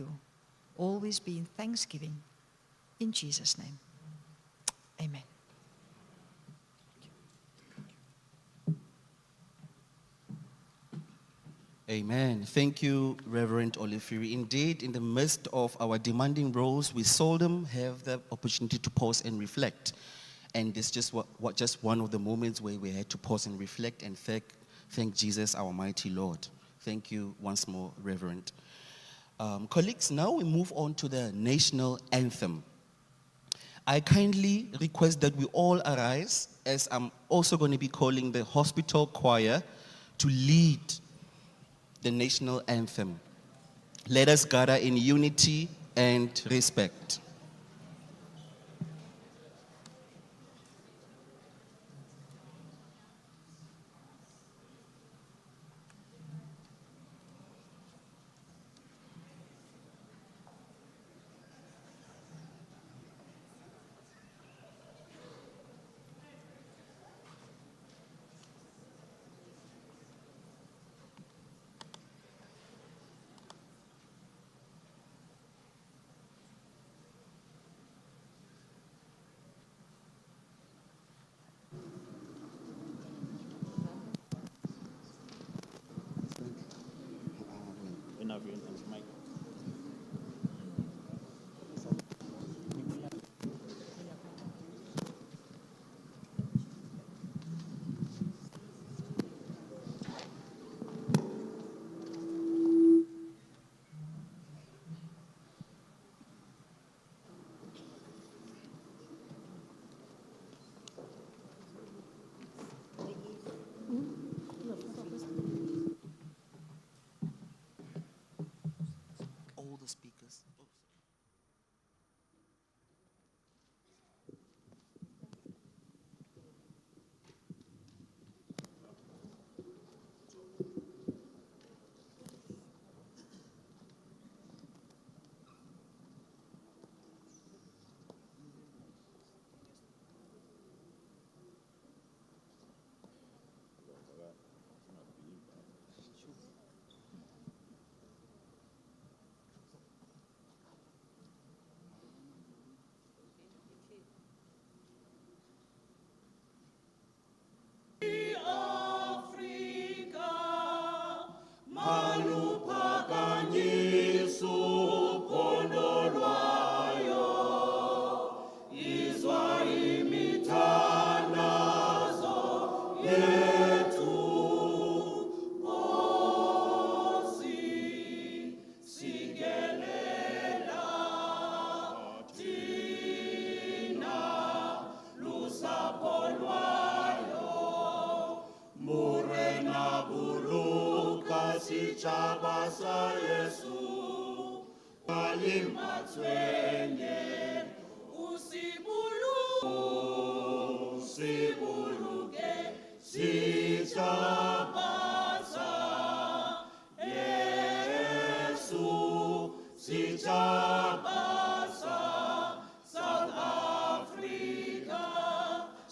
do, always be in thanksgiving. In Jesus' name, amen. Amen. Thank you, Reverend Olifiri. Indeed, in the midst of our demanding roles, we seldom have the opportunity to pause and reflect. And this just just one of the moments where we had to pause and reflect and thank Jesus, our mighty Lord. Thank you once more, Reverend. Colleagues, now we move on to the national anthem. I kindly request that we all arise, as I'm also going to be calling the hospital choir to lead the national anthem. Let us gather in unity and respect. All the speakers.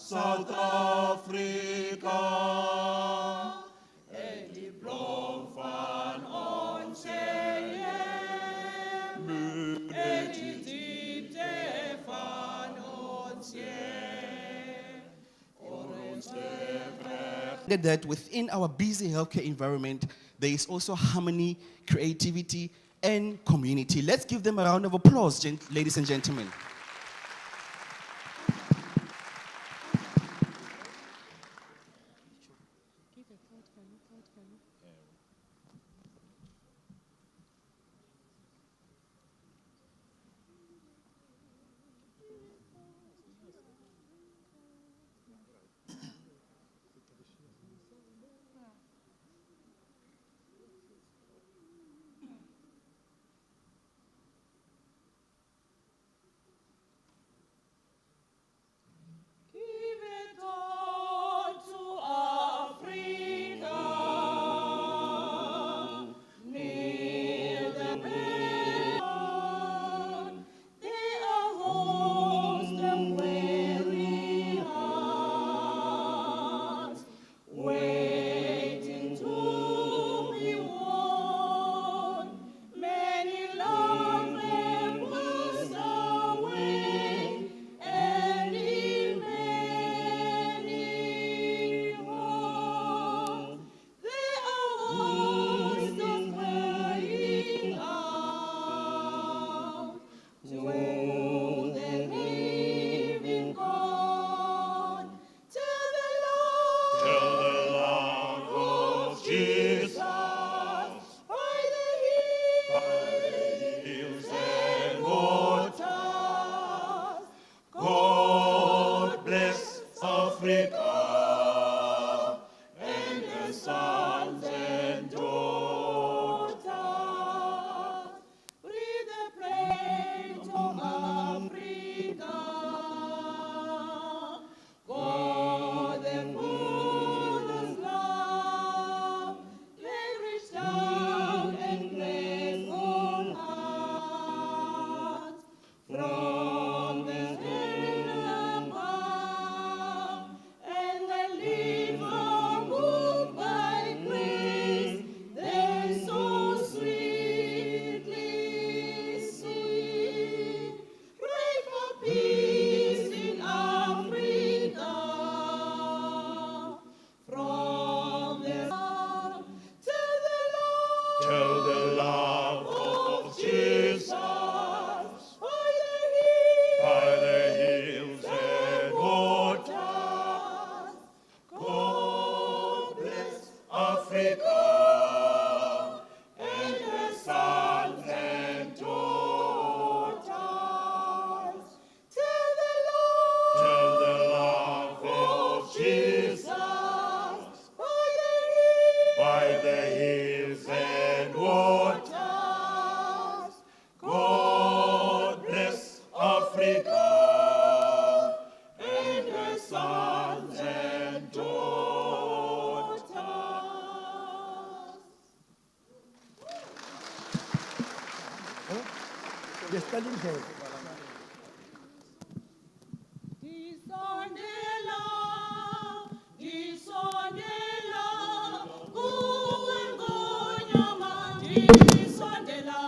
South Africa. That within our busy healthcare environment, there is also harmony, creativity, and community. Let's give them a round of applause, ladies and gentlemen. The spelling help. Disondela, disondela, kuwe ngonyama, disondela,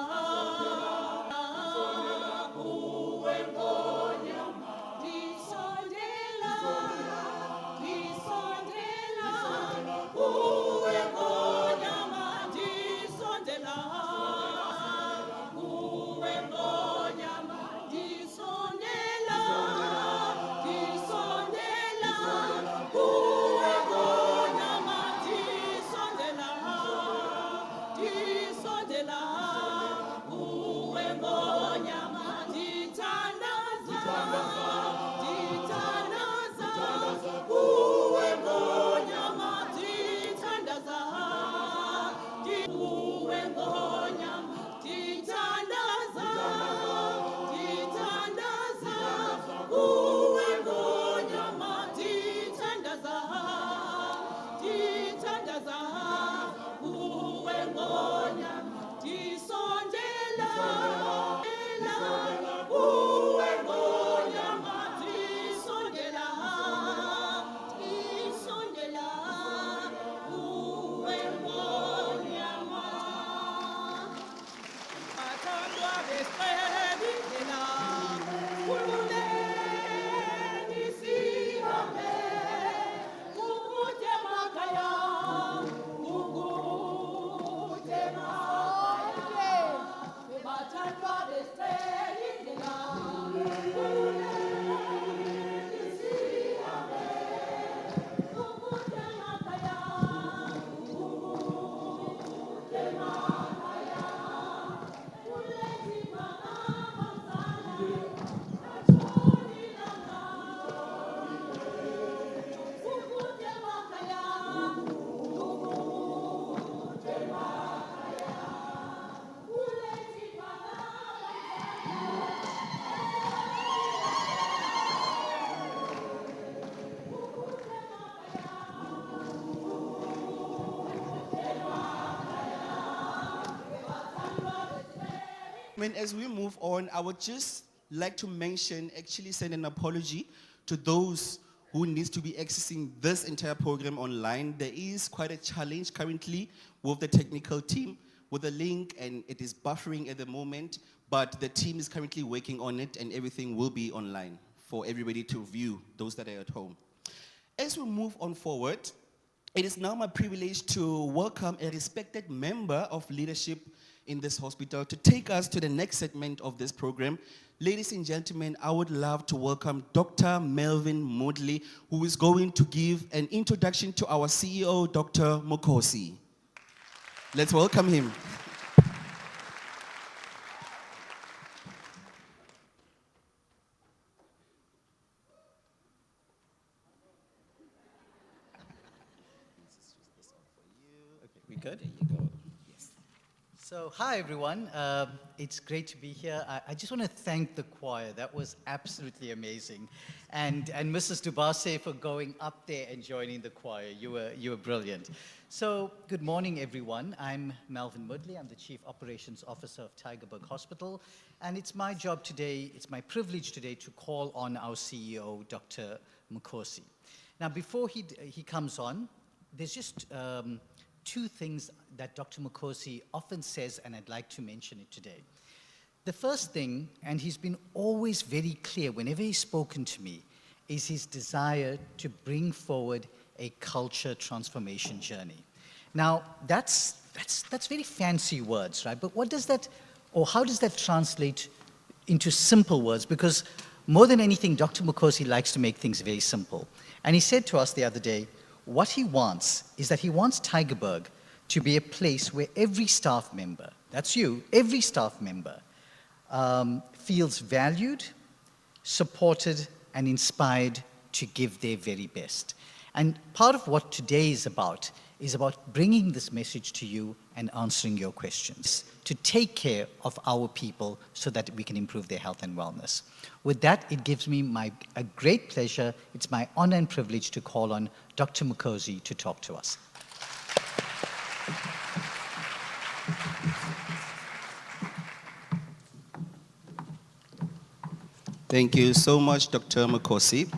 kuwe ngonyama, disondela, disondela, kuwe ngonyama, disondela, kuwe ngonyama, disondela. As we move on, I would just like to mention, actually send an apology to those who needs to be accessing this entire program online. There is quite a challenge currently with the technical team with the link, and it is buffering at the moment, but the team is currently working on it and everything will be online for everybody to view, those that are at home. As we move on forward, it is now my privilege to welcome a respected member of leadership in this hospital to take us to the next segment of this program. Ladies and gentlemen, I would love to welcome Dr. Melvin Moodley, who is going to give an introduction to our CEO, Dr. Mukosi. Let's welcome him. Okay, we good? There you go. Yes. So, hi everyone. It's great to be here. I just want to thank the choir. That was absolutely amazing, and Mrs. Dubase for going up there and joining the choir. You were brilliant. So, good morning, everyone. I'm Melvin Moodley. I'm the Chief Operations Officer of Tygerberg Hospital, and it's my job today. It's my privilege today to call on our CEO, Dr. Mukosi. Now, before he comes on, there's just two things that Dr. Mukosi often says, and I'd like to mention it today. The first thing, and he's been always very clear whenever he's spoken to me, is his desire to bring forward a culture transformation journey. Now, that's very fancy words, right? But what does that, or how does that translate into simple words? Because more than anything, Dr. Mukosi likes to make things very simple. And he said to us the other day, what he wants is that he wants Tygerberg to be a place where every staff member, that's you, every staff member, feels valued, supported, and inspired to give their very best. And part of what today is about bringing this message to you and answering your questions, to take care of our people so that we can improve their health and wellness. With that, it gives me a great pleasure. It's my honor and privilege to call on Dr. Mukosi to talk to us. Thank you so much, Dr. Mukosi.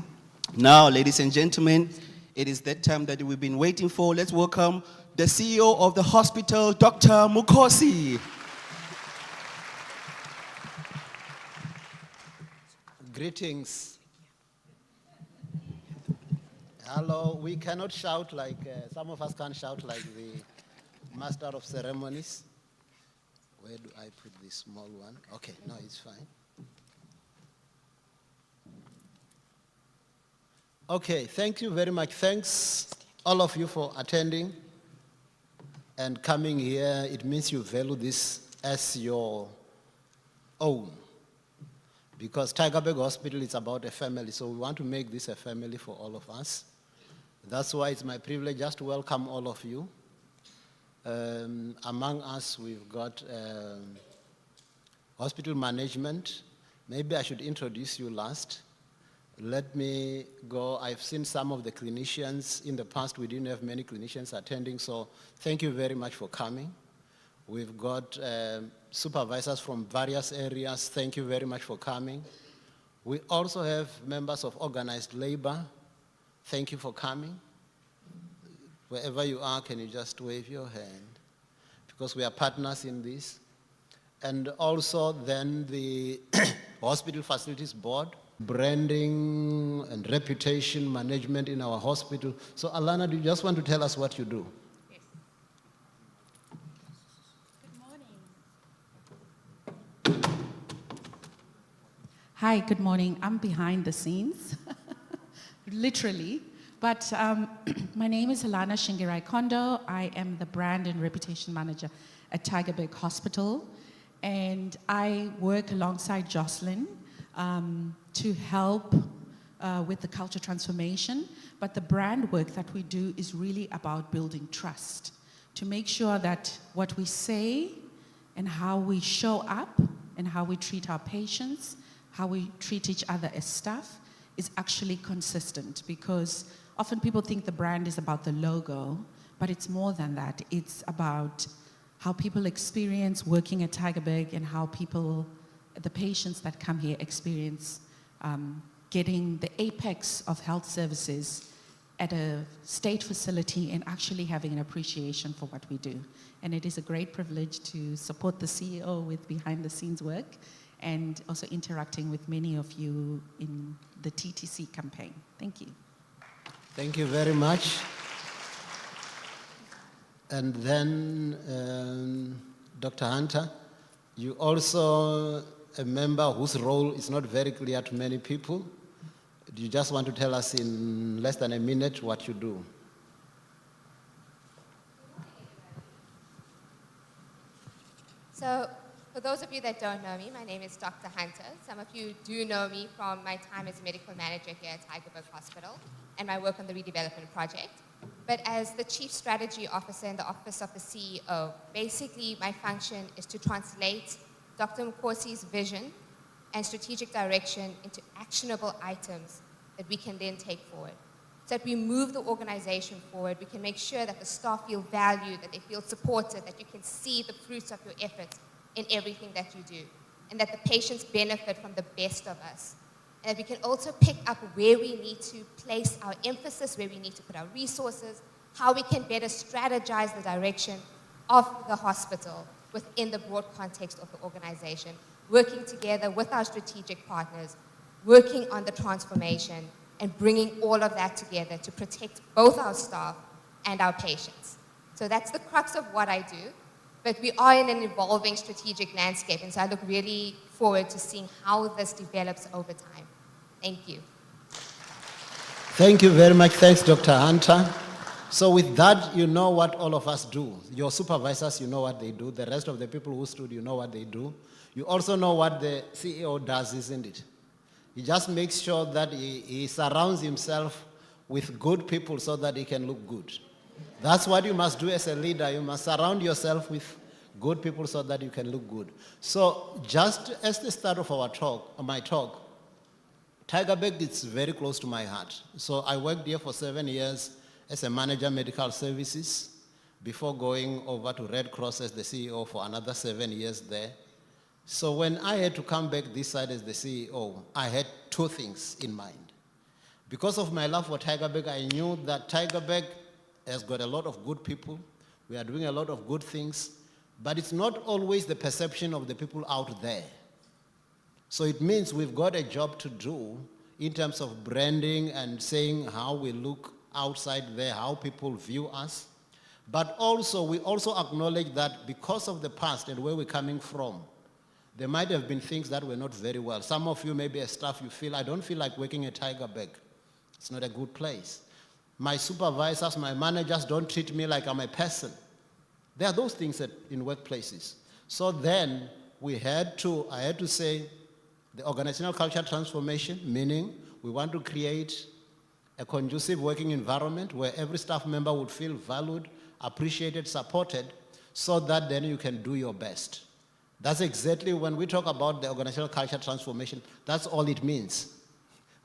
Now, ladies and gentlemen, it is that time that we've been waiting for. Let's welcome the CEO of the hospital, Dr. Mukosi. Greetings. Hello, we cannot shout like, some of us can't shout like the master of ceremonies. Where do I put this small one? Okay, no, it's fine. Okay, thank you very much. Thanks all of you for attending and coming here. It means you value this as your own. Because Tygerberg Hospital is about a family, so we want to make this a family for all of us. That's why it's my privilege just to welcome all of you. Among us, we've got hospital management. Maybe I should introduce you last. Let me go. I've seen some of the clinicians. In the past, we didn't have many clinicians attending, so thank you very much for coming. We've got supervisors from various areas. Thank you very much for coming. We also have members of organized labor. Thank you for coming. Wherever you are, can you just wave your hand? Because we are partners in this. And also then the Hospital Facilities Board, branding and reputation management in our hospital. So Alana, do you just want to tell us what you do? Hi, good morning. I'm behind the scenes, literally. But my name is Helana Shingirai Kondo. I am the brand and reputation manager at Tygerberg Hospital. And I work alongside Jocelyn to help with the culture transformation. But the brand work that we do is really about building trust, to make sure that what we say and how we show up and how we treat our patients, how we treat each other as staff is actually consistent, because often people think the brand is about the logo, but it's more than that. It's about how people experience working at Tygerberg and how people, the patients that come here experience getting the apex of health services at a state facility and actually having an appreciation for what we do. And it is a great privilege to support the CEO with behind the scenes work and also interacting with many of you in the TTC campaign. Thank you. Thank you very much. And then Dr. Hunter, you also a member whose role is not very clear to many people. Do you just want to tell us in less than a minute what you do? So, for those of you that don't know me, my name is Dr. Hunter. Some of you do know me from my time as a medical manager here at Tygerberg Hospital and my work on the redevelopment project. But as the Chief Strategy Officer in the Office of the CEO, basically my function is to translate Dr. Mukosi's vision and strategic direction into actionable items that we can then take forward. So that we move the organization forward, we can make sure that the staff feel valued, that they feel supported, that you can see the fruits of your efforts in everything that you do, and that the patients benefit from the best of us. And that we can also pick up where we need to place our emphasis, where we need to put our resources, how we can better strategize the direction of the hospital within the broad context of the organization, working together with our strategic partners, working on the transformation, and bringing all of that together to protect both our staff and our patients. So that's the crux of what I do. But we are in an evolving strategic landscape, and so I look really forward to seeing how this develops over time. Thank you. Thank you very much. Thanks, Dr. Hunter. So with that, you know what all of us do. Your supervisors, you know what they do. The rest of the people who stood, you know what they do. You also know what the CEO does, isn't it? He just makes sure that he surrounds himself with good people so that he can look good. That's what you must do as a leader. You must surround yourself with good people so that you can look good. So just as the start of our talk, my talk, Tygerberg is very close to my heart. So I worked here for 7 years as a manager medical services before going over to Red Cross as the CEO for another 7 years there. So when I had to come back this side as the CEO, I had two things in mind. Because of my love for Tygerberg, I knew that Tygerberg has got a lot of good people. We are doing a lot of good things, but it's not always the perception of the people out there. So it means we've got a job to do in terms of branding and saying how we look outside there, how people view us. But also, we also acknowledge that because of the past and where we're coming from, there might have been things that were not very well. Some of you, maybe as staff, you feel, I don't feel like working at Tygerberg. It's not a good place. My supervisors, my managers don't treat me like I'm a person. There are those things in workplaces. So then I had to say the organizational culture transformation, meaning we want to create a conducive working environment where every staff member would feel valued, appreciated, supported, so that then you can do your best. That's exactly when we talk about the organizational culture transformation, that's all it means.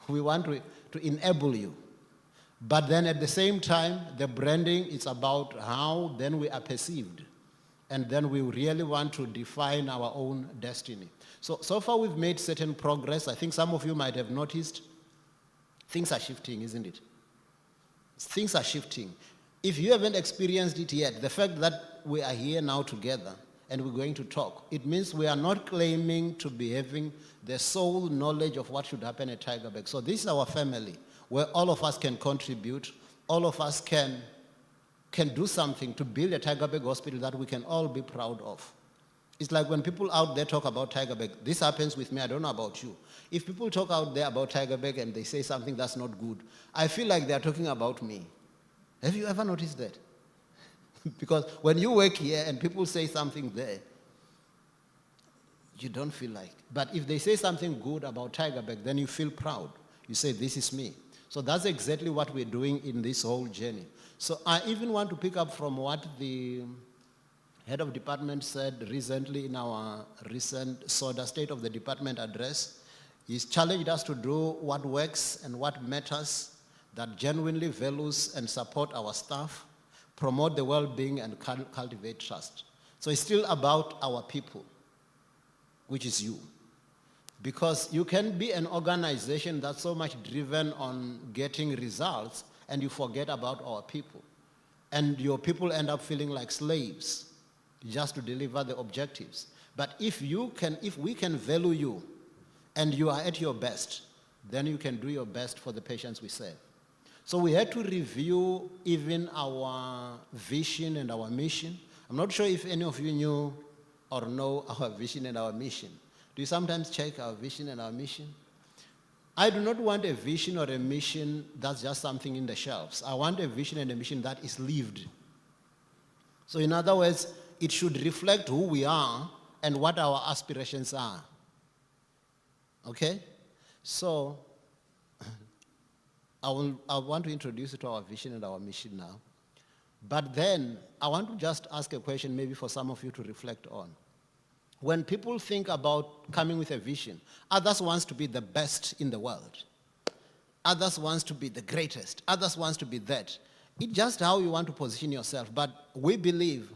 We want to enable you. But then at the same time, the branding is about how then we are perceived. And then we really want to define our own destiny. So far we've made certain progress. I think some of you might have noticed things are shifting, isn't it? Things are shifting. If you haven't experienced it yet, the fact that we are here now together and we're going to talk, it means we are not claiming to be having the sole knowledge of what should happen at Tygerberg. So this is our family, where all of us can contribute, all of us can do something to build a Tygerberg hospital that we can all be proud of. It's like when people out there talk about Tygerberg, this happens with me, I don't know about you. If people talk out there about Tygerberg and they say something that's not good, I feel like they're talking about me. Have you ever noticed that? Because when you work here and people say something there, you don't feel like. But if they say something good about Tygerberg, then you feel proud. You say, this is me. So that's exactly what we're doing in this whole journey. So I even want to pick up from what the head of department said recently in our recent SODA State of the Department address. He's challenged us to do what works and what matters, that genuinely values and support our staff, promote the well-being and cultivate trust. So it's still about our people, which is you. Because you can be an organization that's so much driven on getting results and you forget about our people. And your people end up feeling like slaves just to deliver the objectives. But if we can value you and you are at your best, then you can do your best for the patients we serve. So we had to review even our vision and our mission. I'm not sure if any of you knew or know our vision and our mission. Do you sometimes check our vision and our mission? I do not want a vision or a mission that's just something in the shelves. I want a vision and a mission that is lived. So in other words, it should reflect who we are and what our aspirations are. Okay? So I want to introduce you to our vision and our mission now. But then I want to just ask a question maybe for some of you to reflect on. When people think about coming with a vision, others want to be the best in the world. Others want to be the greatest. Others want to be that. It's just how you want to position yourself. But we believe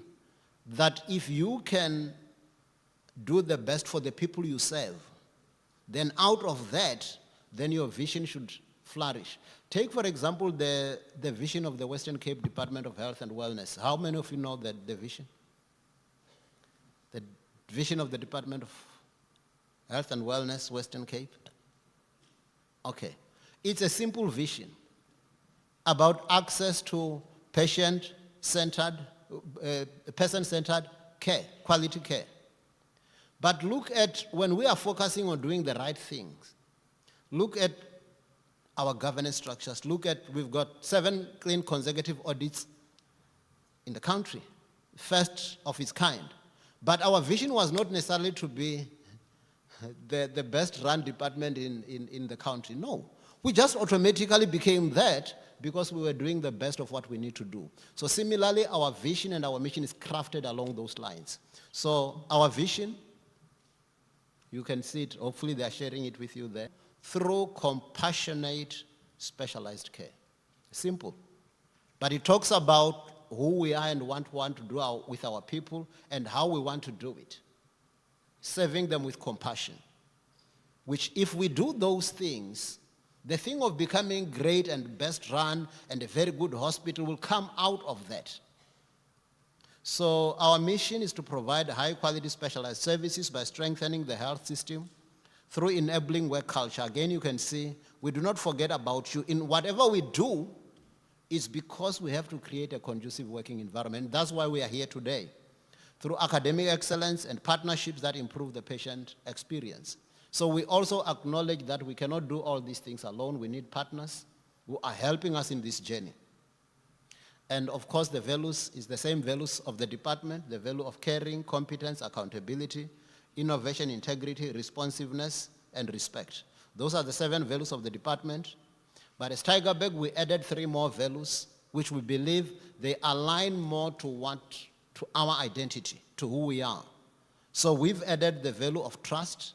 that if you can do the best for the people you serve, then out of that, then your vision should flourish. Take, for example, the vision of the Western Cape Department of Health and Wellness. How many of you know the vision? The vision of the Department of Health and Wellness, Western Cape? Okay. It's a simple vision about access to person-centered care, quality care. But look at when we are focusing on doing the right things. Look at our governance structures. Look at, we've got 7 clean consecutive audits in the country, first of its kind. But our vision was not necessarily to be the best run department in the country. No. We just automatically became that because we were doing the best of what we need to do. So similarly, our vision and our mission is crafted along those lines. So our vision, you can see it, hopefully they're sharing it with you there, through compassionate, specialized care. Simple. But it talks about who we are and what we want to do with our people and how we want to do it. serving them with compassion, which if we do those things, the thing of becoming great and best run and a very good hospital will come out of that. So our mission is to provide high quality specialized services by strengthening the health system through enabling work culture. Again, you can see we do not forget about you. In whatever we do, it's because we have to create a conducive working environment. That's why we are here today, through academic excellence and partnerships that improve the patient experience. So we also acknowledge that we cannot do all these things alone. We need partners who are helping us in this journey. And of course, the values is the same values of the department, the value of caring, competence, accountability, innovation, integrity, responsiveness, and respect. Those are the 7 values of the department. But as Tygerberg, we added 3 more values, which we believe they align more to our identity, to who we are. So we've added the value of trust.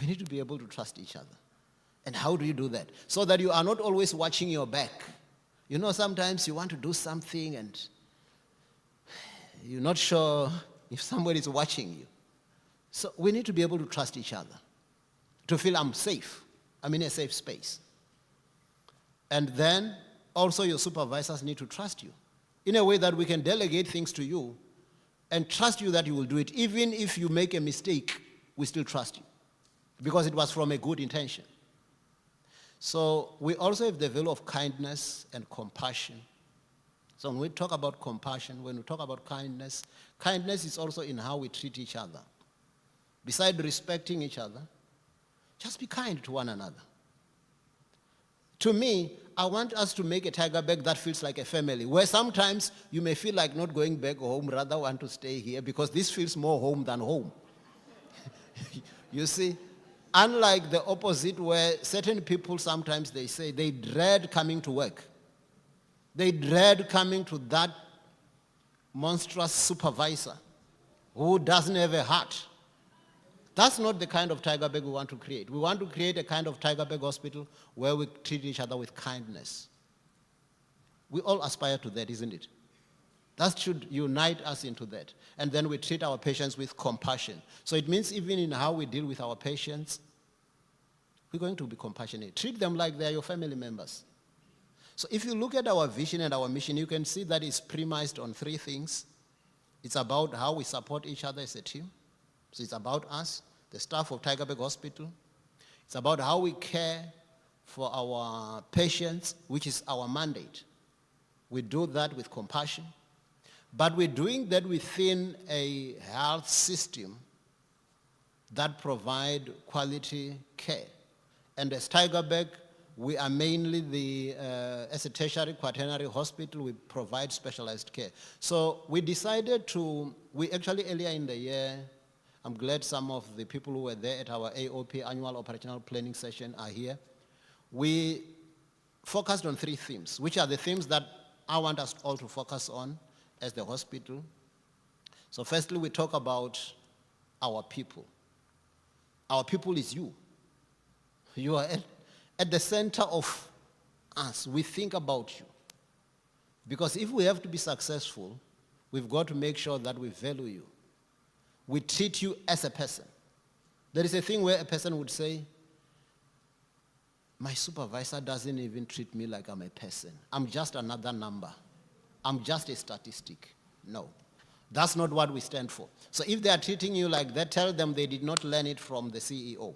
We need to be able to trust each other. And how do you do that? So that you are not always watching your back. You know, sometimes you want to do something and you're not sure if somebody is watching you. So we need to be able to trust each other, to feel I'm safe. I'm in a safe space. And then also your supervisors need to trust you in a way that we can delegate things to you and trust you that you will do it. Even if you make a mistake, we still trust you because it was from a good intention. So we also have the value of kindness and compassion. So when we talk about compassion, when we talk about kindness, kindness is also in how we treat each other. Besides respecting each other, just be kind to one another. To me, I want us to make a Tygerberg that feels like a family, where sometimes you may feel like not going back home, rather want to stay here, because this feels more home than home. You see? Unlike the opposite, where certain people sometimes they say they dread coming to work. They dread coming to that monstrous supervisor who doesn't have a heart. That's not the kind of Tygerberg we want to create. We want to create a kind of Tygerberg hospital where we treat each other with kindness. We all aspire to that, isn't it? That should unite us into that. And then we treat our patients with compassion. So it means even in how we deal with our patients, we're going to be compassionate. Treat them like they're your family members. So if you look at our vision and our mission, you can see that it's premised on 3 things. It's about how we support each other as a team. So it's about us, the staff of Tygerberg Hospital. It's about how we care for our patients, which is our mandate. We do that with compassion. But we're doing that within a health system that provide quality care. And as Tygerberg, we are mainly as a tertiary quaternary hospital, we provide specialized care. So we decided we actually earlier in the year, I'm glad some of the people who were there at our AOP, Annual Operational Planning Session, are here. We focused on 3 themes, which are the themes that I want us all to focus on as the hospital. So firstly, we talk about our people. Our people is you. You are at the center of us. We think about you. Because if we have to be successful, we've got to make sure that we value you. We treat you as a person. There is a thing where a person would say, my supervisor doesn't even treat me like I'm a person. I'm just another number. I'm just a statistic. No, that's not what we stand for. So if they are treating you like that, tell them they did not learn it from the CEO.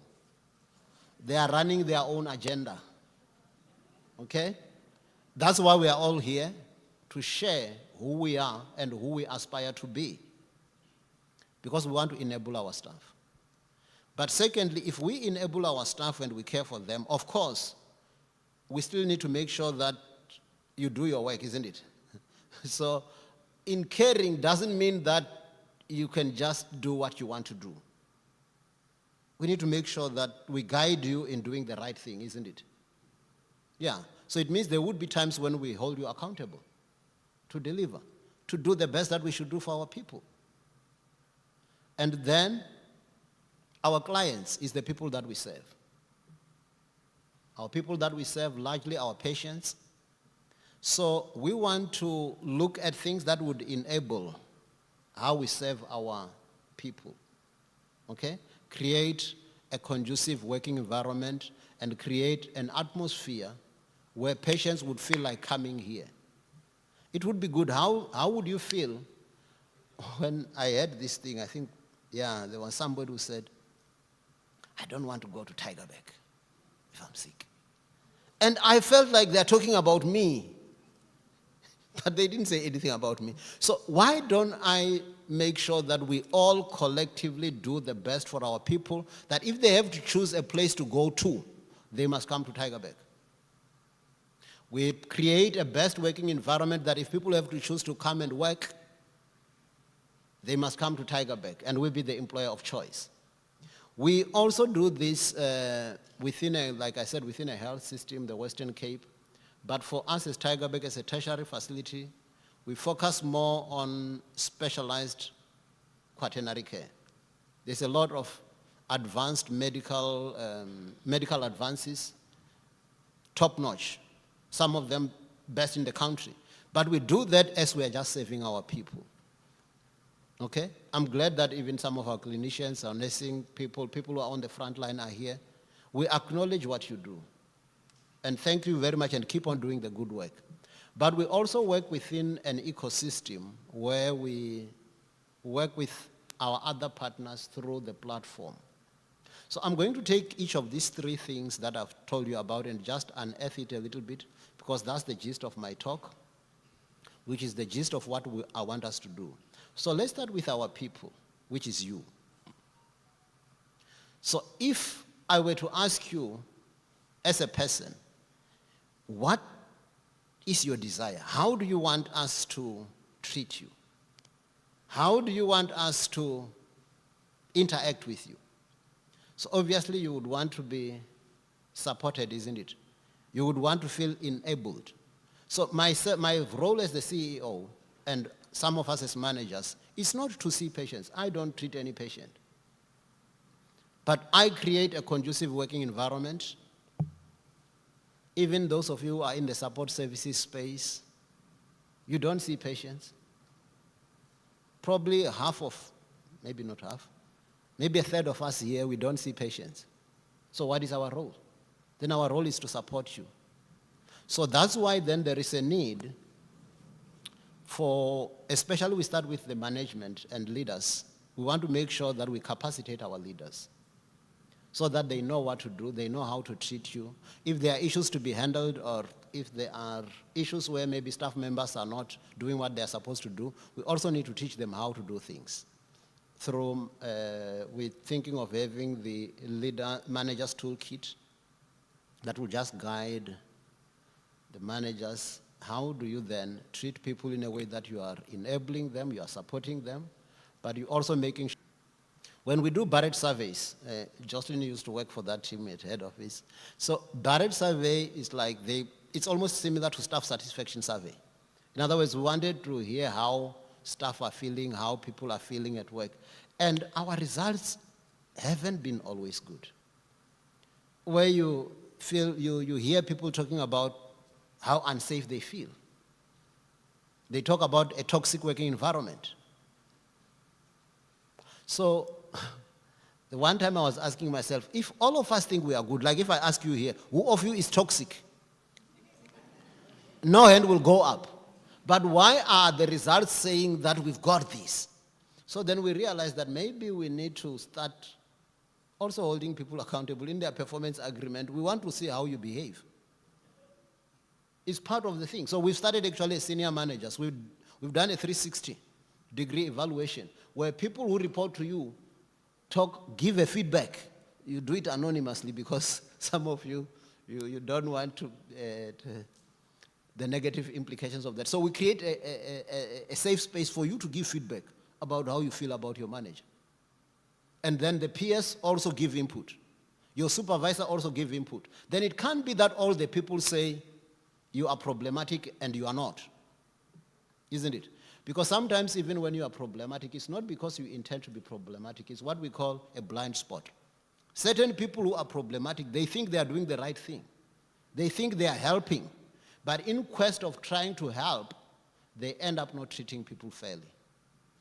They are running their own agenda. Okay? That's why we are all here, to share who we are and who we aspire to be. Because we want to enable our staff. But secondly, if we enable our staff and we care for them, of course, we still need to make sure that you do your work, isn't it? So in caring doesn't mean that you can just do what you want to do. We need to make sure that we guide you in doing the right thing, isn't it? Yeah. So it means there would be times when we hold you accountable to deliver, to do the best that we should do for our people. And then our clients is the people that we serve. Our people that we serve, largely our patients. So we want to look at things that would enable how we serve our people. okay? Create a conducive working environment and create an atmosphere where patients would feel like coming here. It would be good. How would you feel when I heard this thing? I think, yeah, there was somebody who said, I don't want to go to Tygerberg if I'm sick. And I felt like they're talking about me. But they didn't say anything about me. So why don't I make sure that we all collectively do the best for our people, that if they have to choose a place to go to, they must come to Tygerberg. We create a best working environment that if people have to choose to come and work, they must come to Tygerberg, and we'll be the employer of choice. We also do this within like I said, within a health system, the Western Cape. But for us as Tygerberg, as a tertiary facility, we focus more on specialized quaternary care. There's a lot of advanced medical advances, top-notch, some of them best in the country. But we do that as we are just saving our people. Okay? I'm glad that even some of our clinicians, our nursing people, people who are on the front line are here. We acknowledge what you do. And thank you very much, and keep on doing the good work. But we also work within an ecosystem where we work with our other partners through the platform. So I'm going to take each of these three things that I've told you about and just unearth it a little bit, because that's the gist of my talk, which is the gist of what I want us to do. So let's start with our people, which is you. So if I were to ask you as a person, what is your desire? How do you want us to treat you? How do you want us to interact with you? So obviously you would want to be supported, isn't it? You would want to feel enabled. So my role as the CEO and some of us as managers is not to see patients. I don't treat any patient. But I create a conducive working environment. Even those of you who are in the support services space, you don't see patients. Probably half of, maybe not half, maybe a third of us here, we don't see patients. So what is our role? Then our role is to support you. So that's why then there is a need for, especially we start with the management and leaders, we want to make sure that we capacitate our leaders so that they know what to do, they know how to treat you. If there are issues to be handled, or if there are issues where maybe staff members are not doing what they're supposed to do, we also need to teach them how to do things. Through, we're thinking of having the manager's toolkit that will just guide the managers. How do you then treat people in a way that you are enabling them, you are supporting them, but you're also making sure. When we do Barrett surveys, Jocelyn used to work for that team at head office. So Barrett survey is like it's almost similar to staff satisfaction survey. In other words, we wanted to hear how staff are feeling, how people are feeling at work. And our results haven't been always good. Where you feel, you hear people talking about how unsafe they feel. They talk about a toxic working environment. So the one time I was asking myself, if all of us think we are good, like if I ask you here, who of you is toxic? No hand will go up. But why are the results saying that we've got this? So then we realized that maybe we need to start also holding people accountable in their performance agreement. We want to see how you behave. It's part of the thing. So we've started actually as senior managers. We've done a 360-degree evaluation where people who report to you give a feedback. You do it anonymously because some of you don't want to the negative implications of that. So we create a safe space for you to give feedback about how you feel about your manager. And then the peers also give input. Your supervisor also give input. Then it can't be that all the people say you are problematic and you are not. Isn't it? Because sometimes even when you are problematic, it's not because you intend to be problematic. It's what we call a blind spot. Certain people who are problematic, they think they are doing the right thing. They think they are helping. But in quest of trying to help, they end up not treating people fairly.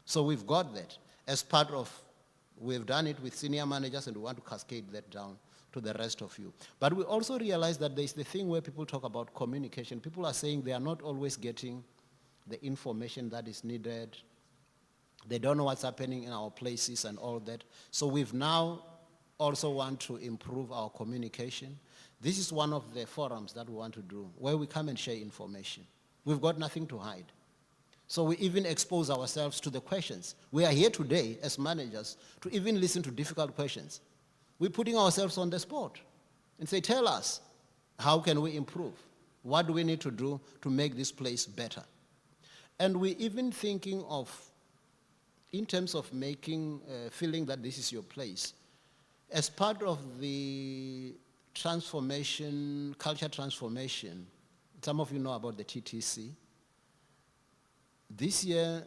So we've got that as part of We've done it with senior managers, and we want to cascade that down to the rest of you. But we also realize that there's the thing where people talk about communication. People are saying they are not always getting the information that is needed. They don't know what's happening in our places and all that. So we've now also want to improve our communication. This is one of the forums that we want to do, where we come and share information. We've got nothing to hide. So we even expose ourselves to the questions. We are here today as managers to even listen to difficult questions. We're putting ourselves on the spot and say, tell us, how can we improve? What do we need to do to make this place better? And we're even thinking of, in terms of making, feeling that this is your place, as part of the transformation, culture transformation, some of you know about the TTC. This year,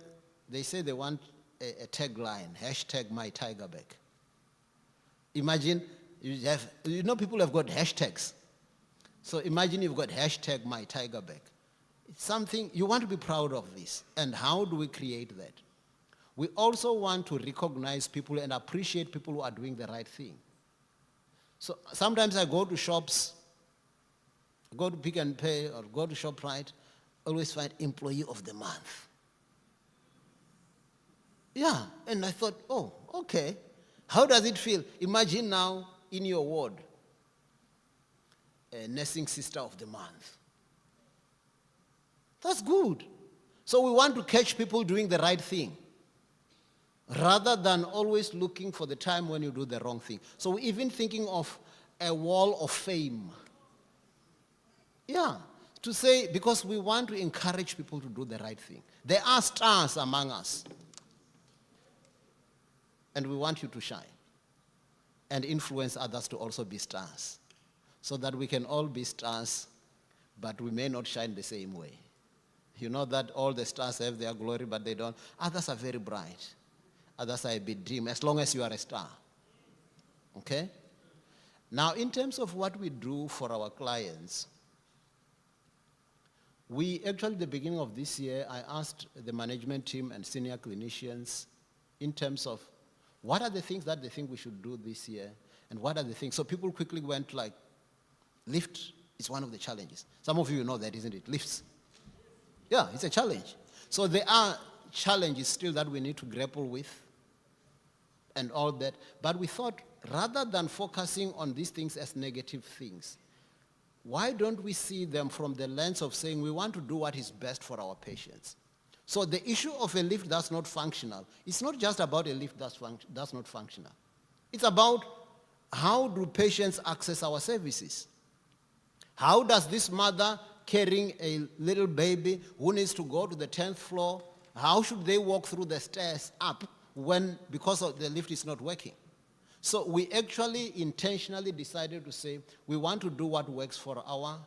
they say they want a tagline, #MyTygerberg. Imagine, you know people have got hashtags. So imagine you've got #MyTygerberg. It's something, you want to be proud of this. And how do we create that? We also want to recognize people and appreciate people who are doing the right thing. So sometimes I go to shops, go to Pick and Pay or go to ShopRite, always find employee of the month. Yeah, and I thought, oh, okay. How does it feel? Imagine now in your ward, a nursing sister of the month. That's good. So we want to catch people doing the right thing, rather than always looking for the time when you do the wrong thing. So we're even thinking of a wall of fame. Yeah, to say, because we want to encourage people to do the right thing. There are stars among us. And we want you to shine and influence others to also be stars, so that we can all be stars, but we may not shine the same way. You know that all the stars have their glory, but they don't. Others are very bright. Others are a bit dim, as long as you are a star. Okay? Now, in terms of what we do for our clients, we actually, the beginning of this year, I asked the management team and senior clinicians in terms of what are the things that they think we should do this year, and what are the things. So people quickly went like, lift is one of the challenges. Some of you know that, isn't it? Lifts. Yeah, it's a challenge. So there are challenges still that we need to grapple with and all that. But we thought, rather than focusing on these things as negative things, why don't we see them from the lens of saying we want to do what is best for our patients? So the issue of a lift that's not functional, it's not just about a lift that's not functional. It's about how do patients access our services? How does this mother carrying a little baby who needs to go to the 10th floor, how should they walk through the stairs up because of the lift is not working? So we actually intentionally decided to say we want to do what works for our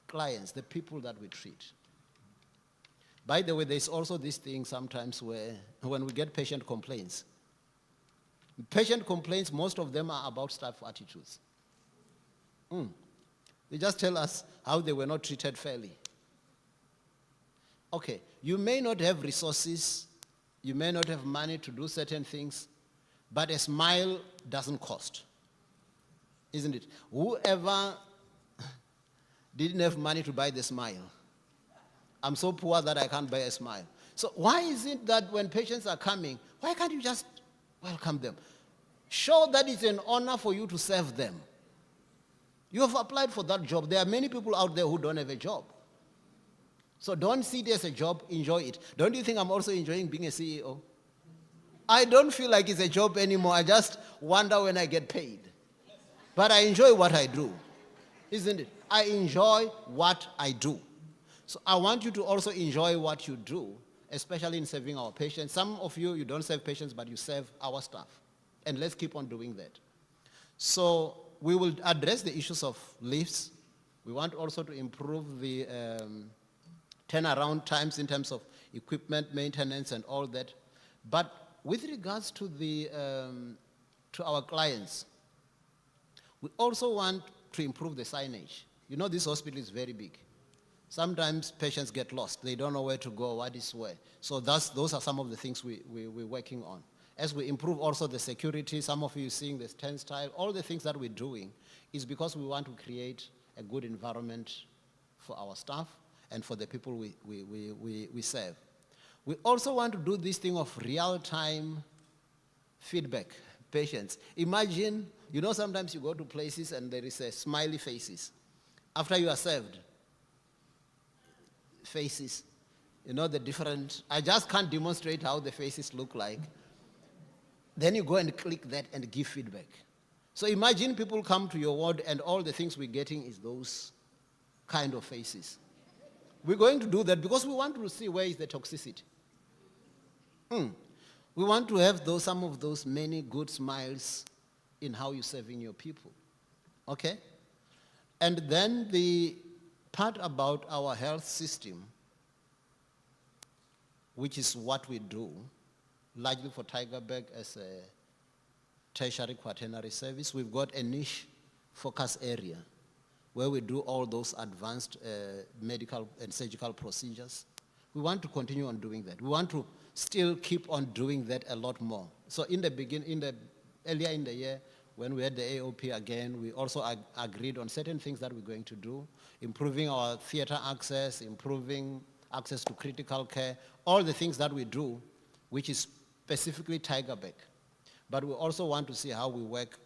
clients, the people that we treat. By the way, there's also this thing sometimes where when we get patient complaints, most of them are about staff attitudes. They just tell us how they were not treated fairly. Okay, you may not have resources, you may not have money to do certain things, but a smile doesn't cost, isn't it? Whoever didn't have money to buy the smile, I'm so poor that I can't buy a smile. So why is it that when patients are coming, why can't you just welcome them? Show that it's an honor for you to serve them. You have applied for that job. There are many people out there who don't have a job. So don't see it as a job, enjoy it. Don't you think I'm also enjoying being a CEO? I don't feel like it's a job anymore. I just wonder when I get paid. But I enjoy what I do, isn't it? I enjoy what I do. So I want you to also enjoy what you do, especially in serving our patients. Some of you, you don't serve patients, but you serve our staff. And let's keep on doing that. So we will address the issues of lifts. We want also to improve the turnaround times in terms of equipment maintenance and all that. But with regards to to our clients, we also want to improve the signage. You know, this hospital is very big. Sometimes patients get lost. They don't know where to go, what is where. So those are some of the things we're working on. as we improve also the security, some of you seeing the turnstile, all the things that we're doing is because we want to create a good environment for our staff and for the people we serve. We also want to do this thing of real-time feedback, patients. Imagine, you know, sometimes you go to places and there is a smiley faces. After you are served, faces, you know, the different, I just can't demonstrate how the faces look like. Then you go and click that and give feedback. So imagine people come to your ward and all the things we're getting is those kind of faces. We're going to do that because we want to see where is the toxicity. We want to have some of those many good smiles in how you're serving your people. Okay? And then the part about our health system, which is what we do, largely for Tygerberg as a tertiary quaternary service, we've got a niche focus area where we do all those advanced medical and surgical procedures. We want to continue on doing that. We want to still keep on doing that a lot more. So in the beginning, earlier in the year, when we had the AOP again, we also agreed on certain things that we're going to do, improving our theater access, improving access to critical care, all the things that we do, which is specifically Tygerberg. But we also want to see how we work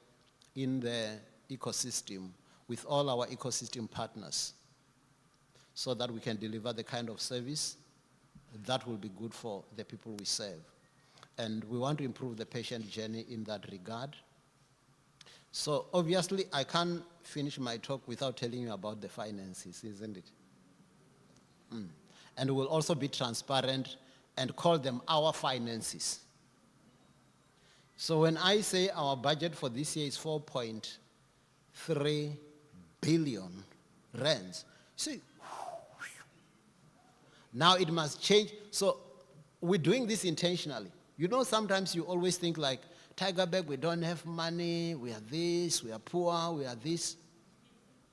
in the ecosystem with all our ecosystem partners so that we can deliver the kind of service that will be good for the people we serve. And we want to improve the patient journey in that regard. So obviously, I can't finish my talk without telling you about the finances, isn't it? And we'll also be transparent and call them our finances. So when I say our budget for this year is 4.3 billion rands, see, now it must change. So we're doing this intentionally. You know, sometimes you always think like, Tygerberg, we don't have money, we are this, we are poor, we are this.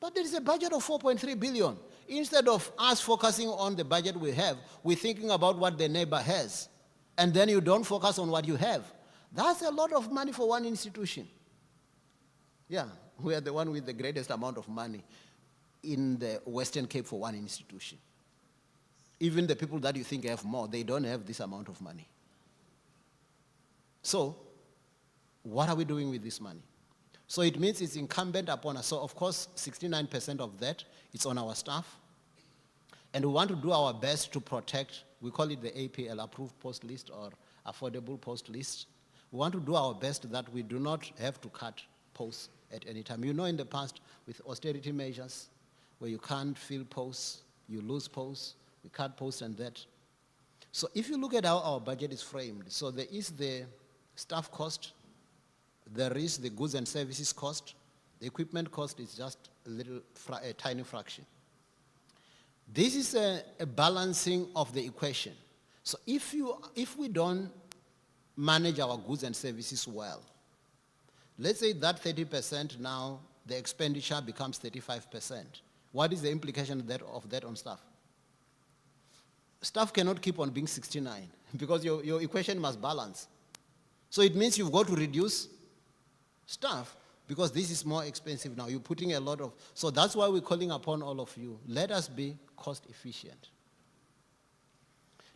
But there is a budget of 4.3 billion. Instead of us focusing on the budget we have, we're thinking about what the neighbor has. And then you don't focus on what you have. That's a lot of money for one institution. Yeah, we are the one with the greatest amount of money in the Western Cape for one institution. Even the people that you think have more, they don't have this amount of money. So, what are we doing with this money? So it means it's incumbent upon us. So of course, 69% of that is on our staff. And we want to do our best to protect, we call it the APL, approved post list or affordable post list. We want to do our best that we do not have to cut posts at any time. You know, in the past with austerity measures, where you can't fill posts, you lose posts, we cut posts and that. So if you look at how our budget is framed, so there is the staff cost, there is the goods and services cost. The equipment cost is just a tiny fraction. This is a balancing of the equation. So if we don't manage our goods and services well, let's say that 30% now, the expenditure becomes 35%. What is the implication of that on staff? Staff cannot keep on being 69 because your equation must balance. So it means you've got to reduce staff because this is more expensive now. You're putting a lot of, so that's why we're calling upon all of you. Let us be cost efficient.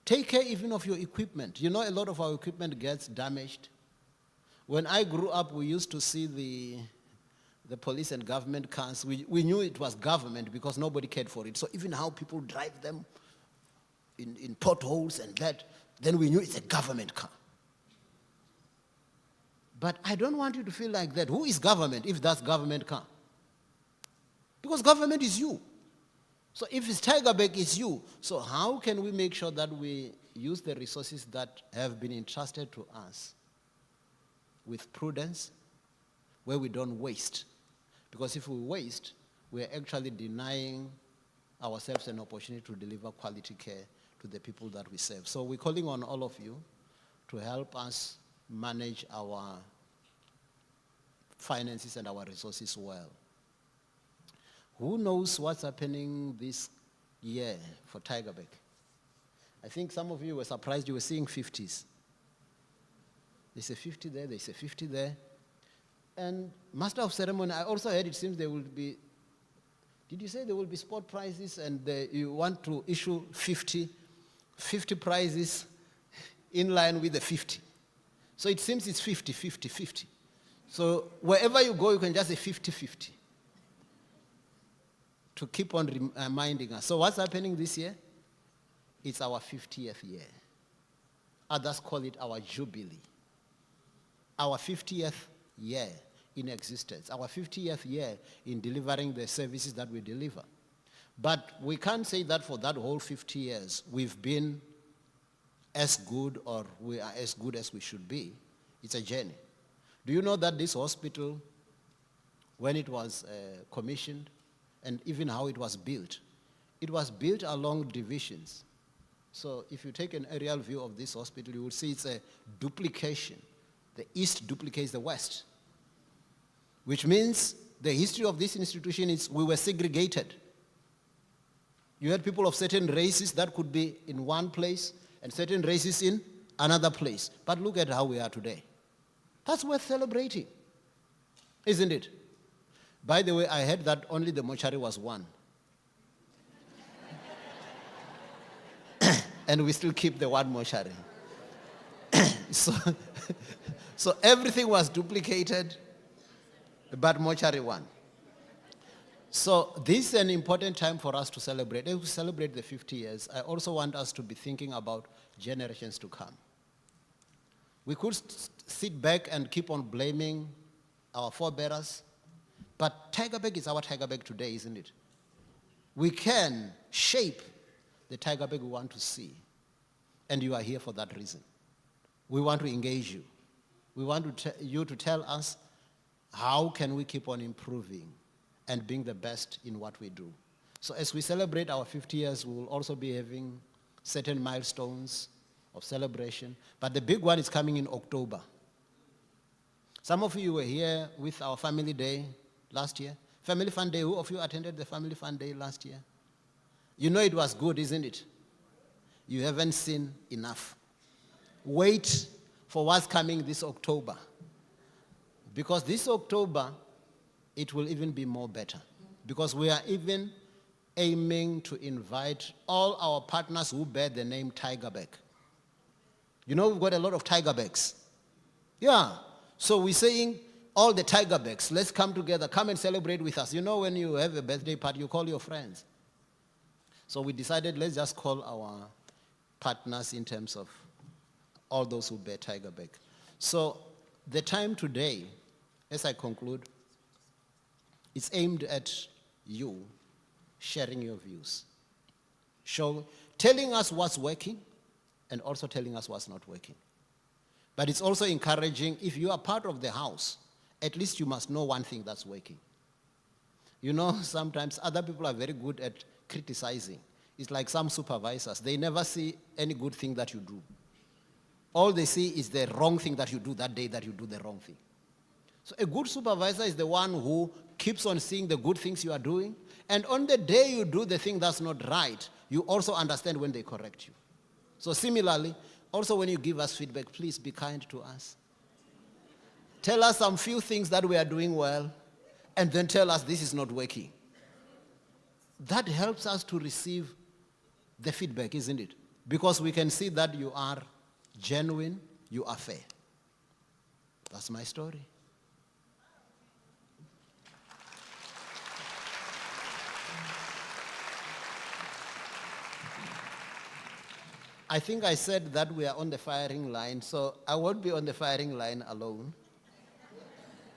Take care even of your equipment. You know, a lot of our equipment gets damaged. When I grew up, we used to see the police and government cars. We knew it was government because nobody cared for it. So even how people drive them in potholes and that, then we knew it's a government car. But I don't want you to feel like that. Who is government if that's government car? Because government is you. So if it's Tygerberg, it's you. So how can we make sure that we use the resources that have been entrusted to us with prudence, where we don't waste? Because if we waste, we're actually denying ourselves an opportunity to deliver quality care to the people that we serve. So we're calling on all of you to help us manage our finances and our resources well. Who knows what's happening this year for Tygerberg? I think some of you were surprised you were seeing 50s. They say 50 there, they say 50 there. And Master of Ceremony, I also heard it seems there will be, did you say there will be spot prizes and you want to issue 50 prizes in line with the 50? So it seems it's 50, 50, 50. So wherever you go, you can just say 50, 50 to keep on reminding us. So what's happening this year? It's our 50th year. Others call it our jubilee. Our 50th year in existence, our 50th year in delivering the services that we deliver. But we can't say that for that whole 50 years we've been as good or we are as good as we should be. It's a journey. Do you know that this hospital, when it was commissioned, and even how it was built along divisions. So if you take an aerial view of this hospital, you will see it's a duplication. The East duplicates the West, which means the history of this institution is we were segregated. You had people of certain races that could be in one place and certain races in another place. But look at how we are today. That's worth celebrating, isn't it? By the way, I heard that only the mortuary was one. And we still keep the one mortuary. So everything was duplicated, but mortuary one. So this is an important time for us to celebrate. As we celebrate the 50 years, I also want us to be thinking about generations to come. We could sit back and keep on blaming our forebearers, but Tygerberg is our Tygerberg today, isn't it? We can shape the Tygerberg we want to see, and you are here for that reason. We want to engage you. We want you to tell us how can we keep on improving and being the best in what we do. So as we celebrate our 50 years, we will also be having certain milestones of celebration, but the big one is coming in October. Some of you were here with our family day last year. Family Fun Day, who of you attended the Family Fun Day last year? You know it was good, isn't it? You haven't seen enough. Wait for what's coming this October. Because this October, it will even be more better. Because we are even aiming to invite all our partners who bear the name Tygerberg. You know, we've got a lot of Tygerbergs. Yeah. So we're saying, all the Tygerbergs, let's come together, come and celebrate with us. You know, when you have a birthday party, you call your friends. So we decided, let's just call our partners in terms of all those who bear Tygerberg. So the time today, as I conclude, it's aimed at you sharing your views. Telling us what's working and also telling us what's not working. But it's also encouraging, if you are part of the house, at least you must know one thing that's working. You know, sometimes other people are very good at criticizing. It's like some supervisors. They never see any good thing that you do. All they see is the wrong thing that you do that day that you do the wrong thing. So a good supervisor is the one who keeps on seeing the good things you are doing. And on the day you do the thing that's not right, you also understand when they correct you. So similarly, also when you give us feedback, please be kind to us. Tell us some few things that we are doing well, and then tell us this is not working. That helps us to receive the feedback, isn't it? Because we can see that you are genuine, you are fair. That's my story. I think I said that we are on the firing line, so I won't be on the firing line alone.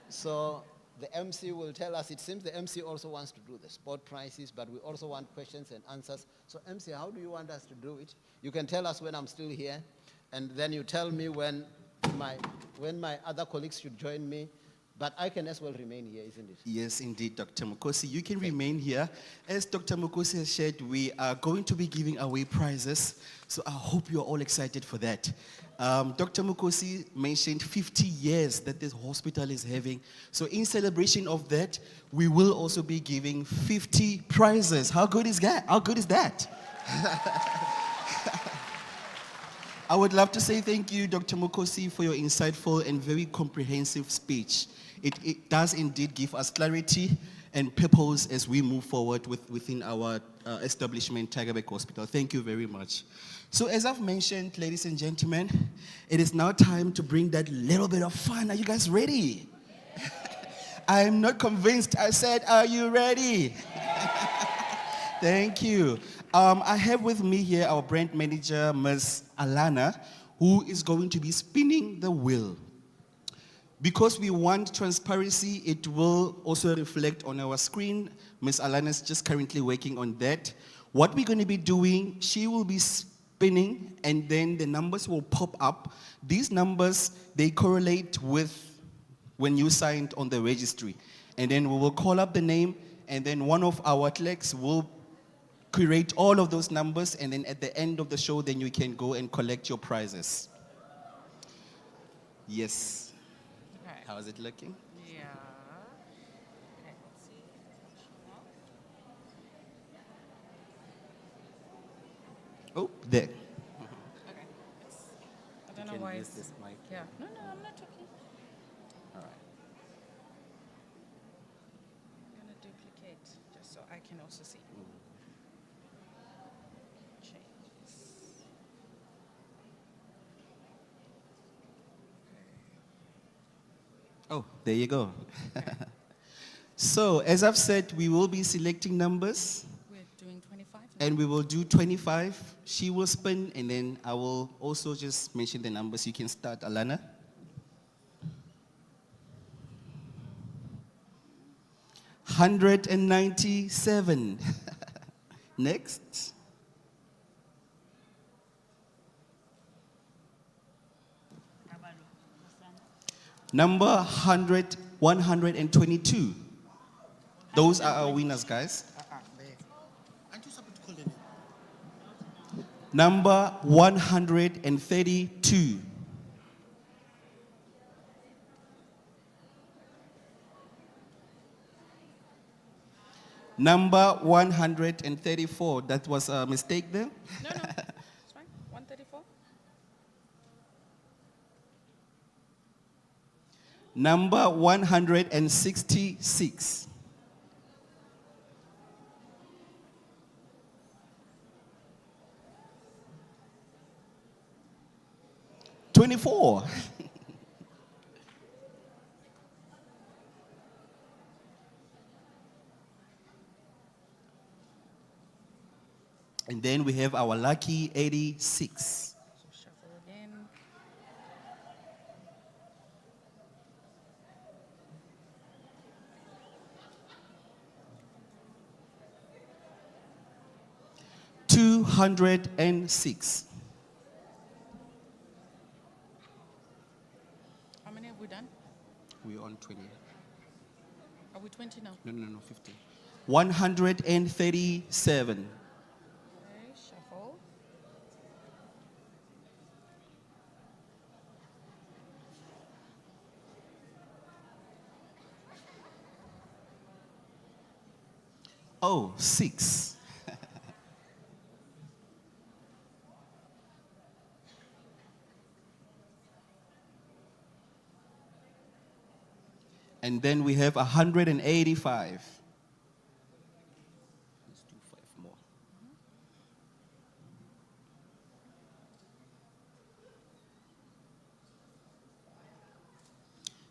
So the MC will tell us, it seems the MC also wants to do the sport prizes, but we also want questions and answers. So MC, how do you want us to do it? You can tell us when I'm still here, and then you tell me when my other colleagues should join me. But I can as well remain here, isn't it? Yes, indeed, Dr. Mukosi. You can remain here. As Dr. Mukosi has shared, we are going to be giving away prizes. So I hope you're all excited for that. Dr. Mukosi mentioned 50 years that this hospital is having. So in celebration of that, we will also be giving 50 prizes. How good is that? How good is that? I would love to say thank you, Dr. Mukosi, for your insightful and very comprehensive speech. It does indeed give us clarity and purpose as we move forward within our establishment, Tygerberg Hospital. Thank you very much. So as I've mentioned, ladies and gentlemen, it is now time to bring that little bit of fun. Are you guys ready? I'm not convinced. I said, are you ready? Thank you. I have with me here our brand manager, Ms. Alana, who is going to be spinning the wheel. Because we want transparency, it will also reflect on our screen. Ms. Alana is just currently working on that. What we're going to be doing, she will be spinning, and then the numbers will pop up. These numbers, they correlate with when you signed on the registry. And then we will call up the name, and then one of our clerks will curate all of those numbers, and then at the end of the show, then you can go and collect your prizes. Yes. Okay. How is it looking? Yeah. Okay, let's see. Oh, there. Okay. I don't know why use it's... this mic. Yeah. No, I'm not talking. All right. I'm going to duplicate just so I can also see. Changes. Oh, there you go. So, as I've said, we will be selecting numbers, We're doing 25 now. and we will do 25. She will spin, and then I will also just mention the numbers. You can start, Alana. 197. Next. Number 122. Those are our winners, guys. Number 132. Number 134. That was a mistake there. No, it's fine. 134. Number 166. $24. And then we have our lucky 86. So shuffle again. $206. How many have we done? We're on 20. Are we 20 now? No, 50. 137. Okay, shuffle. Oh, 6. And then we have 185. Let's do 5 more.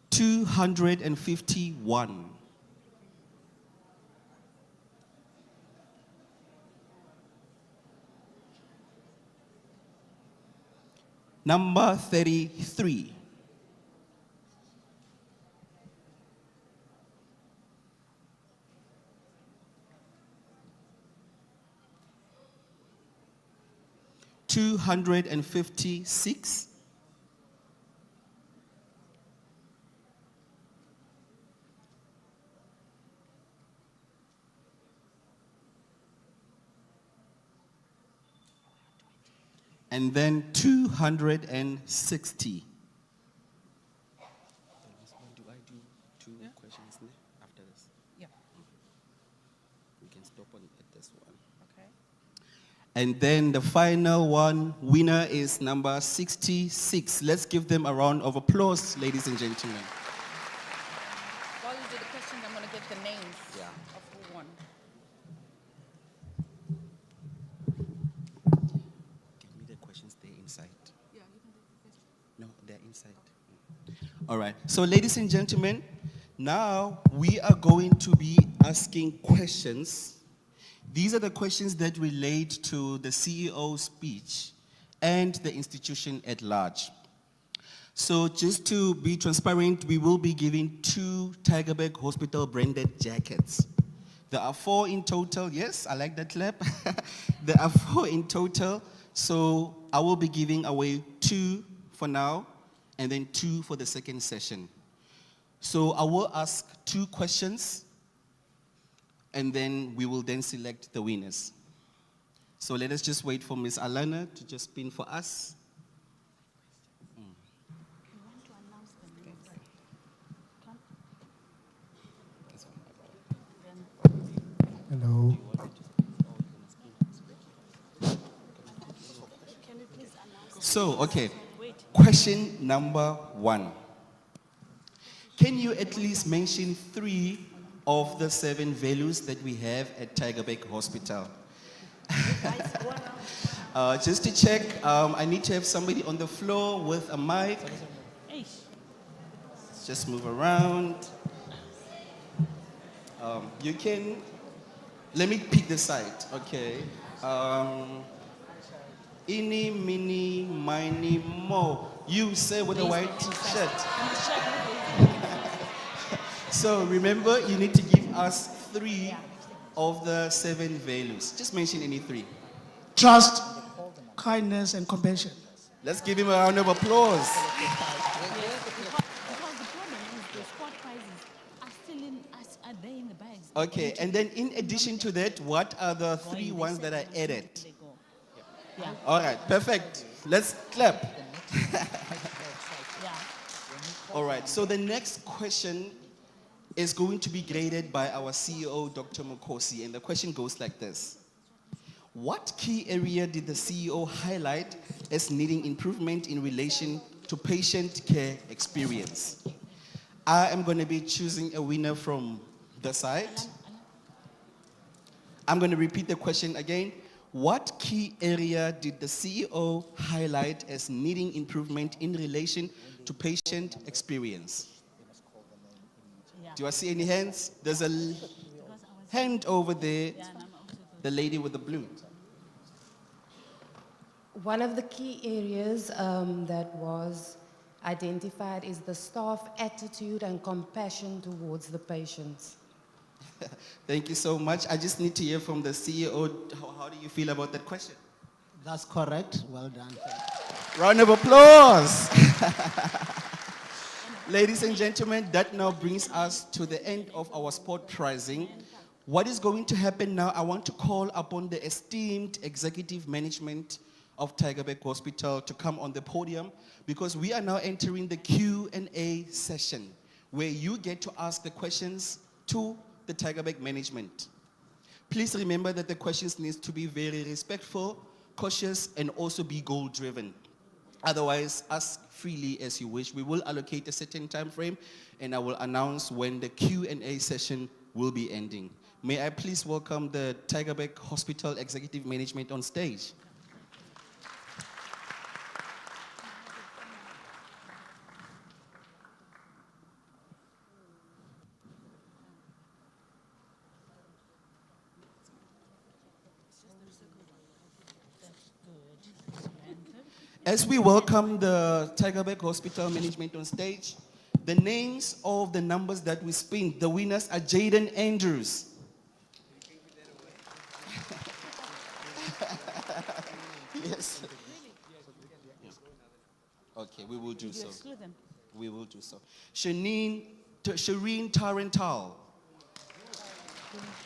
251. Number 33. $256. And then 260. Do I do 2 questions after this? Yeah. We can stop at this one. Okay. And then the final one, winner is number 66. Let's give them a round of applause, ladies and gentlemen. While you do the questions, I'm going to get the names of who won. Give me the questions, they're inside. No, they're inside. All right. So, ladies and gentlemen, now we are going to be asking questions. These are the questions that relate to the CEO's speech and the institution at large. So just to be transparent, we will be giving 2 Tygerberg Hospital branded jackets. There are 4 in total. Yes, I like that clap. There are 4 in total. So I will be giving away 2 for now and then 2 for the second session. So I will ask 2 questions and then we will then select the winners. So let us just wait for Ms. Alana to just spin for us. Hello. So, okay, question number 1. Can you at least mention 3 of the 7 values that we have at Tygerberg Hospital? Just to check, I need to have somebody on the floor with a mic. Just move around. You can, let me pick the side, okay. Eeny, meeny, miny, mo. You say with a white shirt. So remember, you need to give us 3 of the 7 values. Just mention any 3. Trust, kindness, and compassion. Let's give him a round of applause. Because the problem is the sport prizes are still are they in the bags. Okay, and then in addition to that, what are the 3 ones that are added? They go. Yeah. All right, perfect. Let's clap. Yeah. All right, so the next question is going to be graded by our CEO, Dr. Mukosi, and the question goes like this. What key area did the CEO highlight as needing improvement in relation to patient care experience? I am going to be choosing a winner from the side. I'm going to repeat the question again. What key area did the CEO highlight as needing improvement in relation to patient experience? Do I see any hands? There's a hand over there, the lady with the blue. One of the key areas that was identified is the staff attitude and compassion towards the patients. Thank you so much. I just need to hear from the CEO. How do you feel about that question? That's correct. Well done. Round of applause. Ladies and gentlemen, that now brings us to the end of our sport prizing. What is going to happen now, I want to call upon the esteemed executive management of Tygerberg Hospital to come on the podium because we are now entering the Q&A session where you get to ask the questions to the Tygerberg management. Please remember that the questions need to be very respectful, cautious, and also be goal-driven. Otherwise, ask freely as you wish. We will allocate a certain time frame, and I will announce when the Q&A session will be ending. May I please welcome the Tygerberg Hospital Executive Management on stage. As we welcome the Tygerberg Hospital Management on stage, the names of the numbers that we spin, the winners are Jaden Andrews. Yes. Okay, we will do so. We will do so. Shireen Tarental,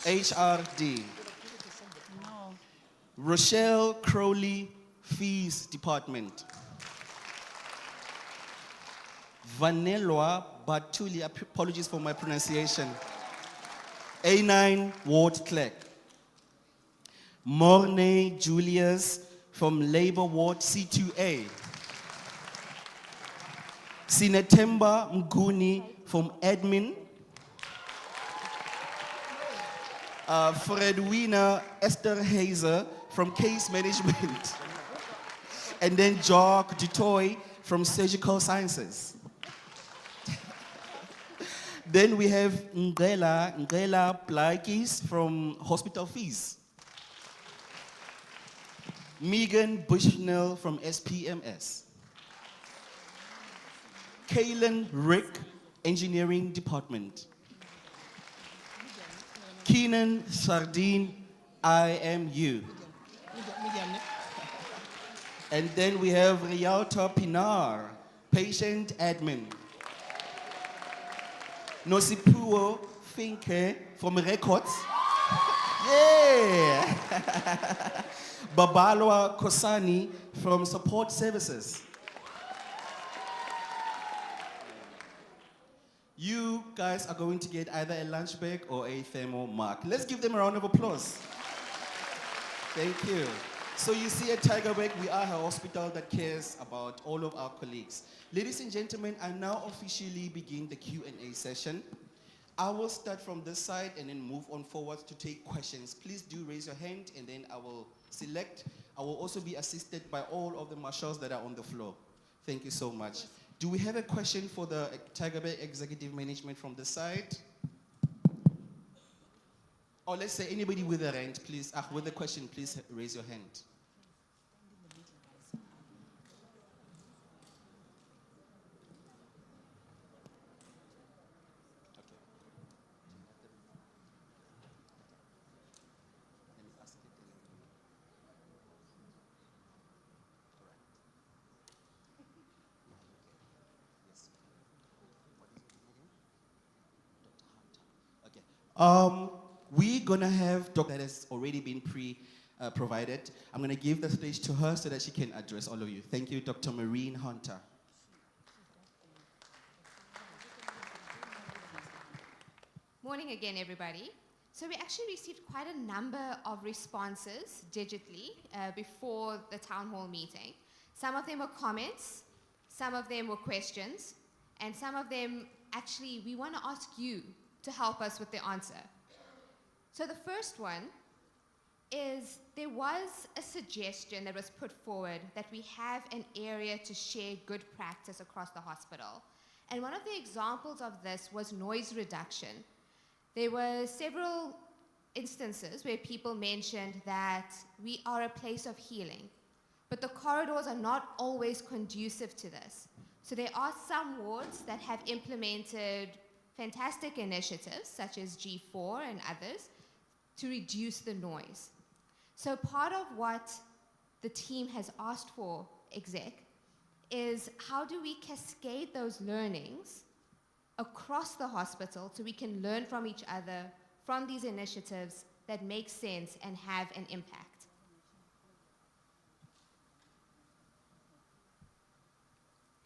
HRD. No. Rochelle Crowley, Fees Department. Vanelloa Batuli, apologies for my pronunciation. A9 Ward Clerk. Mornay Julius from Labor Ward C2A. Sinetemba Mguni from Admin. Fredwina Esther Hazer from Case Management. And then Jock Dutoy from Surgical Sciences. Then we have Ngela Plaikis from Hospital Fees. Megan Bushnell from SPMS. Kaylin Rick, Engineering Department. Keenan Sardine, IMU. And then we have Rialta Pinar, Patient Admin. Nosipuo Finke from Records. Yeah! Babalwa Kosani from Support Services. You guys are going to get either a lunch bag or a thermal mark. Let's give them a round of applause. Thank you. So you see at Tygerberg, we are a hospital that cares about all of our colleagues. Ladies and gentlemen, I now officially begin the Q&A session. I will start from this side and then move on forward to take questions. Please do raise your hand and then I will select. I will also be assisted by all of the marshals that are on the floor. Thank you so much. Do we have a question for the Tygerberg Executive Management from the side? Or let's say anybody with a hand, please, with a question, please raise your hand. We're gonna have Dr. that has already been provided. I'm gonna give the stage to her so that she can address all of you. Thank you, Dr. Maureen Hunter. Morning again, everybody. So we actually received quite a number of responses digitally before the town hall meeting. Some of them were comments, some of them were questions, and some of them actually we want to ask you to help us with the answer. So the first one is there was a suggestion that was put forward that we have an area to share good practice across the hospital. And one of the examples of this was noise reduction. There were several instances where people mentioned that we are a place of healing, but the corridors are not always conducive to this. So there are some wards that have implemented fantastic initiatives, such as G4 and others, to reduce the noise. So part of what the team has asked for, exec, is how do we cascade those learnings across the hospital so we can learn from each other, from these initiatives that make sense and have an impact.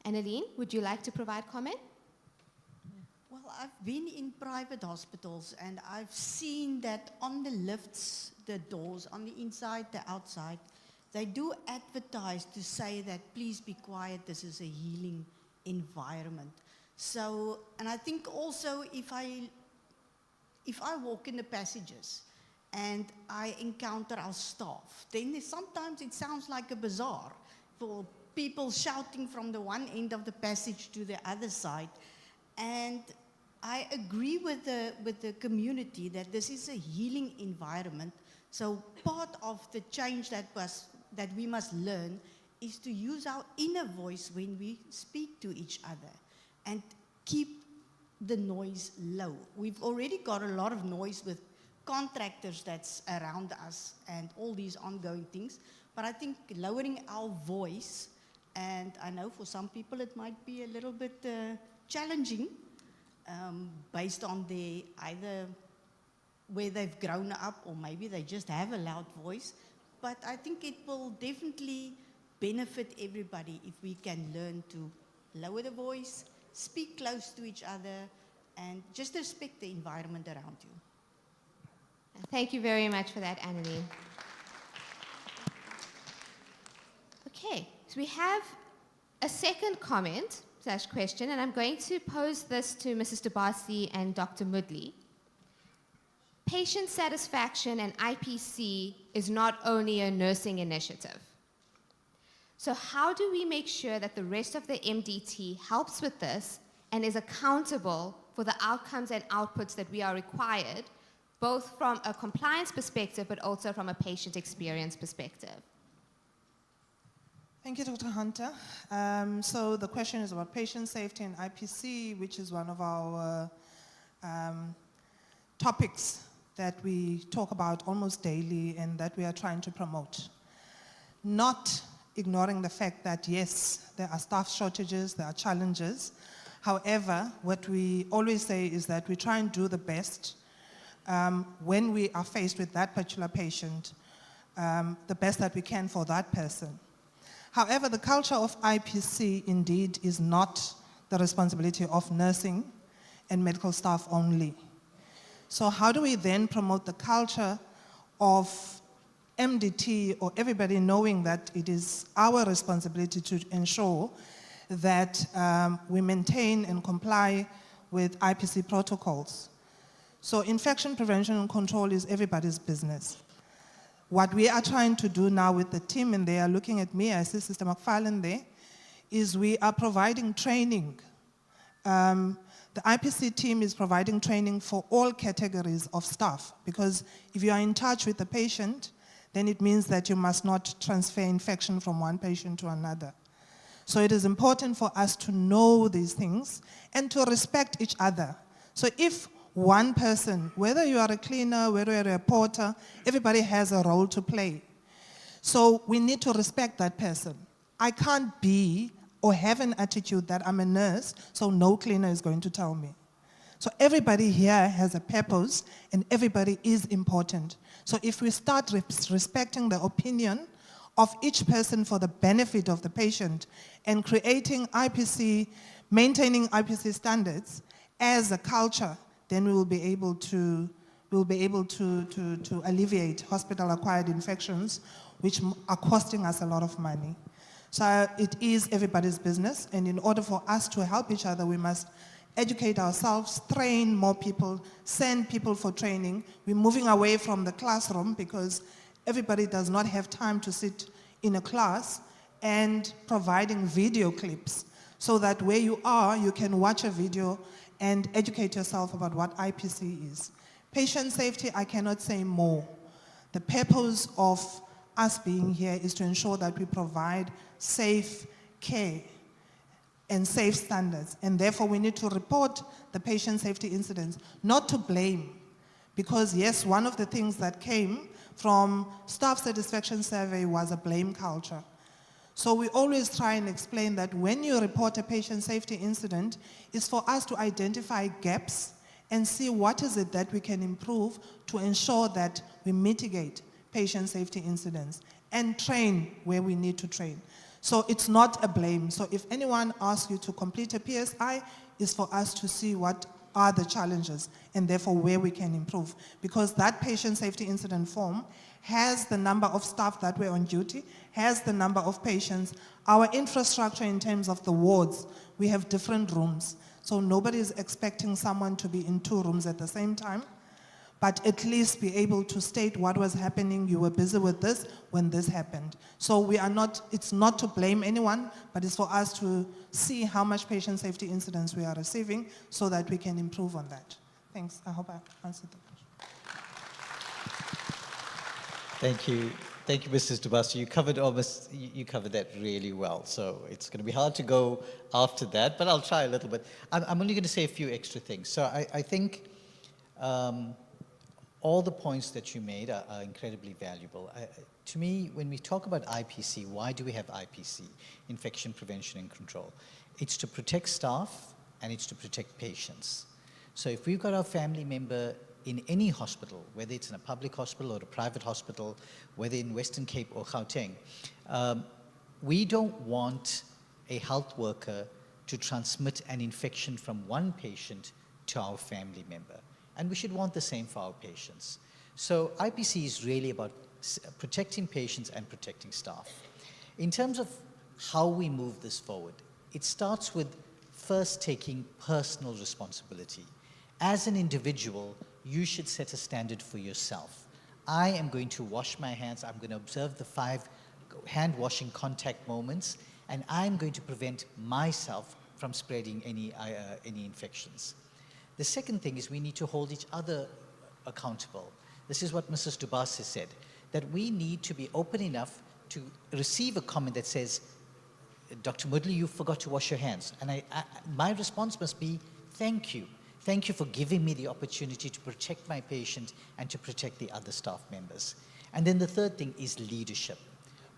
Annalene, would you like to provide comment? Well, I've been in private hospitals and I've seen that on the lifts, the doors, on the inside, the outside, they do advertise to say that please be quiet, this is a healing environment. So, and I think also if I walk in the passages and I encounter our staff, then sometimes it sounds like a bazaar for people shouting from the one end of the passage to the other side. And I agree with the community that this is a healing environment. So part of the change that we must learn is to use our inner voice when we speak to each other and keep the noise low. We've already got a lot of noise with contractors that's around us and all these ongoing things. But I think lowering our voice, and I know for some people it might be a little bit challenging, based on either where they've grown up or maybe they just have a loud voice. But I think it will definitely benefit everybody if we can learn to lower the voice, speak close to each other, and just respect the environment around you. Thank you very much for that, Annalene. So we have a second comment / question, and I'm going to pose this to Mrs. DeBasi and Dr. Mudley. Patient satisfaction and IPC is not only a nursing initiative. So how do we make sure that the rest of the MDT helps with this and is accountable for the outcomes and outputs that we are required, both from a compliance perspective, but also from a patient experience perspective? Thank you, Dr. Hunter. So the question is about patient safety and IPC, which is one of our topics that we talk about almost daily and that we are trying to promote. Not ignoring the fact that, yes, there are staff shortages, there are challenges. However, what we always say is that we try and do the best when we are faced with that particular patient, the best that we can for that person. However, the culture of IPC indeed is not the responsibility of nursing and medical staff only. So how do we then promote the culture of MDT, or everybody knowing that it is our responsibility to ensure that we maintain and comply with IPC protocols? So infection prevention and control is everybody's business. What we are trying to do now with the team, and they are looking at me, I see Sister McFarlane there, is we are providing training. The IPC team is providing training for all categories of staff, because if you are in touch with the patient, then it means that you must not transfer infection from one patient to another. So it is important for us to know these things and to respect each other. So if one person, whether you are a cleaner, whether you're a porter, everybody has a role to play. So we need to respect that person. I can't be or have an attitude that I'm a nurse, so no cleaner is going to tell me. So everybody here has a purpose and everybody is important. So if we start respecting the opinion of each person for the benefit of the patient and creating IPC, maintaining IPC standards as a culture, then we will be able to alleviate hospital-acquired infections, which are costing us a lot of money. So it is everybody's business, and in order for us to help each other, we must educate ourselves, train more people, send people for training. We're moving away from the classroom because everybody does not have time to sit in a class, and providing video clips so that where you are, you can watch a video and educate yourself about what IPC is. Patient safety, I cannot say more. The purpose of us being here is to ensure that we provide safe care and safe standards, and therefore we need to report the patient safety incidents, not to blame. Because yes, one of the things that came from staff satisfaction survey was a blame culture. So we always try and explain that when you report a patient safety incident, it's for us to identify gaps and see what is it that we can improve to ensure that we mitigate patient safety incidents and train where we need to train. So it's not a blame. So if anyone asks you to complete a PSI, it's for us to see what are the challenges and therefore where we can improve. Because that patient safety incident form has the number of staff that were on duty, has the number of patients. Our infrastructure in terms of the wards, we have different rooms. So nobody is expecting someone to be in 2 rooms at the same time, but at least be able to state what was happening. You were busy with this when this happened. So we are not, it's not to blame anyone, but it's for us to see how much patient safety incidents we are receiving so that we can improve on that. Thanks, I hope I answered the question. Thank you. Thank you, Mrs. DeBasi. You covered that really well. So it's going to be hard to go after that, but I'll try a little bit. I'm only going to say a few extra things. So I think all the points that you made are incredibly valuable. To me, when we talk about IPC, why do we have IPC, infection prevention and control? It's to protect staff and it's to protect patients. So if we've got our family member in any hospital, whether it's in a public hospital or a private hospital, whether in Western Cape or Gauteng, we don't want a health worker to transmit an infection from one patient to our family member. And we should want the same for our patients. So IPC is really about protecting patients and protecting staff. In terms of how we move this forward. It starts with first taking personal responsibility. As an individual, you should set a standard for yourself. I am going to wash my hands, I'm going to observe the 5 hand washing contact moments, and I'm going to prevent myself from spreading any infections. The second thing is we need to hold each other accountable. This is what Mrs. Dubas has said, that we need to be open enough to receive a comment that says, Dr. Mudley, you forgot to wash your hands. And my response must be, thank you. Thank you for giving me the opportunity to protect my patient and to protect the other staff members. And then the third thing is leadership.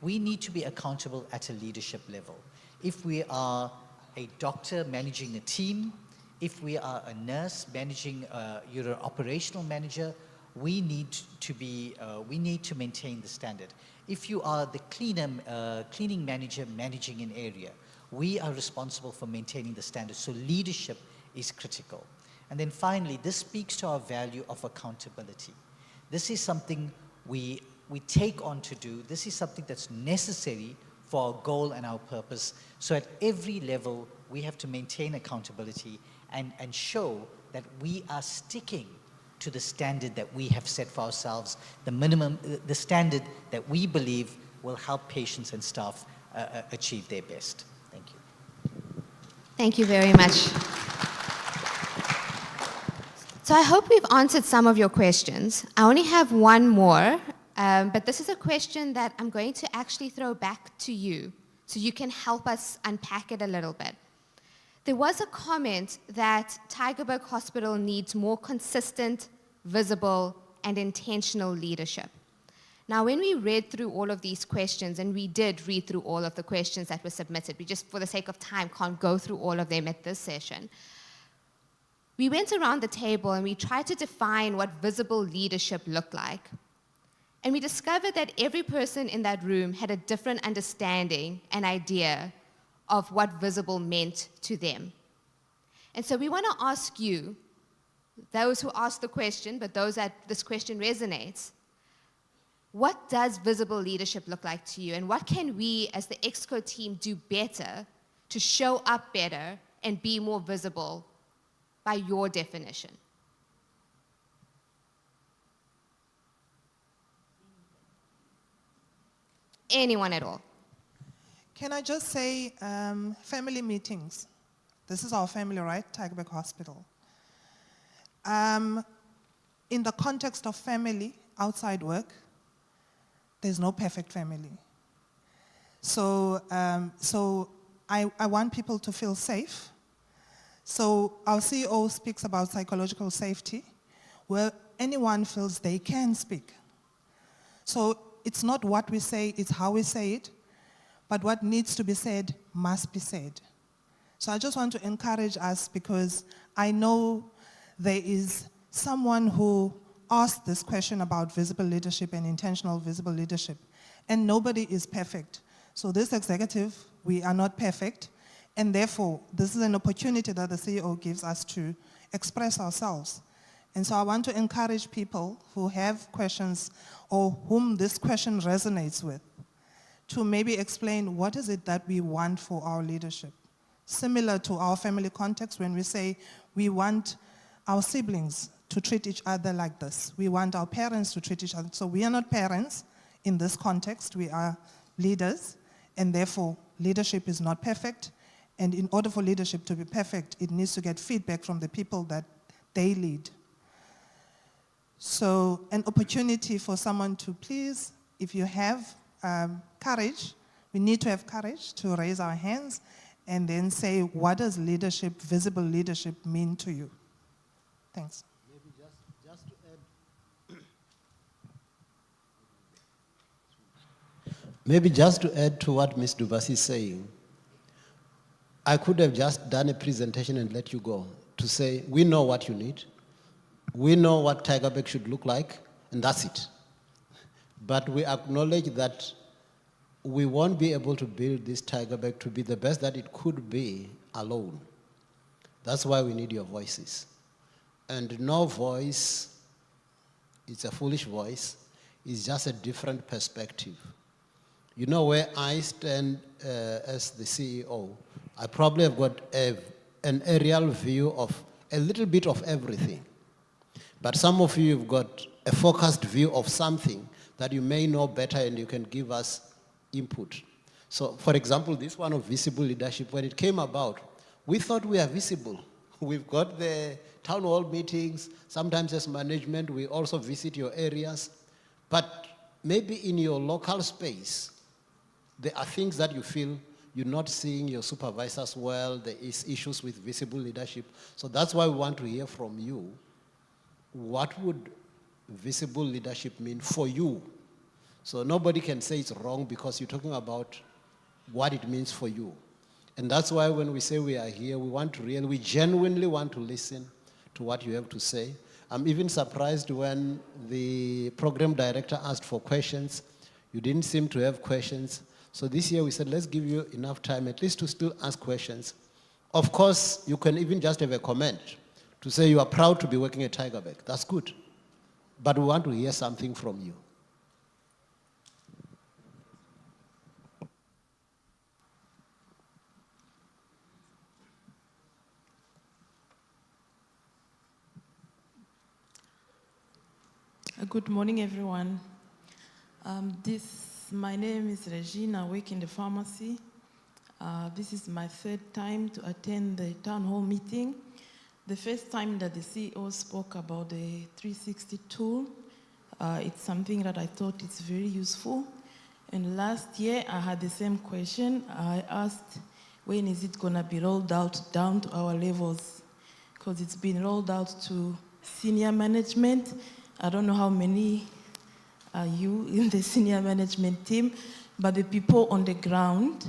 We need to be accountable at a leadership level. If we are a doctor managing a team, if we are a nurse managing, you're an operational manager, we need to maintain the standard. If you are the cleaning manager managing an area, we are responsible for maintaining the standard. So leadership is critical. And then finally, this speaks to our value of accountability. This is something we take on to do. This is something that's necessary for our goal and our purpose. So at every level, we have to maintain accountability and show that we are sticking to the standard that we have set for ourselves, the minimum, the standard that we believe will help patients and staff achieve their best. Thank you. Thank you very much. So I hope we've answered some of your questions. I only have one more, but this is a question that I'm going to actually throw back to you so you can help us unpack it a little bit. There was a comment that Tygerberg Hospital needs more consistent, visible, and intentional leadership. Now, when we read through all of these questions, and we did read through all of the questions that were submitted, we just, for the sake of time, can't go through all of them at this session. We went around the table and we tried to define what visible leadership looked like. And we discovered that every person in that room had a different understanding and idea of what visible meant to them. And so we want to ask you, those who asked the question, but those that this question resonates, what does visible leadership look like to you? And what can we as the EXCO team do better to show up better and be more visible by your definition? Anyone at all? Can I just say family meetings? This is our family, right? Tygerberg Hospital. In the context of family, outside work, there's no perfect family. So, I want people to feel safe. So our CEO speaks about psychological safety, where anyone feels they can speak. So it's not what we say, it's how we say it, but what needs to be said must be said. So I just want to encourage us, because I know there is someone who asked this question about visible leadership and intentional visible leadership, and nobody is perfect. So this executive, we are not perfect, and therefore this is an opportunity that the CEO gives us to express ourselves. And so I want to encourage people who have questions or whom this question resonates with to maybe explain what is it that we want for our leadership. Similar to our family context, when we say we want our siblings to treat each other like this. We want our parents to treat each other. So we are not parents in this context, we are leaders, and therefore leadership is not perfect. And in order for leadership to be perfect, it needs to get feedback from the people that they lead. So an opportunity for someone to please, if you have courage, we need to have courage to raise our hands and then say, what does leadership, visible leadership, mean to you? Thanks. Maybe just to add, maybe just to add to what Ms. Dubas is saying, I could have just done a presentation and let you go to say, we know what you need, we know what Tygerberg should look like, and that's it. But we acknowledge that we won't be able to build this Tygerberg to be the best that it could be alone. That's why we need your voices. And no voice, it's a foolish voice, it's just a different perspective. You know where I stand as the CEO, I probably have got an aerial view of a little bit of everything. But some of you have got a focused view of something that you may know better and you can give us input. So, for example, this one of visible leadership, when it came about, we thought we are visible. We've got the town hall meetings. Sometimes as management, we also visit your areas. But maybe in your local space, there are things that you feel you're not seeing your supervisors well. There is issues with visible leadership. So that's why we want to hear from you. What would visible leadership mean for you? So nobody can say it's wrong because you're talking about what it means for you. And that's why when we say we are here, we genuinely want to listen to what you have to say. I'm even surprised when the program director asked for questions. You didn't seem to have questions. So this year we said, let's give you enough time at least to still ask questions. Of course, you can even just have a comment to say you are proud to be working at Tygerberg. That's good. But we want to hear something from you. Good morning, everyone. My name is Regina. I work in the pharmacy. This is my third time to attend the town hall meeting. The first time that the CEO spoke about the 360 tool, it's something that I thought is very useful. And last year, I had the same question. I asked, when is it going to be rolled out down to our levels? Because it's been rolled out to senior management. I don't know how many are you in the senior management team, but the people on the ground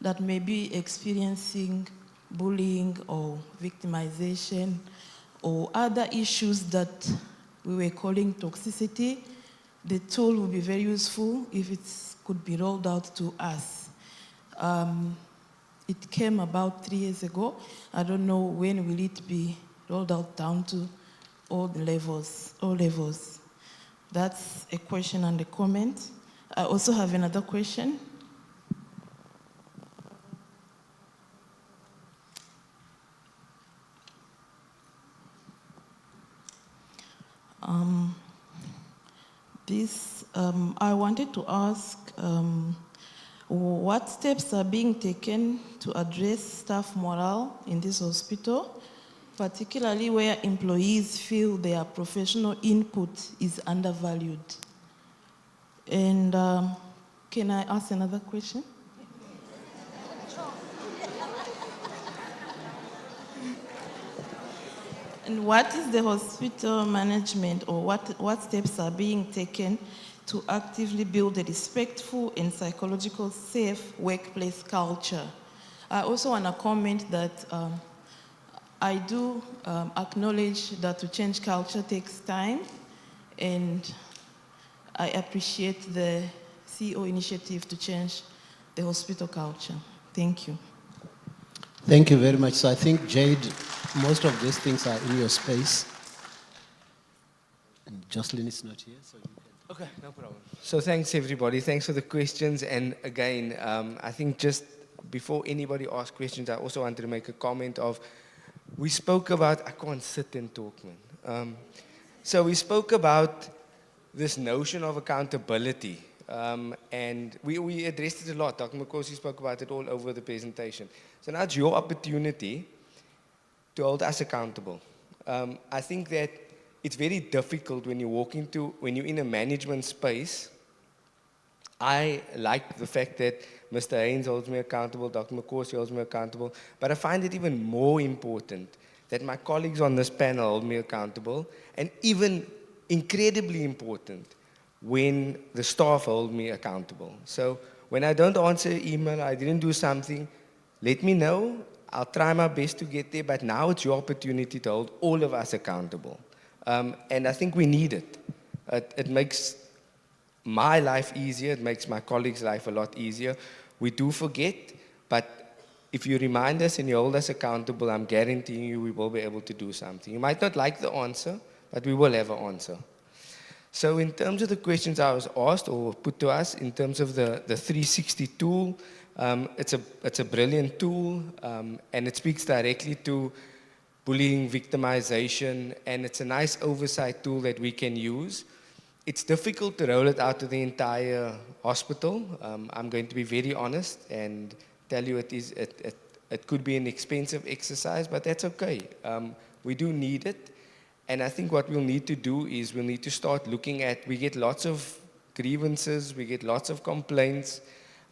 that may be experiencing bullying or victimization or other issues that we were calling toxicity, the tool would be very useful if it could be rolled out to us. It came about 3 years ago. I don't know when will it be rolled out down to all levels. That's a question and a comment. I also have another question. I wanted to ask what steps are being taken to address staff morale in this hospital, particularly where employees feel their professional input is undervalued. And can I ask another question? And what is the hospital management, or what steps are being taken to actively build a respectful and psychological safe workplace culture? I also want to comment that I do acknowledge that to change culture takes time, and I appreciate the CEO initiative to change the hospital culture. Thank you. Thank you very much. So I think, Jade, most of these things are in your space. And Jocelyn is not here, so you can. Okay, no problem. So thanks, everybody. Thanks for the questions. And again, I think just before anybody asks questions, I also wanted to make a comment of, we spoke about, I can't sit and talk, man. So we spoke about this notion of accountability. And we addressed it a lot. Dr. Makosi spoke about it all over the presentation. So now it's your opportunity to hold us accountable. I think that it's very difficult when when you're in a management space. I like the fact that Mr. Haynes holds me accountable, Dr. Makosi holds me accountable, but I find it even more important that my colleagues on this panel hold me accountable, and even incredibly important when the staff hold me accountable. So when I don't answer an email, I didn't do something, let me know. I'll try my best to get there, but now it's your opportunity to hold all of us accountable. And I think we need it. It makes my life easier. It makes my colleagues' life a lot easier. We do forget, but if you remind us and you hold us accountable, I'm guaranteeing you we will be able to do something. You might not like the answer, but we will have an answer. So in terms of the questions I was asked or put to us, in terms of the 360 tool, it's a brilliant tool, and it speaks directly to bullying, victimization, and it's a nice oversight tool that we can use. It's difficult to roll it out to the entire hospital. I'm going to be very honest and tell you it could be an expensive exercise, but that's okay. We do need it. And I think what we'll need to do is we'll need to start looking at, we get lots of grievances, we get lots of complaints,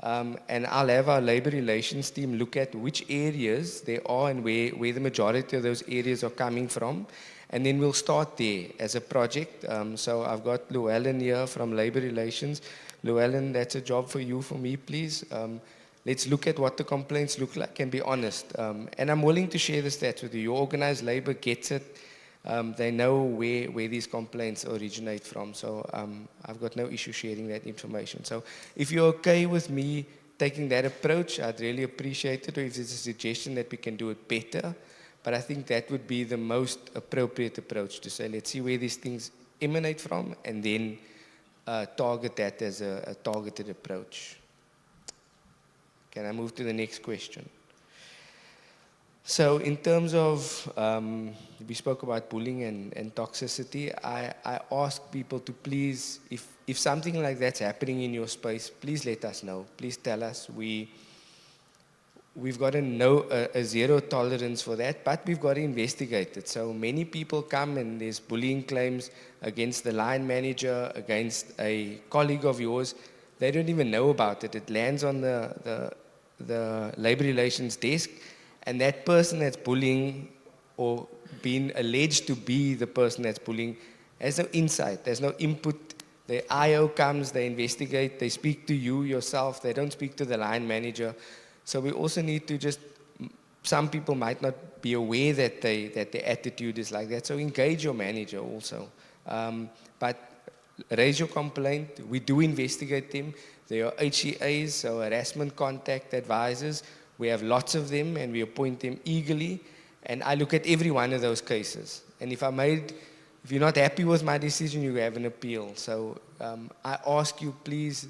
and I'll have our labor relations team look at which areas there are and where the majority of those areas are coming from. And then we'll start there as a project. So I've got Llewellyn here from Labor Relations. Llewellyn, that's a job for you, for me, please. Let's look at what the complaints look like and be honest. And I'm willing to share the stats with you. Your organized labor gets it. They know where these complaints originate from. So I've got no issue sharing that information. So if you're okay with me taking that approach, I'd really appreciate it. Or if there's a suggestion that we can do it better. But I think that would be the most appropriate approach, to say, let's see where these things emanate from and then target that as a targeted approach. Can I move to the next question? So in terms of, we spoke about bullying and toxicity, I ask people to please, if something like that's happening in your space, please let us know. Please tell us. We've got a zero tolerance for that, but we've got to investigate it. So many people come and there's bullying claims against the line manager, against a colleague of yours. They don't even know about it. It lands on the labor relations desk, and that person that's bullying or being alleged to be the person that's bullying has no insight, there's no input. The IO comes, they investigate, they speak to you yourself, they don't speak to the line manager. So we also need to just, some people might not be aware that their attitude is like that, so engage your manager also. But raise your complaint, we do investigate them. There are HCAs, so harassment contact advisors. We have lots of them and we appoint them eagerly. And I look at every one of those cases. And if you're not happy with my decision, you have an appeal. So I ask you, please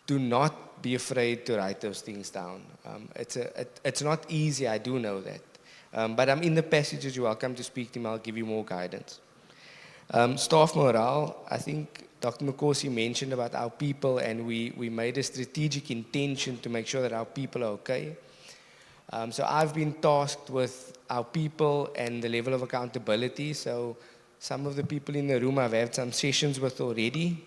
do not be afraid to write those things down. It's not easy, I do know that. But I'm in the passages, you're welcome to speak to me, I'll give you more guidance. Staff morale, I think Dr. Makosi mentioned about our people, and we made a strategic intention to make sure that our people are okay. So I've been tasked with our people and the level of accountability. So some of the people in the room I've had some sessions with already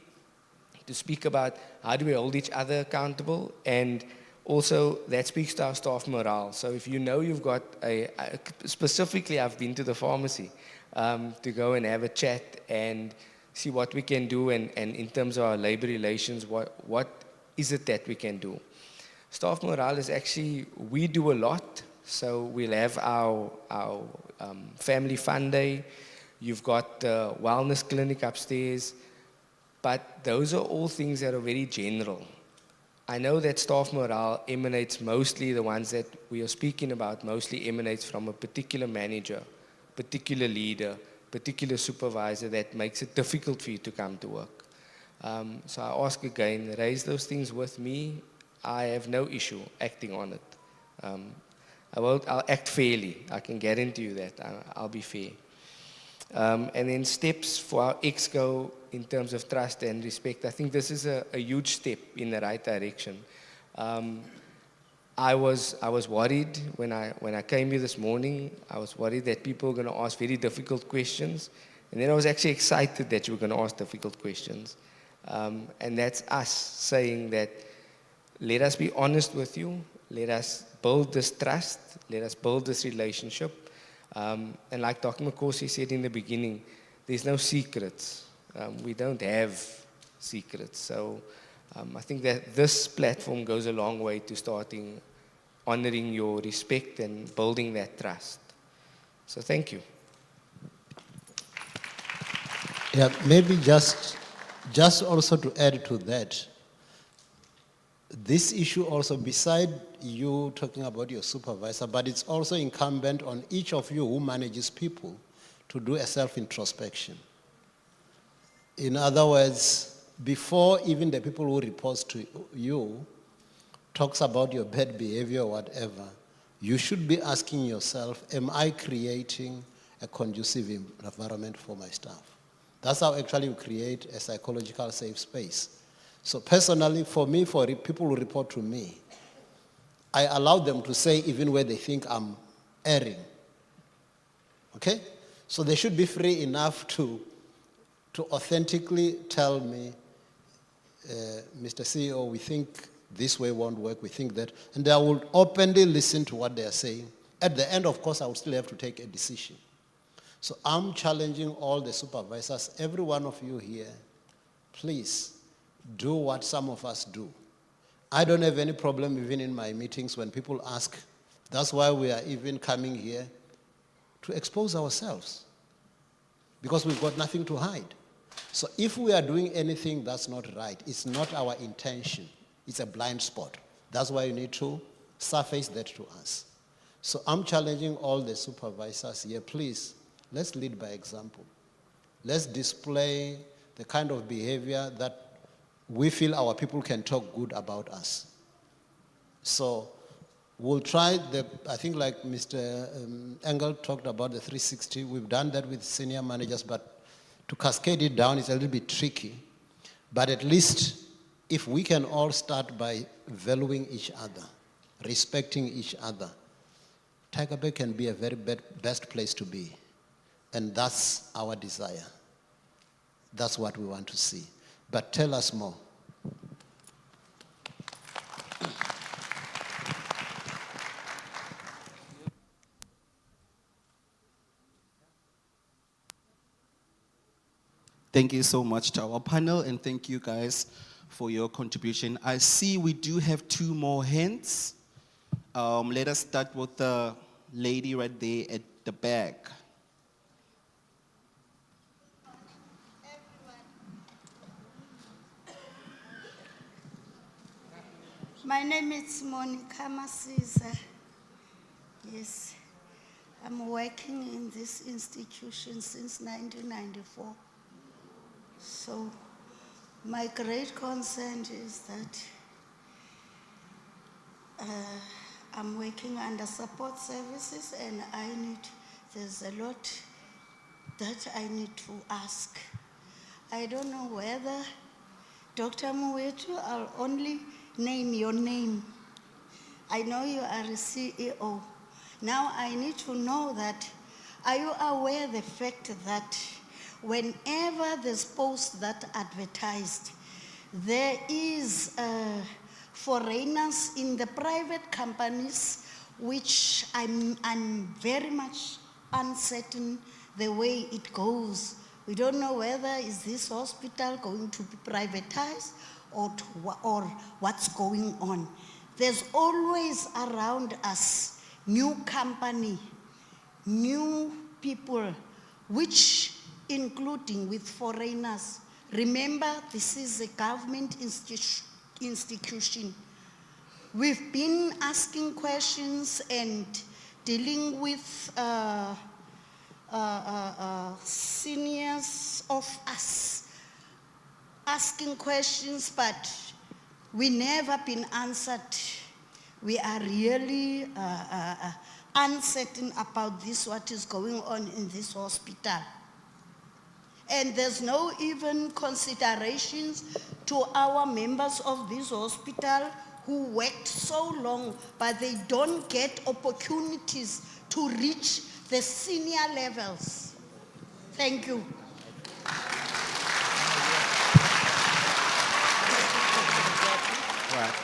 to speak about how do we hold each other accountable, and also that speaks to our staff morale. So if you know you've got specifically I've been to the pharmacy to go and have a chat and see what we can do, and in terms of our labor relations, what is it that we can do. Staff morale is actually, we do a lot. So we'll have our family fun day. You've got the wellness clinic upstairs. But those are all things that are very general. I know that staff morale emanates mostly, the ones that we are speaking about, mostly emanates from a particular manager, particular leader, particular supervisor that makes it difficult for you to come to work. So I ask again, raise those things with me. I have no issue acting on it. I'll act fairly. I can guarantee you that. I'll be fair. And then steps for our EXCO in terms of trust and respect. I think this is a huge step in the right direction. I was worried when I came here this morning. I was worried that people were going to ask very difficult questions. And then I was actually excited that you were going to ask difficult questions. And that's us saying that, let us be honest with you. Let us build this trust. Let us build this relationship. And like Dr. Makosi said in the beginning, there's no secrets. We don't have secrets. So I think that this platform goes a long way to starting honoring your respect and building that trust. So thank you. Yeah, maybe just also to add to that, this issue also, beside you talking about your supervisor, but it's also incumbent on each of you who manages people to do a self-introspection. In other words, before even the people who report to you talks about your bad behavior or whatever, you should be asking yourself, am I creating a conducive environment for my staff? That's how actually you create a psychological safe space. So personally, for me, for people who report to me, I allow them to say even where they think I'm erring. Okay? So they should be free enough to authentically tell me, Mr. CEO, we think this way won't work, we think that, and I will openly listen to what they are saying. At the end, of course, I will still have to take a decision. So I'm challenging all the supervisors, every one of you here, please do what some of us do. I don't have any problem even in my meetings when people ask. That's why we are even coming here to expose ourselves, because we've got nothing to hide. So if we are doing anything that's not right, it's not our intention. It's a blind spot. That's why you need to surface that to us. So I'm challenging all the supervisors here, please, let's lead by example. Let's display the kind of behavior that we feel our people can talk good about us. So we'll try I think like Mr. Engel talked about the 360, we've done that with senior managers, but to cascade it down is a little bit tricky. But at least if we can all start by valuing each other, respecting each other, Tygerberg can be a very best place to be. And that's our desire. That's what we want to see. But tell us more. Thank you so much to our panel, and thank you guys for your contribution. I see we do have 2 more hands. Let us start with the lady right there at the back. My name is Monica Masisa. Yes, I'm working in this institution since 1994. So my great concern is that I'm working under support services, and there's a lot that I need to ask. I don't know whether, Dr. Mwetu, I'll only name your name. I know you are a CEO. Now I need to know that, are you aware the fact that whenever there's posts that advertised, there is foreigners in the private companies, which I'm very much uncertain the way it goes. We don't know whether is this hospital going to be privatized or what's going on. There's always around us new company, new people, which including with foreigners. Remember, this is a government institution. We've been asking questions and dealing with seniors of us, asking questions, but we never been answered. We are really uncertain about this, what is going on in this hospital. And there's no even considerations to our members of this hospital who worked so long, but they don't get opportunities to reach the senior levels. Thank you. Right.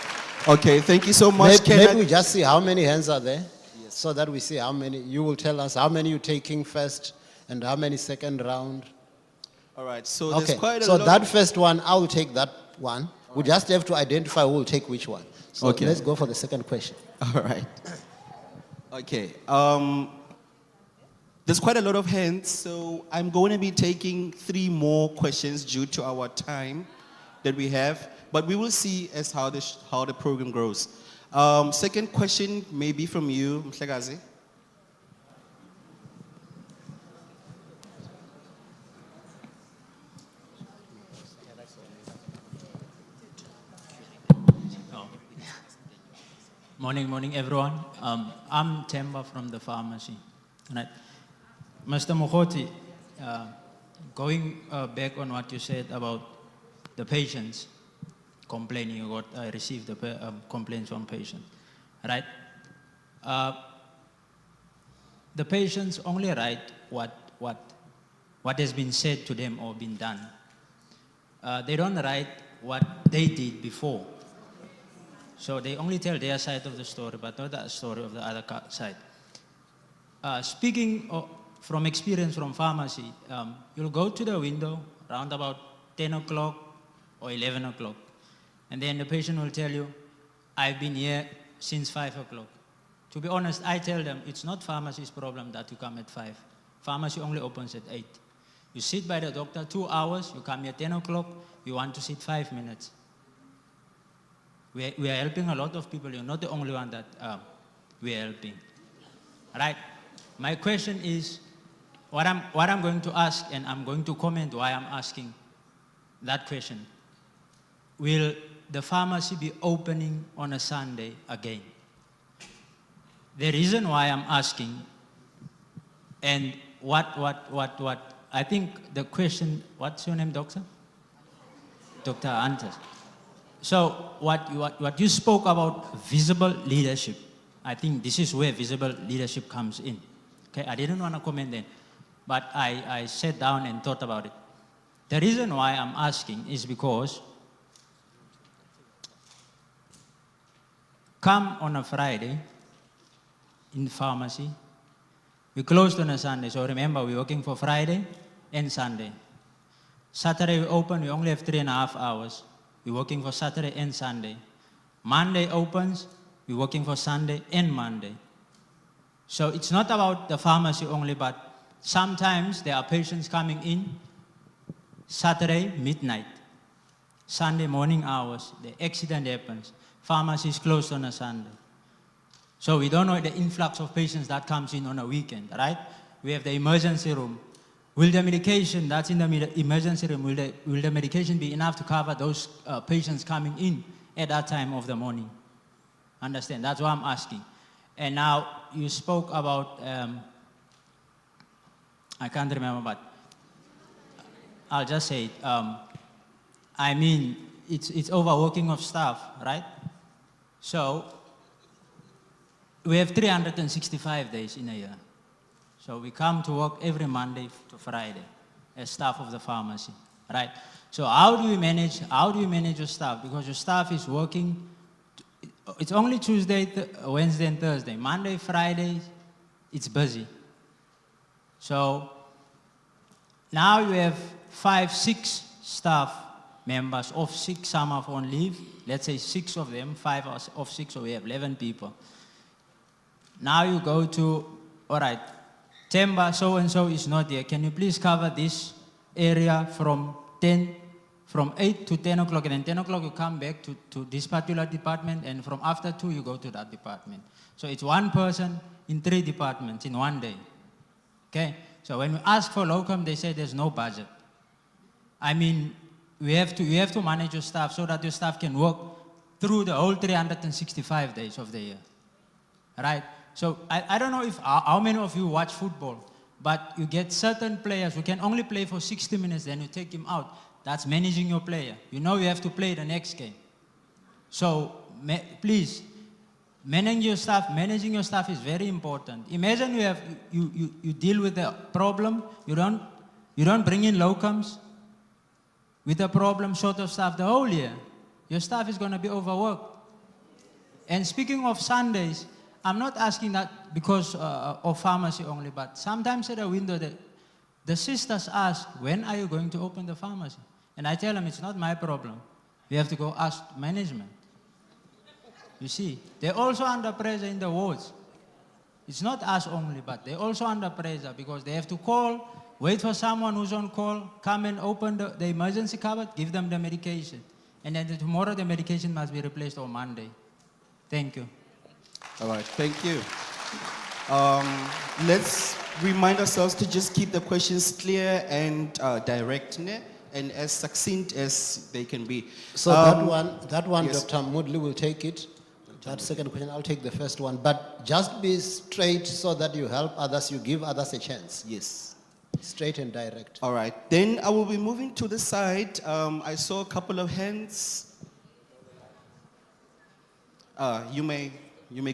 Okay, thank you so much. Maybe we just see how many hands are there, yes, so that we see how many. You will tell us how many you're taking first and how many second round. All right, so okay, there's quite a so lot. that first one, I'll take that one. We just have to identify who will take which one. So Okay. let's go for the second question. All right. Okay. There's quite a lot of hands, so I'm going to be taking 3 more questions due to our time that we have, but we will see as how the program grows. Second question may be from you, Mhlekazi. Morning, everyone. I'm Temba from the pharmacy. Right. Mr. Mokoti, going back on what you said about the patients complaining about, I received the complaints from patients, right? The patients only write what has been said to them or been done. They don't write what they did before. So they only tell their side of the story, but not the story of the other side. Speaking from experience from pharmacy, you'll go to the window around about 10 o'clock or 11 o'clock. And then the patient will tell you, I've been here since 5 o'clock. To be honest, I tell them, it's not pharmacy's problem that you come at 5. Pharmacy only opens at 8. You sit by the doctor 2 hours, you come here 10 o'clock, you want to sit 5 minutes. We are helping a lot of people. You're not the only one that we are helping. Right? My question is, what I'm going to ask, and I'm going to comment why I'm asking that question. Will the pharmacy be opening on a Sunday again? The reason why I'm asking, and what, I think the question, what's your name, doctor? Dr. Antas. So what you spoke about visible leadership, I think this is where visible leadership comes in. Okay, I didn't want to comment then, but I sat down and thought about it. The reason why I'm asking is because come on a Friday in pharmacy, we closed on a Sunday, so remember we're working for Friday and Sunday. Saturday we open, we only have 3.5 hours. We're working for Saturday and Sunday. Monday opens, we're working for Sunday and Monday. So it's not about the pharmacy only, but sometimes there are patients coming in Saturday midnight, Sunday morning hours, the accident happens, pharmacy is closed on a Sunday. So we don't know the influx of patients that comes in on a weekend, right? We have the emergency room. Will the medication that's in the emergency room, will the medication be enough to cover those patients coming in at that time of the morning? Understand? That's what I'm asking. And now you spoke about, I can't remember, but I'll just say it. I mean, it's overworking of staff, right? So we have 365 days in a year. So we come to work every Monday to Friday as staff of the pharmacy, right? So how do you manage your staff? Because your staff is working, it's only Tuesday, Wednesday and Thursday. Monday, Friday, it's busy. So now you have 5, 6 staff members of 6, some are on leave. Let's say 6 of them, 5 of 6, so we have 11 people. Now you go to, all right, Temba, so-and-so is not here. Can you please cover this area from 8 to 10 o'clock, and then 10 o'clock you come back to this particular department, and from after 2 you go to that department. So it's one person in 3 departments in one day. Okay? So when we ask for locum, they say there's no budget. I mean, you have to manage your staff so that your staff can work through the whole 365 days of the year. Right? So I don't know how many of you watch football, but you get certain players who can only play for 60 minutes, then you take him out. That's managing your player. You know you have to play the next game. So please, managing your staff is very important. Imagine you deal with a problem, you don't bring in locums with a problem, short of staff the whole year. Your staff is going to be overworked. And speaking of Sundays, I'm not asking that because of pharmacy only, but sometimes at the window, the sisters ask, when are you going to open the pharmacy? And I tell them, it's not my problem. We have to go ask management. You see, they're also under pressure in the wards. It's not us only, but they're also under pressure because they have to call, wait for someone who's on call, come and open the emergency cupboard, give them the medication. And then tomorrow the medication must be replaced on Monday. Thank you. All right, thank you. Let's remind ourselves to just keep the questions clear and direct, and as succinct as they can be. So that one, yes. Dr. Moodley will take it. That second question, I'll take the first one. But just be straight so that you help others, you give others a chance. Yes. Straight and direct. All right. Then I will be moving to the side. I saw a couple of hands. You may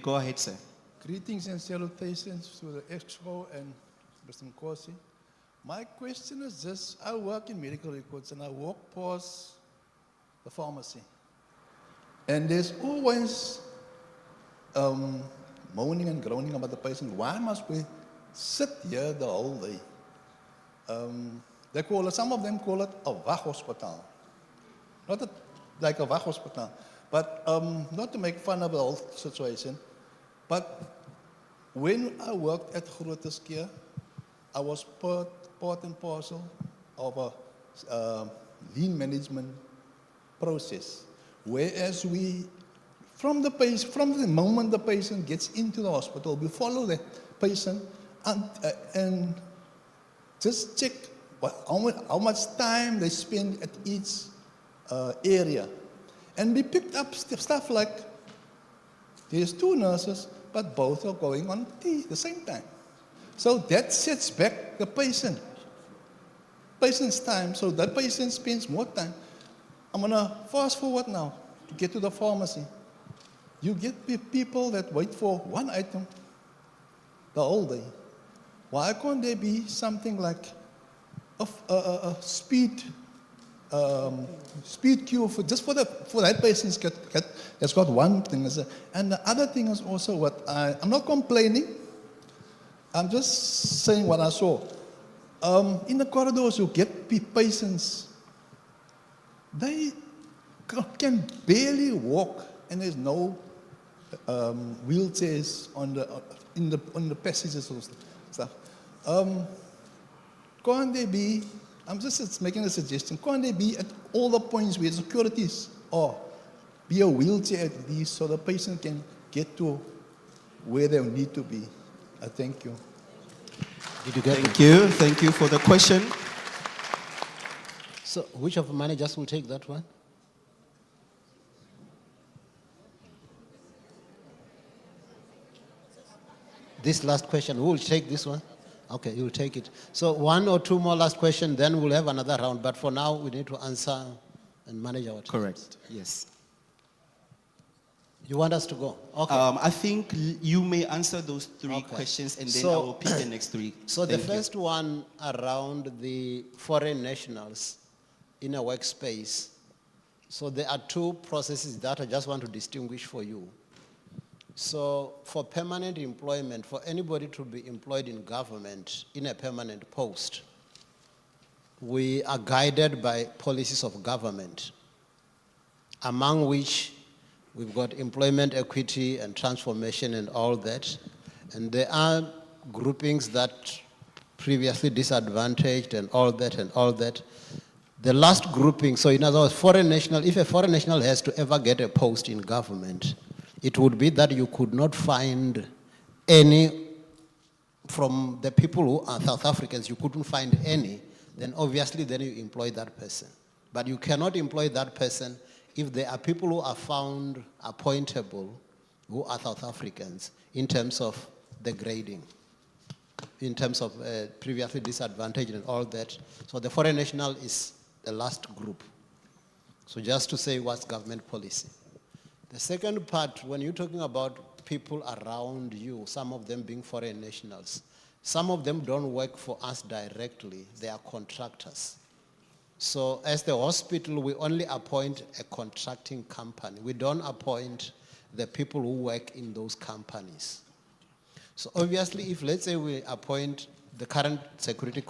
go ahead, sir. Greetings and salutations to the Exco and Mr. Nkosi. My question is this: I work in medical records and I walk past the pharmacy. And there's always moaning and groaning about the patient. Why must we sit here the whole day? They call it, some of them call it a waghospitaal. Not like a waghospitaal, but not to make fun of the whole situation. But when I worked at Grootes Care, I was part and parcel of a lean management process. Whereas from the moment the patient gets into the hospital, we follow the patient and just check how much time they spend at each area. And we picked up stuff like, there's 2 nurses, but both are going on tea at the same time. So that sets back the patient's time, so that patient spends more time. I'm gonna fast forward now to get to the pharmacy. You get people that wait for one item the whole day. Why can't there be something like a speed queue for that patient that's got one thing? And the other thing is also what I'm not complaining. I'm just saying what I saw. In the corridors, you get patients. They can barely walk, and there's no wheelchairs on the passages or stuff. Can't they be? I'm just making a suggestion. Can't they be at all the points where securities are? Be a wheelchair at least, so the patient can get to where they need to be. Thank you. Thank you for the question. So, which of the managers will take that one? This last question, who will take this one? Okay, you'll take it. So 1 or 2 more last questions, then we'll have another round. But for now, we need to answer and manage our time. Correct, yes. You want us to go? Okay. I think you may answer those 3 questions, and then I will pick the next 3. So the first one around the foreign nationals in a workspace. So there are 2 processes that I just want to distinguish for you. So for permanent employment, for anybody to be employed in government in a permanent post, we are guided by policies of government, among which we've got employment equity and transformation and all that. And there are groupings that previously disadvantaged and all that and all that. The last grouping, so in other words, foreign national, if a foreign national has to ever get a post in government, it would be that you could not find any from the people who are South Africans, you couldn't find any, then obviously then you employ that person. But you cannot employ that person if there are people who are found appointable who are South Africans in terms of the grading, in terms of previously disadvantaged and all that. So the foreign national is the last group. So just to say what's government policy. The second part, when you're talking about people around you, some of them being foreign nationals, some of them don't work for us directly, they are contractors. So as the hospital, we only appoint a contracting company. We don't appoint the people who work in those companies. So obviously, if let's say we appoint the current security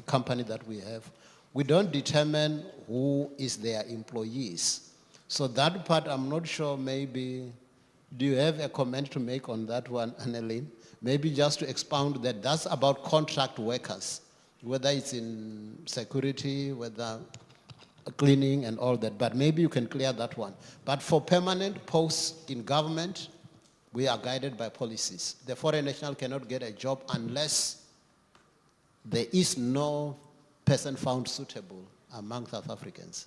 company that we have, we don't determine who is their employees. So that part, I'm not sure, maybe, do you have a comment to make on that one, Annelene? Maybe just to expound that that's about contract workers, whether it's in security, whether cleaning and all that, but maybe you can clear that one. But for permanent posts in government, we are guided by policies. The foreign national cannot get a job unless there is no person found suitable among South Africans.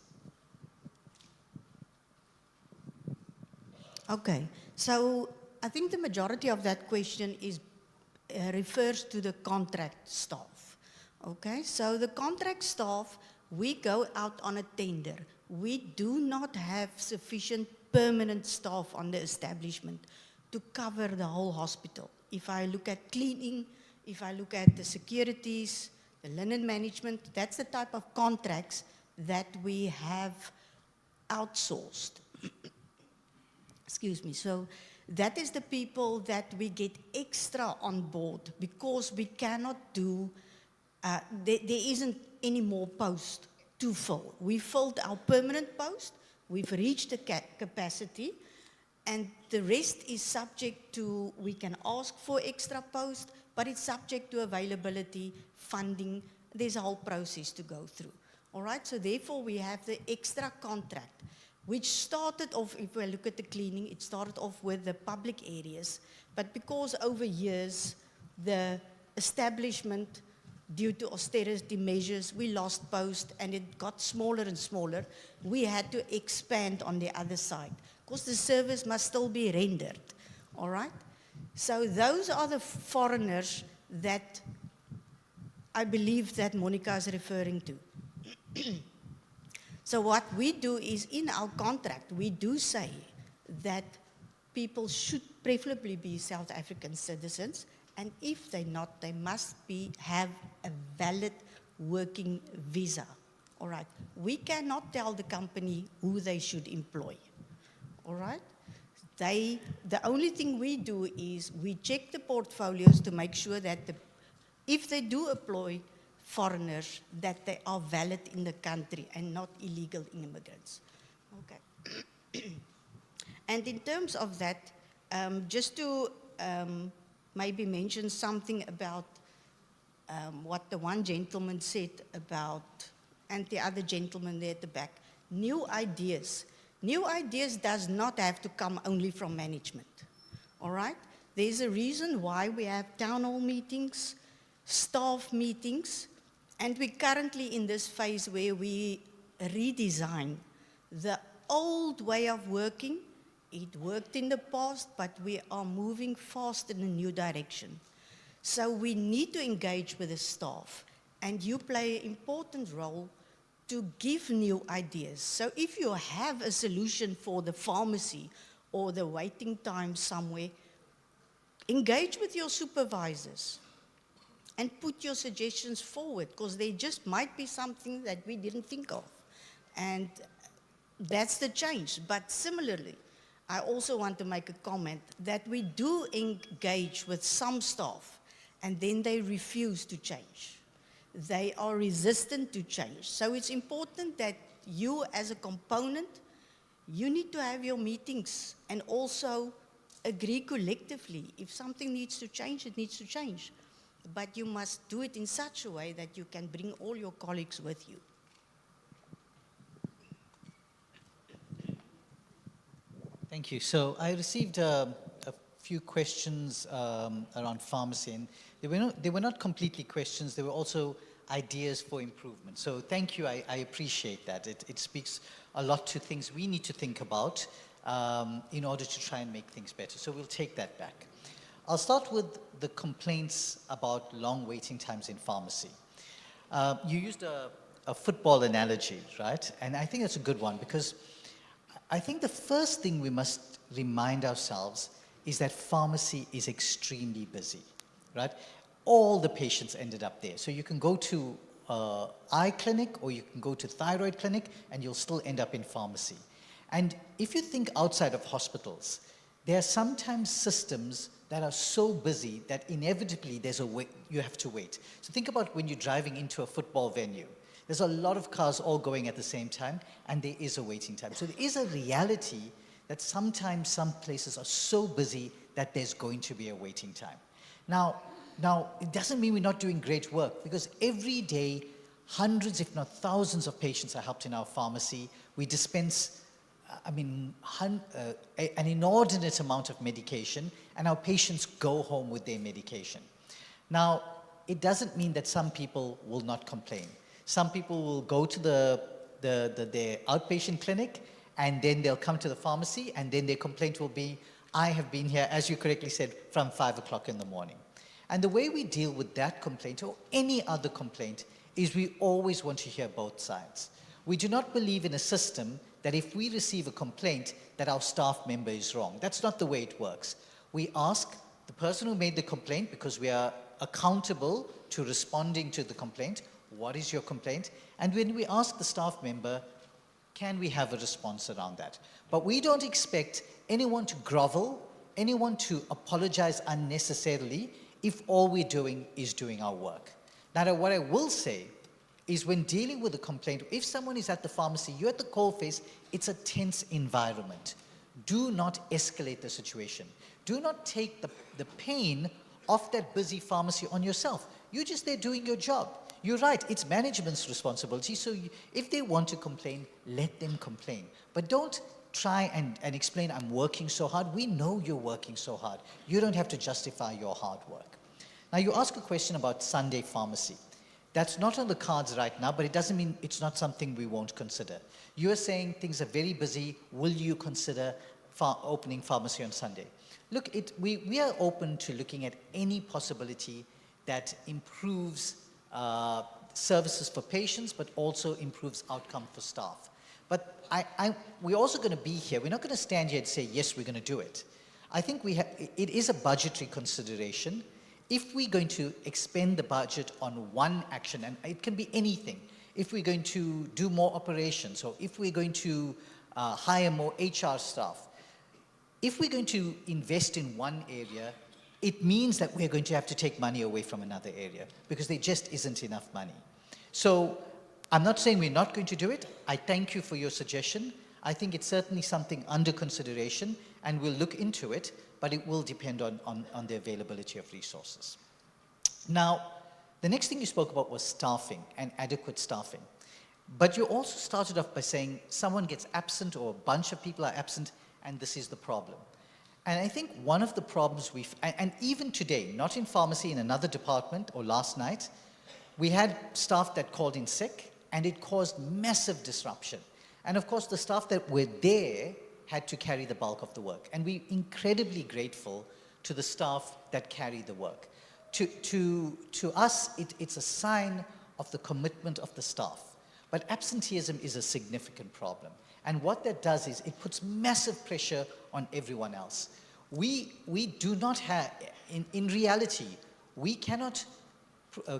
Okay, so I think the majority of that question is refers to the contract staff. Okay, so the contract staff, we go out on a tender. We do not have sufficient permanent staff on the establishment to cover the whole hospital. If I look at cleaning, if I look at the securities, the linen management, that's the type of contracts that we have outsourced. Excuse me. So that is the people that we get extra on board because we cannot do, there isn't any more post to fill. We filled our permanent post, we've reached the capacity, and the rest is subject to, we can ask for extra post, but it's subject to availability, funding. There's a whole process to go through. All right, so therefore we have the extra contract, which started off, if we look at the cleaning, it started off with the public areas, but because over years, the establishment, due to austerity measures, we lost post and it got smaller and smaller. We had to expand on the other side because the service must still be rendered, all right? So those are the foreigners that I believe that Monica is referring to. So what we do is in our contract, we do say that people should preferably be South African citizens, and if they're not, they must have a valid working visa. All right. We cannot tell the company who they should employ. All right. The only thing we do is we check the portfolios to make sure that if they do employ foreigners, that they are valid in the country and not illegal immigrants. Okay. And in terms of that, just to maybe mention something about what the one gentleman said about, and the other gentleman there at the back, new ideas. New ideas does not have to come only from management, all right? There's a reason why we have town hall meetings, staff meetings, and we're currently in this phase where we redesign the old way of working. It worked in the past, but we are moving fast in a new direction. So we need to engage with the staff, and you play an important role to give new ideas. So if you have a solution for the pharmacy or the waiting time somewhere, engage with your supervisors and put your suggestions forward, because there just might be something that we didn't think of. And that's the change. But similarly, I also want to make a comment that we do engage with some staff and then they refuse to change. They are resistant to change. So it's important that you as a component, you need to have your meetings and also agree collectively. If something needs to change, it needs to change. But you must do it in such a way that you can bring all your colleagues with you. Thank you. So I received a few questions around pharmacy, and they were not completely questions, they were also ideas for improvement. So thank you, I appreciate that. It speaks a lot to things we need to think about in order to try and make things better. So we'll take that back. I'll start with the complaints about long waiting times in pharmacy. You used a football analogy, right? And I think that's a good one, because I think the first thing we must remind ourselves is that pharmacy is extremely busy, right? All the patients ended up there. So you can go to eye clinic or you can go to thyroid clinic and you'll still end up in pharmacy. And if you think outside of hospitals, there are sometimes systems that are so busy that inevitably you have to wait. So think about when you're driving into a football venue. There's a lot of cars all going at the same time, and there is a waiting time. So there is a reality that sometimes some places are so busy that there's going to be a waiting time. Now, it doesn't mean we're not doing great work, because every day, hundreds, if not thousands of patients are helped in our pharmacy. We dispense, an inordinate amount of medication, and our patients go home with their medication. Now, it doesn't mean that some people will not complain. Some people will go to their outpatient clinic and then they'll come to the pharmacy, and then their complaint will be, I have been here, as you correctly said, from 5 o'clock in the morning. And the way we deal with that complaint or any other complaint is we always want to hear both sides. We do not believe in a system that if we receive a complaint that our staff member is wrong. That's not the way it works. We ask the person who made the complaint, because we are accountable to responding to the complaint, what is your complaint? And when we ask the staff member, can we have a response around that? But we don't expect anyone to grovel, anyone to apologize unnecessarily if all we're doing is doing our work. Now, what I will say is when dealing with a complaint, if someone is at the pharmacy, you're at the coalface, it's a tense environment. Do not escalate the situation. Do not take the pain of that busy pharmacy on yourself. You're just there doing your job. You're right, it's management's responsibility, so if they want to complain, let them complain. But don't try and explain, I'm working so hard. We know you're working so hard. You don't have to justify your hard work. Now, you ask a question about Sunday pharmacy. That's not on the cards right now, but it doesn't mean it's not something we won't consider. You're saying things are very busy. Will you consider opening pharmacy on Sunday? Look, we are open to looking at any possibility that improves services for patients, but also improves outcome for staff. But we're also going to be here. We're not going to stand here and say, yes, we're going to do it. I think it is a budgetary consideration. If we're going to expend the budget on one action, and it can be anything, if we're going to do more operations, or if we're going to hire more HR staff, if we're going to invest in one area, it means that we're going to have to take money away from another area because there just isn't enough money. So I'm not saying we're not going to do it. I thank you for your suggestion. I think it's certainly something under consideration, and we'll look into it, but it will depend on the availability of resources. Now, the next thing you spoke about was staffing and adequate staffing. But you also started off by saying someone gets absent or a bunch of people are absent, and this is the problem. And I think one of the problems and even today, not in pharmacy, in another department or last night, we had staff that called in sick, and it caused massive disruption. And of course, the staff that were there had to carry the bulk of the work. And we're incredibly grateful to the staff that carry the work. To us, it's a sign of the commitment of the staff. But absenteeism is a significant problem. And what that does is it puts massive pressure on everyone else. We do not have, in reality, we cannot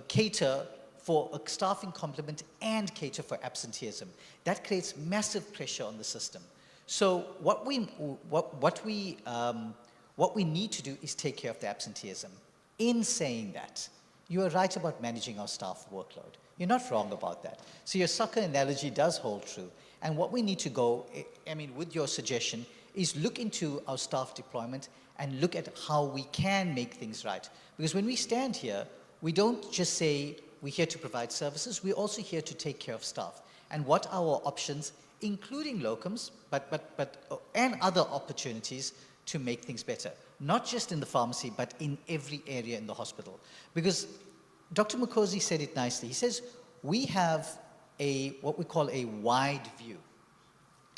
cater for a staffing complement and cater for absenteeism. That creates massive pressure on the system. So what we need to do is take care of the absenteeism. In saying that, you are right about managing our staff workload. You're not wrong about that. So your soccer analogy does hold true. And what we need to go, with your suggestion, is look into our staff deployment and look at how we can make things right. Because when we stand here, we don't just say we're here to provide services, we're also here to take care of staff. And what are our options, including locums, and other opportunities to make things better. Not just in the pharmacy, but in every area in the hospital. Because Dr. Mukosi said it nicely. He says, we have what we call a wide view.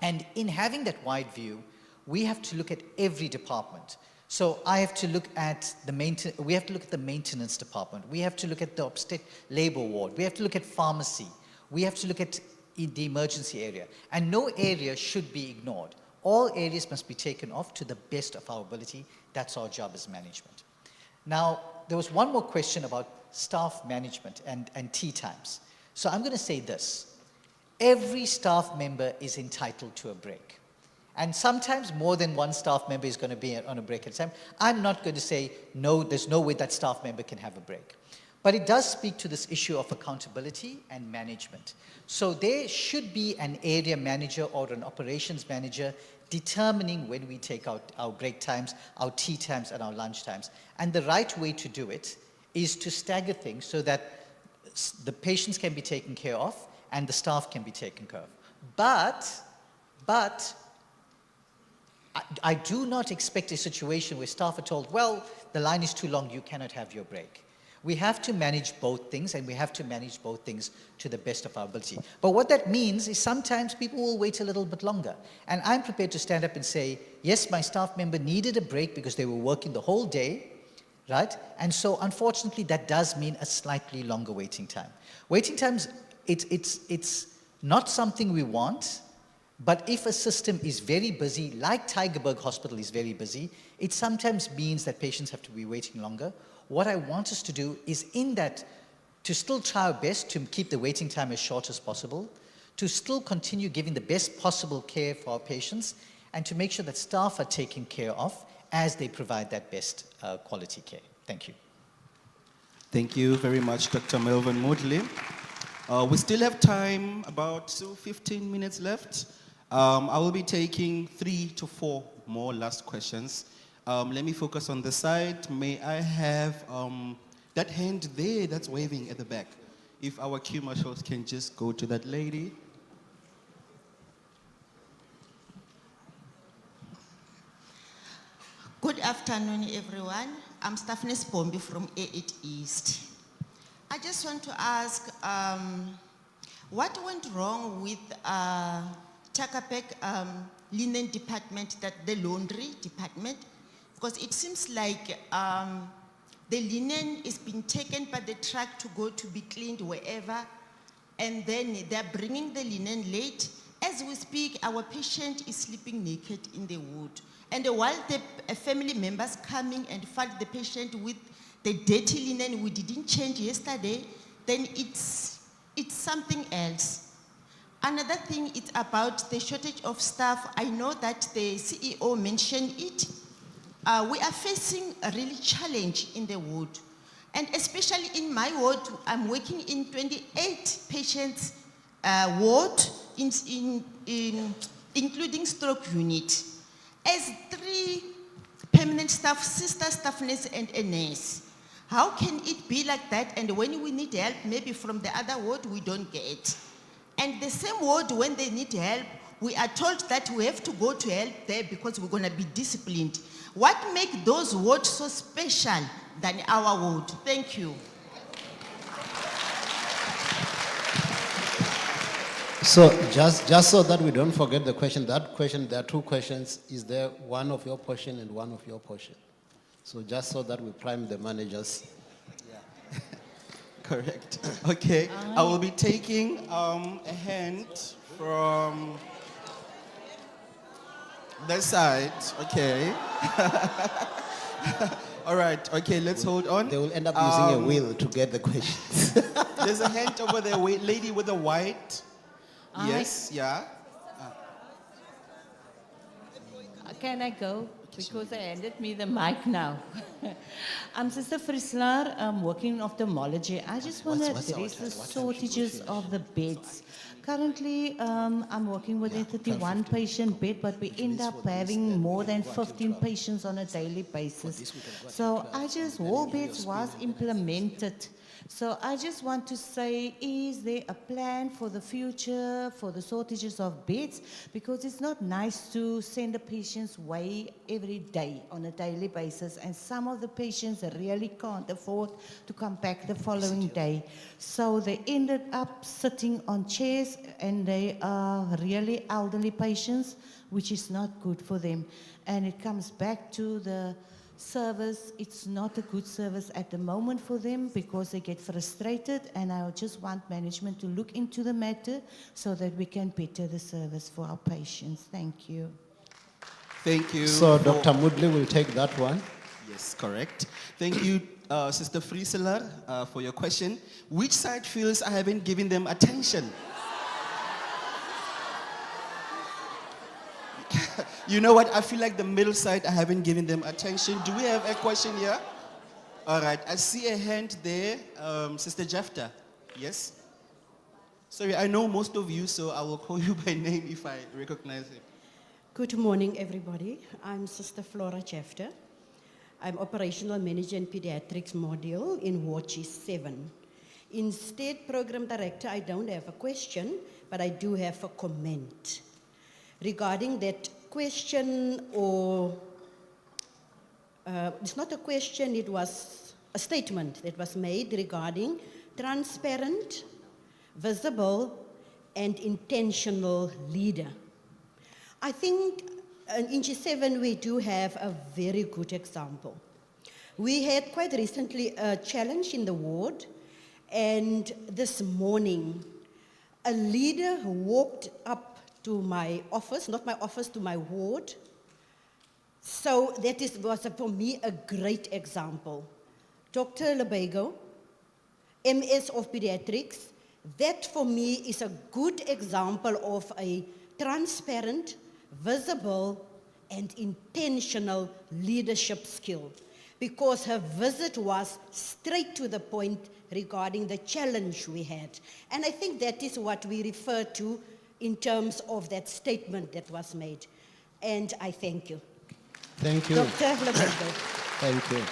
And in having that wide view, we have to look at every department. So I have to look at we have to look at the maintenance department. We have to look at the obstetric labor ward. We have to look at pharmacy. We have to look at the emergency area. And no area should be ignored. All areas must be taken off to the best of our ability. That's our job as management. Now, there was one more question about staff management and tea times. So I'm going to say this. Every staff member is entitled to a break. And sometimes more than one staff member is going to be on a break at a time. I'm not going to say, no, there's no way that staff member can have a break. But it does speak to this issue of accountability and management. So there should be an area manager or an operations manager determining when we take out our break times, our tea times, and our lunch times. And the right way to do it is to stagger things so that the patients can be taken care of and the staff can be taken care of. But I do not expect a situation where staff are told, well, the line is too long, you cannot have your break. We have to manage both things, and we have to manage both things to the best of our ability. But what that means is sometimes people will wait a little bit longer. And I'm prepared to stand up and say, yes, my staff member needed a break because they were working the whole day, right? And so unfortunately, that does mean a slightly longer waiting time. Waiting times, it's not something we want, but if a system is very busy, like Tygerberg Hospital is very busy, it sometimes means that patients have to be waiting longer. What I want us to do is in that, to still try our best to keep the waiting time as short as possible, to still continue giving the best possible care for our patients, and to make sure that staff are taken care of as they provide that best quality care. Thank you. Thank you very much, Dr. Melvin Moodley. We still have time, about 15 minutes left. I will be taking 3 to 4 more last questions. Let me focus on the side. May I have that hand there that's waving at the back? If our queue marshals can just go to that lady. Good afternoon, everyone. I'm Stephanie Bombi from A8 East. I just want to ask, what went wrong with Tygerberg linen department, the laundry department? Because it seems like the linen is being taken by the truck to go to be cleaned wherever, and then they're bringing the linen late. As we speak, our patient is sleeping naked in the ward. And while the family members coming and find the patient with the dirty linen we didn't change yesterday, then it's something else. Another thing is about the shortage of staff. I know that the CEO mentioned it. We are facing a really challenge in the ward. And especially in my ward, I'm working in 28 patients ward, including stroke unit. As 3 permanent staff, sister staff nurse and a nurse. How can it be like that? And when we need help, maybe from the other ward, we don't get. And the same ward, when they need help, we are told that we have to go to help there because we're going to be disciplined. What makes those wards so special than our ward? Thank you. So just so that we don't forget the question, that question, there are 2 questions. Is there one of your portion and one of your portion? So just so that we prime the managers. Yeah. Correct. Okay, I will be taking a hand from that side. Okay. All right. Okay, let's hold on. They will end up using a wheel to get the questions. There's a hand over there, lady with the white. Yes, yeah. Can I go? Because they handed me the mic now. I'm Sister Friesler. I'm working in ophthalmology. I just want to address the shortages of the beds. Currently, I'm working with a 31 patient bed, but we end up having more than 15 patients on a daily basis. So wall beds was implemented. So I just want to say, is there a plan for the future for the shortages of beds? Because it's not nice to send the patients away every day on a daily basis, and some of the patients really can't afford to come back the following day. So they ended up sitting on chairs, and they are really elderly patients, which is not good for them. And it comes back to the service. It's not a good service at the moment for them because they get frustrated, and I just want management to look into the matter so that we can better the service for our patients. Thank you. Thank you. So Dr. Moodley will take that one. Yes, correct. Thank you, Sister Friesler, for your question. Which side feels I haven't given them attention? You know what? I feel like the middle side, I haven't given them attention. Do we have a question here? All right. I see a hand there. Sister Jefta. Yes? Sorry, I know most of you, so I will call you by name if I recognize it. Good morning, everybody. I'm Sister Flora Jefta. I'm Operational Manager in Pediatrics Module in Ward G7. Instead, Program Director, I don't have a question, but I do have a comment. Regarding that question, or it's not a question, it was a statement that was made regarding transparent, visible, and intentional leader. I think in G7 we do have a very good example. We had quite recently a challenge in the ward, and this morning a leader walked up to my office, not my office, to my ward. So that was for me a great example. Dr. Lebego, MS of Pediatrics, that for me is a good example of a transparent, visible, and intentional leadership skill, because her visit was straight to the point regarding the challenge we had. And I think that is what we refer to in terms of that statement that was made. And I thank you. Thank you. Dr. Lebego. Thank you.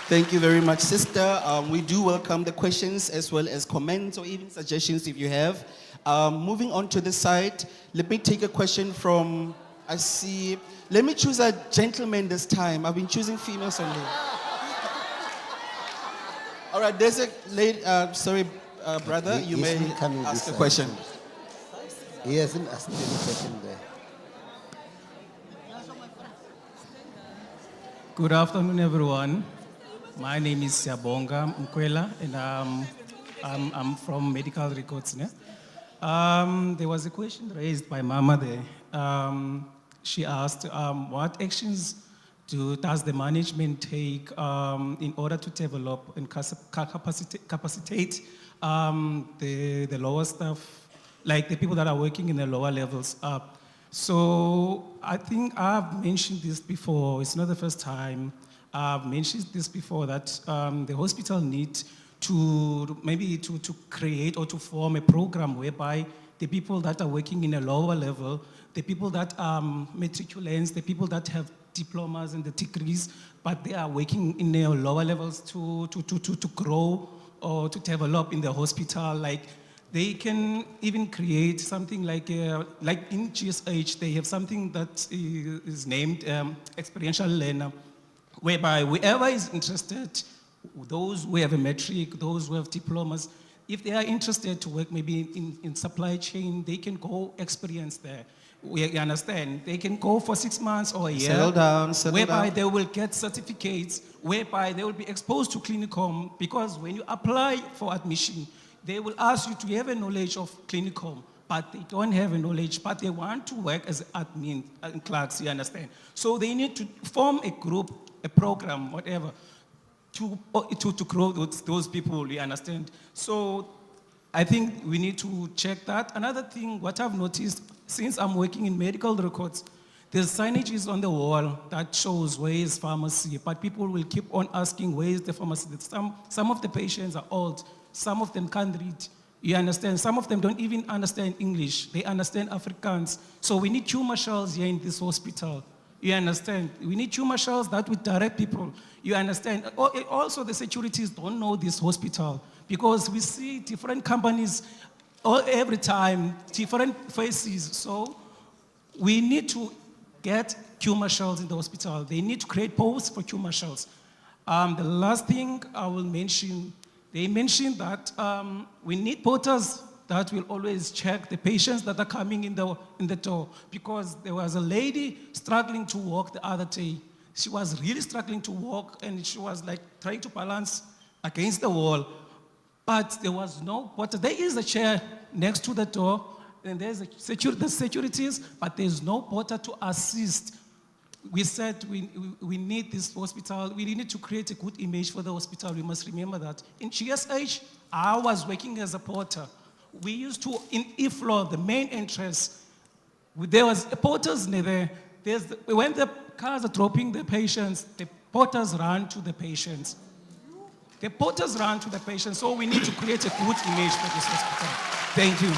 Thank you very much, sister. We do welcome the questions as well as comments or even suggestions if you have. Moving on to the side, let me take a question from, I see, let me choose a gentleman this time. I've been choosing females only. All right, there's a lady, brother, you may ask a question. He hasn't asked any question there. Good afternoon, everyone. My name is Siabonga Mkwela, and I'm from Medical Records. There was a question raised by Mama there. She asked, what actions does the management take in order to develop and capacitate the lower staff, like the people that are working in the lower levels up? So I think I've mentioned this before. It's not the first time. I've mentioned this before, that the hospital needs to maybe to create or to form a program whereby the people that are working in a lower level, the people that are matriculants, the people that have diplomas and the degrees, but they are working in the lower levels to grow or to develop in the hospital, like they can even create something like in GSH, they have something that is named experiential learner, whereby whoever is interested, those who have a metric, those who have diplomas, if they are interested to work maybe in supply chain, they can go experience there. We understand. They can go for 6 months or a year. Settle down. Whereby they will get certificates, whereby they will be exposed to clinicum, because when you apply for admission, they will ask you to have a knowledge of clinicum, but they don't have a knowledge, but they want to work as admin clerks, you understand? So they need to form a group, a program, whatever, to grow those people, you understand? So I think we need to check that. Another thing, what I've noticed, since I'm working in medical records, there's signages on the wall that shows where is pharmacy, but people will keep on asking where is the pharmacy. Some of the patients are old, some of them can't read, you understand? Some of them don't even understand English, they understand Afrikaans. So we need queue marshals here in this hospital, you understand? We need queue marshals that would direct people, you understand? Also the securities don't know this hospital, because we see different companies every time, different faces. So we need to get queue marshals in the hospital. They need to create posts for queue marshals. The last thing I will mention, they mentioned that we need porters that will always check the patients that are coming in the door, because there was a lady struggling to walk the other day. She was really struggling to walk, and she was like trying to balance against the wall. But there was no porter. There is a chair next to the door, and there's the securities, but there's no porter to assist. We said we need this hospital. We need to create a good image for the hospital. We must remember that. In GSH, I was working as a porter. We used to, in E-floor, the main entrance, there was porters there. When the cars are dropping the patients, the porters run to the patients. The porters run to the patients, so we need to create a good image for this hospital. Thank you.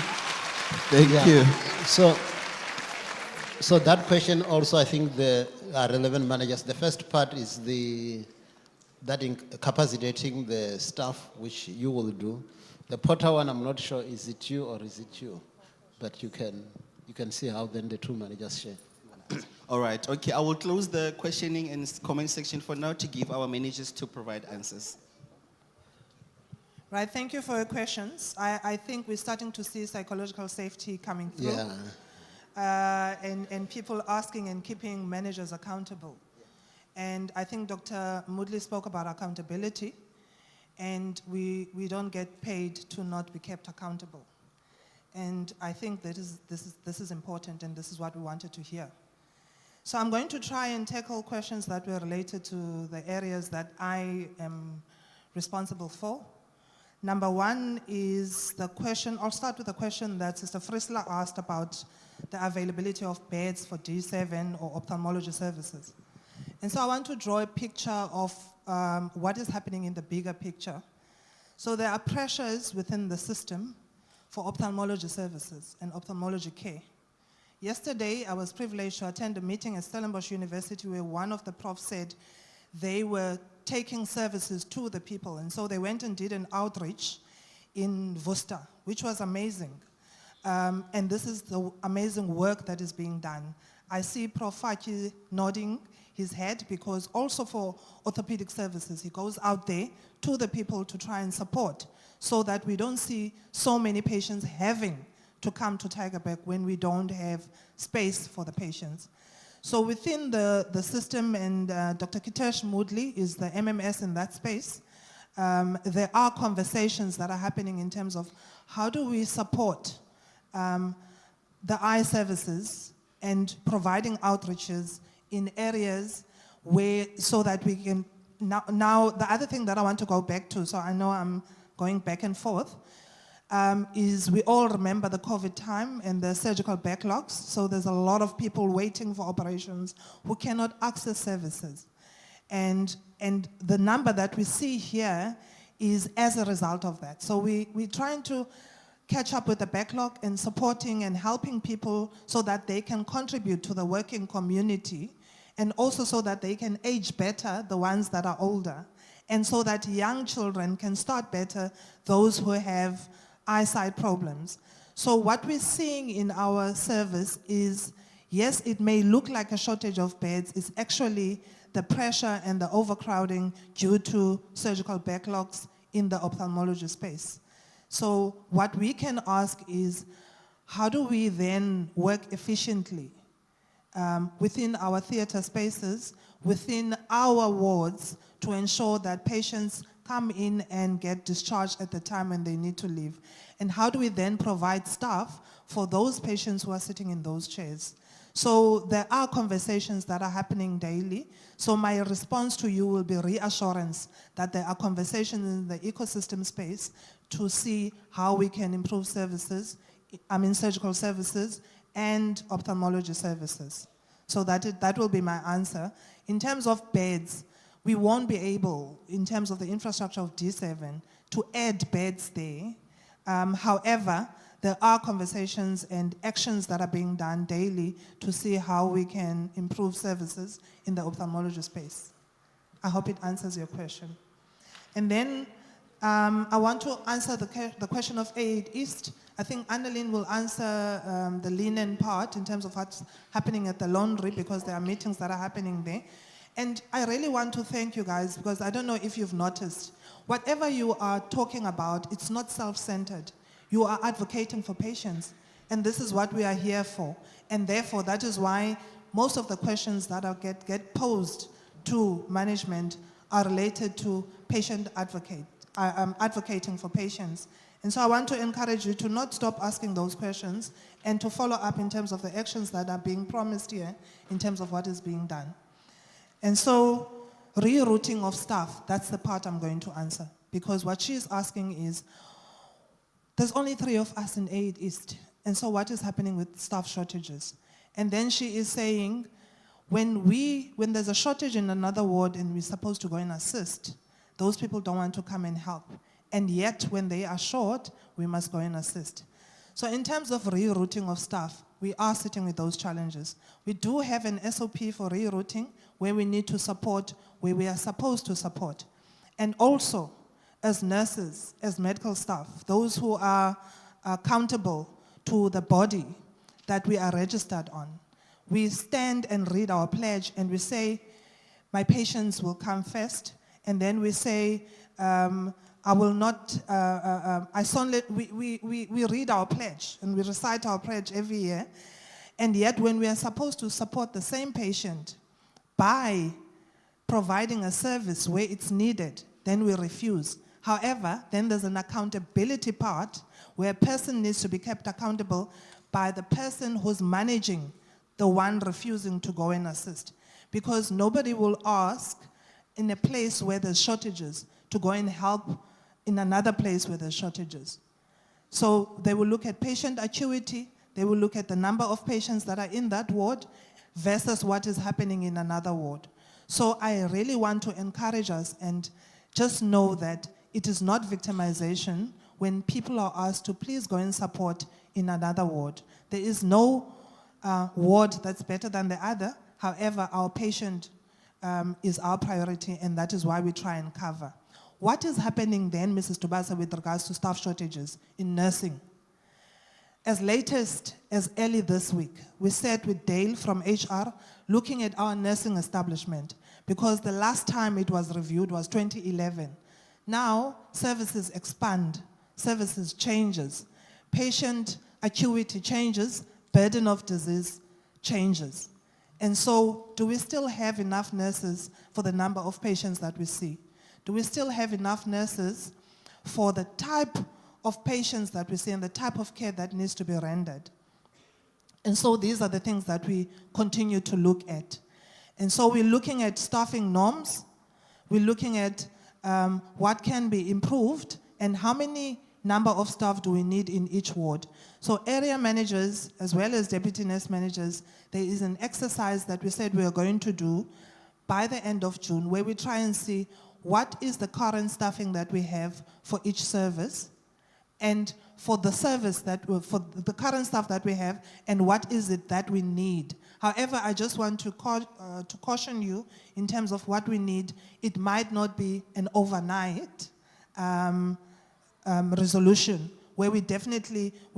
Thank you. So that question also, I think the relevant managers, the first part is capacitating the staff, which you will do. The porter one, I'm not sure, is it you or is it you? But you can see how then the two managers share. All right, okay, I will close the questioning and comment section for now to give our managers to provide answers. Right, thank you for your questions. I think we're starting to see psychological safety coming through. Yeah. And people asking and keeping managers accountable. And I think Dr. Moodley spoke about accountability, and we don't get paid to not be kept accountable. And I think this is important, and this is what we wanted to hear. So I'm going to try and tackle questions that were related to the areas that I am responsible for. Number one is the question, I'll start with the question that Sister Frisler asked about the availability of beds for D7 or ophthalmology services. And so I want to draw a picture of what is happening in the bigger picture. So there are pressures within the system for ophthalmology services and ophthalmology care. Yesterday, I was privileged to attend a meeting at Stellenbosch University where one of the profs said they were taking services to the people. And so they went and did an outreach in Worcester, which was amazing. And this is the amazing work that is being done. I see Prof. Faki nodding his head because also for orthopedic services, he goes out there to the people to try and support so that we don't see so many patients having to come to Tygerberg when we don't have space for the patients. So within the system, and Dr. Kitesh Moodley is the MMS in that space, there are conversations that are happening in terms of how do we support the eye services and providing outreaches in areas where, so that we can, now the other thing that I want to go back to, so I know I'm going back and forth, is we all remember the COVID time and the surgical backlogs. So there's a lot of people waiting for operations who cannot access services. And the number that we see here is as a result of that. So we're trying to catch up with the backlog and supporting and helping people so that they can contribute to the working community, and also so that they can age better, the ones that are older, and so that young children can start better, those who have eyesight problems. So what we're seeing in our service is, yes, it may look like a shortage of beds. It's actually the pressure and the overcrowding due to surgical backlogs in the ophthalmology space. So what we can ask is, how do we then work efficiently within our theater spaces, within our wards, to ensure that patients come in and get discharged at the time when they need to leave? And how do we then provide staff for those patients who are sitting in those chairs? So there are conversations that are happening daily. So my response to you will be reassurance that there are conversations in the ecosystem space to see how we can improve services, surgical services and ophthalmology services. So that will be my answer. In terms of beds, we won't be able, in terms of the infrastructure of D7, to add beds there. However, there are conversations and actions that are being done daily to see how we can improve services in the ophthalmology space. I hope it answers your question. And then I want to answer the question of A8 East. I think Annalyn will answer the linen part in terms of what's happening at the laundry, because there are meetings that are happening there. And I really want to thank you guys, because I don't know if you've noticed, whatever you are talking about, it's not self-centered. You are advocating for patients, and this is what we are here for. And therefore, that is why most of the questions that are get posed to management are related to advocating for patients. And so I want to encourage you to not stop asking those questions and to follow up in terms of the actions that are being promised here in terms of what is being done. And so rerouting of staff, that's the part I'm going to answer, because what she's asking is, there's only 3 of us in A8 East, and so what is happening with staff shortages? And then she is saying, when there's a shortage in another ward and we're supposed to go and assist, those people don't want to come and help. And yet, when they are short, we must go and assist. So in terms of rerouting of staff, we are sitting with those challenges. We do have an SOP for rerouting where we need to support where we are supposed to support. And also, as nurses, as medical staff, those who are accountable to the body that we are registered on, we stand and read our pledge and we say, my patients will come first, and then we say, I will not, we read our pledge and we recite our pledge every year, and yet when we are supposed to support the same patient by providing a service where it's needed, then we refuse. However, then there's an accountability part where a person needs to be kept accountable by the person who's managing the one refusing to go and assist. Because nobody will ask in a place where there's shortages to go and help in another place where there's shortages. So they will look at patient acuity, they will look at the number of patients that are in that ward versus what is happening in another ward. So I really want to encourage us and just know that it is not victimization when people are asked to please go and support in another ward. There is no ward that's better than the other. However, our patient is our priority, and that is why we try and cover. What is happening then, Mrs. Tubasa, with regards to staff shortages in nursing? As latest as early this week, we sat with Dale from HR looking at our nursing establishment, because the last time it was reviewed was 2011. Now, services expand, services changes, patient acuity changes, burden of disease changes. And so, do we still have enough nurses for the number of patients that we see? Do we still have enough nurses for the type of patients that we see and the type of care that needs to be rendered? And so these are the things that we continue to look at. And so we're looking at staffing norms, we're looking at what can be improved and how many number of staff do we need in each ward. So area managers, as well as deputy nurse managers, there is an exercise that we said we are going to do by the end of June, where we try and see what is the current staffing that we have for each service, and for the service for the current staff that we have, and what is it that we need. However, I just want to caution you in terms of what we need. It might not be an overnight resolution, where we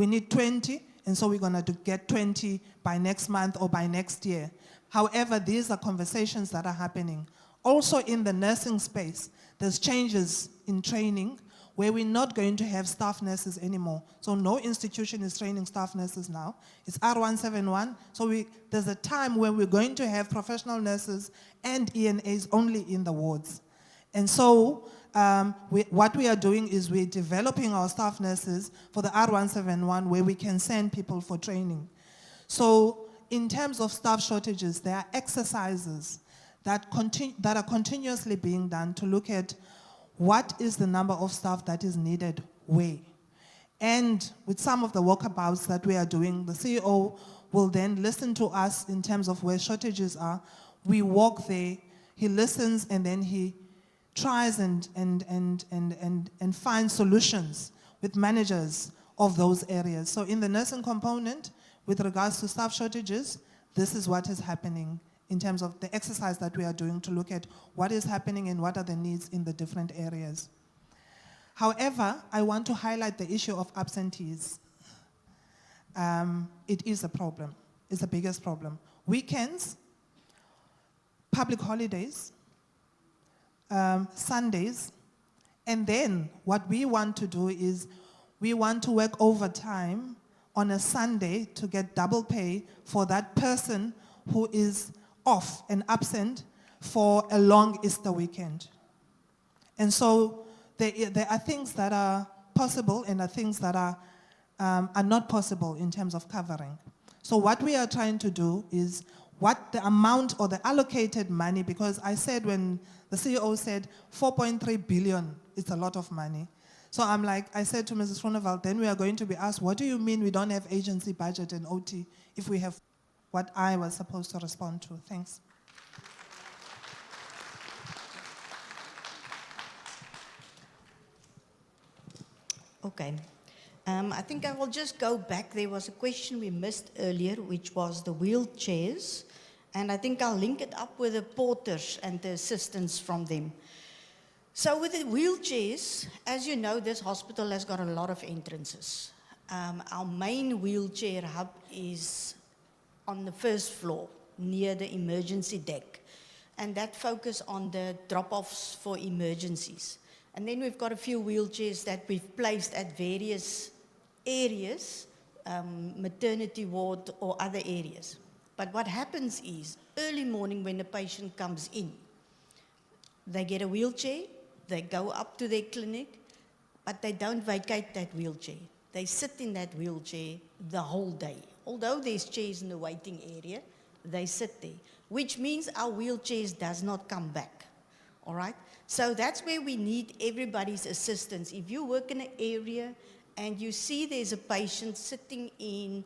need 20, and so we're going to get 20 by next month or by next year. However, these are conversations that are happening. Also in the nursing space, there's changes in training where we're not going to have staff nurses anymore. So no institution is training staff nurses now. It's R171. So there's a time when we're going to have professional nurses and ENAs only in the wards. And so what we are doing is we're developing our staff nurses for the R171 where we can send people for training. So in terms of staff shortages, there are exercises that are continuously being done to look at what is the number of staff that is needed where. And with some of the walkabouts that we are doing, the CEO will then listen to us in terms of where shortages are. We walk there, he listens, and then he tries and finds solutions with managers of those areas. So in the nursing component, with regards to staff shortages, this is what is happening in terms of the exercise that we are doing to look at what is happening and what are the needs in the different areas. However, I want to highlight the issue of absentees. It is a problem. It's the biggest problem. Weekends, public holidays, Sundays, and then what we want to do is we want to work overtime on a Sunday to get double pay for that person who is off and absent for a long Easter weekend. And so there are things that are possible and are things that are not possible in terms of covering. So what we are trying to do is what the amount or the allocated money, because I said when the CEO said 4.3 billion, it's a lot of money. So I said to Mrs. Groenewald, then we are going to be asked, what do you mean we don't have agency budget and OT if we have what I was supposed to respond to? Thanks. Okay. I think I will just go back. There was a question we missed earlier, which was the wheelchairs. And I think I'll link it up with the porters and the assistance from them. So with the wheelchairs, as you know, this hospital has got a lot of entrances. Our main wheelchair hub is on the first floor near the emergency deck. And that focus on the drop-offs for emergencies. And then we've got a few wheelchairs that we've placed at various areas, maternity ward or other areas. But what happens is, early morning when the patient comes in, they get a wheelchair, they go up to their clinic, but they don't vacate that wheelchair. They sit in that wheelchair the whole day. Although there's chairs in the waiting area, they sit there, which means our wheelchairs does not come back, all right? So that's where we need everybody's assistance. If you work in an area and you see there's a patient sitting in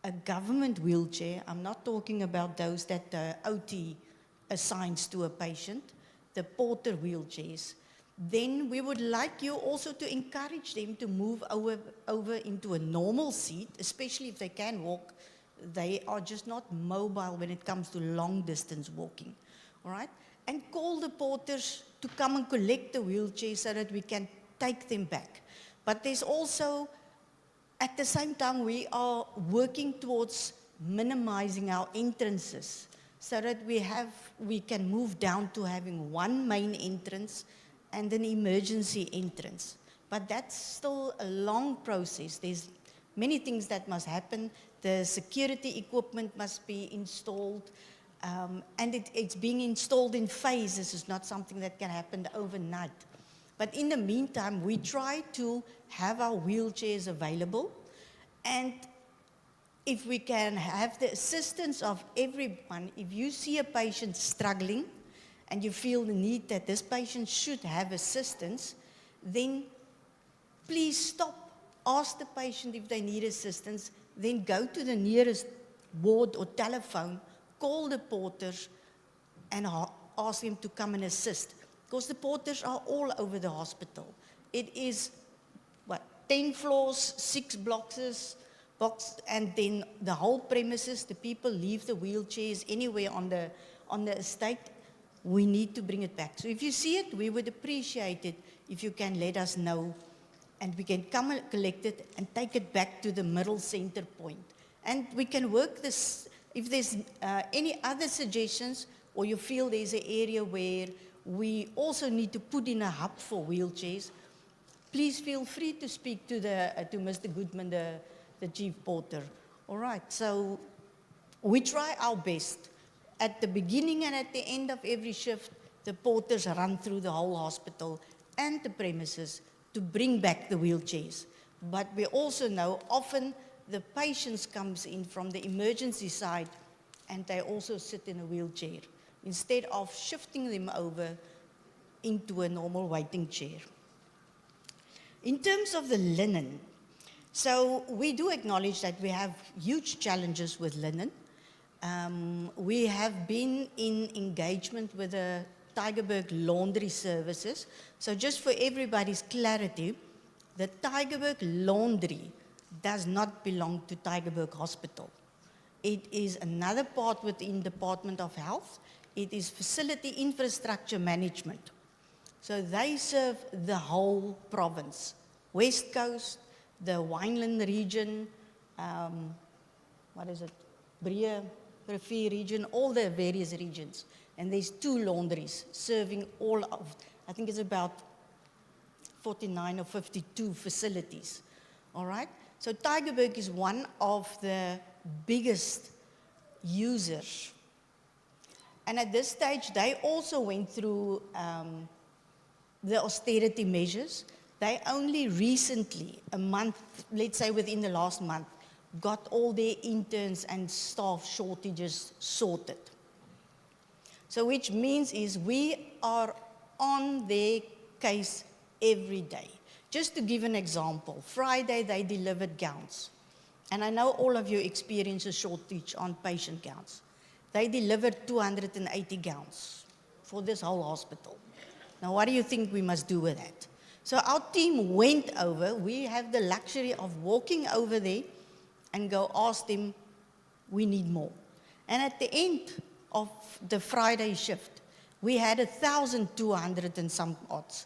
a government wheelchair, I'm not talking about those that the OT assigns to a patient, the porter wheelchairs, then we would like you also to encourage them to move over into a normal seat, especially if they can walk. They are just not mobile when it comes to long distance walking, all right? And call the porters to come and collect the wheelchairs so that we can take them back. But there's also, at the same time, we are working towards minimizing our entrances so that we can move down to having one main entrance and an emergency entrance. But that's still a long process. There's many things that must happen. The security equipment must be installed, and it's being installed in phases. It's not something that can happen overnight. But in the meantime, we try to have our wheelchairs available, and if we can have the assistance of everyone, if you see a patient struggling, and you feel the need that this patient should have assistance, then please stop. Ask the patient if they need assistance, then go to the nearest ward or telephone, call the porters, and ask them to come and assist. Because the porters are all over the hospital. It is, 10 floors, 6 boxes, and then the whole premises, the people leave the wheelchairs anywhere on the estate. We need to bring it back. So if you see it, we would appreciate it if you can let us know, and we can come and collect it and take it back to the middle center point. And we can work this. If there's any other suggestions, or you feel there's an area where we also need to put in a hub for wheelchairs, please feel free to speak to Mr. Goodman, the chief porter. All right, so we try our best. At the beginning and at the end of every shift, the porters run through the whole hospital and the premises to bring back the wheelchairs. But we also know often the patients comes in from the emergency side and they also sit in a wheelchair instead of shifting them over into a normal waiting chair. In terms of the linen, so we do acknowledge that we have huge challenges with linen. We have been in engagement with the Tygerberg Laundry Services. So just for everybody's clarity, the Tygerberg Laundry does not belong to Tygerberg Hospital. It is another part within Department of Health. It is Facility Infrastructure Management. So they serve the whole province, West Coast, the Wineland region, Breë Rivier region, all the various regions. And there's 2 laundries serving all of, I think it's about 49 or 52 facilities, all right? So Tygerberg is one of the biggest users. And at this stage, they also went through the austerity measures. They only recently, a month, let's say within the last month, got all their interns and staff shortages sorted. So which means is we are on their case every day. Just to give an example, Friday they delivered gowns. And I know all of you experience a shortage on patient gowns. They delivered 280 gowns for this whole hospital. Now what do you think we must do with that? So our team went over, we have the luxury of walking over there and go ask them, we need more. And at the end of the Friday shift, we had 1,200 and some odds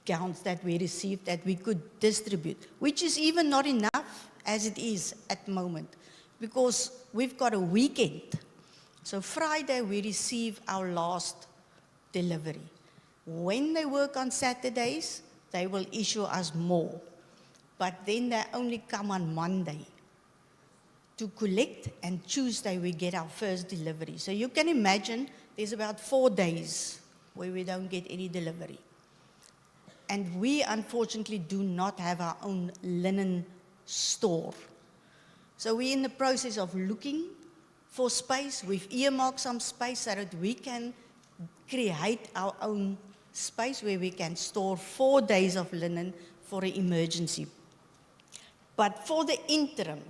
gowns that we received that we could distribute, which is even not enough as it is at the moment. because we've got a weekend. So Friday we receive our last delivery. When they work on Saturdays, they will issue us more. But then they only come on Monday to collect, and Tuesday we get our first delivery. So you can imagine there's about 4 days where we don't get any delivery. And we unfortunately do not have our own linen store. So we're in the process of looking for space. We've earmarked some space so that we can create our own space where we can store 4 days of linen for an emergency. But for the interim,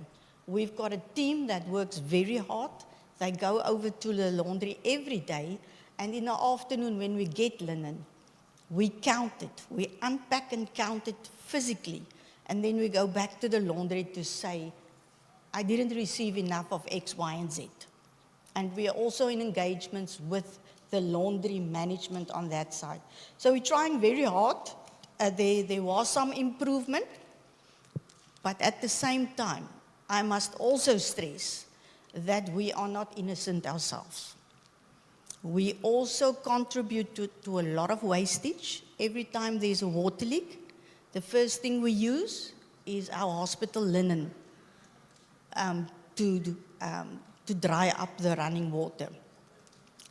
we've got a team that works very hard. They go over to the laundry every day, and in the afternoon when we get linen, we count it. We unpack and count it physically, and then we go back to the laundry to say, I didn't receive enough of X, Y, and Z. And we are also in engagements with the laundry management on that side. So we're trying very hard. There was some improvement, but at the same time, I must also stress that we are not innocent ourselves. We also contribute to a lot of wastage. Every time there's a water leak, the first thing we use is our hospital linen to dry up the running water.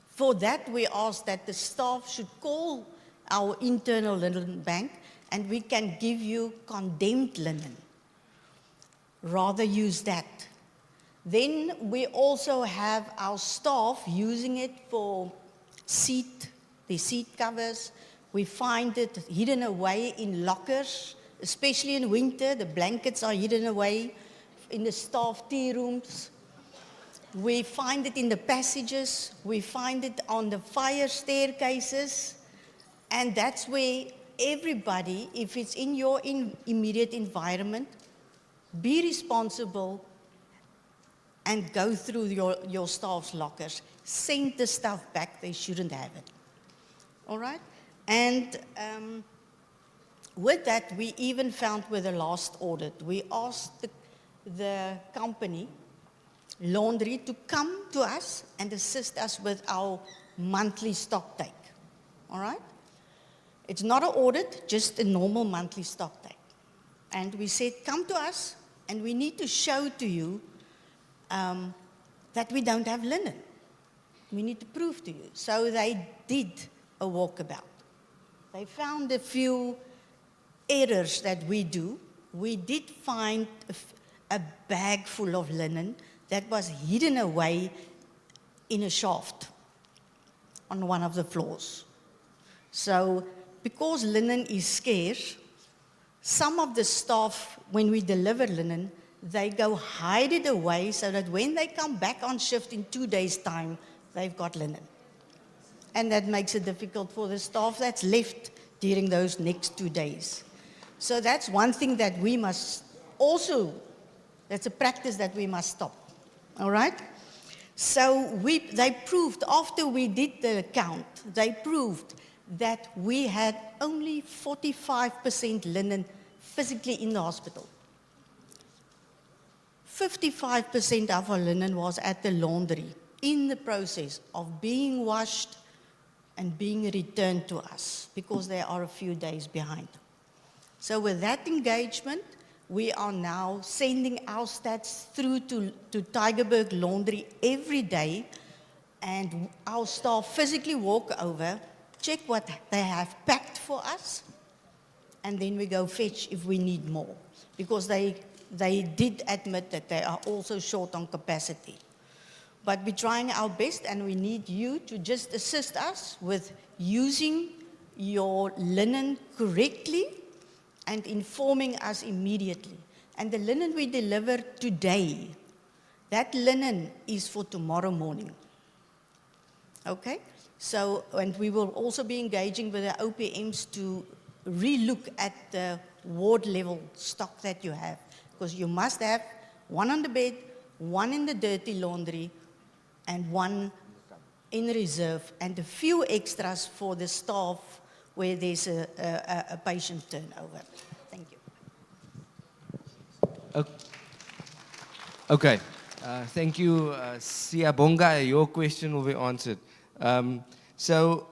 For that, we ask that the staff should call our internal linen bank, and we can give you condemned linen. Rather use that. Then we also have our staff using it for the seat covers. We find it hidden away in lockers, especially in winter. The blankets are hidden away in the staff tea rooms. We find it in the passages. We find it on the fire staircases. And that's where everybody, if it's in your immediate environment, be responsible and go through your staff's lockers. Send the stuff back. They shouldn't have it. All right? And with that, we even found with the last audit, we asked the company, laundry, to come to us and assist us with our monthly stock take. All right? It's not an audit, just a normal monthly stock take. And we said, come to us, and we need to show to you that we don't have linen. We need to prove to you. So they did a walkabout. They found a few errors that we do. We did find a bag full of linen that was hidden away in a shaft on one of the floors. So because linen is scarce, some of the staff, when we deliver linen, they go hide it away so that when they come back on shift in 2 days' time, they've got linen. And that makes it difficult for the staff that's left during those next 2 days. So that's one thing that we must also, that's a practice that we must stop. All right? So they proved, after we did the count, they proved that we had only 45% linen physically in the hospital. 55% of our linen was at the laundry in the process of being washed and being returned to us because they are a few days behind. So with that engagement, we are now sending our stats through to Tygerberg Laundry every day, and our staff physically walk over, check what they have packed for us, and then we go fetch if we need more, because they did admit that they are also short on capacity. But we're trying our best, and we need you to just assist us with using your linen correctly and informing us immediately. And the linen we deliver today, that linen is for tomorrow morning. Okay? So, and we will also be engaging with the OPMs to re-look at the ward level stock that you have. Because you must have one on the bed, one in the dirty laundry, and one in reserve, and a few extras for the staff where there's a patient turnover. Thank you. Okay, Thank you, Siabonga. Your question will be answered. So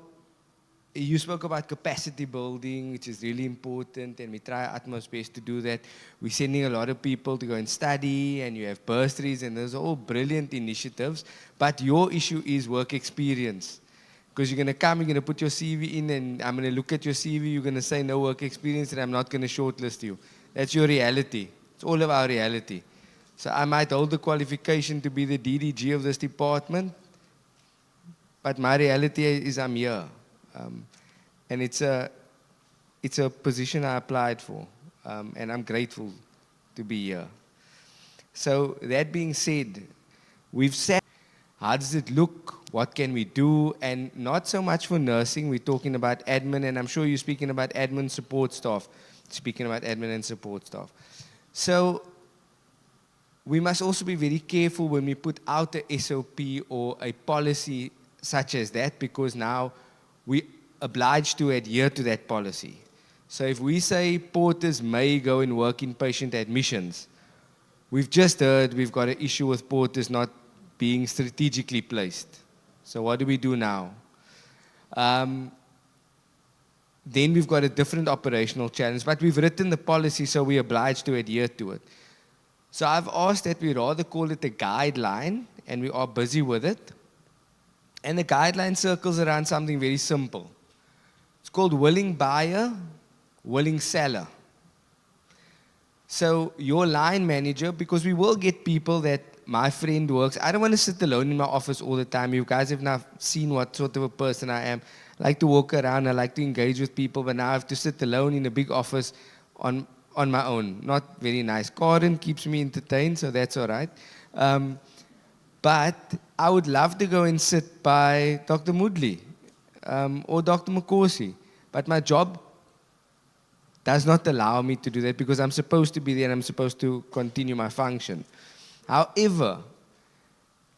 you spoke about capacity building, which is really important, and we try our utmost best to do that. We're sending a lot of people to go and study, and you have bursaries, and those are all brilliant initiatives. But your issue is work experience. Because you're going to come, you're going to put your CV in, and I'm going to look at your CV, you're going to say no work experience, and I'm not going to shortlist you. That's your reality. It's all of our reality. So I might hold the qualification to be the DDG of this department, but my reality is I'm here. And it's a position I applied for, and I'm grateful to be here. So that being said, we've said, how does it look? What can we do? And not so much for nursing, we're talking about admin, and I'm sure you're speaking about admin support staff, speaking about admin and support staff. So we must also be very careful when we put out a SOP or a policy such as that, because now we're obliged to adhere to that policy. So if we say porters may go and work in patient admissions, we've just heard we've got an issue with porters not being strategically placed. So what do we do now? Then we've got a different operational challenge, but we've written the policy, so we're obliged to adhere to it. So I've asked that we rather call it a guideline, and we are busy with it. And the guideline circles around something very simple. It's called willing buyer, willing seller. So your line manager, because we will get people that my friend works, I don't want to sit alone in my office all the time. You guys have now seen what sort of a person I am. I like to walk around, I like to engage with people, but now I have to sit alone in a big office on my own. Not very nice. Karen keeps me entertained, so that's all right. But I would love to go and sit by Dr. Moodley or Dr. Makosi. But my job does not allow me to do that because I'm supposed to be there and I'm supposed to continue my function. However,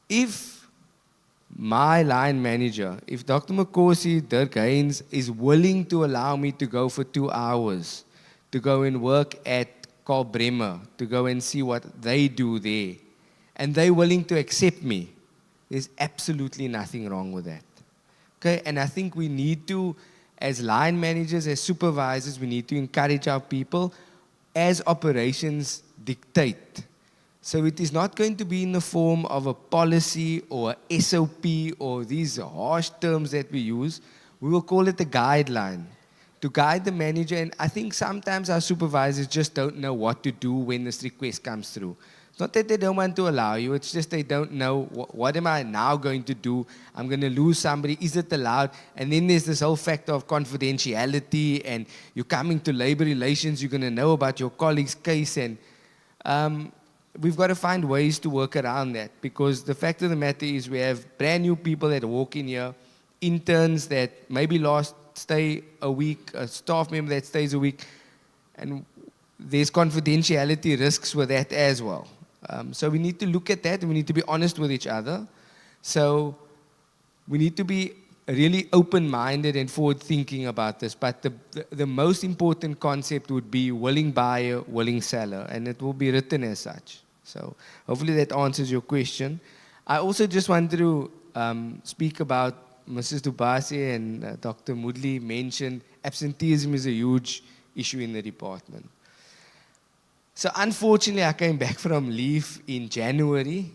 if my line manager, if Dr. Makosi, Dirk Haynes, is willing to allow me to go for 2 hours, to go and work at Karl Bremer, to go and see what they do there, and they're willing to accept me, there's absolutely nothing wrong with that. Okay, and I think we need to, as line managers, as supervisors, we need to encourage our people as operations dictate. So it is not going to be in the form of a policy or a SOP or these harsh terms that we use. We will call it a guideline to guide the manager. And I think sometimes our supervisors just don't know what to do when this request comes through. It's not that they don't want to allow you, it's just they don't know what am I now going to do? I'm going to lose somebody, is it allowed? And then there's this whole factor of confidentiality, and you're coming to labor relations, you're going to know about your colleague's case, and we've got to find ways to work around that, because the fact of the matter is we have brand new people that walk in here, interns that maybe stay a week, a staff member that stays a week, and there's confidentiality risks with that as well. So we need to look at that, and we need to be honest with each other. So we need to be really open-minded and forward-thinking about this. But the most important concept would be willing buyer, willing seller, and it will be written as such. So hopefully that answers your question. I also just wanted to speak about Mrs. Dubasi and Dr. Moodley mentioned absenteeism is a huge issue in the department. So unfortunately, I came back from leave in January,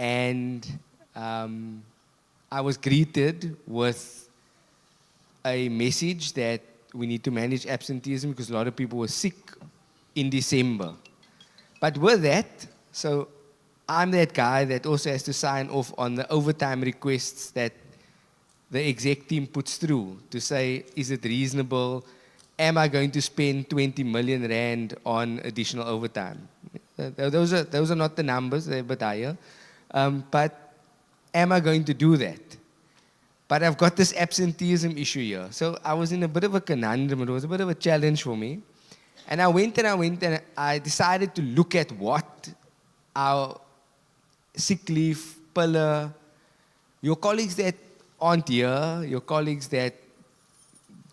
and I was greeted with a message that we need to manage absenteeism because a lot of people were sick in December. But with that, so I'm that guy that also has to sign off on the overtime requests that the exec team puts through to say, is it reasonable? Am I going to spend 20 million rand on additional overtime? Those are not the numbers, they're a bit higher. But am I going to do that? But I've got this absenteeism issue here. So I was in a bit of a conundrum. It was a bit of a challenge for me. And I went and I decided to look at what our sick leave, pillar, your colleagues that aren't here, your colleagues that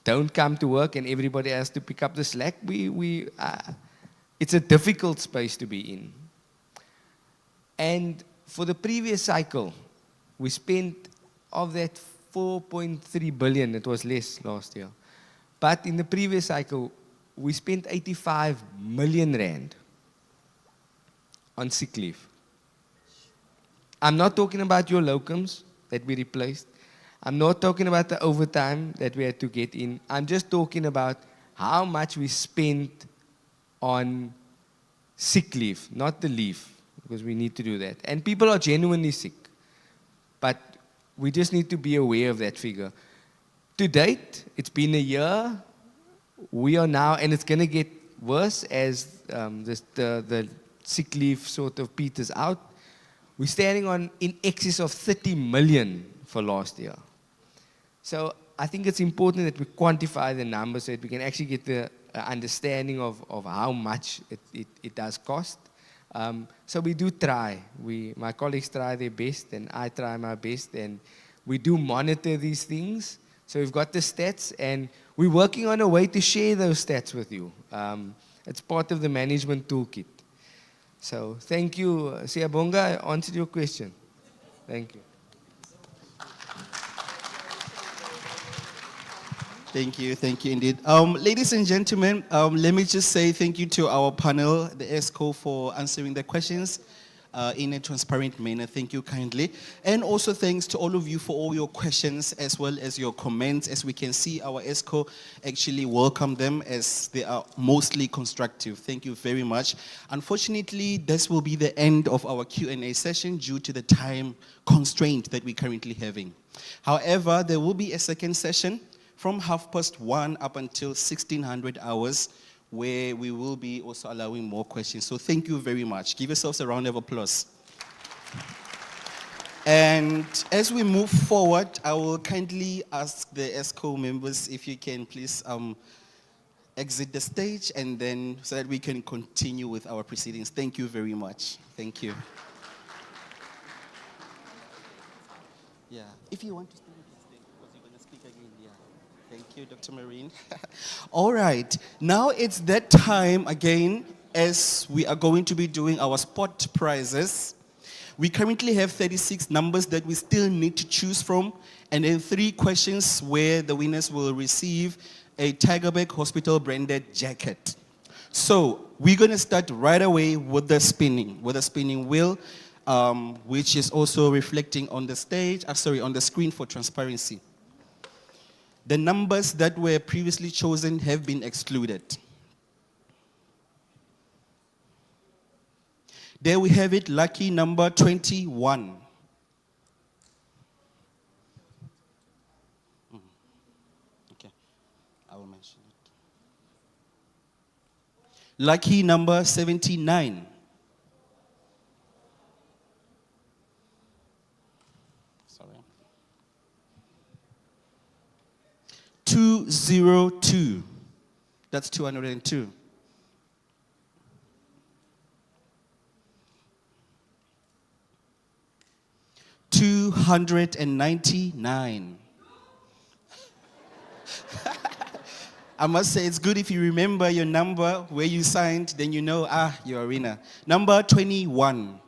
don't come to work and everybody has to pick up the slack, it's a difficult space to be in. And for the previous cycle, we spent of that 4.3 billion, it was less last year. But in the previous cycle, we spent 85 million rand on sick leave. I'm not talking about your locums that we replaced. I'm not talking about the overtime that we had to get in. I'm just talking about how much we spent on sick leave, not the leave, because we need to do that. And people are genuinely sick. But we just need to be aware of that figure. To date, it's been a year. We are now, and it's going to get worse as the sick leave sort of peters out. We're standing on in excess of 30 million for last year. So I think it's important that we quantify the numbers so that we can actually get the understanding of how much it does cost. So we do try. My colleagues try their best, and I try my best, and we do monitor these things. So we've got the stats, and we're working on a way to share those stats with you. It's part of the management toolkit. So thank you. Siyabonga, I answered your question. Thank you. Thank you indeed. Ladies and gentlemen, let me just say thank you to our panel, the ESCO, for answering the questions in a transparent manner. Thank you kindly. And also thanks to all of you for all your questions as well as your comments. As we can see, our ESCO actually welcome them as they are mostly constructive. Thank you very much. Unfortunately, this will be the end of our Q&A session due to the time constraint that we're currently having. However, there will be a second session from 1:30 up until 1600 hours, where we will be also allowing more questions. So thank you very much. Give yourselves a round of applause. And as we move forward, I will kindly ask the ESCO members if you can please exit the stage, and then so that we can continue with our proceedings. Thank you very much. Thank you. Yeah, if you want to stay, you can stay, because you're going to speak again. Yeah. Thank you, Dr. Marine. All right, now it's that time again, as we are going to be doing our spot prizes. We currently have 36 numbers that we still need to choose from, and then 3 questions where the winners will receive a Tygerberg Hospital branded jacket. So we're going to start right away with the spinning wheel, which is also reflecting on the stage, on the screen for transparency. The numbers that were previously chosen have been excluded. There we have it, lucky number 21. Okay, I will mention it. Lucky number 79. Sorry. 202. That's 202. 299. I must say it's good if you remember your number, where you signed, then you know, you're a winner. Number 21.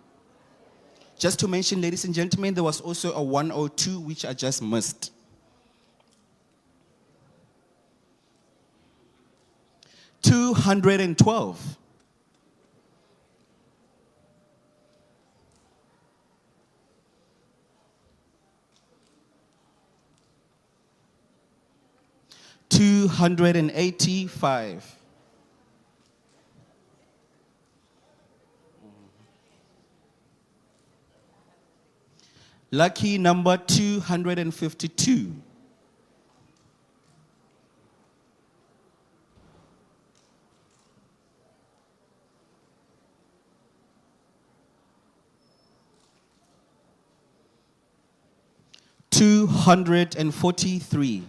Just to mention, ladies and gentlemen, there was also a 102, which I just missed. 212. 285. Lucky number 252. 243.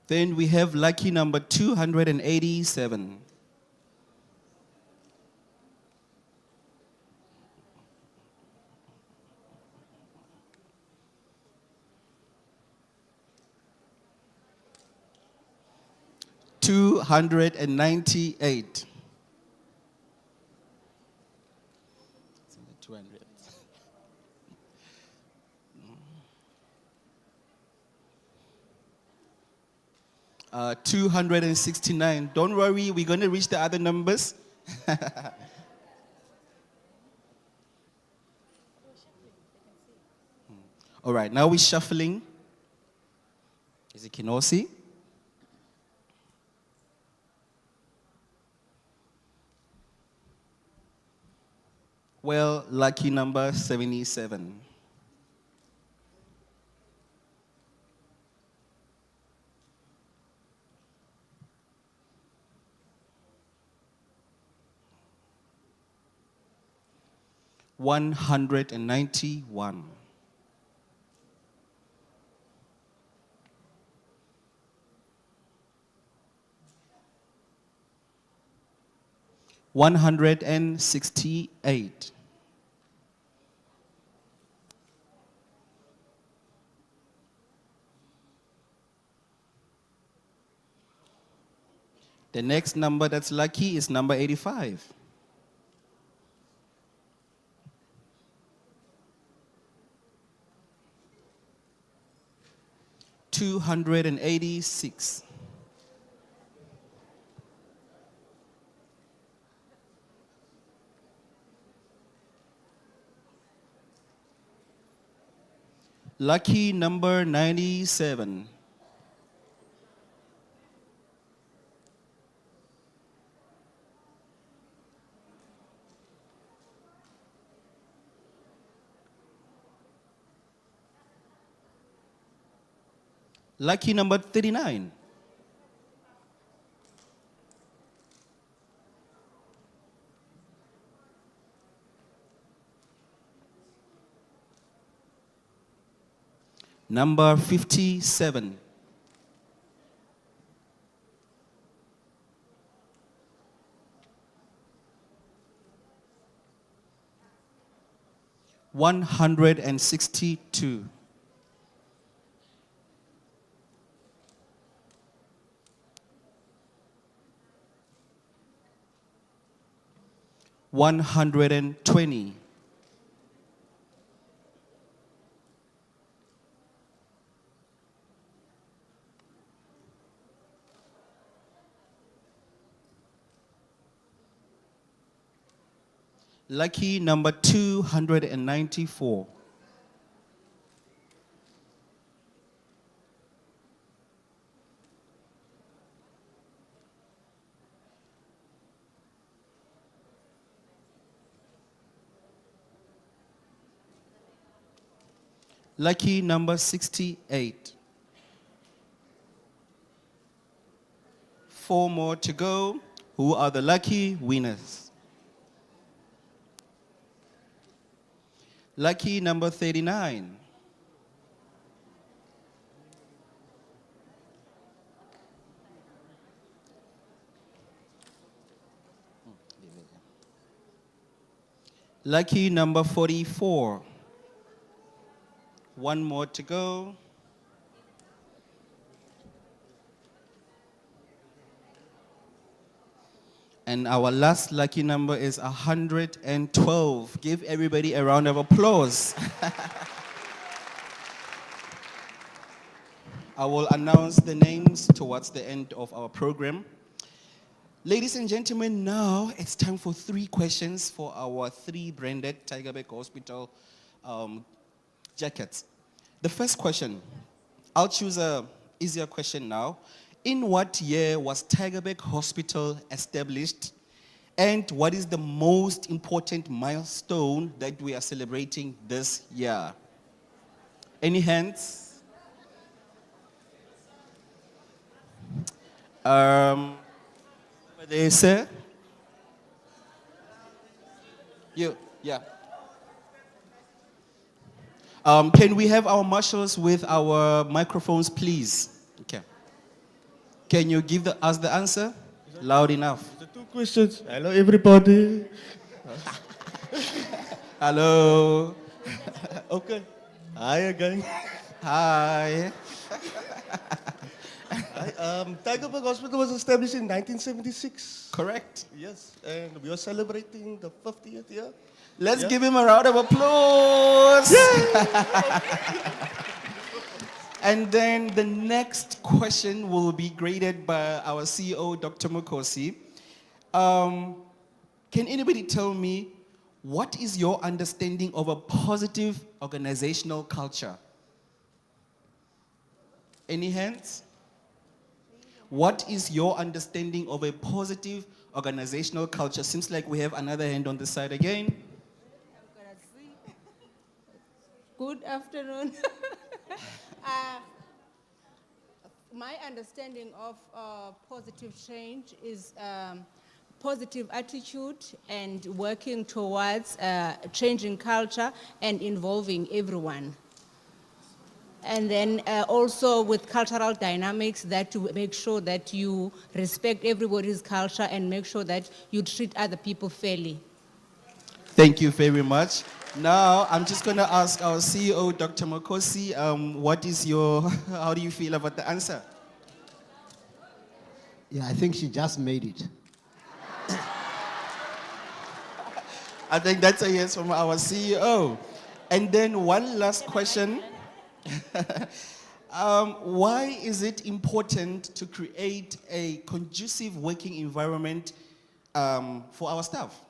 Then we have lucky number 287. 298. 200. 269. Don't worry, we're going to reach the other numbers. All right, now we're shuffling. As you can all see. Well, lucky number 77. $191. 168. 'The next number that's lucky is number 85. 286. 97. 39. 57. 162. 120. 294. 68. 4 more to go. Who are the lucky winners? Lucky number 39. 44. 1 more to go. And our last lucky number is 112. Give everybody a round of applause. I will announce the names towards the end of our program. Ladies and gentlemen, now it's time for 3 questions for our 3 branded Tygerberg Hospital jackets. The first question, I'll choose an easier question now. In what year was Tygerberg Hospital established? And what is the most important milestone that we are celebrating this year? Any hands? Over there, sir. You, yeah. Can we have our marshals with our microphones, please? Okay. Can you give us the answer? Loud enough. The 2 questions. Hello, everybody. Hello. Okay. Hi again. Hi. Hi, Tygerberg Hospital was established in 1976. Correct. Yes, and we are celebrating the 50th year. Let's Yeah. give him a round of applause. And then the next question will be graded by our CEO, Dr. Mukosi. Can anybody tell me what is your understanding of a positive organizational culture? Any hands? What is your understanding of a positive organizational culture? Seems like we have another hand on the side again. Good afternoon. My understanding of positive change is positive attitude and working towards changing culture and involving everyone. And then also with cultural dynamics, that to make sure that you respect everybody's culture and make sure that you treat other people fairly. Thank you very much. Now, I'm just going to ask our CEO, Dr. Mukosi, how do you feel about the answer? Yeah, I think she just made it. I think that's a yes from our CEO. And then one last question. Why is it important to create a conducive working environment for our staff?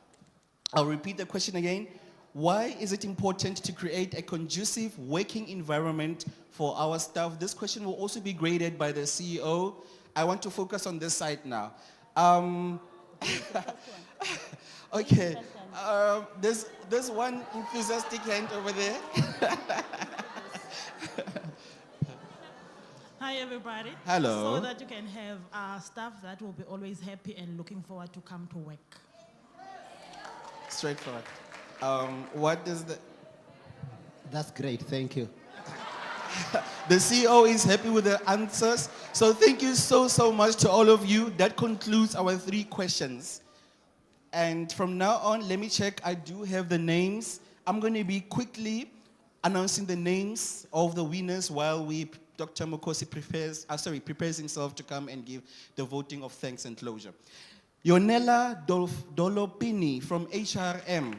I'll repeat the question again. Why is it important to create a conducive working environment for our staff? This question will also be graded by the CEO. I want to focus on this side now. Okay. There's one enthusiastic hand over there. Hi, everybody. Hello. So that you can have staff that will be always happy and looking forward to come to work. Straightforward. What does the... That's great, thank you. The CEO is happy with the answers. So thank you so much to all of you. That concludes our 3 questions. And from now on, let me check. I do have the names. I'm going to be quickly announcing the names of the winners while Dr. Mukosi prepares himself to come and give the voting of thanks and closure. Yonela Dolopini from HRM.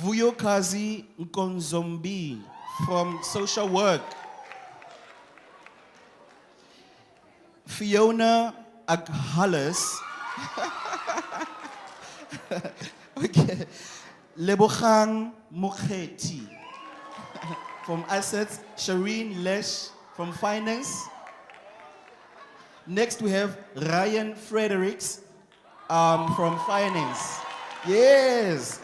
Vuyokazi Nkonzombi from Social Work. Fiona Aghalas. Okay. Lebogang Muketi from Assets. Shireen Lesh from Finance. Next we have Ryan Fredericks from Finance. Yes.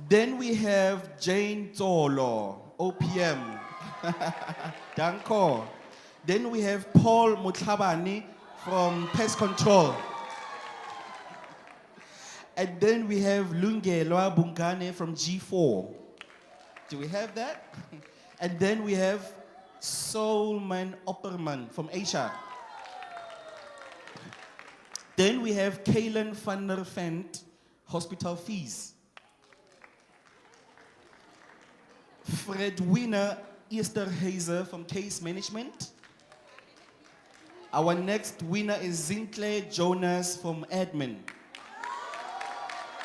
Then we have Jane Tolo, OPM. Danko. Then we have Paul Mutlabani from Pest Control. And then we have Lungelwa Bungane from G4. Do we have that? And then we have Solman Opperman from HR. Then we have Kaylen van der Vent, hospital fees. Fred Winner Easterhazer from case management. Our next winner is Zintle Jonas from admin.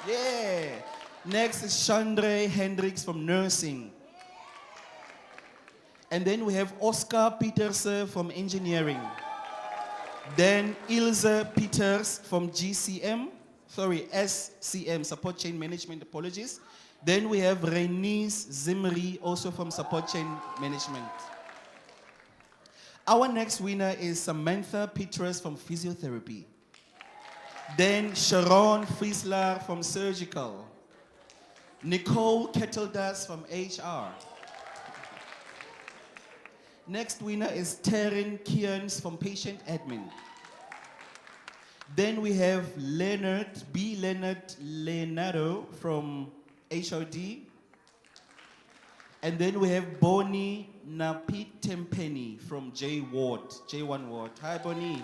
Yeah. Next is Chandre Hendricks from nursing. And then we have Oscar Petersen from engineering. Then Ilse Peters from SCM, support chain management, apologies. Then we have Renise Zimri, also from support chain management. Our next winner is Samantha Peters from physiotherapy. Then Sharon Friesler from surgical. Nicole Kettledas from HR. Next winner is Taryn Kearns from patient admin. Then we have Leonard Leonardo from HOD. And then we have Bonnie Napitempeni from J1 Ward. Hi, Bonnie.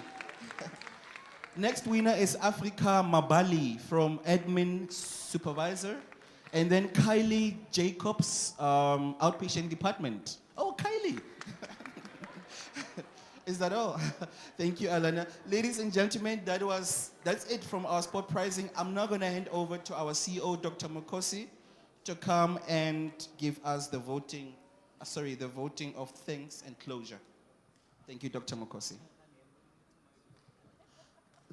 Next winner is Africa Mabali from admin supervisor. And then Kylie Jacobs, outpatient department. Oh, Kylie. Is that all? Thank you, Alana. Ladies and gentlemen, that's it from our spot pricing. I'm now going to hand over to our CEO, Dr. Mukosi, to come and give us the voting of thanks and closure. Thank you, Dr. Mukosi.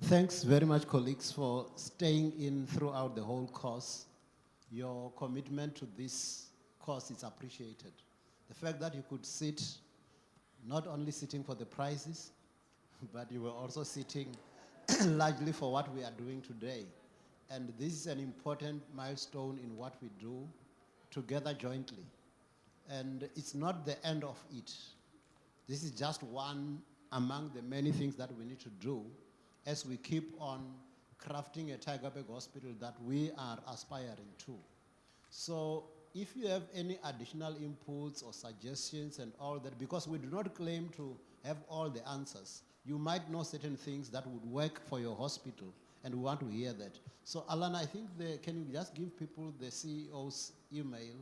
Thanks very much, colleagues, for staying in throughout the whole course. Your commitment to this course is appreciated. The fact that you could sit, not only sitting for the prizes, but you were also sitting largely for what we are doing today. And this is an important milestone in what we do together jointly. And it's not the end of it. This is just one among the many things that we need to do as we keep on crafting a Tygerberg hospital that we are aspiring to. So if you have any additional inputs or suggestions and all that, because we do not claim to have all the answers, you might know certain things that would work for your hospital, and we want to hear that. So Alan, I think, can you just give people the CEO's email?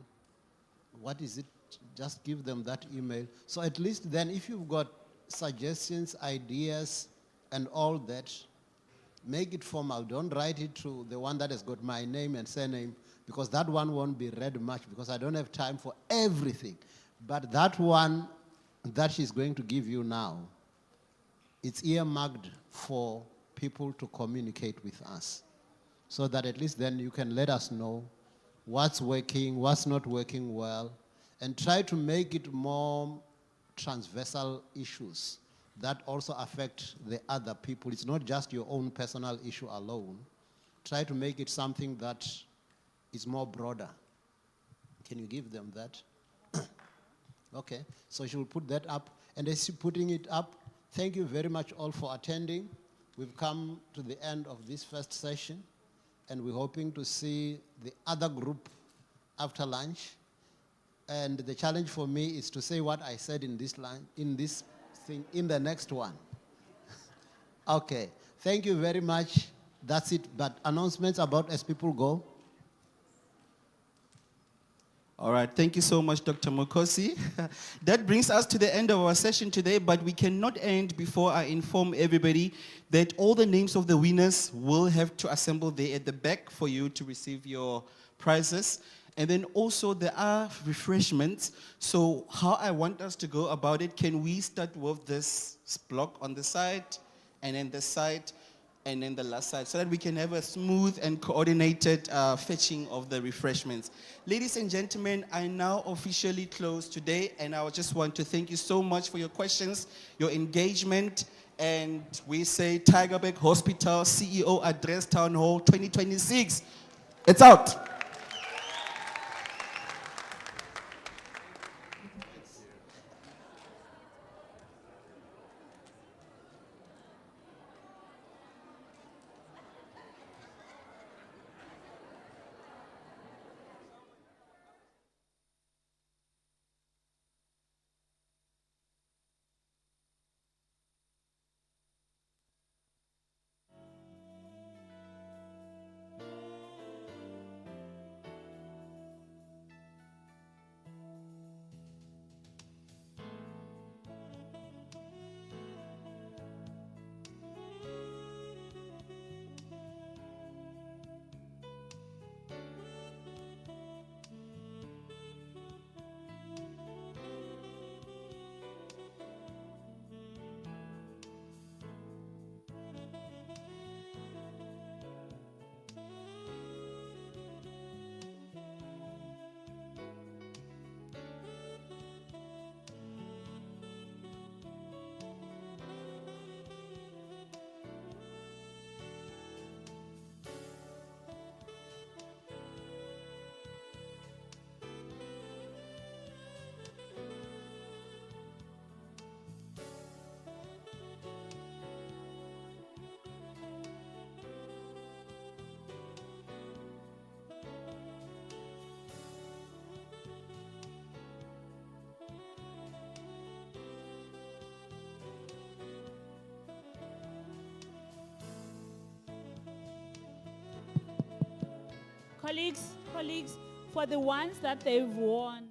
What is it? Just give them that email. So at least then if you've got suggestions, ideas, and all that, make it formal. Don't write it to the one that has got my name and surname, because that one won't be read much, because I don't have time for everything. But that one that she's going to give you now, it's earmarked for people to communicate with us, so that at least then you can let us know what's working, what's not working well, and try to make it more transversal issues that also affect the other people. It's not just your own personal issue alone. Try to make it something that is more broader. Can you give them that? Okay, so she will put that up. And as she's putting it up, thank you very much all for attending. We've come to the end of this first session, and we're hoping to see the other group after lunch. And the challenge for me is to say what I said in this line, in this thing, in the next one. Okay, thank you very much. That's it. But announcements about as people go. All right, thank you so much, Dr. Mukosi. That brings us to the end of our session today, but we cannot end before I inform everybody that all the names of the winners will have to assemble there at the back for you to receive your prizes. And then also there are refreshments. So how I want us to go about it, can we start with this block on the side, and then the side, and then the last side, so that we can have a smooth and coordinated fetching of the refreshments. Ladies and gentlemen, I now officially close today, and I just want to thank you so much for your questions, your engagement, and we say Tygerberg Hospital CEO Address Town Hall 2026. It's out. Colleagues, for the ones that they've won.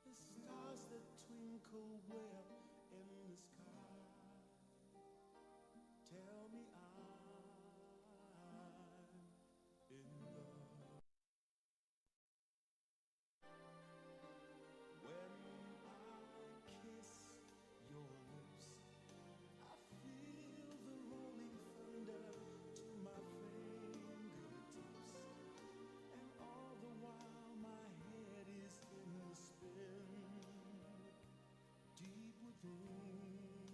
The stars that twinkle where in the sky tell me I'm in love. When I kiss your lips, I feel the rolling thunder to my fingertips, and all the while my head is in the spin deep within.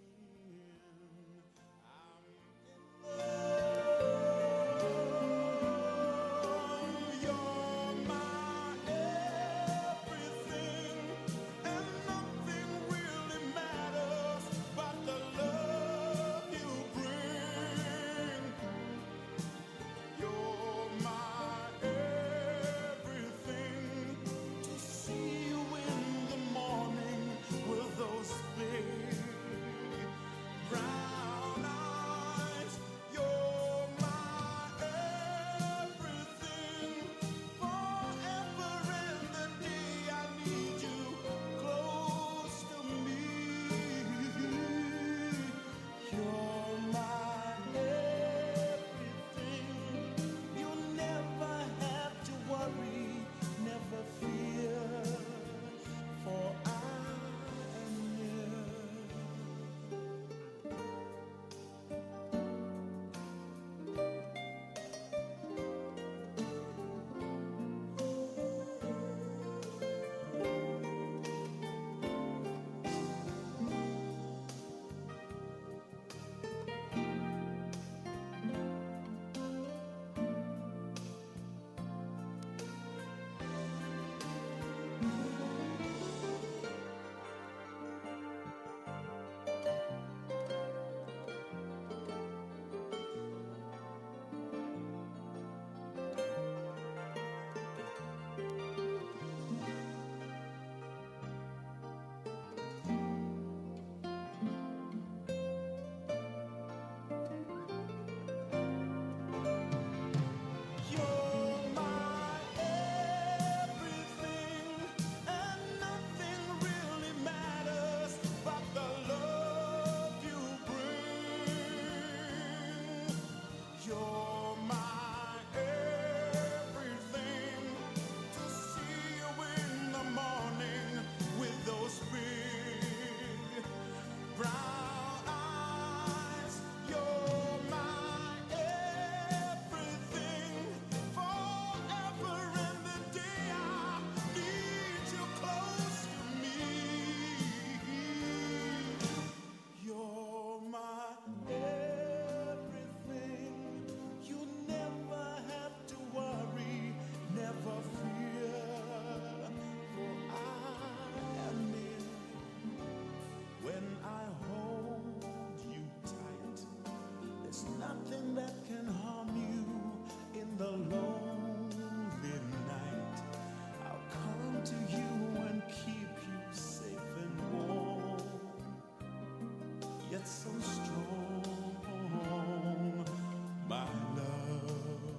yet so strong, my love.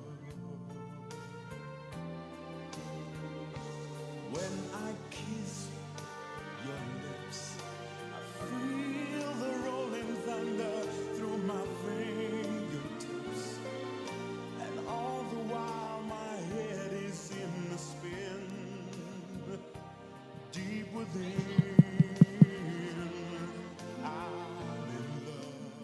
When I kiss your lips, I feel the rolling thunder through my fingertips, and all the while my head is in a spin, deep within. I'm in love.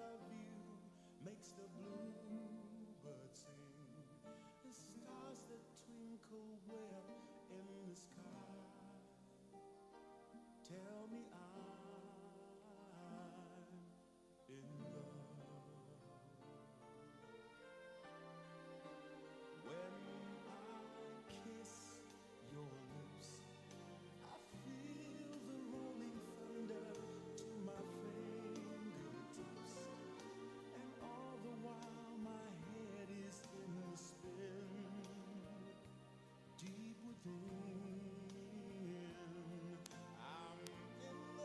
above you makes the bluebird sing. The stars that twinkle where in the sky tell me I'm in love. When I kiss your lips, I feel the rolling thunder to my fingertips, and all the while my head is in the spin, deep within. I'm in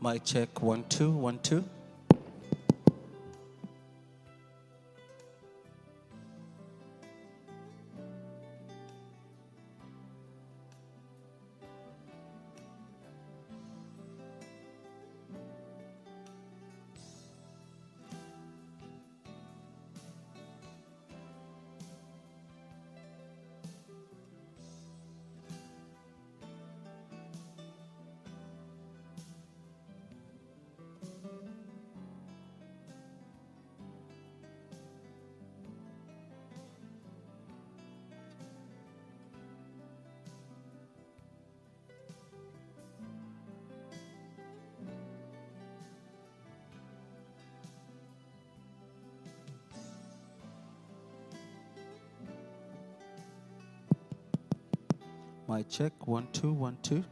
Mic check, 1 2 1 2. Mic check, 1 2 1 2.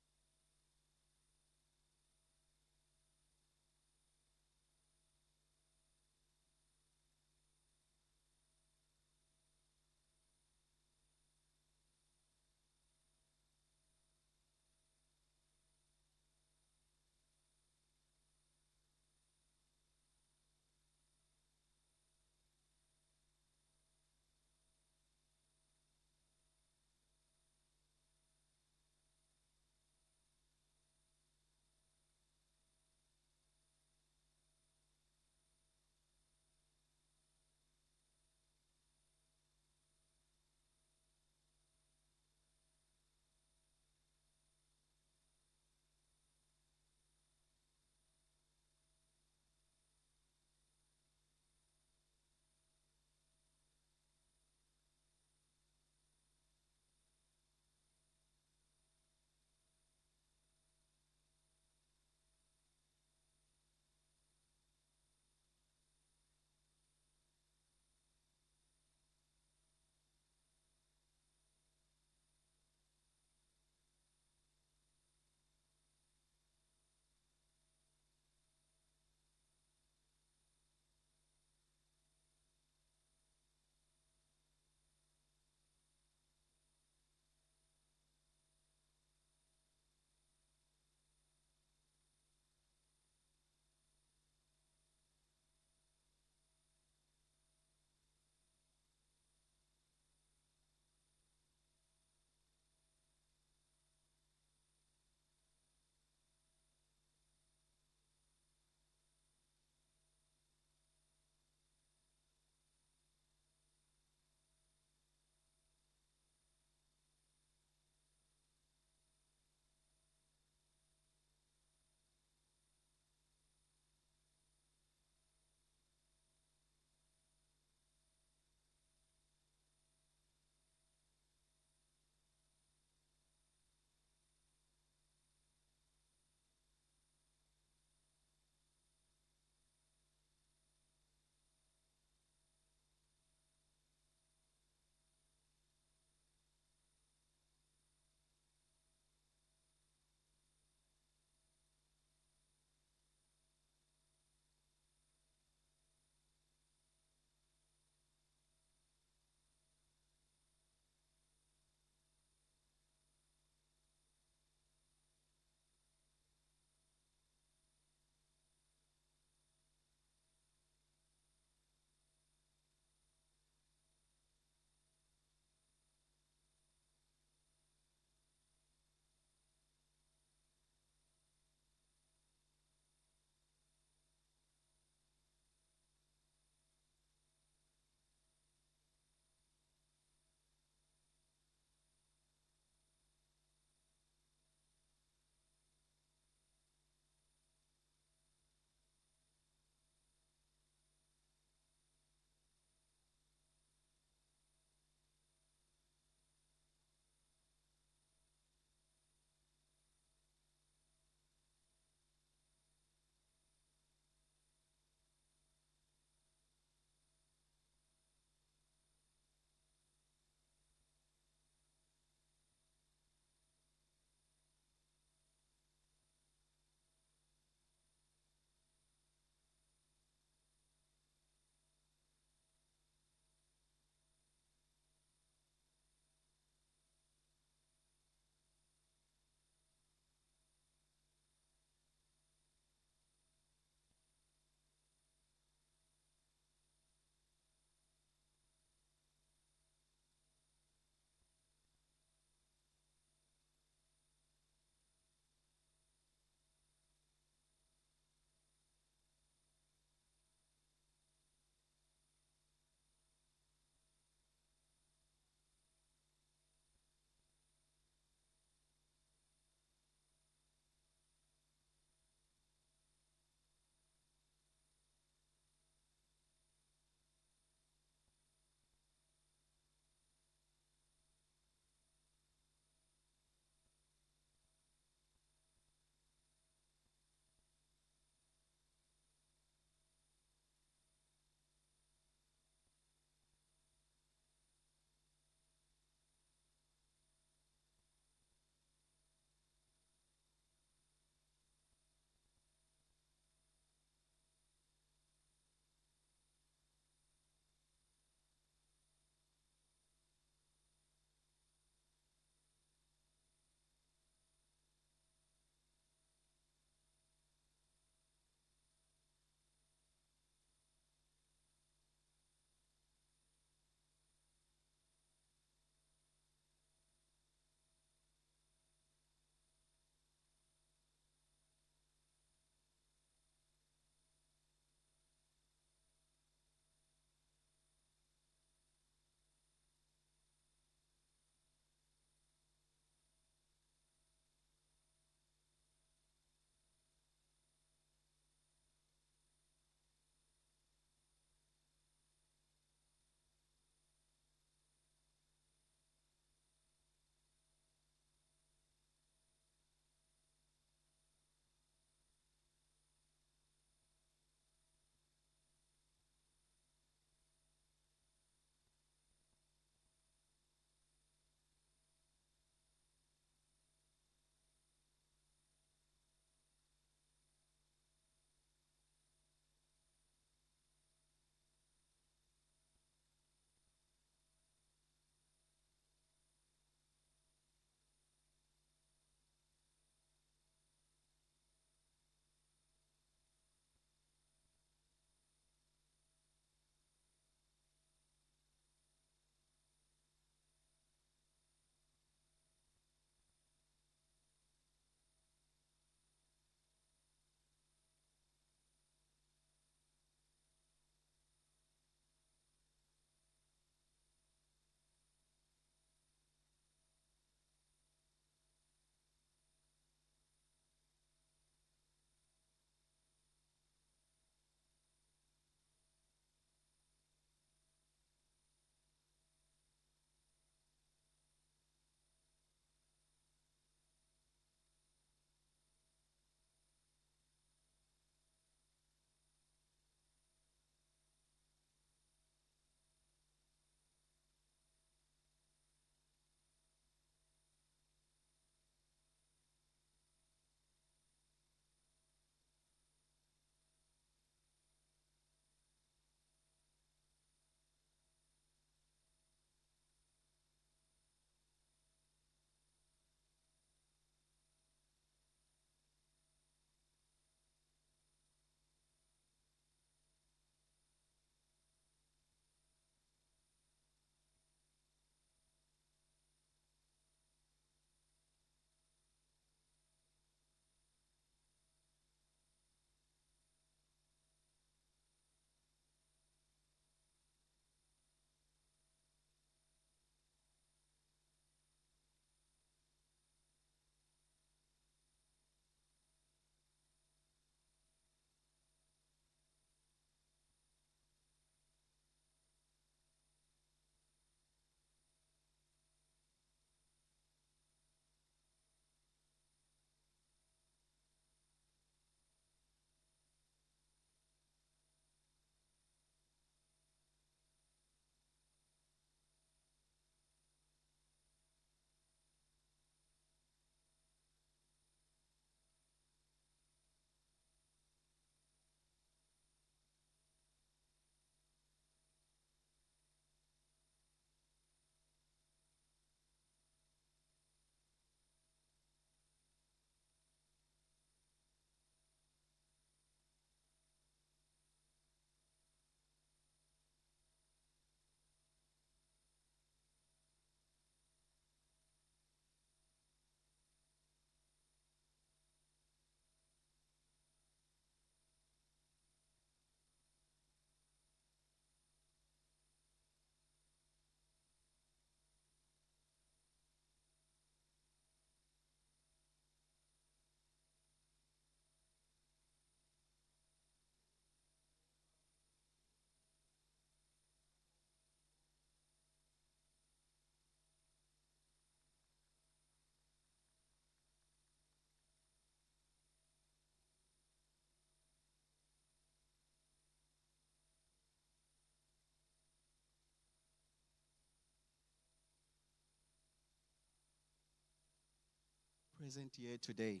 present here today,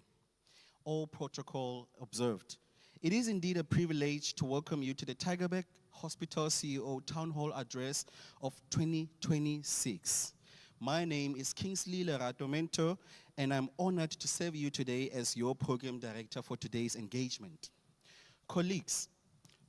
all protocol observed. It is indeed a privilege to welcome you to the Tygerberg Hospital CEO Town Hall Address of 2026. My name is Kingsley Lerato Mento, and I'm honored to serve you today as your program director for today's engagement. Colleagues,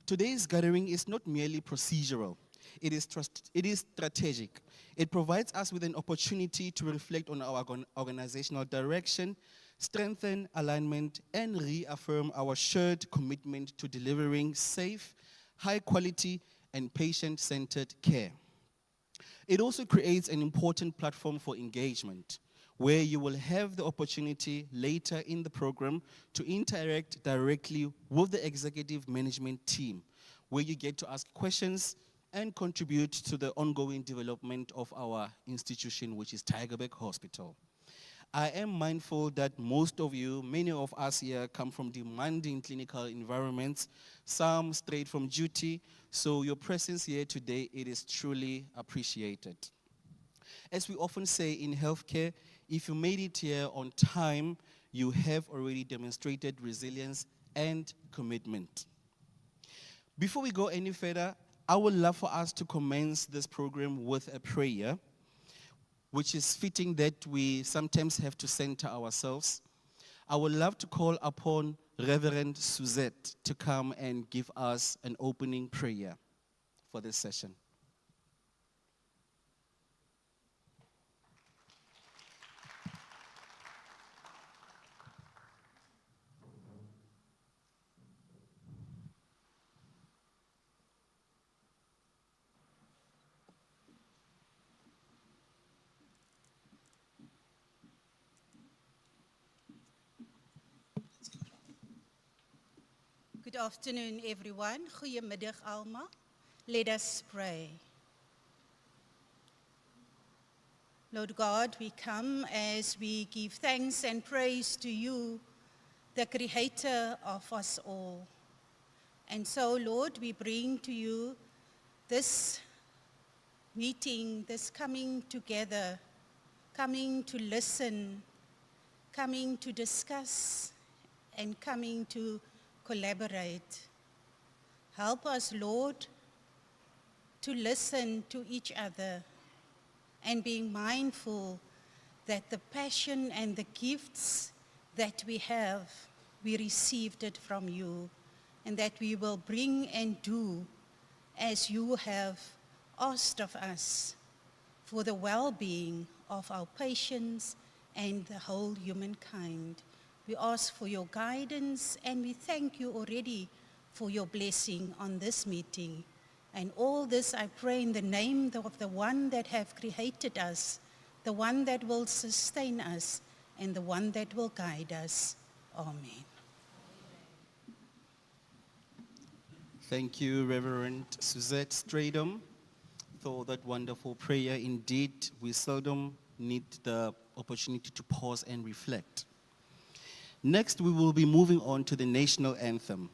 today's gathering is not merely procedural. It is strategic. It provides us with an opportunity to reflect on our organizational direction, strengthen alignment, and reaffirm our shared commitment to delivering safe, high quality, and patient-centered care. It also creates an important platform for engagement, where you will have the opportunity later in the program to interact directly with the executive management team, where you get to ask questions and contribute to the ongoing development of our institution, which is Tygerberg Hospital. I am mindful that most of you, many of us here, come from demanding clinical environments, some straight from duty, so your presence here today, it is truly appreciated. As we often say in healthcare, if you made it here on time, you have already demonstrated resilience and commitment. Before we go any further, I would love for us to commence this program with a prayer, which is fitting that we sometimes have to center ourselves. I would love to call upon Reverend Suzette to come and give us an opening prayer for this session. Good afternoon, everyone. Goeiemiddag almal. Let us pray. Lord God, we come as we give thanks and praise to you, the creator of us all. And so, Lord, we bring to you this meeting, this coming together, coming to listen, coming to discuss, and coming to collaborate. Help us, Lord, to listen to each other and being mindful that the passion and the gifts that we have, we received it from you, and that we will bring and do as you have asked of us for the well-being of our patients and the whole humankind. We ask for your guidance, and we thank you already for your blessing on this meeting. And all this I pray in the name of the one that have created us, the one that will sustain us, and the one that will guide us. Amen. Thank you, Reverend Suzette Stradom, for that wonderful prayer. Indeed, we seldom need the opportunity to pause and reflect. Next, we will be moving on to the national anthem.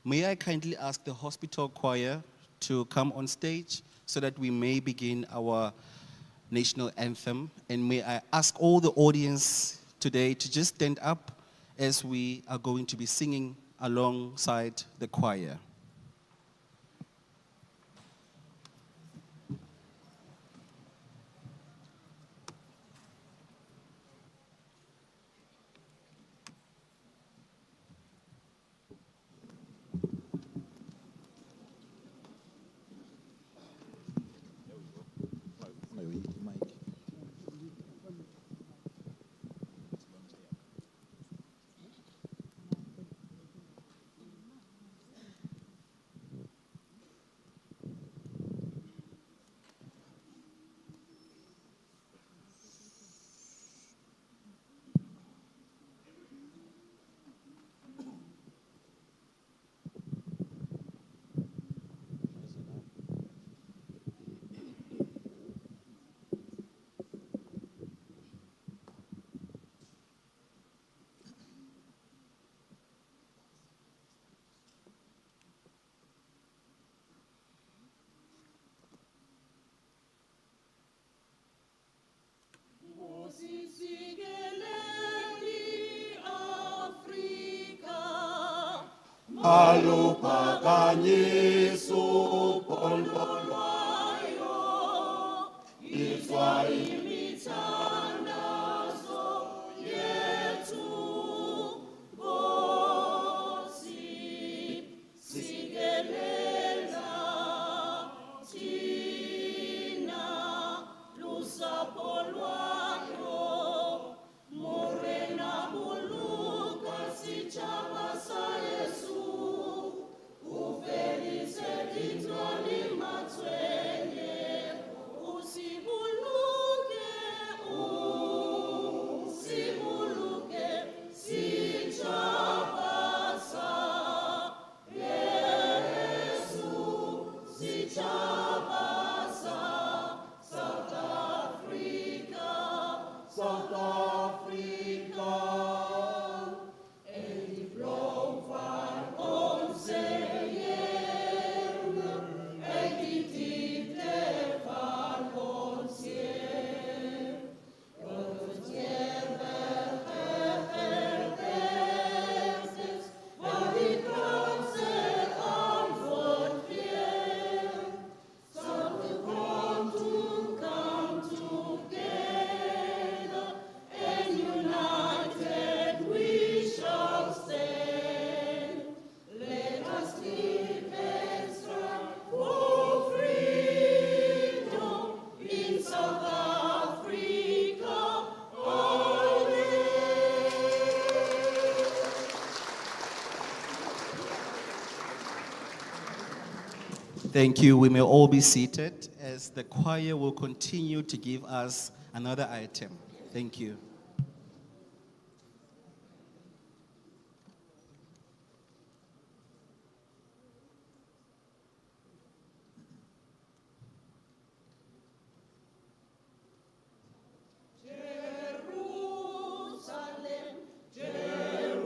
May I kindly ask the hospital choir to come on stage so that we may begin our national anthem. And may I ask all the audience today to just stand up as we are going to be singing alongside the choir. Aluphakanyiswa uphondo lwayo, izwa imithandazo yethu, Nkosi, sikelela thina lusapho lwayo, morena buluka sitshaba sa Yesu, ufelise ditwali matshwenye, usibuluke sitshaba sa Yesu, sitshaba sa South Africa, South Africa. En die blom van onze hemel, en die diepte van ons Heer. Het eeuwige gedeeltes, waar die grootste antwoord geeft. So we want to come together, and united we shall stand. Let us live and strive for freedom in South Africa. Thank you. We may all be seated as the choir will continue to give us another item. Thank you. Jerusalem, Jerusalem,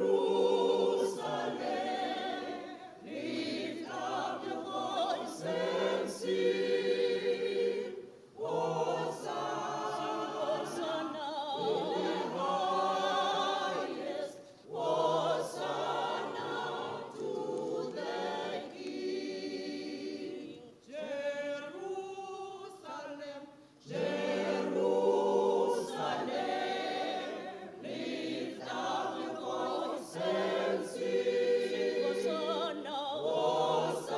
lift up your voice and sing. Hosanna, in the highest. Hosanna to the King. Jerusalem, Jerusalem, lift up your voice and sing. Hosanna, Hosanna,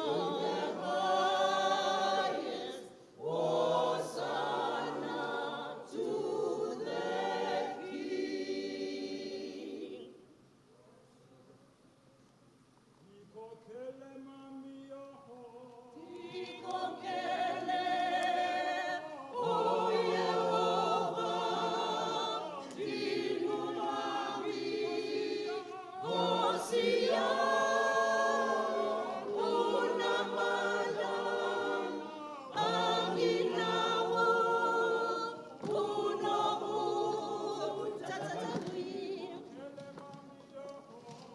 in the highest. Hosanna to the King. Ikokele, o Yehova, dinu nami, Nkosi yami, unamandla, anginawo,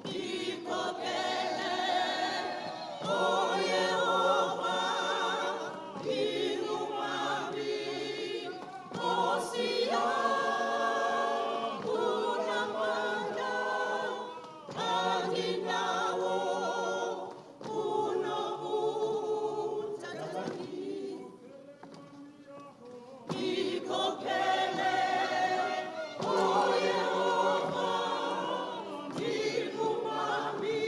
ikokele, o Yehova, dinu nami, Nkosi yami, unamandla, anginawo, ikokele, o Yehova, dinu nami,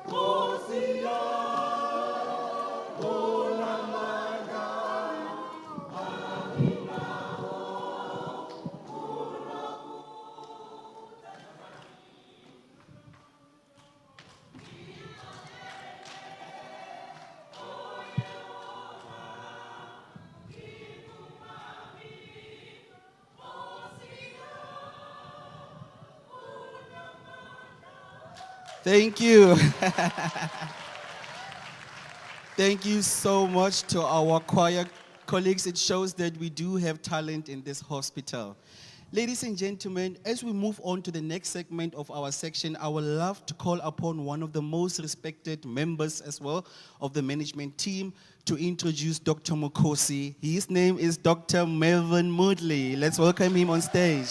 Nkosi yami, unamandla, Thank you. Thank you so much to our choir colleagues. It shows that we do have talent in this hospital. Ladies and gentlemen, as we move on to the next segment of our section, I would love to call upon one of the most respected members as well of the management team to introduce Dr. Mukosi. His name is Dr. Melvin Moodley. Let's welcome him on stage.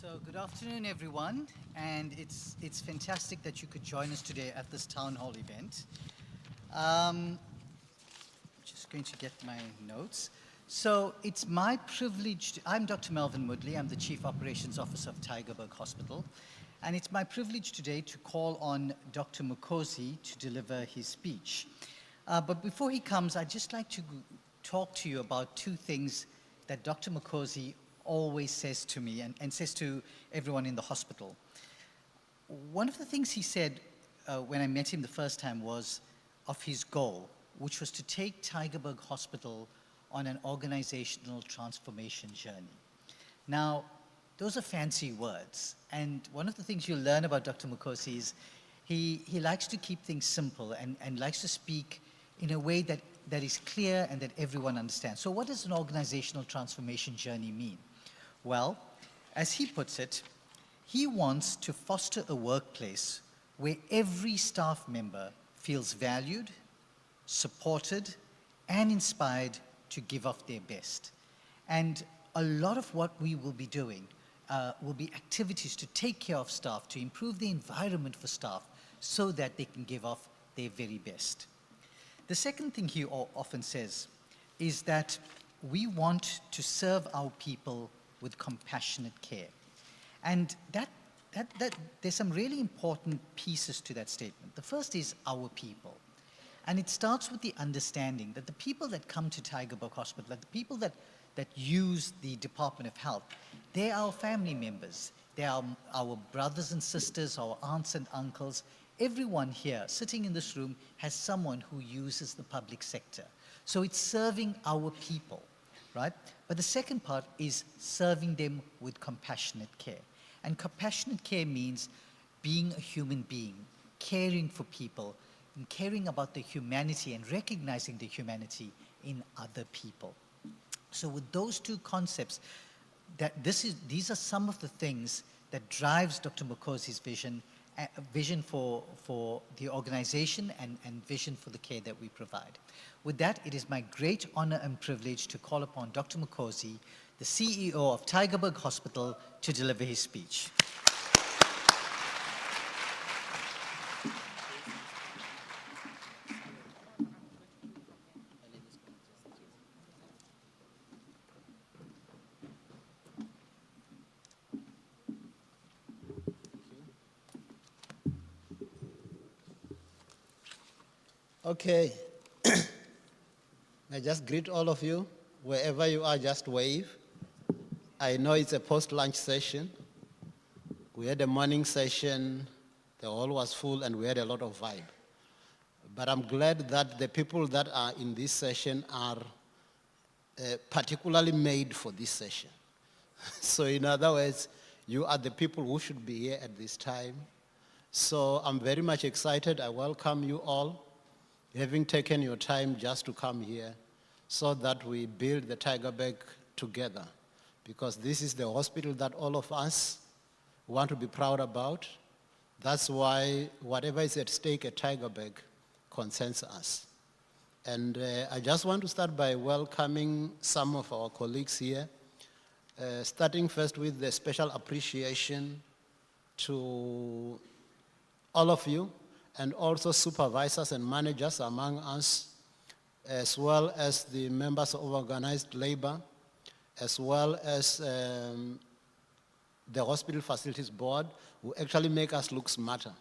So good afternoon, everyone, and it's fantastic that you could join us today at this town hall event. Just going to get my notes. So it's my privilege, I'm Dr. Melvin Woodley, I'm the Chief Operations Officer of Tygerberg Hospital, and it's my privilege today to call on Dr. Mukosi to deliver his speech. But before he comes, I'd just like to talk to you about two things that Dr. Mukosi always says to me and says to everyone in the hospital. One of the things he said when I met him the first time was of his goal, which was to take Tygerberg Hospital on an organizational transformation journey. Now, those are fancy words, and one of the things you'll learn about Dr. Mukosi is he likes to keep things simple and likes to speak in a way that is clear and that everyone understands. So what does an organizational transformation journey mean? Well, as he puts it, he wants to foster a workplace where every staff member feels valued, supported, and inspired to give off their best. And a lot of what we will be doing will be activities to take care of staff, to improve the environment for staff so that they can give off their very best. The second thing he often says is that we want to serve our people with compassionate care. And there's some really important pieces to that statement. The first is our people. And it starts with the understanding that the people that come to Tygerberg Hospital, that the people that use the Department of Health, they're our family members. They are our brothers and sisters, our aunts and uncles. Everyone here sitting in this room has someone who uses the public sector. So it's serving our people, right? But the second part is serving them with compassionate care. And compassionate care means being a human being, caring for people, and caring about the humanity and recognizing the humanity in other people. So with those two concepts, these are some of the things that drives Dr. Mukosi's vision for the organization and vision for the care that we provide. With that, it is my great honor and privilege to call upon Dr. Mukosi, the CEO of Tygerberg Hospital, to deliver his speech. Okay. I just greet all of you. Wherever you are, just wave. I know it's a post-lunch session. We had a morning session. The hall was full and we had a lot of vibe. But I'm glad that the people that are in this session are particularly made for this session. So in other words, you are the people who should be here at this time. So I'm very much excited. I welcome you all, having taken your time just to come here so that we build the Tygerberg together. Because this is the hospital that all of us want to be proud about. That's why whatever is at stake at Tygerberg concerns us. And I just want to start by welcoming some of our colleagues here, starting first with the special appreciation to all of you, and also supervisors and managers among us, as well as the members of organized labor, as well as the Hospital Facilities Board, who actually make us look smarter.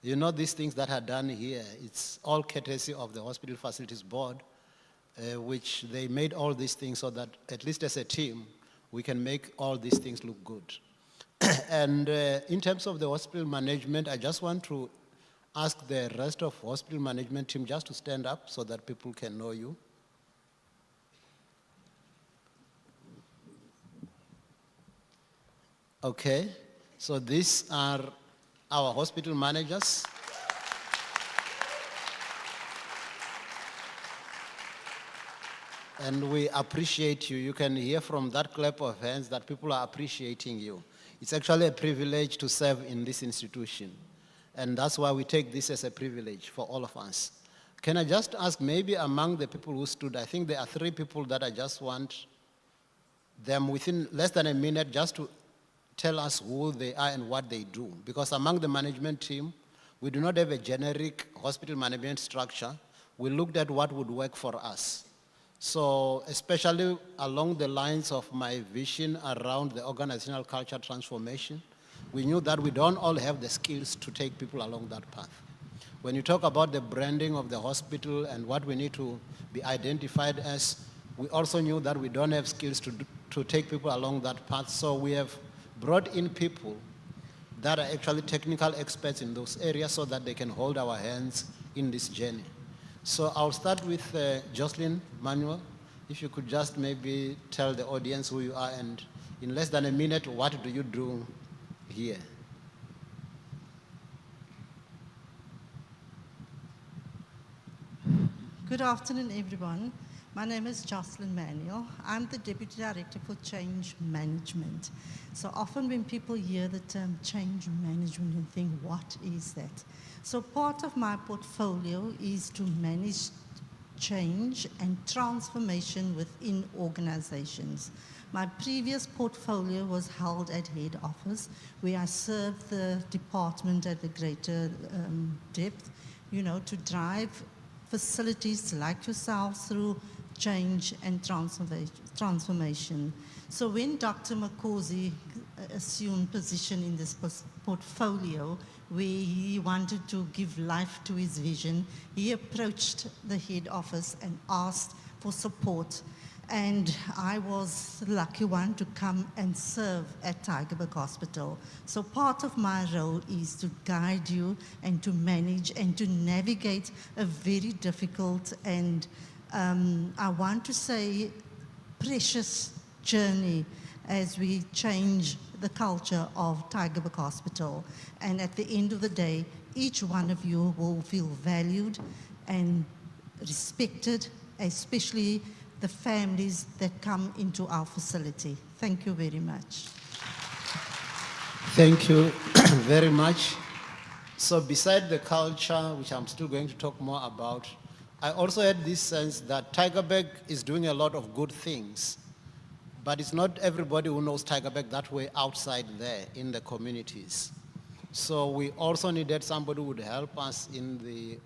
You know, these things that are done here, it's all courtesy of the Hospital Facilities Board, which they made all these things so that, at least as a team, we can make all these things look good. And in terms of the hospital management, I just want to ask the rest of hospital management team just to stand up so that people can know you. Okay, so these are our hospital managers. And we appreciate you. You can hear from that clap of hands that people are appreciating you. It's actually a privilege to serve in this institution. And that's why we take this as a privilege for all of us. Can I just ask, maybe among the people who stood, I think there are 3 people that I just want them within less than a minute just to tell us who they are and what they do. Because among the management team, we do not have a generic hospital management structure. We looked at what would work for us. So especially along the lines of my vision around the organizational culture transformation, we knew that we don't all have the skills to take people along that path. When you talk about the branding of the hospital and what we need to be identified as, we also knew that we don't have skills to take people along that path. So we have brought in people that are actually technical experts in those areas so that they can hold our hands in this journey. So I'll start with Jocelyn Manuel. If you could just maybe tell the audience who you are and in less than a minute, what do you do here? Good afternoon, everyone. My name is Jocelyn Manuel. I'm the Deputy Director for Change Management. So often when people hear the term change management and think, what is that? So part of my portfolio is to manage change and transformation within organizations. My previous portfolio was held at head office, where I served the department at the greater depth, to drive facilities like yourselves through change and transformation. So when Dr. Makosi assumed position in this portfolio, where he wanted to give life to his vision, he approached the head office and asked for support. And I was the lucky one to come and serve at Tygerberg Hospital. So part of my role is to guide you and to manage and to navigate a very difficult and I want to say precious journey as we change the culture of Tygerberg Hospital. And at the end of the day, each one of you will feel valued and respected, especially the families that come into our facility. Thank you very much. Thank you very much. So beside the culture, which I'm still going to talk more about, I also had this sense that Tygerberg is doing a lot of good things, but it's not everybody who knows Tygerberg that way outside there in the communities. So we also needed somebody who would help us in the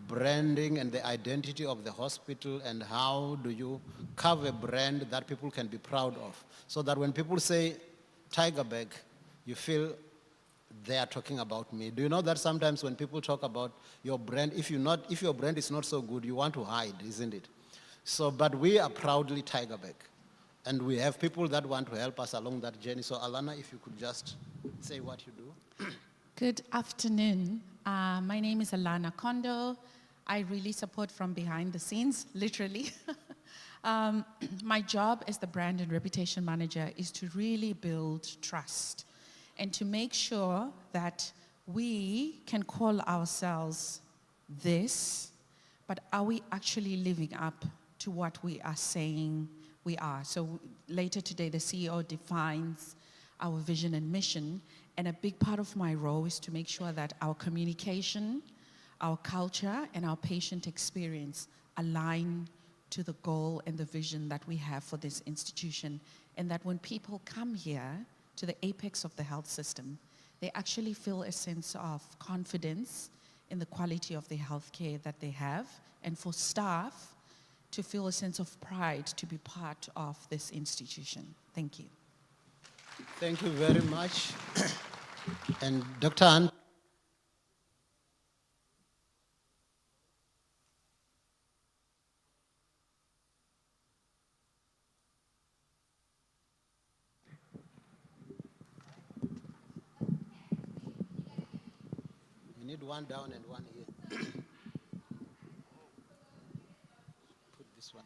branding and the identity of the hospital and how do you carve a brand that people can be proud of. So that when people say Tygerberg, you feel they are talking about me. Do you know that sometimes when people talk about your brand, if your brand is not so good, you want to hide, isn't it? So, but we are proudly Tygerberg. And we have people that want to help us along that journey. So Alana, if you could just say what you do. Good afternoon. My name is Alana Kondo. I really support from behind the scenes, literally. My job as the brand and reputation manager is to really build trust and to make sure that we can call ourselves this, but are we actually living up to what we are saying we are? So later today, the CEO defines our vision and mission, and a big part of my role is to make sure that our communication, our culture, and our patient experience align to the goal and the vision that we have for this institution, and that when people come here to the apex of the health system, they actually feel a sense of confidence in the quality of the healthcare that they have, and for staff to feel a sense of pride to be part of this institution. Thank you. Thank you very much. And Dr. Hunt. We need one down and one here. Put this one.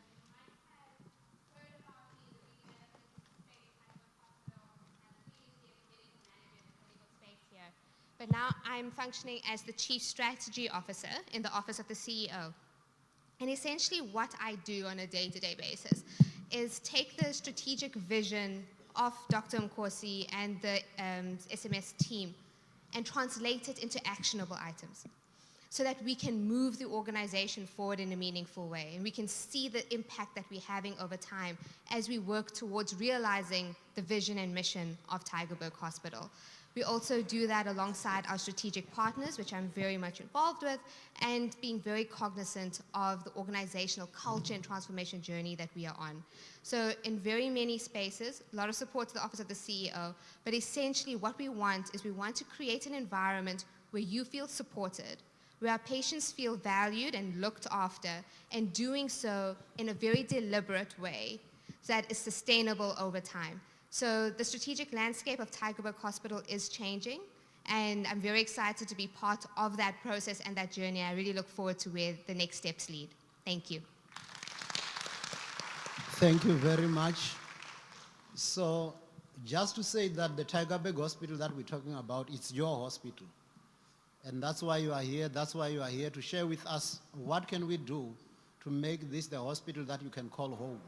But now I'm functioning as the Chief Strategy Officer in the Office of the CEO. And essentially what I do on a day-to-day basis is take the strategic vision of Dr. Mkosi and the SMS team and translate it into actionable items. so that we can move the organization forward in a meaningful way, and we can see the impact that we're having over time as we work towards realizing the vision and mission of Tygerberg Hospital. We also do that alongside our strategic partners, which I'm very much involved with, and being very cognizant of the organizational culture and transformation journey that we are on. So in very many spaces, a lot of support to the Office of the CEO, but essentially what we want is we want to create an environment where you feel supported, where our patients feel valued and looked after, and doing so in a very deliberate way that is sustainable over time. So the strategic landscape of Tygerberg Hospital is changing, and I'm very excited to be part of that process and that journey. I really look forward to where the next steps lead. Thank you. Thank you very much. So just to say that the Tygerberg Hospital that we're talking about, it's your hospital. And that's why you are here. That's why you are here to share with us what can we do to make this the hospital that you can call home,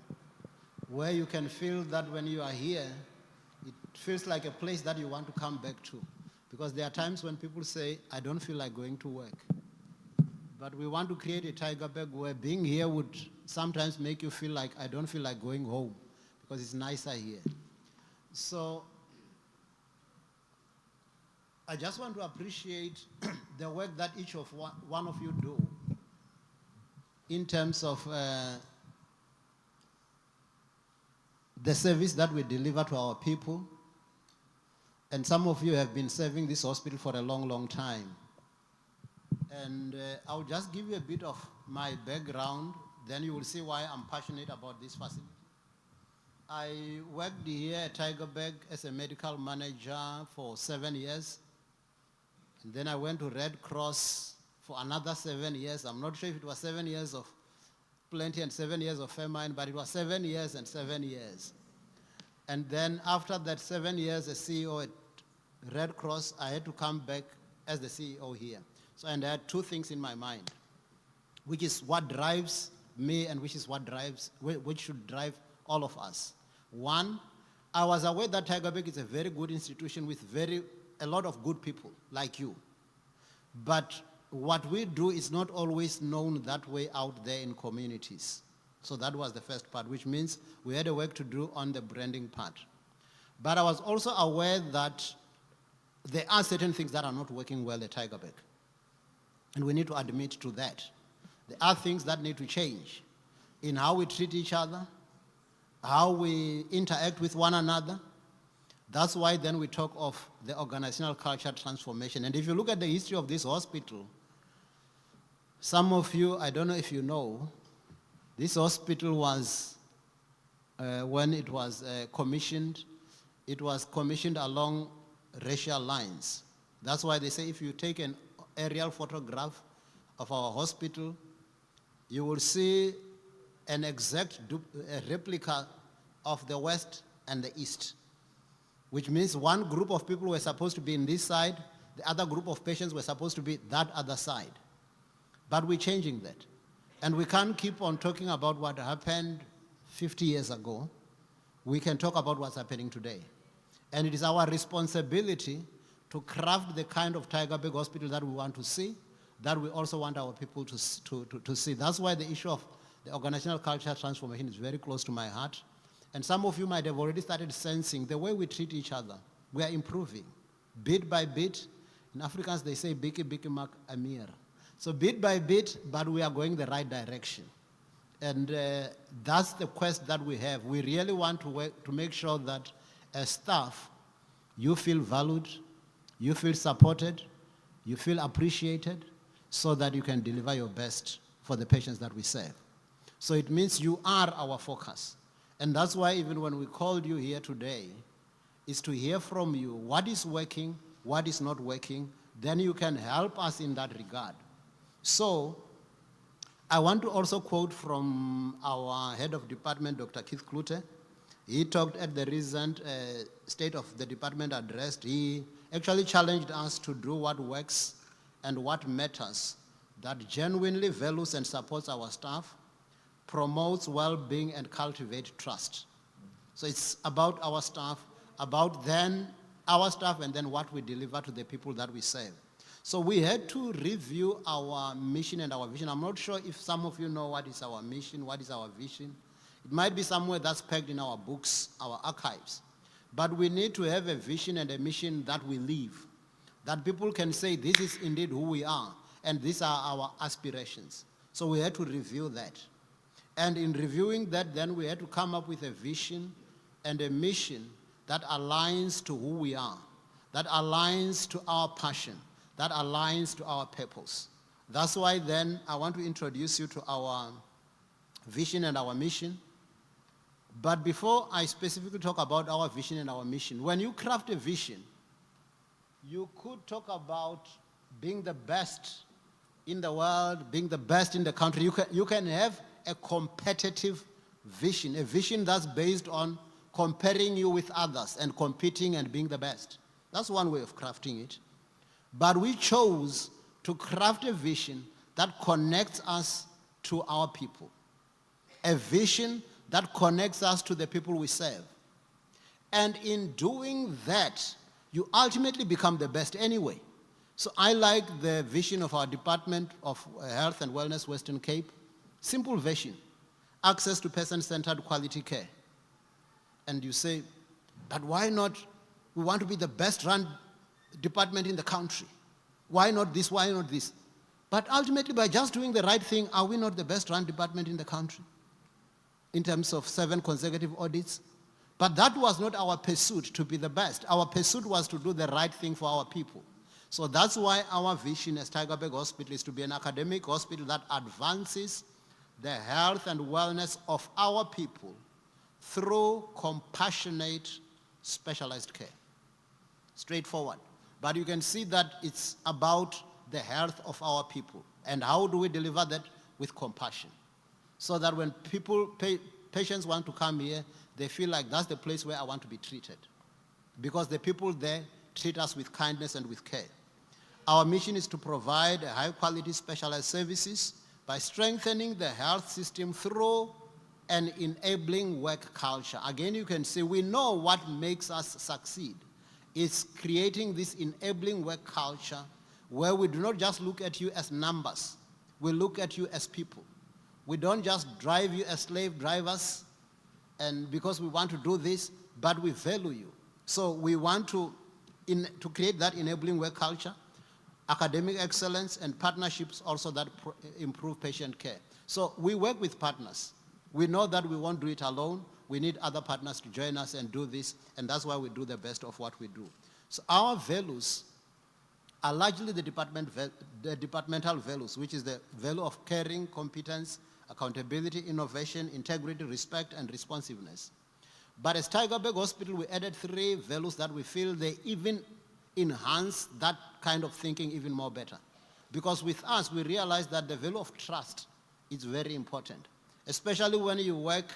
where you can feel that when you are here, it feels like a place that you want to come back to. Because there are times when people say, I don't feel like going to work. But we want to create a Tygerberg where being here would sometimes make you feel like, I don't feel like going home, because it's nicer here. So I just want to appreciate the work that each of one of you do in terms of the service that we deliver to our people. And some of you have been serving this hospital for a long, long time. And I'll just give you a bit of my background, then you will see why I'm passionate about this facility. I worked here at Tygerberg as a medical manager for 7 years. And then I went to Red Cross for another 7 years. I'm not sure if it was 7 years of plenty and 7 years of famine, but it was 7 years and 7 years. And then after that 7 years as CEO at Red Cross, I had to come back as the CEO here. So, and I had two things in my mind, which is what drives me and which should drive all of us. One, I was aware that Tygerberg is a very good institution with a lot of good people like you. But what we do is not always known that way out there in communities. So that was the first part, which means we had a work to do on the branding part. But I was also aware that there are certain things that are not working well at Tygerberg. And we need to admit to that. There are things that need to change in how we treat each other, how we interact with one another. That's why then we talk of the organizational culture transformation. And if you look at the history of this hospital, some of you, I don't know if you know, this hospital was, when it was commissioned, it was commissioned along racial lines. That's why they say if you take an aerial photograph of our hospital, you will see an exact replica of the West and the East, which means one group of people were supposed to be in this side, the other group of patients were supposed to be that other side. But we're changing that. And we can't keep on talking about what happened 50 years ago. We can talk about what's happening today. And it is our responsibility to craft the kind of Tygerberg Hospital that we want to see, that we also want our people to see. That's why the issue of the organizational culture transformation is very close to my heart. And some of you might have already started sensing the way we treat each other. We are improving, bit by bit. In Afrikaans, they say, biki biki mak amir. So bit by bit, but we are going the right direction. And that's the quest that we have. We really want to work to make sure that as staff, you feel valued, you feel supported, you feel appreciated, so that you can deliver your best for the patients that we serve. So it means you are our focus. And that's why even when we called you here today, is to hear from you what is working, what is not working, then you can help us in that regard. So I want to also quote from our head of department, Dr. Keith Klute. He talked at the recent State of the Department address. He actually challenged us to do what works and what matters, that genuinely values and supports our staff, promotes well-being and cultivate trust. So it's about our staff, about then our staff and then what we deliver to the people that we serve. So we had to review our mission and our vision. I'm not sure if some of you know what is our mission, what is our vision. It might be somewhere that's pegged in our books, our archives. But we need to have a vision and a mission that we live, that people can say this is indeed who we are, and these are our aspirations. So we had to review that. And in reviewing that, then we had to come up with a vision and a mission that aligns to who we are, that aligns to our passion, that aligns to our purpose. That's why then I want to introduce you to our vision and our mission. But before I specifically talk about our vision and our mission, when you craft a vision, you could talk about being the best in the world, being the best in the country. You can have a competitive vision, a vision that's based on comparing you with others and competing and being the best. That's one way of crafting it. But we chose to craft a vision that connects us to our people, a vision that connects us to the people we serve. And in doing that, you ultimately become the best anyway. So I like the vision of our Department of Health and Wellness, Western Cape. Simple vision, access to person-centered quality care. And you say, but why not, we want to be the best run department in the country. Why not this, why not this? But ultimately, by just doing the right thing, are we not the best run department in the country? In terms of 7 consecutive audits. But that was not our pursuit to be the best. Our pursuit was to do the right thing for our people. So that's why our vision as Tygerberg Hospital is to be an academic hospital that advances the health and wellness of our people through compassionate, specialized care. Straightforward. But you can see that it's about the health of our people. And how do we deliver that? With compassion. So that when patients want to come here, they feel like that's the place where I want to be treated. Because the people there treat us with kindness and with care. Our mission is to provide high-quality specialized services by strengthening the health system through an enabling work culture. Again, you can see we know what makes us succeed. It's creating this enabling work culture where we do not just look at you as numbers. We look at you as people. We don't just drive you as slave drivers and because we want to do this, but we value you. So we want to create that enabling work culture, academic excellence, and partnerships also that improve patient care. So we work with partners. We know that we won't do it alone. We need other partners to join us and do this, and that's why we do the best of what we do. So our values are largely the departmental values, which is the value of caring, competence, accountability, innovation, integrity, respect, and responsiveness. But as Tygerberg Hospital, we added 3 values that we feel they even enhance that kind of thinking even more better. Because with us, we realize that the value of trust is very important, especially when you work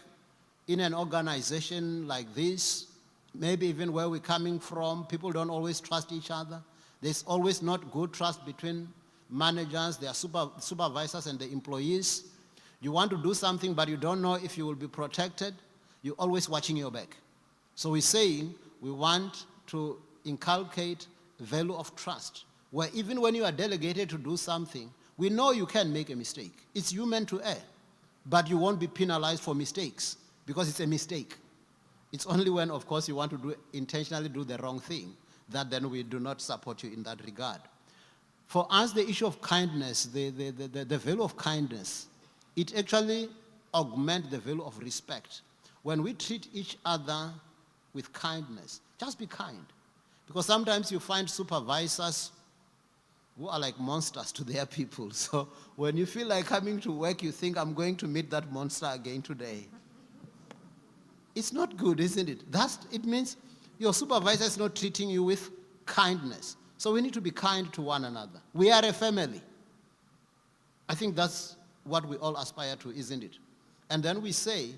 in an organization like this, maybe even where we're coming from, people don't always trust each other. There's always not good trust between managers, their supervisors, and the employees. You want to do something, but you don't know if you will be protected. You're always watching your back. So we're saying we want to inculcate the value of trust, where even when you are delegated to do something, we know you can make a mistake. It's human to err, but you won't be penalized for mistakes because it's a mistake. It's only when, of course, you want to intentionally do the wrong thing that then we do not support you in that regard. For us, the issue of kindness, the value of kindness, it actually augments the value of respect. When we treat each other with kindness, just be kind. Because sometimes you find supervisors who are like monsters to their people. So when you feel like coming to work, you think, I'm going to meet that monster again today. It's not good, isn't it? It means your supervisor is not treating you with kindness. So we need to be kind to one another. We are a family. I think that's what we all aspire to, isn't it? And then we say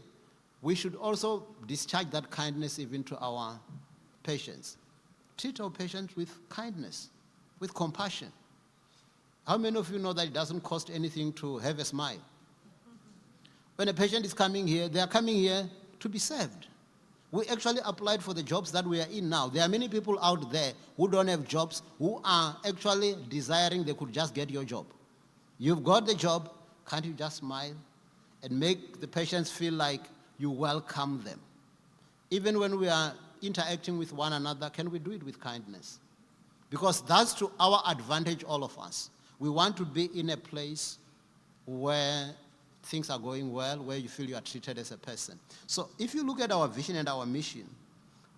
we should also discharge that kindness even to our patients. Treat our patients with kindness, with compassion. How many of you know that it doesn't cost anything to have a smile? When a patient is coming here, they are coming here to be served. We actually applied for the jobs that we are in now. There are many people out there who don't have jobs, who are actually desiring they could just get your job. You've got the job, can't you just smile and make the patients feel like you welcome them? Even when we are interacting with one another, can we do it with kindness? Because that's to our advantage, all of us. We want to be in a place where things are going well, where you feel you are treated as a person. So if you look at our vision and our mission,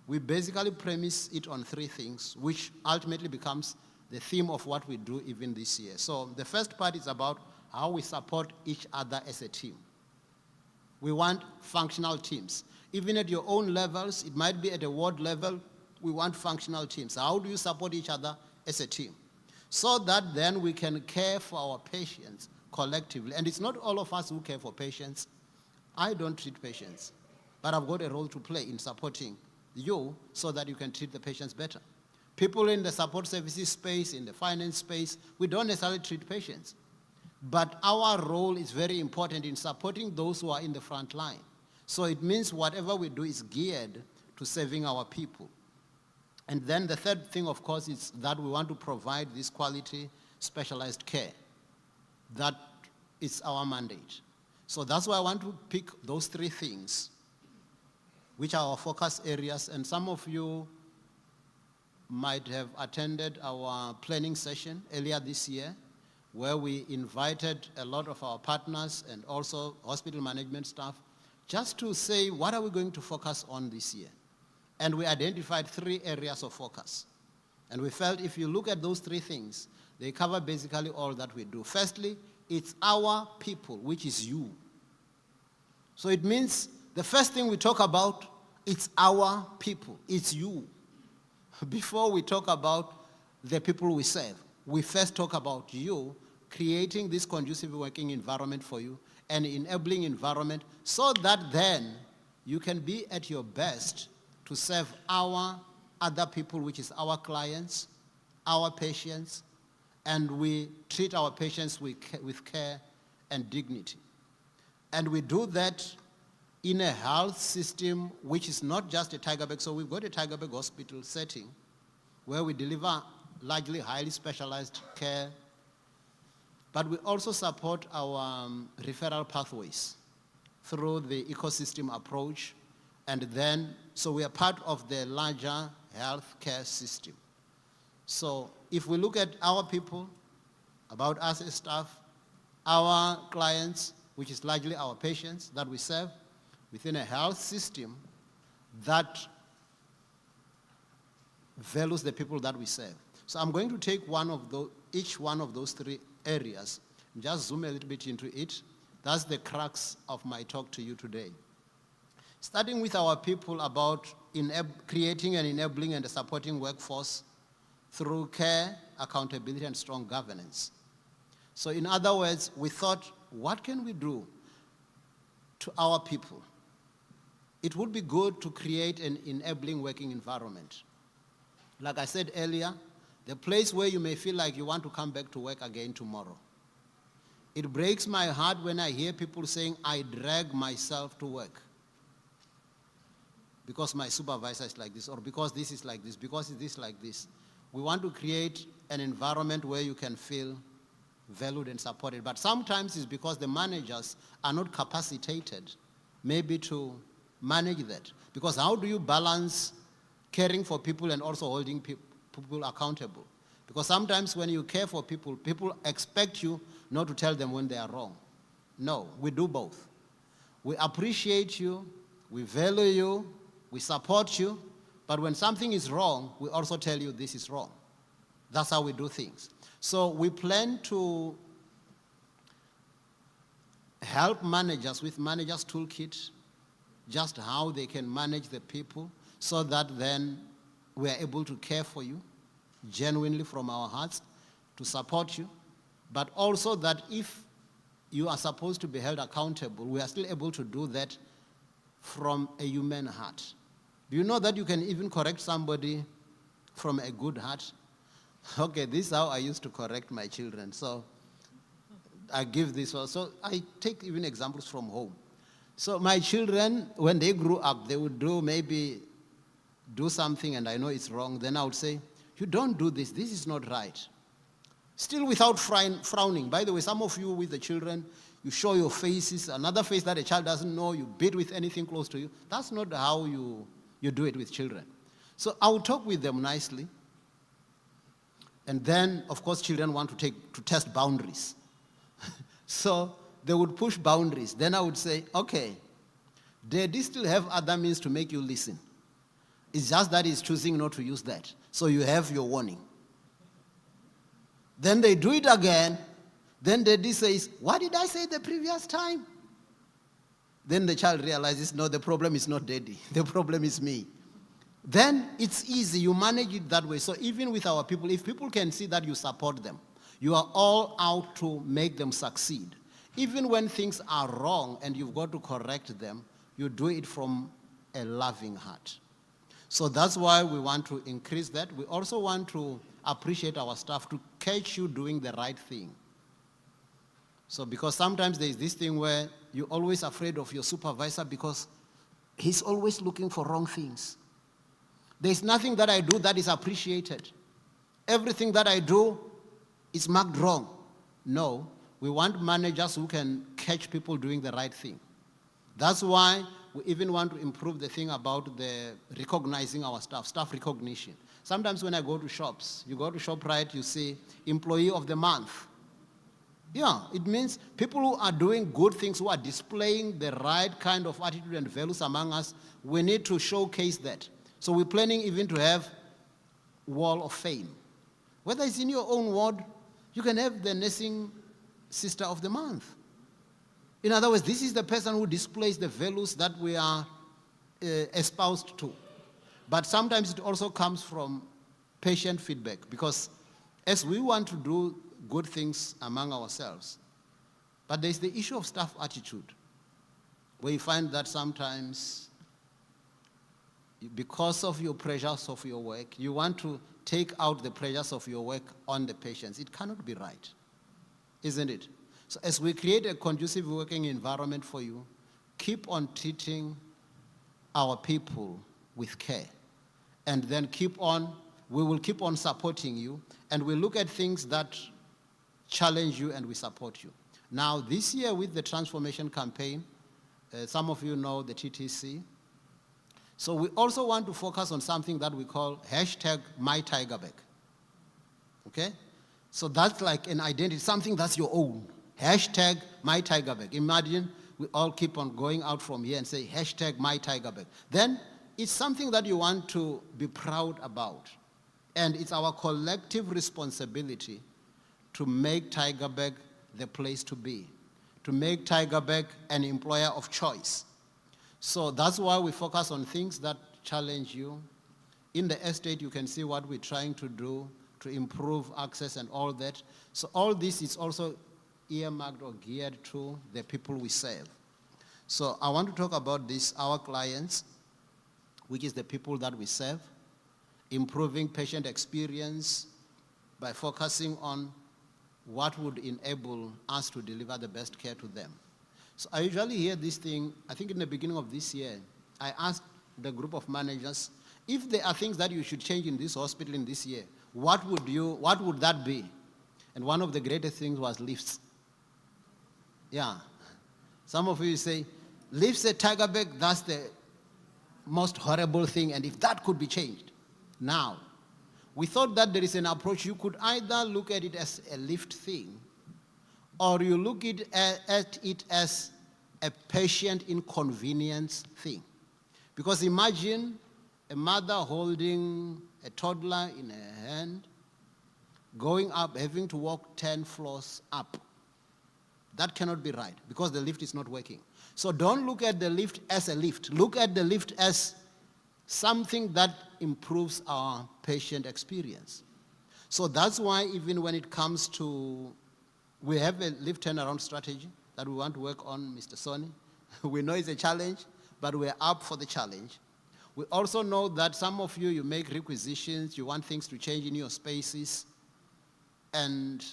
we basically premise it on three things, which ultimately becomes the theme of what we do even this year. So the first part is about how we support each other as a team. We want functional teams. Even at your own levels, it might be at a ward level, we want functional teams. How do you support each other as a team? So that then we can care for our patients collectively. And it's not all of us who care for patients. I don't treat patients, but I've got a role to play in supporting you so that you can treat the patients better. People in the support services space, in the finance space, we don't necessarily treat patients. But our role is very important in supporting those who are in the front line. So it means whatever we do is geared to saving our people. And then the third thing, of course, is that we want to provide this quality, specialized care. That is our mandate. So that's why I want to pick those three things, which are our focus areas. And some of you might have attended our planning session earlier this year, where we invited a lot of our partners and also hospital management staff just to say, what are we going to focus on this year? And we identified 3 areas of focus. And we felt if you look at those 3 things, they cover basically all that we do. Firstly, it's our people, which is you. So it means the first thing we talk about, it's our people, it's you. Before we talk about the people we serve, we first talk about you, creating this conducive working environment for you, an enabling environment, so that then you can be at your best to serve our other people, which is our clients, our patients, and we treat our patients with care and dignity. And we do that in a health system which is not just a Tygerberg. So we've got a Tygerberg hospital setting where we deliver largely highly specialized care, but we also support our referral pathways through the ecosystem approach. And then, so we are part of the larger healthcare system. So if we look at our people, about us as staff, our clients, which is largely our patients that we serve, within a health system that values the people that we serve. So I'm going to take each one of those 3 areas and just zoom a little bit into it. That's the crux of my talk to you today. Starting with our people about creating an enabling and a supporting workforce through care, accountability, and strong governance. So in other words, we thought, what can we do to our people? It would be good to create an enabling working environment. Like I said earlier, the place where you may feel like you want to come back to work again tomorrow. It breaks my heart when I hear people saying, I drag myself to work because my supervisor is like this, or because this is like this, because it is like this. We want to create an environment where you can feel valued and supported. But sometimes it's because the managers are not capacitated maybe to manage that. Because how do you balance caring for people and also holding people accountable? Because sometimes when you care for people, people expect you not to tell them when they are wrong. No, we do both. We appreciate you, we value you, we support you, but when something is wrong, we also tell you this is wrong. That's how we do things. So we plan to help managers with Managers Toolkit, just how they can manage the people, so that then we are able to care for you genuinely from our hearts, to support you, but also that if you are supposed to be held accountable, we are still able to do that from a human heart. Do you know that you can even correct somebody from a good heart? Okay, this is how I used to correct my children. So I give this one. So I take even examples from home. So my children, when they grew up, they would do something and I know it's wrong. Then I would say, you don't do this. This is not right. Still without frowning. By the way, some of you with the children, you show your faces, another face that a child doesn't know, you beat with anything close to you. That's not how you do it with children. So I would talk with them nicely. And then, of course, children want to test boundaries. So they would push boundaries. Then I would say, okay, Daddy still have other means to make you listen. It's just that he's choosing not to use that. So you have your warning. Then they do it again. Then Daddy says, what did I say the previous time? Then the child realizes, no, the problem is not Daddy. The problem is me. Then it's easy. You manage it that way. So even with our people, if people can see that you support them, you are all out to make them succeed. Even when things are wrong and you've got to correct them, you do it from a loving heart. So that's why we want to increase that. We also want to appreciate our staff to catch you doing the right thing. So because sometimes there's this thing where you're always afraid of your supervisor because he's always looking for wrong things. There's nothing that I do that is appreciated. Everything that I do is marked wrong. No, we want managers who can catch people doing the right thing. That's why we even want to improve the thing about the recognizing our staff recognition. Sometimes when I go to shops, you go to ShopRite, you see Employee of the Month. Yeah, it means people who are doing good things, who are displaying the right kind of attitude and values among us, we need to showcase that. So we're planning even to have Wall of Fame. Whether it's in your own ward, you can have the Nursing Sister of the Month. In other words, this is the person who displays the values that we are espoused to. But sometimes it also comes from patient feedback because as we want to do good things among ourselves, but there's the issue of staff attitude, where you find that sometimes because of your pressures of your work, you want to take out the pressures of your work on the patients. It cannot be right, isn't it? So as we create a conducive working environment for you, keep on treating our people with care. And then we will keep on supporting you, and we look at things that challenge you and we support you. Now, this year with the transformation campaign, some of you know the TTC. So we also want to focus on something that we call #MyTygerberg. Okay? So that's like an identity, something that's your own. #MyTygerberg. Imagine we all keep on going out from here and say #MyTygerberg. Then it's something that you want to be proud about. And it's our collective responsibility to make Tygerberg the place to be, to make Tygerberg an employer of choice. So that's why we focus on things that challenge you. In the estate, you can see what we're trying to do to improve access and all that. So all this is also earmarked or geared to the people we serve. So I want to talk about this, our clients, which is the people that we serve, improving patient experience by focusing on what would enable us to deliver the best care to them. So I usually hear this thing, I think in the beginning of this year, I asked the group of managers, if there are things that you should change in this hospital in this year, what would that be? And one of the greatest things was lifts. Yeah. Some of you say, lifts at Tygerberg, that's the most horrible thing, and if that could be changed. Now, we thought that there is an approach. You could either look at it as a lift thing, or you look at it as a patient inconvenience thing. Because imagine a mother holding a toddler in her hand, going up, having to walk 10 floors up. That cannot be right because the lift is not working. So don't look at the lift as a lift. Look at the lift as something that improves our patient experience. So that's why even when it comes to, we have a lift turnaround strategy that we want to work on, Mr. Sonny. We know it's a challenge, but we're up for the challenge. We also know that some of you make requisitions, you want things to change in your spaces, and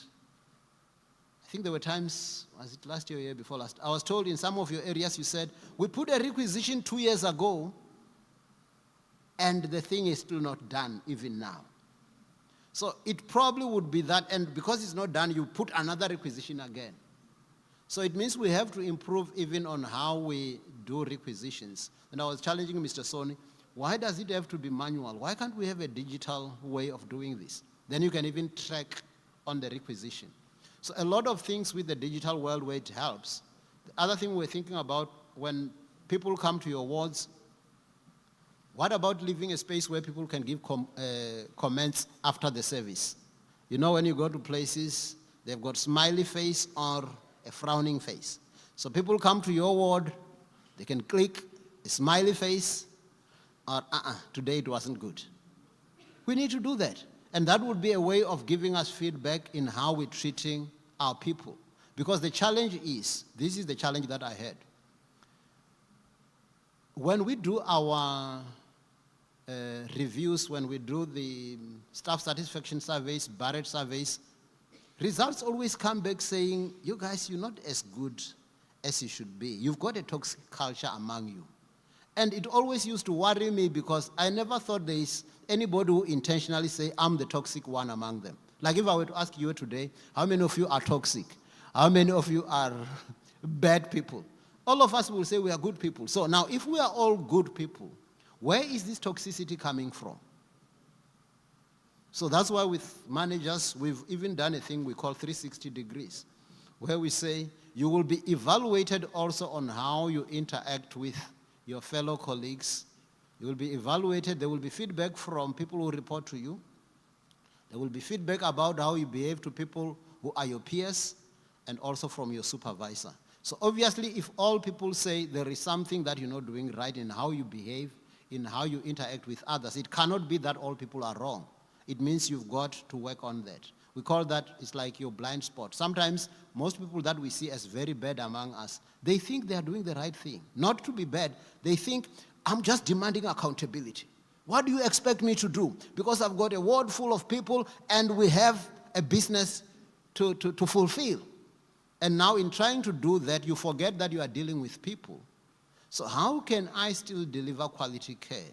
I think there were times, was it last year or year before last, I was told in some of your areas you said, we put a requisition 2 years ago and the thing is still not done even now. So it probably would be that, and because it's not done, you put another requisition again. So it means we have to improve even on how we do requisitions. And I was challenging Mr. Soni, why does it have to be manual? Why can't we have a digital way of doing this? Then you can even track on the requisition. So a lot of things with the digital world where it helps. The other thing we're thinking about, when people come to your wards, what about leaving a space where people can give comments after the service? You know, when you go to places, they've got smiley face or a frowning face. So people come to your ward, they can click a smiley face or, today it wasn't good. We need to do that. And that would be a way of giving us feedback in how we're treating our people. Because the challenge is, this is the challenge that I had. When we do our reviews, when we do the staff satisfaction surveys, Barrett surveys, results always come back saying, you guys, you're not as good as you should be. You've got a toxic culture among you. And it always used to worry me because I never thought there is anybody who intentionally say, I'm the toxic one among them. Like if I were to ask you today, how many of you are toxic? How many of you are bad people? All of us will say we are good people. So now if we are all good people, where is this toxicity coming from? So that's why with managers, we've even done a thing we call 360 degrees, where we say you will be evaluated also on how you interact with your fellow colleagues. You will be evaluated. There will be feedback from people who report to you. There will be feedback about how you behave to people who are your peers and also from your supervisor. So obviously, if all people say there is something that you're not doing right in how you behave, in how you interact with others, it cannot be that all people are wrong. It means you've got to work on that. We call that, it's like your blind spot. Sometimes most people that we see as very bad among us, they think they are doing the right thing. Not to be bad, they think, I'm just demanding accountability. What do you expect me to do? Because I've got a ward full of people and we have a business to fulfill. And now in trying to do that, you forget that you are dealing with people. So how can I still deliver quality care?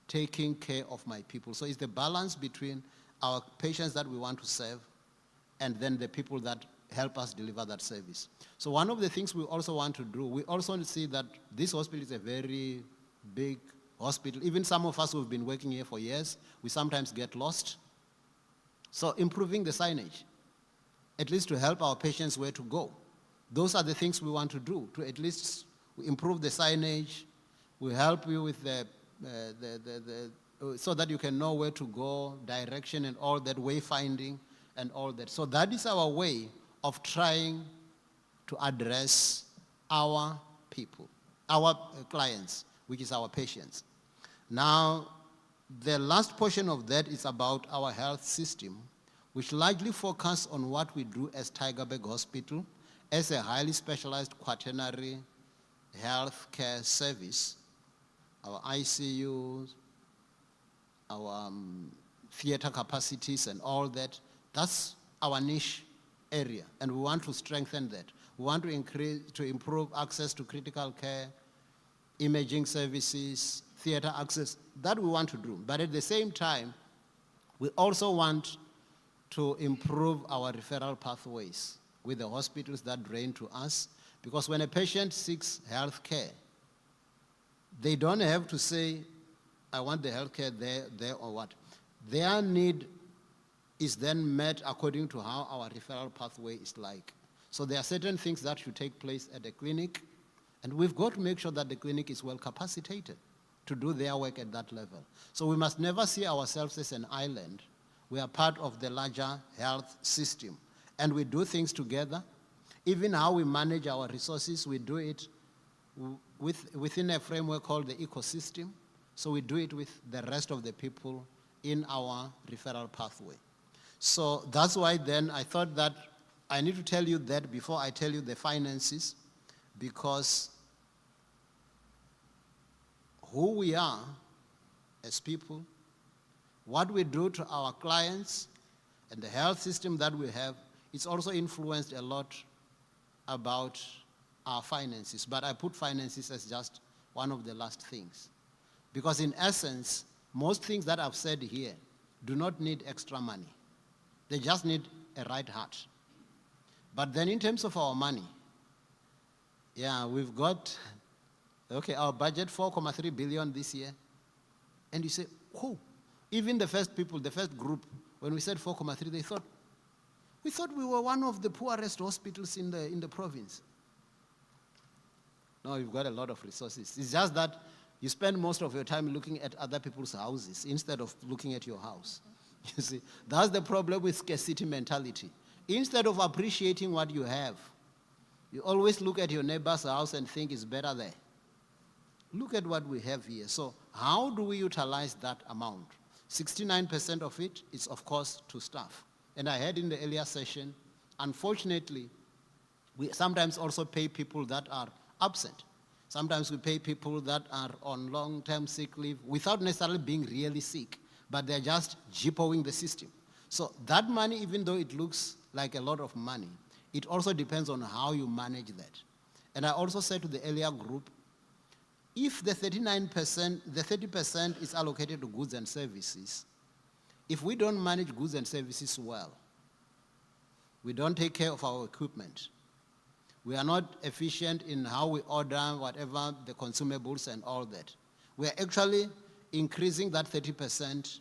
Taking care of my people. So it's the balance between our patients that we want to serve and then the people that help us deliver that service. So one of the things we also want to do, we also see that this hospital is a very big hospital. Even some of us who have been working here for years, we sometimes get lost. So improving the signage, at least to help our patients where to go. Those are the things we want to do, to at least improve the signage. We help you with so that you can know where to go, direction and all that, wayfinding and all that. So that is our way of trying to address our people, our clients, which is our patients. Now, the last portion of that is about our health system, which largely focuses on what we do as Tygerberg Hospital as a highly specialized quaternary health care service. Our ICUs, our theater capacities and all that, that's our niche area, and we want to strengthen that. We want to improve access to critical care, imaging services, theater access, that we want to do. But at the same time, we also want to improve our referral pathways with the hospitals that drain to us, because when a patient seeks health care, they don't have to say, I want the health care there or what. Their need is then met according to how our referral pathway is like. So there are certain things that should take place at the clinic, and we've got to make sure that the clinic is well capacitated to do their work at that level. So we must never see ourselves as an island. We are part of the larger health system, and we do things together. Even how we manage our resources, we do it within a framework called the ecosystem. So we do it with the rest of the people in our referral pathway. So that's why then I thought that I need to tell you that before I tell you the finances, because who we are as people, what we do to our clients, and the health system that we have it's also influenced a lot about our finances. But I put finances as just one of the last things. Because in essence, most things that I've said here do not need extra money. They just need a right heart. But then in terms of our money, yeah, we've got, okay, our budget 4.3 billion this year. And you say, oh, even the first people, the first group, when we said 4.3, they thought, we thought we were one of the poorest hospitals in the province. No, you've got a lot of resources. It's just that you spend most of your time looking at other people's houses instead of looking at your house. You see, that's the problem with scarcity mentality. Instead of appreciating what you have, you always look at your neighbor's house and think it's better there. Look at what we have here. So how do we utilize that amount? 69% of it is, of course, to staff. And I heard in the earlier session, unfortunately, we sometimes also pay people that are absent. Sometimes we pay people that are on long-term sick leave without necessarily being really sick, but they're just jipping the system. So that money, even though it looks like a lot of money, it also depends on how you manage that. And I also said to the earlier group, if the 39%, the 30% is allocated to goods and services, if we don't manage goods and services well, we don't take care of our equipment, we are not efficient in how we order whatever the consumables and all that, we are actually increasing that 30%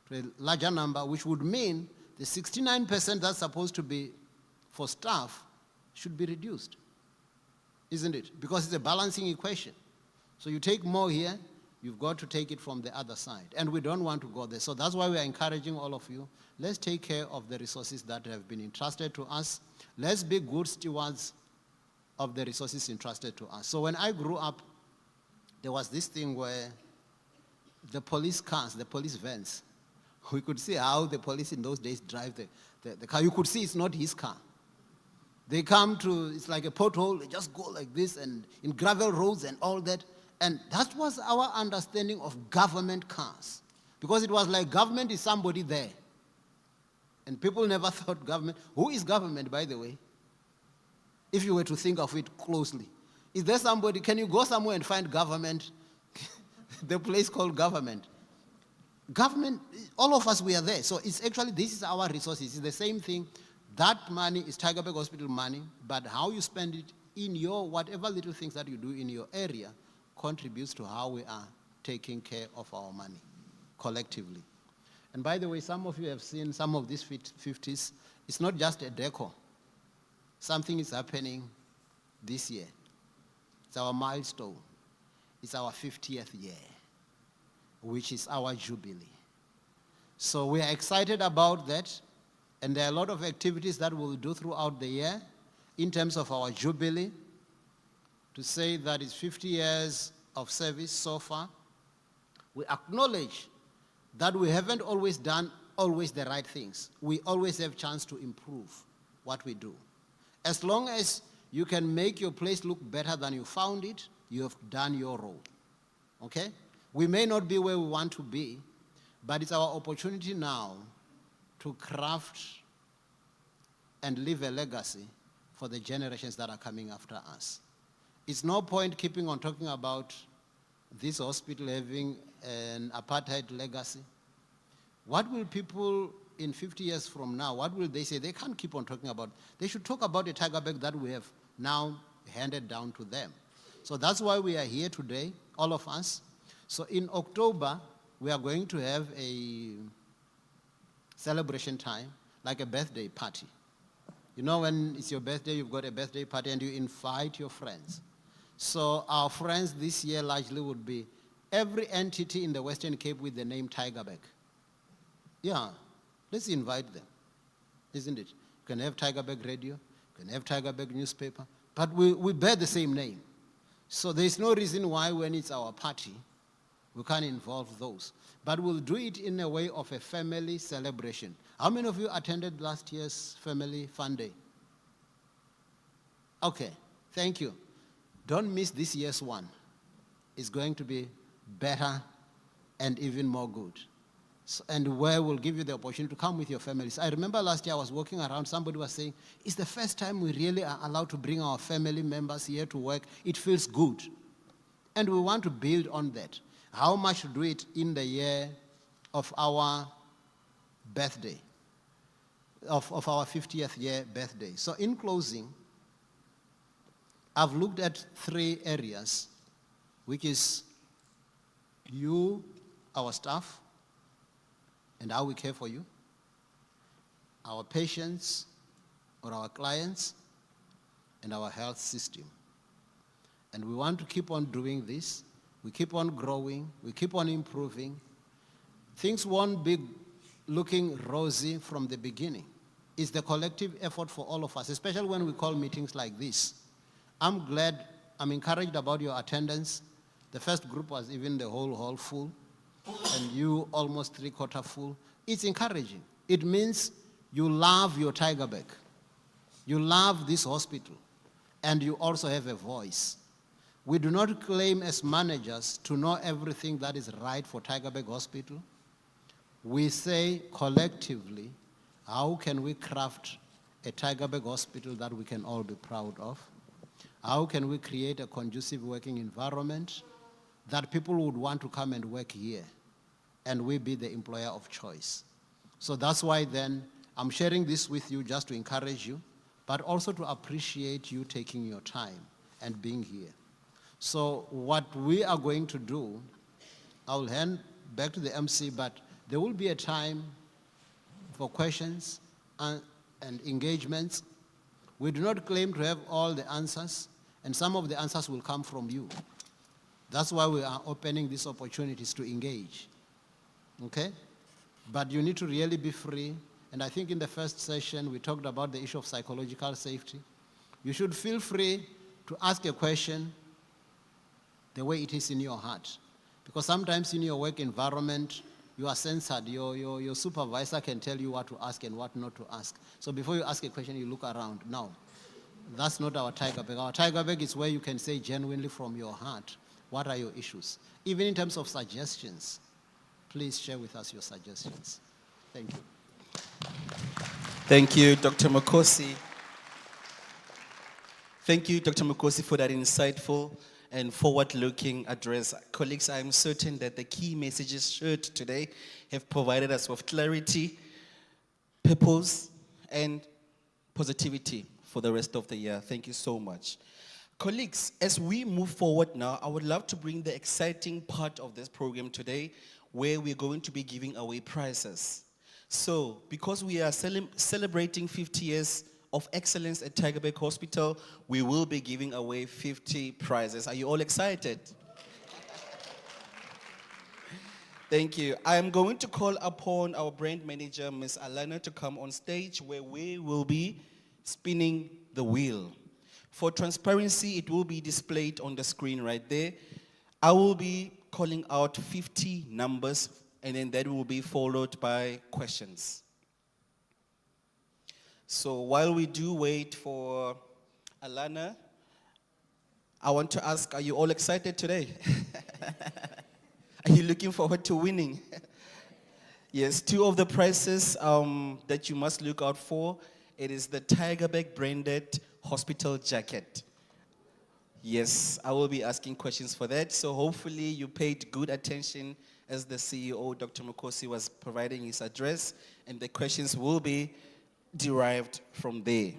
to a larger number, which would mean the 69% that's supposed to be for staff should be reduced, isn't it? Because it's a balancing equation. So you take more here, you've got to take it from the other side. And we don't want to go there. So that's why we are encouraging all of you, let's take care of the resources that have been entrusted to us. Let's be good stewards of the resources entrusted to us. So when I grew up, there was this thing where the police cars, the police vans, we could see how the police in those days drive the car. You could see it's not his car. They come to, it's like a pothole, they just go like this and in gravel roads and all that. And that was our understanding of government cars. Because it was like government is somebody there. And people never thought government. Who is government, by the way? If you were to think of it closely. Is there somebody, can you go somewhere and find government? The place called government. Government, all of us, we are there. So it's actually, this is our resources. It's the same thing. That money is Tygerberg Hospital money, but how you spend it in your, whatever little things that you do in your area, contributes to how we are taking care of our money collectively. And by the way, some of you have seen some of these 50s. It's not just a decor. Something is happening this year. It's our milestone. It's our 50th year, which is our jubilee. So we are excited about that. And there are a lot of activities that we'll do throughout the year in terms of our jubilee, to say that it's 50 years of service so far. We acknowledge that we haven't always done the right things. We always have a chance to improve what we do. As long as you can make your place look better than you found it, you have done your role. Okay? We may not be where we want to be, but it's our opportunity now to craft and leave a legacy for the generations that are coming after us. It's no point keeping on talking about this hospital having an apartheid legacy. What will people in 50 years from now, what will they say? They can't keep on talking about, they should talk about the Tygerberg that we have now handed down to them. So that's why we are here today, all of us. So in October, we are going to have a celebration time, like a birthday party. You know, when it's your birthday, you've got a birthday party and you invite your friends. So our friends this year largely would be every entity in the Western Cape with the name Tygerberg. Yeah, let's invite them, isn't it? You can have Tygerberg Radio, you can have Tygerberg newspaper, but we bear the same name. So there's no reason why when it's our party, we can't involve those. But we'll do it in a way of a family celebration. How many of you attended last year's Family Fun Day? Okay, thank you. Don't miss this year's one. It's going to be better and even more good. and where will give you the opportunity to come with your families. I remember last year I was walking around, somebody was saying, it's the first time we really are allowed to bring our family members here to work. It feels good. And we want to build on that. How much to do it in the year of our birthday, of our 50th year birthday. So in closing, I've looked at 3 areas, which is you, our staff, and how we care for you, our patients or our clients, and our health system. And we want to keep on doing this. We keep on growing. We keep on improving. Things won't be looking rosy from the beginning. It's the collective effort for all of us, especially when we call meetings like this. I'm glad, I'm encouraged about your attendance. The first group was even the whole hall full, and you almost 3/4 full. It's encouraging. It means you love your Tygerberg. You love this hospital, and you also have a voice. We do not claim as managers to know everything that is right for Tygerberg Hospital. We say collectively, how can we craft a Tygerberg Hospital that we can all be proud of? How can we create a conducive working environment that people would want to come and work here, and we be the employer of choice? So that's why then I'm sharing this with you just to encourage you, but also to appreciate you taking your time and being here. So what we are going to do, I'll hand back to the MC, but there will be a time for questions and engagements. We do not claim to have all the answers, and some of the answers will come from you. That's why we are opening these opportunities to engage, okay? But you need to really be free, and I think in the first session we talked about the issue of psychological safety. You should feel free to ask a question the way it is in your heart. Because sometimes in your work environment, you are censored. Your supervisor can tell you what to ask and what not to ask. So before you ask a question, you look around. No, that's not our Tygerberg. Our Tygerberg is where you can say genuinely from your heart, what are your issues? Even in terms of suggestions, please share with us your suggestions. Thank you. Thank you, Dr. Makosi. Thank you, Dr. Makosi, for that insightful and forward-looking address. Colleagues, I'm certain that the key messages shared today have provided us with clarity, purpose, and positivity for the rest of the year. Thank you so much. Colleagues, as we move forward now, I would love to bring the exciting part of this program today, where we're going to be giving away prizes. So, because we are celebrating 50 years of excellence at Tygerberg Hospital, we will be giving away 50 prizes. Are you all excited? Thank you. I am going to call upon our brand manager, Ms. Alana, to come on stage, where we will be spinning the wheel. For transparency, it will be displayed on the screen right there. I will be calling out 50 numbers, and then that will be followed by questions. So while we do wait for Alana, I want to ask, are you all excited today? Are you looking forward to winning? Yes, 2 of the prizes that you must look out for. It is the Tygerberg branded hospital jacket. Yes, I will be asking questions for that. So hopefully you paid good attention as the CEO, Dr. Makosi, was providing his address, and the questions will be derived from there.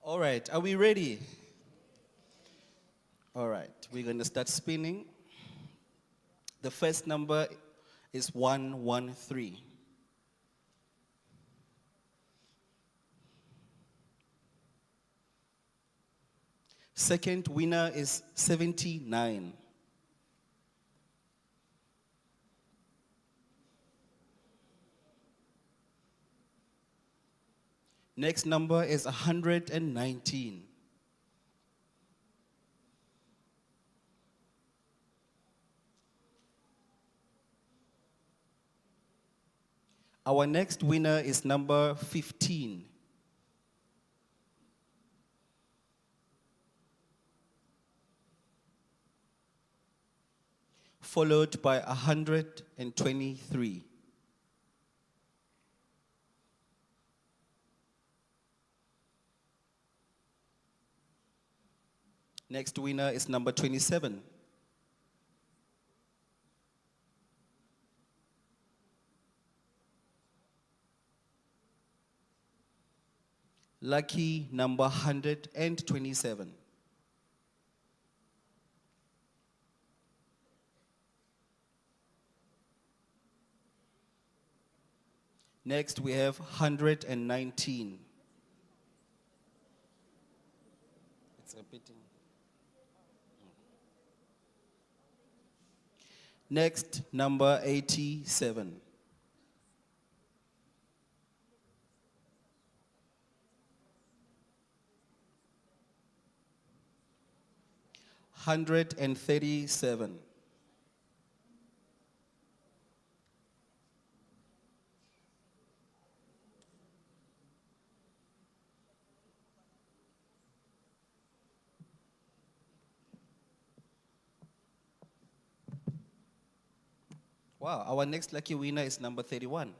All right, are we ready? All right, we're going to start spinning. The first number is 113. Second winner is 79. Next number is 119. Our next winner is number 15. Followed by 123. Next winner is number 27. Lucky number 127. Next we have 119. It's repeating. Next, number 87. Hundred and 37. Wow, our next lucky winner is number 31.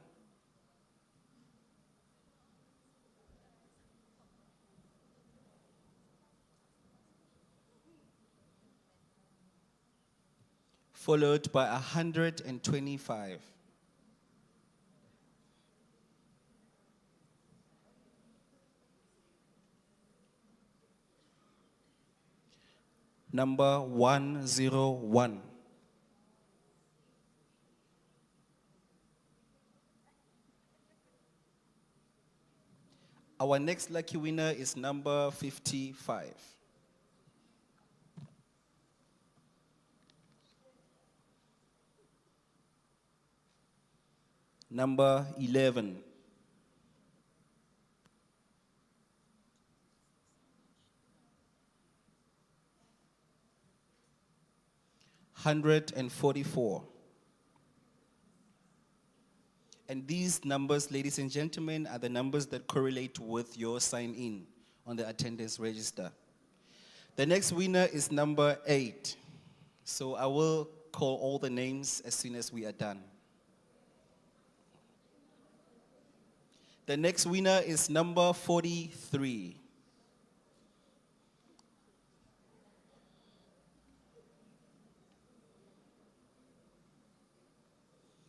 Followed by 125. Number 101. Our next lucky winner is number 55. Number 11. $144. And these numbers, ladies and gentlemen, are the numbers that correlate with your sign-in on the attendance register. The next winner is number 8. So I will call all the names as soon as we are done. The next winner is number 43.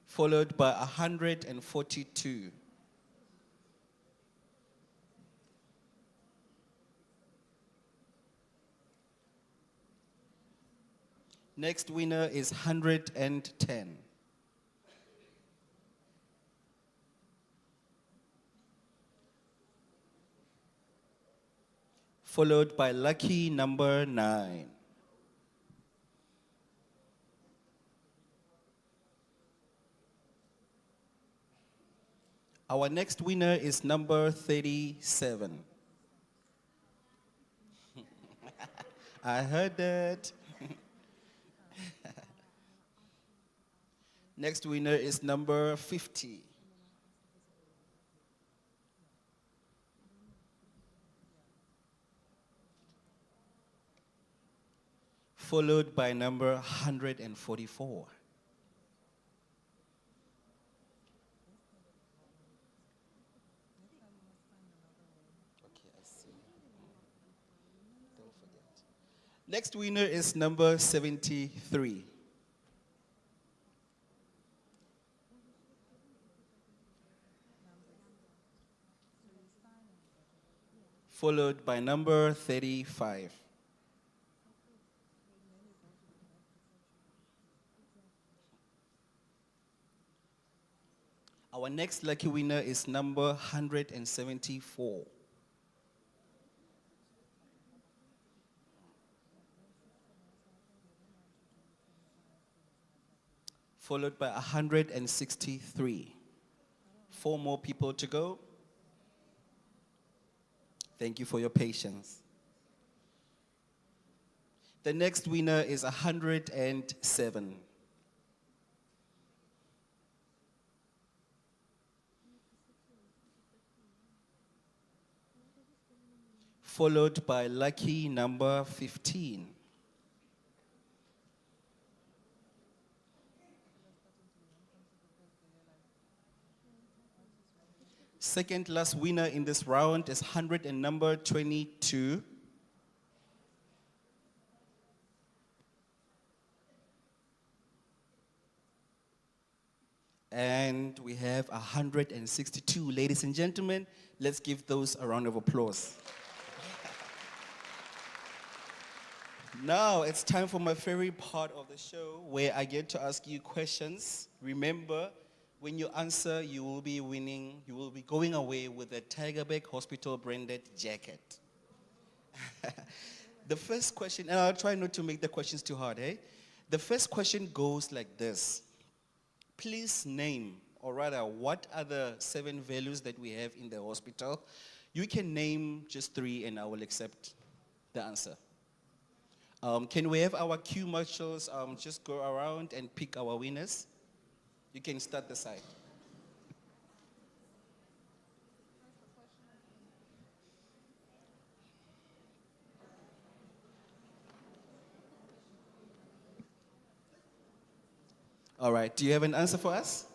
Followed by 142. Next winner is 110. Followed by lucky number 9. Our next winner is number 37. I heard that. Next winner is number 50. Followed by number 144. Next winner is number 73. Followed by number 35. Our next lucky winner is number 174. followed by 163. 4 more people to go. Thank you for your patience. The next winner is 107. Followed by lucky number 15. Second last winner in this round is 100 and number 22. And we have 162. Ladies and gentlemen, let's give those a round of applause. Now it's time for my favorite part of the show where I get to ask you questions. Remember, when you answer, you will be winning, you will be going away with a Tygerberg Hospital branded jacket. The first question, and I'll try not to make the questions too hard, eh? The first question goes like this. Please name, or rather, what are the 7 values that we have in the hospital? You can name just 3 and I will accept the answer. Can we have our Q marshals just go around and pick our winners? You can start the side. All right, do you have an answer for us?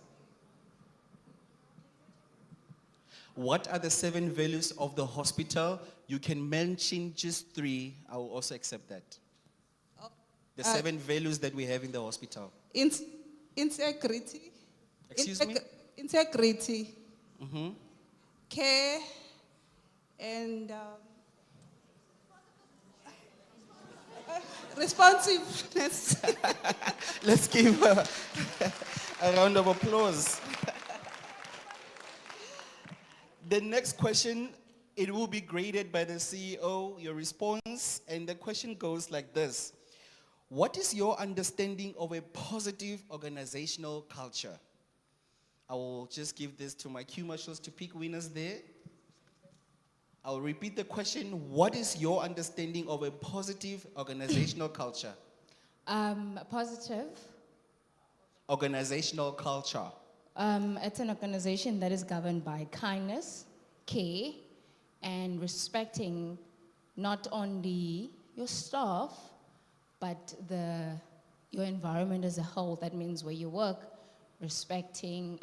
What are the 7 values of the hospital? You can mention just 3. I will also accept that. The 7 values that we have in the hospital. Integrity. Excuse me? Integrity. Care. And responsiveness. Let's give a round of applause. The next question, it will be graded by the CEO, your response, and the question goes like this. What is your understanding of a positive organizational culture? I will just give this to my Q marshals to pick winners there. I'll repeat the question. What is your understanding of a positive organizational culture? Positive. Organizational culture. It's an organization that is governed by kindness, care, and respecting not only your staff, but your environment as a whole. That means where you work, respecting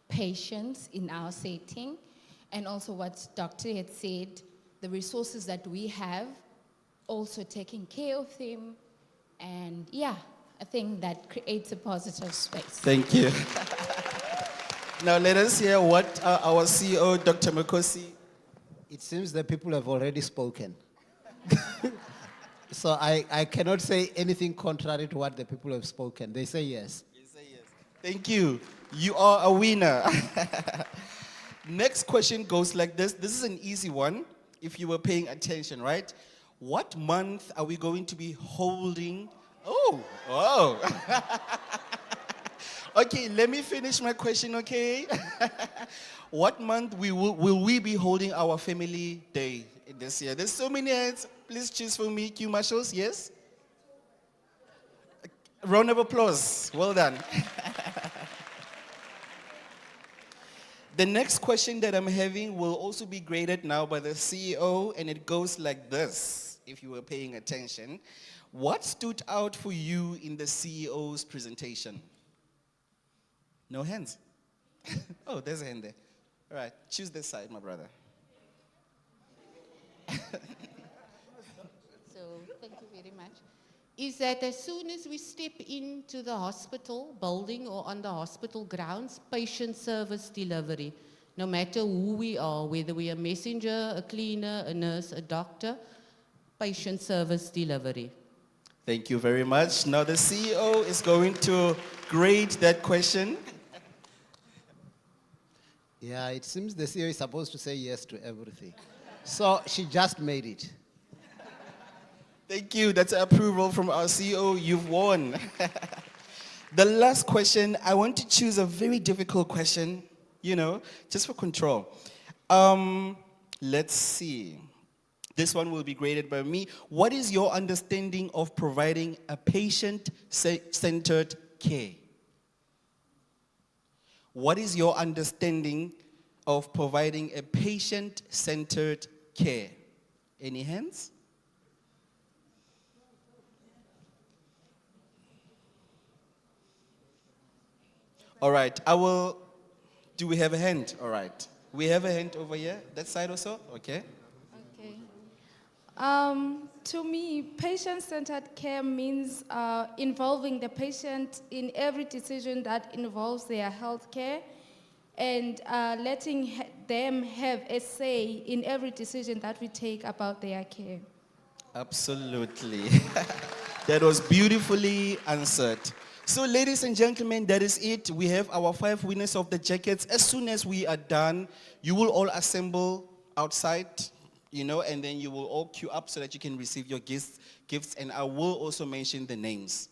patients in our setting, and also what Dr. had said, the resources that we have, also taking care of them, and yeah, I think that creates a positive space. Thank you. Now let us hear what our CEO, Dr. Makosi. It seems that people have already spoken. So I cannot say anything contrary to what the people have spoken. They say yes. Thank you. You are a winner. Next question goes like this. This is an easy one, if you were paying attention, right? What month are we going to be holding? Oh. Okay, let me finish my question, okay? What month will we be holding our family day this year? There's so many hands. Please choose for me, Q marshals, yes? Round of applause. Well done. The next question that I'm having will also be graded now by the CEO, and it goes like this, if you were paying attention. What stood out for you in the CEO's presentation? No hands? Oh, there's a hand there. All right, choose this side, my brother. So, thank you very much. Is that as soon as we step into the hospital building or on the hospital grounds, patient service delivery, no matter who we are, whether we are a messenger, a cleaner, a nurse, a doctor, patient service delivery. Thank you very much. Now the CEO is going to grade that question. Yeah, it seems the CEO is supposed to say yes to everything. So she just made it. Thank you. That's approval from our CEO. You've won. The last question, I want to choose a very difficult question, just for control. Let's see. This one will be graded by me. What is your understanding of providing a patient-centered care? What is your understanding of providing a patient-centered care? Any hands? All right, do we have a hand? All right. We have a hand over here, that side also? Okay. Okay. To me, patient-centered care means involving the patient in every decision that involves their health care and letting them have a say in every decision that we take about their care. Absolutely. That was beautifully answered. So, ladies and gentlemen, that is it. We have our 5 winners of the jackets. As soon as we are done, you will all assemble outside, and then you will all queue up so that you can receive your gifts, and I will also mention the names.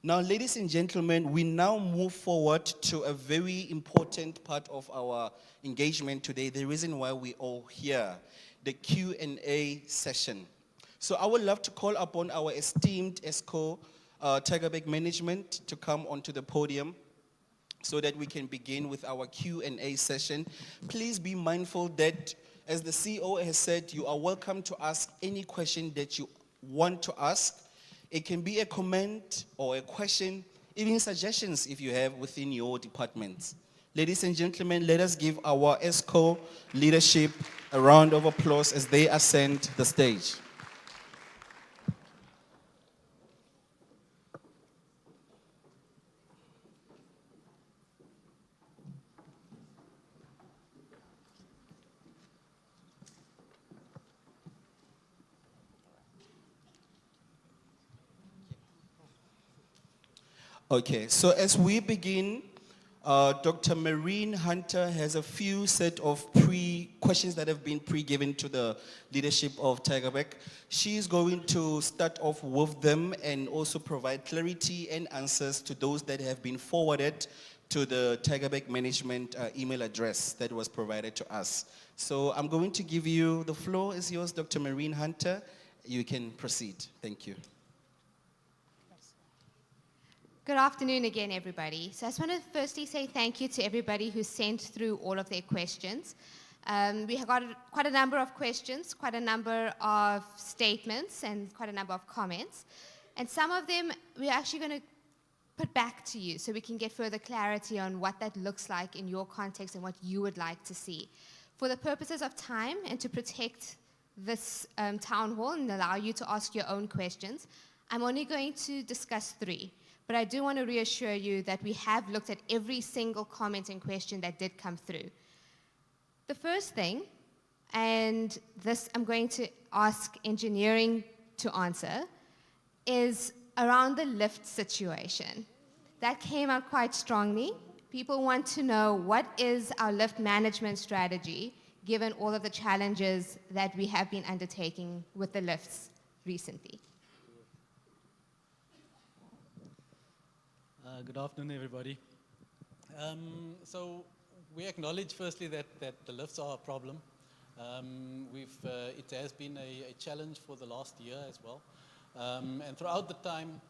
Now, ladies and gentlemen, we now move forward to a very important part of our engagement today, the reason why we're all here, the Q&A session. So I would love to call upon our esteemed ESCO Tygerberg management to come onto the podium so that we can begin with our Q&A session. Please be mindful that, as the CEO has said, you are welcome to ask any question that you want to ask. It can be a comment or a question, even suggestions if you have within your department. Ladies and gentlemen, let us give our ESCO leadership a round of applause as they ascend the stage. Okay, so as we begin, Dr. Marine Hunter has a few set of questions that have been pre-given to the leadership of Tygerberg. She is going to start off with them and also provide clarity and answers to those that have been forwarded to the Tygerberg management email address that was provided to us. So I'm going to give you, the floor is yours, Dr. Marine Hunter. You can proceed. Thank you. Good afternoon again, everybody. So I just want to firstly say thank you to everybody who sent through all of their questions. We have got quite a number of questions, quite a number of statements, and quite a number of comments. And some of them we're actually going to put back to you so we can get further clarity on what that looks like in your context and what you would like to see. For the purposes of time and to protect this town hall and allow you to ask your own questions, I'm only going to discuss 3. But I do want to reassure you that we have looked at every single comment and question that did come through. The first thing, and this I'm going to ask engineering to answer, is around the lift situation. That came out quite strongly. People want to know what is our lift management strategy given all of the challenges that we have been undertaking with the lifts recently. Good afternoon, everybody. So we acknowledge firstly that the lifts are a problem. It has been a challenge for the last year as well. And throughout the time,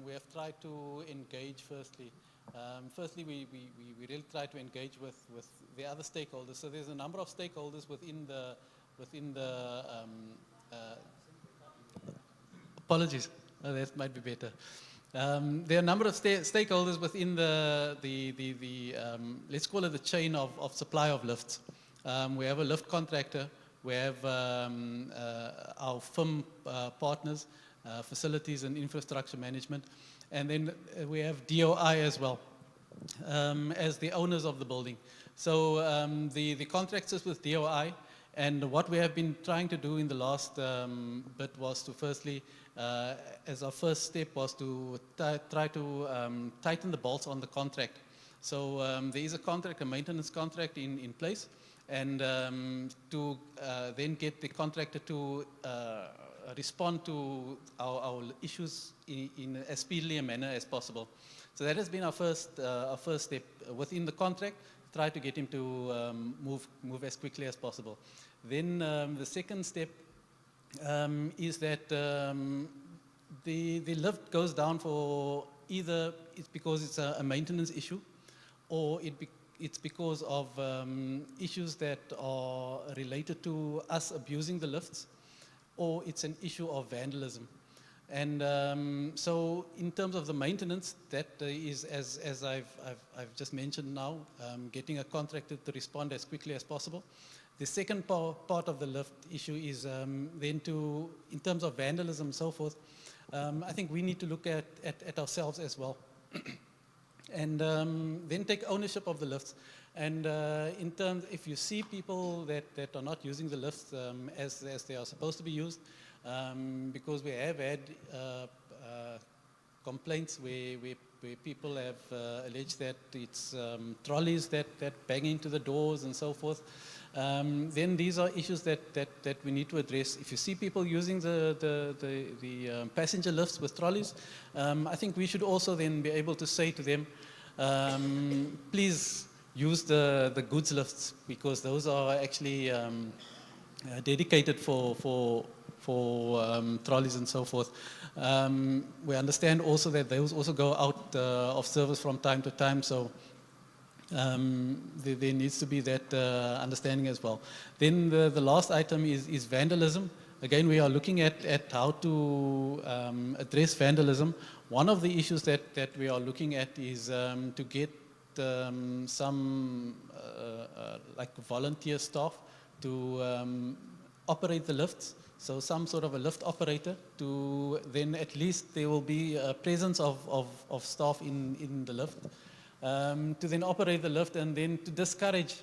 we have tried to engage firstly. Firstly, we really try to engage with the other stakeholders. So there's a number of stakeholders within the apologies, that might be better. There are a number of stakeholders within the let's call it the chain of supply of lifts. We have a lift contractor, we have our firm partners, facilities and infrastructure management, and then we have DOI as well, as the owners of the building. So the contract is with DOI, and what we have been trying to do in the last bit was to firstly, as our first step was to try to tighten the bolts on the contract. So there is a maintenance contract in place, and to then get the contractor to respond to our issues in as speedily a manner as possible. So that has been our first step within the contract. Try to get him to move as quickly as possible. Then the second step is that the lift goes down for either it's because it's a maintenance issue, or it's because of issues that are related to us abusing the lifts, or it's an issue of vandalism. And so in terms of the maintenance, that is, as I've just mentioned now, getting a contractor to respond as quickly as possible. The second part of the lift issue is then to, in terms of vandalism and so forth, I think we need to look at ourselves as well. And then take ownership of the lifts. And in terms, if you see people that are not using the lifts as they are supposed to be used, because we have had complaints where people have alleged that it's trolleys that bang into the doors and so forth, then these are issues that we need to address. If you see people using the passenger lifts with trolleys, I think we should also then be able to say to them, please use the goods lifts, because those are actually dedicated for trolleys and so forth. We understand also that those also go out of service from time to time, so there needs to be that understanding as well. Then the last item is vandalism. Again, we are looking at how to address vandalism. One of the issues that we are looking at is to get some like volunteer staff to operate the lifts. So some sort of a lift operator, to then at least there will be a presence of staff in the lift, to then operate the lift and then to discourage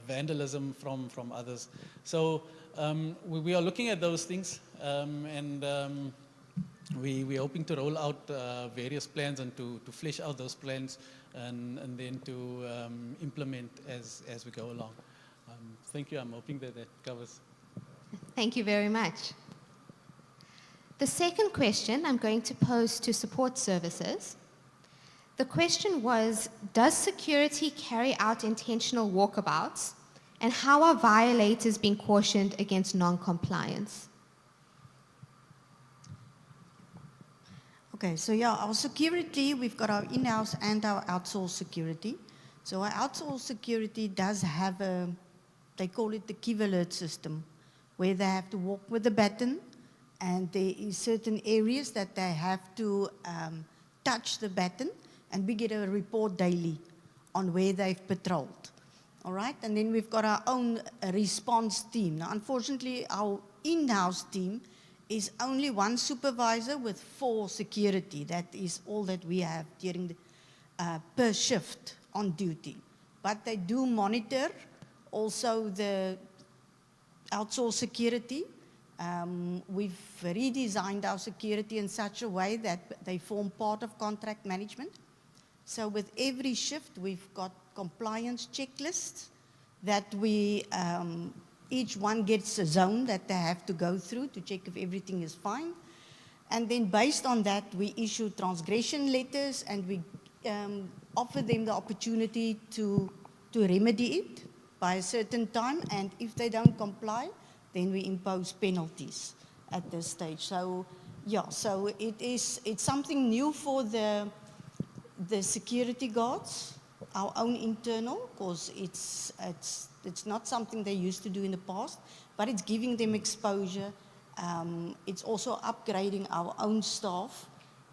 vandalism from others. So we are looking at those things, and we're hoping to roll out various plans and to flesh out those plans and then to implement as we go along. Thank you. I'm hoping that covers. Thank you very much. The second question I'm going to pose to support services. The question was, does security carry out intentional walkabouts, and how are violators being cautioned against non-compliance? Okay, so yeah, our security, we've got our in-house and our outsourced security. So our outsourced security does have they call it the key alert system, where they have to walk with the baton, and there is certain areas that they have to touch the baton, and we get a report daily on where they've patrolled. All right, and then we've got our own response team. Now, unfortunately, our in-house team is only one supervisor with 4 security. That is all that we have during the, per shift on duty. But they do monitor also the outsourced security. We've redesigned our security in such a way that they form part of contract management. So with every shift, we've got compliance checklists that we, each one gets a zone that they have to go through to check if everything is fine. And then based on that, we issue transgression letters, and we offer them the opportunity to remedy it by a certain time, and if they don't comply, then we impose penalties at this stage. So, yeah, so it's something new for the security guards, our own internal, because it's not something they used to do in the past, but it's giving them exposure. It's also upgrading our own staff,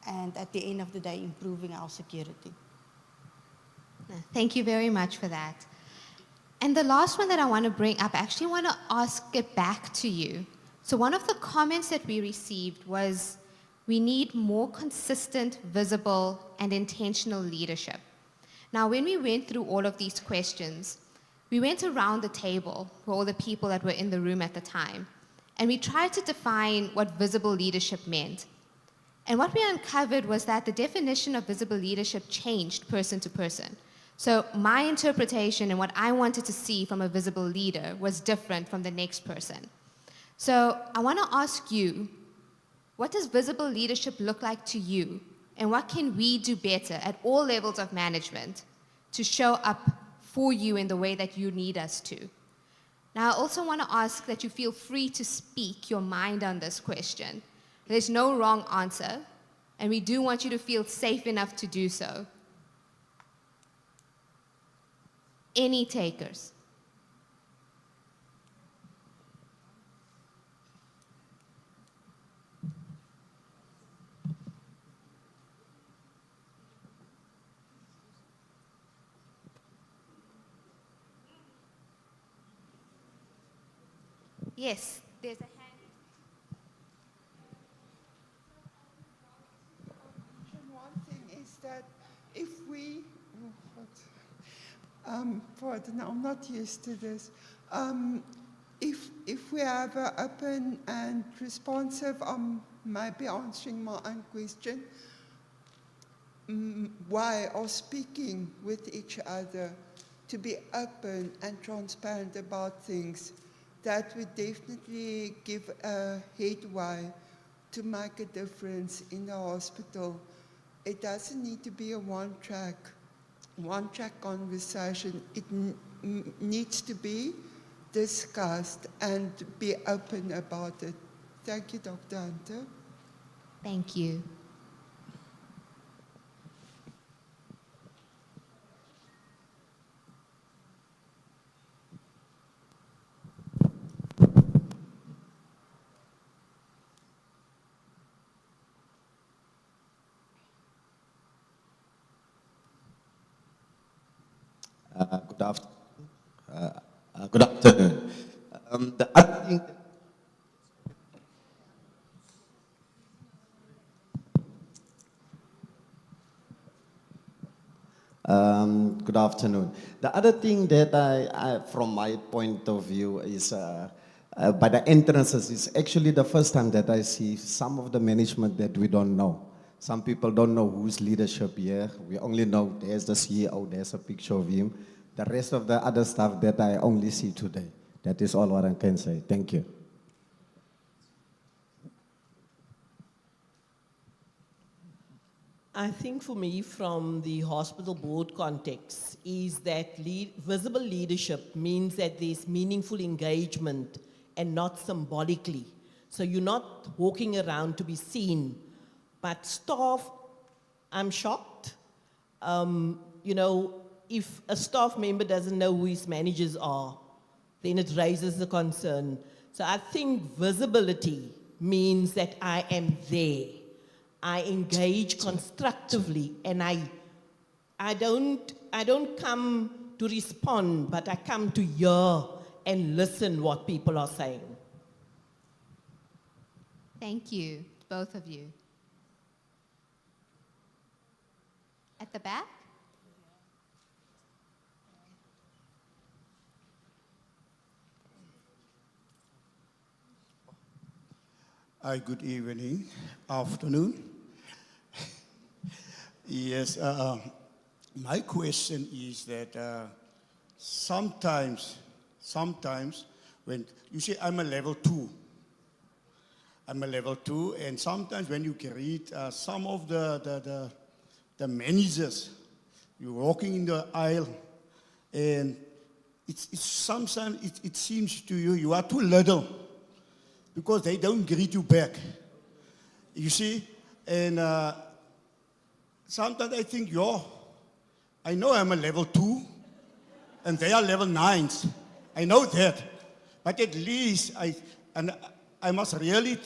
and at the end of the day, improving our security. Thank you very much for that. And the last one that I want to bring up, I actually want to ask it back to you. So one of the comments that we received was, we need more consistent, visible, and intentional leadership. Now, when we went through all of these questions, we went around the table for all the people that were in the room at the time, and we tried to define what visible leadership meant. And what we uncovered was that the definition of visible leadership changed person to person. So my interpretation and what I wanted to see from a visible leader was different from the next person. So I want to ask you, what does visible leadership look like to you? And what can we do better at all levels of management to show up for you in the way that you need us to? Now, I also want to ask that you feel free to speak your mind on this question. There's no wrong answer, and we do want you to feel safe enough to do so. Any takers? Yes, there's a hand. One thing is that if we, pardon, I'm not used to this. If we have an open and responsive, maybe answering my own question, way of speaking with each other, to be open and transparent about things, that would definitely give a headway to make a difference in the hospital. It doesn't need to be a one-track conversation. It needs to be discussed and be open about it. Thank you, Dr. Hunter. Thank you. Good afternoon. The other thing good afternoon. The other thing that from my point of view, is by the entrances, is actually the first time that I see some of the management that we don't know. Some people don't know who's leadership here. We only know there's the CEO, there's a picture of him. The rest of the other stuff that I only see today. That is all what I can say. Thank you. I think for me, from the hospital board context, is that visible leadership means that there's meaningful engagement and not symbolically. So you're not walking around to be seen. But staff, I'm shocked. You know, if a staff member doesn't know who his managers are, then it raises a concern. So I think visibility means that I am there. I engage constructively, and I don't come to respond, but I come to hear and listen what people are saying. Thank you, both of you. At the back? Good evening, afternoon. Yes, my question is that sometimes when you say I'm a level 2, and sometimes when you greet some of the managers, you're walking in the aisle, and sometimes it seems to you are too little, because they don't greet you back. You see? And sometimes I think, I know I'm a level 2, and they are level 9s. I know that. But at least I must really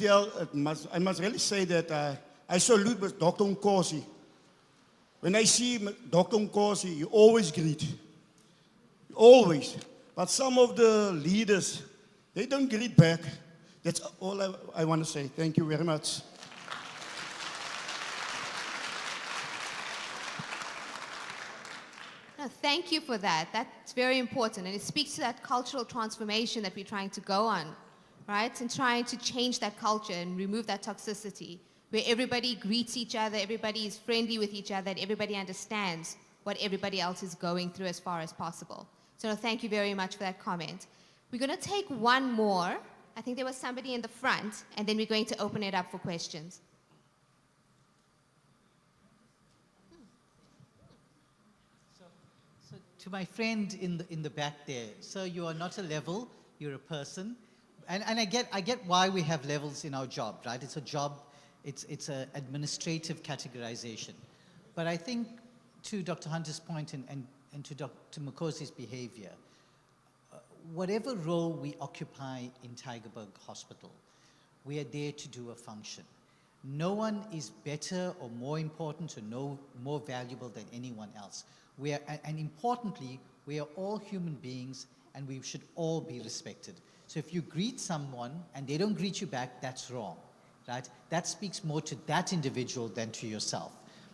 I must really say that I salute Dr. Nkosi. When I see Dr. Nkosi, you always greet. Always. But some of the leaders, they don't greet back. That's all I want to say. Thank you very much. No, thank you for that. That's very important, and it speaks to that cultural transformation that we're trying to go on, right? And trying to change that culture and remove that toxicity, where everybody greets each other, everybody is friendly with each other, and everybody understands what everybody else is going through as far as possible. So no, thank you very much for that comment. We're going to take one more, I think there was somebody in the front, and then we're going to open it up for questions. So to my friend in the back there, so you are not a level, you're a person. And I get why we have levels in our job, right? It's a job, it's an administrative categorization. But I think to Dr. Hunter's point and to Dr. Mukosi's behavior, whatever role we occupy in Tygerberg Hospital, we are there to do a function. No one is better or more important or more valuable than anyone else. And importantly, we are all human beings and we should all be respected. So if you greet someone and they don't greet you back, that's wrong, right? That speaks more to that individual than to yourself.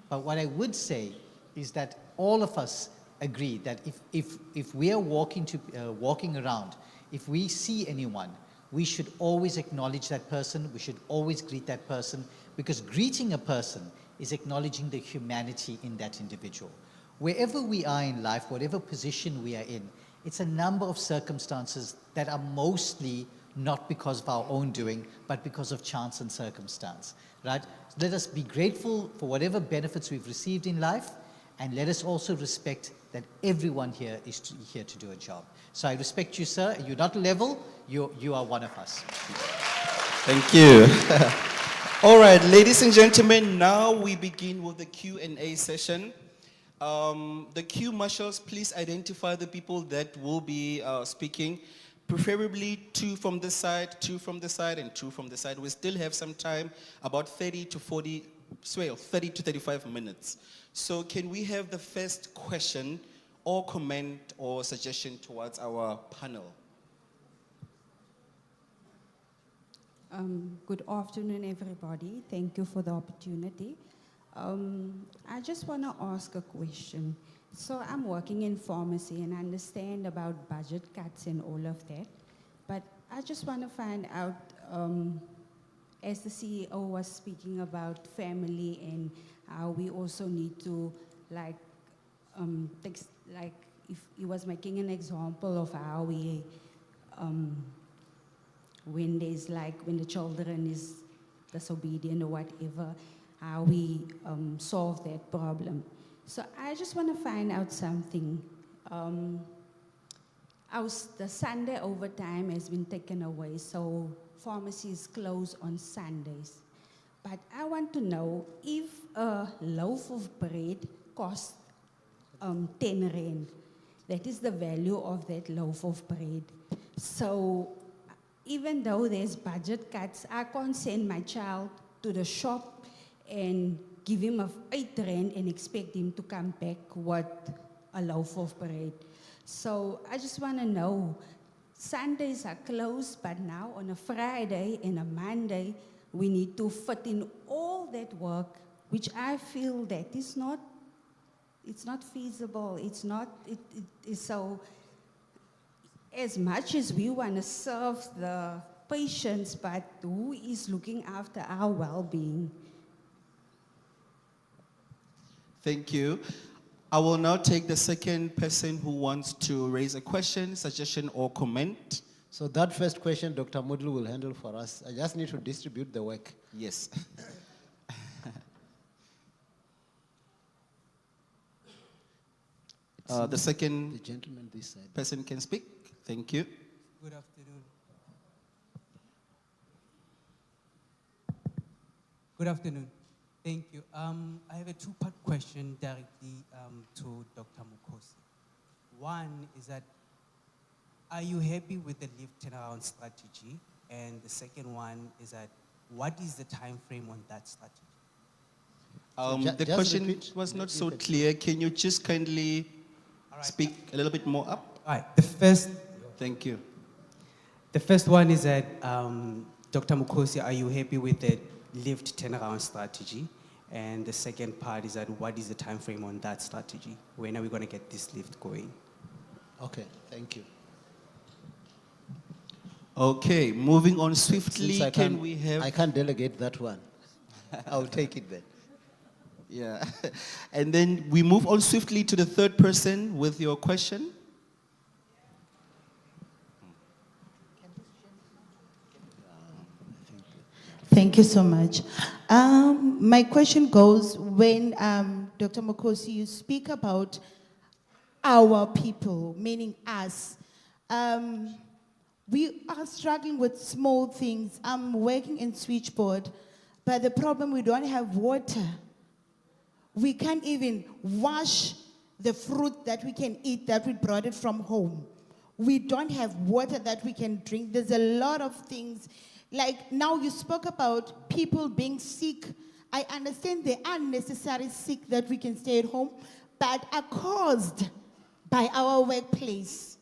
But what I would say is that all of us agree that if we are walking around, if we see anyone, we should always acknowledge that person, we should always greet that person, because greeting a person is acknowledging the humanity in that individual. Wherever we are in life, whatever position we are in, it's a number of circumstances that are mostly not because of our own doing, but because of chance and circumstance, right? Let us be grateful for whatever benefits we've received in life, and let us also respect that everyone here is here to do a job. So I respect you, sir. You're not a level, you are one of us. Thank you. All right, ladies and gentlemen, now we begin with the Q&A session. The queue marshals, please identify the people that will be speaking. Preferably 2 from this side, 2 from the side, and 2 from the side. We still have some time, about 30 to 35 minutes. So can we have the first question or comment or suggestion towards our panel? Good afternoon, everybody. Thank you for the opportunity. I just want to ask a question. So I'm working in pharmacy and I understand about budget cuts and all of that. But I just want to find out, as the CEO was speaking about family and how we also need to, if he was making an example of how we, when the children is disobedient or whatever, how we solve that problem. So I just want to find out something. The Sunday overtime has been taken away, so pharmacies close on Sundays. But I want to know if a loaf of bread costs 10 rand. That is the value of that loaf of bread. So even though there's budget cuts, I can't send my child to the shop and give him 8 rand and expect him to come back with a loaf of bread. So I just want to know, Sundays are closed, but now on a Friday and a Monday, we need to fit in all that work, which I feel that it's not feasible. It is so, as much as we want to serve the patients, but who is looking after our well-being? Thank you. I will now take the second person who wants to raise a question, suggestion, or comment. So that first question, Dr. Mudlu will handle for us. I just need to distribute the work. Yes. The second gentleman this side. person can speak. Thank you. Good afternoon. Good afternoon. Thank you. I have a 2-part question directly to Dr. Mukosi. One is that, are you happy with the lift turnaround strategy? And the second one is that, what is the time frame on that strategy? The question was not so clear. Can you just kindly speak a little bit more up? All right. The first. Thank you. The first one is that, Dr. Mukosi, are you happy with the lift turnaround strategy? And the second part is that, what is the time frame on that strategy? When are we going to get this lift going? Okay, thank you. Okay, moving on swiftly, Since can we have... I can't delegate that one. I'll take it then. Yeah. And then we move on swiftly to the third person with your question. Thank you so much. My question goes, when Dr. Mokosi, you speak about our people, meaning us, we are struggling with small things. I'm working in switchboard, but the problem, we don't have water. We can't even wash the fruit that we can eat that we brought it from home. We don't have water that we can drink. There's a lot of things. Like now you spoke about people being sick. I understand they are necessary sick that we can stay at home, but are caused by our workplace.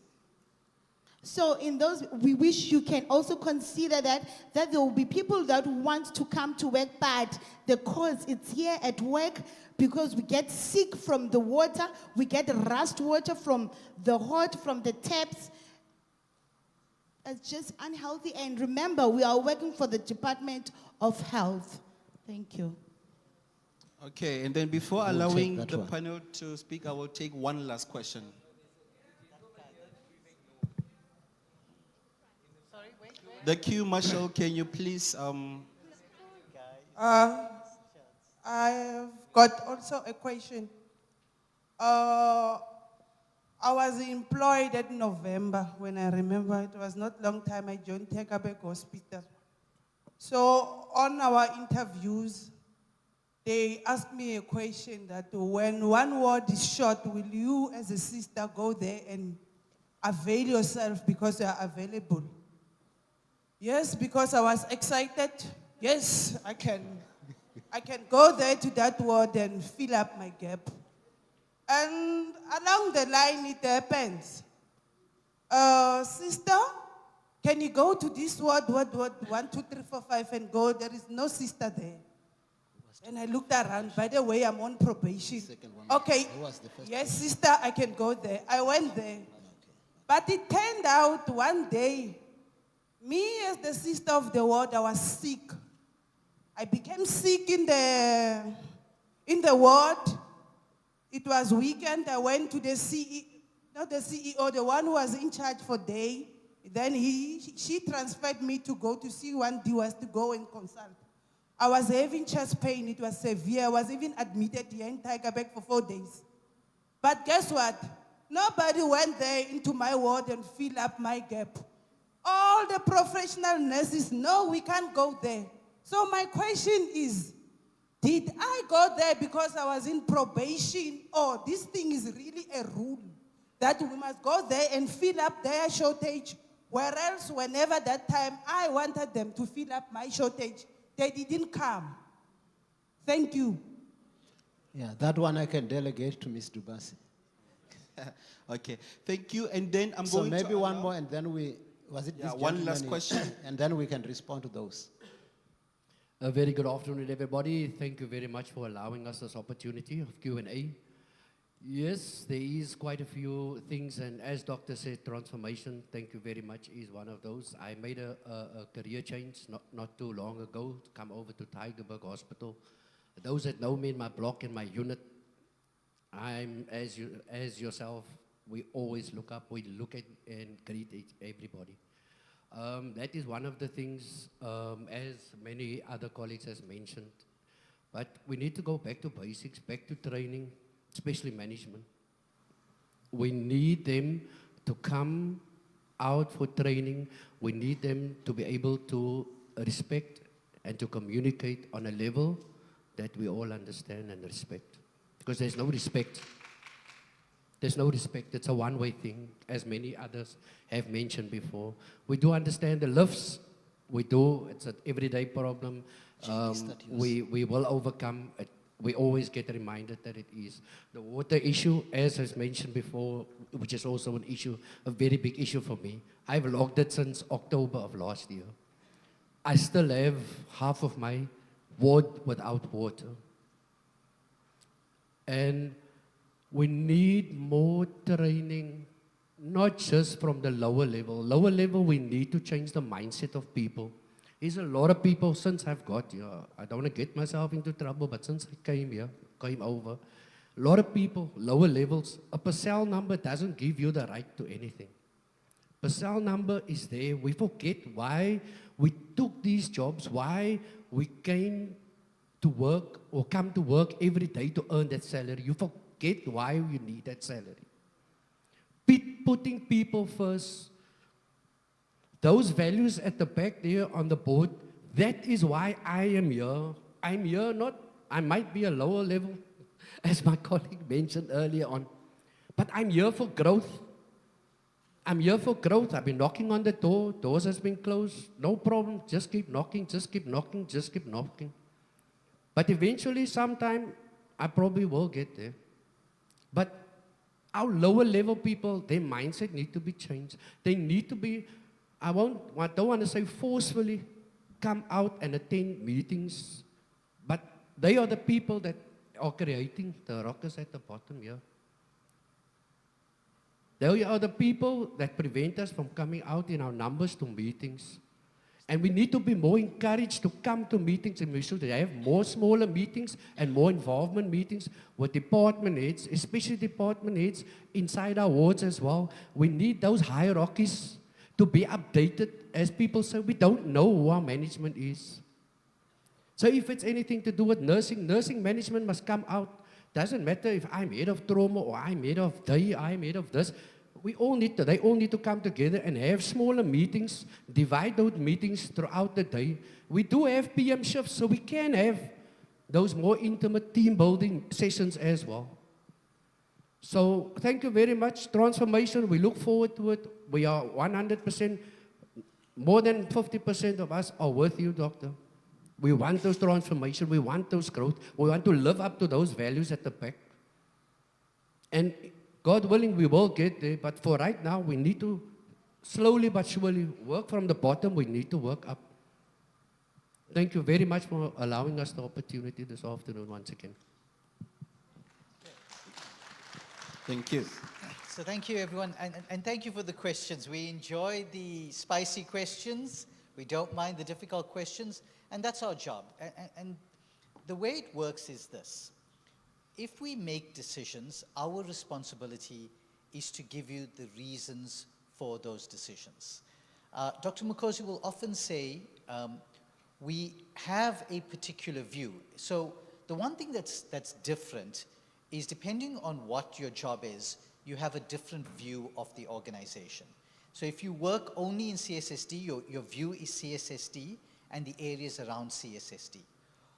So in those, we wish you can also consider that there will be people that want to come to work, but the cause it's here at work because we get sick from the water, we get rust water from the hot, from the taps. It's just unhealthy. And remember, we are working for the Department of Health. Thank you. Okay, and then before We'll take allowing that the one. panel to speak, I will take one last question. The queue marshal, can you please I've got also a question. I was employed at November, when I remember, it was not long time, I joined Tygerberg Hospital. So on our interviews, they asked me a question that when one ward is short, will you as a sister go there and avail yourself because you are available? Yes, because I was excited. Yes, I can go there to that ward and fill up my gap. And along the line, it happens. Sister, can you go to this ward, 1, 2, 3, 4, 5, and go? There is no sister there. And I looked around. By the way, I'm on probation. Okay, yes, sister, I can go there. I went there. But it turned out one day, me as the sister of the ward, I was sick. I became sick in the ward. It was weekend. I went to the CEO, not the CEO, the one who was in charge for day. Then she transferred me to go to see one DOS to go and consult. I was having chest pain. It was severe. I was even admitted here in Tygerberg for 4 days. But guess what? Nobody went there into my ward and filled up my gap. All the professional nurses, no, we can't go there. So my question is, did I go there because I was in probation, or this thing is really a rule that we must go there and fill up their shortage, whereas whenever that time I wanted them to fill up my shortage, they didn't come. Thank you. Yeah, that one I can delegate to Ms. Dubasi. Okay, thank you. And then I'm So going maybe to one allow- more, and then was it Yeah, this one last gentleman? question. And then we can respond to those. A very good afternoon, everybody. Thank you very much for allowing us this opportunity of Q&A. Yes, there is quite a few things, and as Doctor said, transformation, thank you very much, is one of those. I made a career change not too long ago to come over to Tygerberg Hospital. Those that know me in my block, in my unit, I'm, as yourself, we always look up, we look at and greet everybody. That is one of the things, as many other colleagues has mentioned. But we need to go back to basics, back to training, especially management. We need them to come out for training. We need them to be able to respect and to communicate on a level that we all understand and respect. Because there's no respect. There's no respect. It's a one-way thing, as many others have mentioned before. We do understand the lifts. We do. It's an everyday problem. We will overcome it. We always get reminded that it is. The water issue, as has mentioned before, which is also an issue, a very big issue for me. I've logged it since October of last year. I still have half of my ward without water. And we need more training, not just from the lower level. Lower level, we need to change the mindset of people. There's a lot of people, since I've got here, I don't want to get myself into trouble, but since I came over, a lot of people, lower levels, a parcel number doesn't give you the right to anything. Parcel number is there. We forget why we took these jobs, why we came to work or come to work every day to earn that salary, you forget why you need that salary. Putting people first, those values at the back there on the board, that is why I am here. I'm here I might be a lower level, as my colleague mentioned earlier on, but I'm here for growth. I'm here for growth. I've been knocking on the door. Doors has been closed. No problem. Just keep knocking, just keep knocking, just keep knocking. But eventually, sometime, I probably will get there. But our lower level people, their mindset need to be changed. They need to be, I don't want to say forcefully come out and attend meetings, but they are the people that are creating the rockers at the bottom here. They are the people that prevent us from coming out in our numbers to meetings. And we need to be more encouraged to come to meetings, and we should have more smaller meetings and more involvement meetings with department heads, especially department heads inside our wards as well. We need those hierarchies to be updated. As people say, we don't know who our management is. So if it's anything to do with nursing, nursing management must come out. Doesn't matter if I'm head of trauma or I'm head of day, I'm head of this. They all need to come together and have smaller meetings, divide those meetings throughout the day. We do have PM shifts, so we can have those more intimate team building sessions as well. So thank you very much. Transformation, we look forward to it. We are 100%, more than 50% of us are with you, Doctor. We want those transformation, we want those growth, we want to live up to those values at the back. And God willing, we will get there, but for right now, we need to slowly but surely work from the bottom, we need to work up. Thank you very much for allowing us the opportunity this afternoon once again. Thank you. So thank you, everyone, and thank you for the questions. We enjoy the spicy questions. We don't mind the difficult questions, and that's our job. And the way it works is this. If we make decisions, our responsibility is to give you the reasons for those decisions. Dr. Mukosi will often say, we have a particular view. So the one thing that's different is depending on what your job is, you have a different view of the organization. So if you work only in CSSD, your view is CSSD and the areas around CSSD.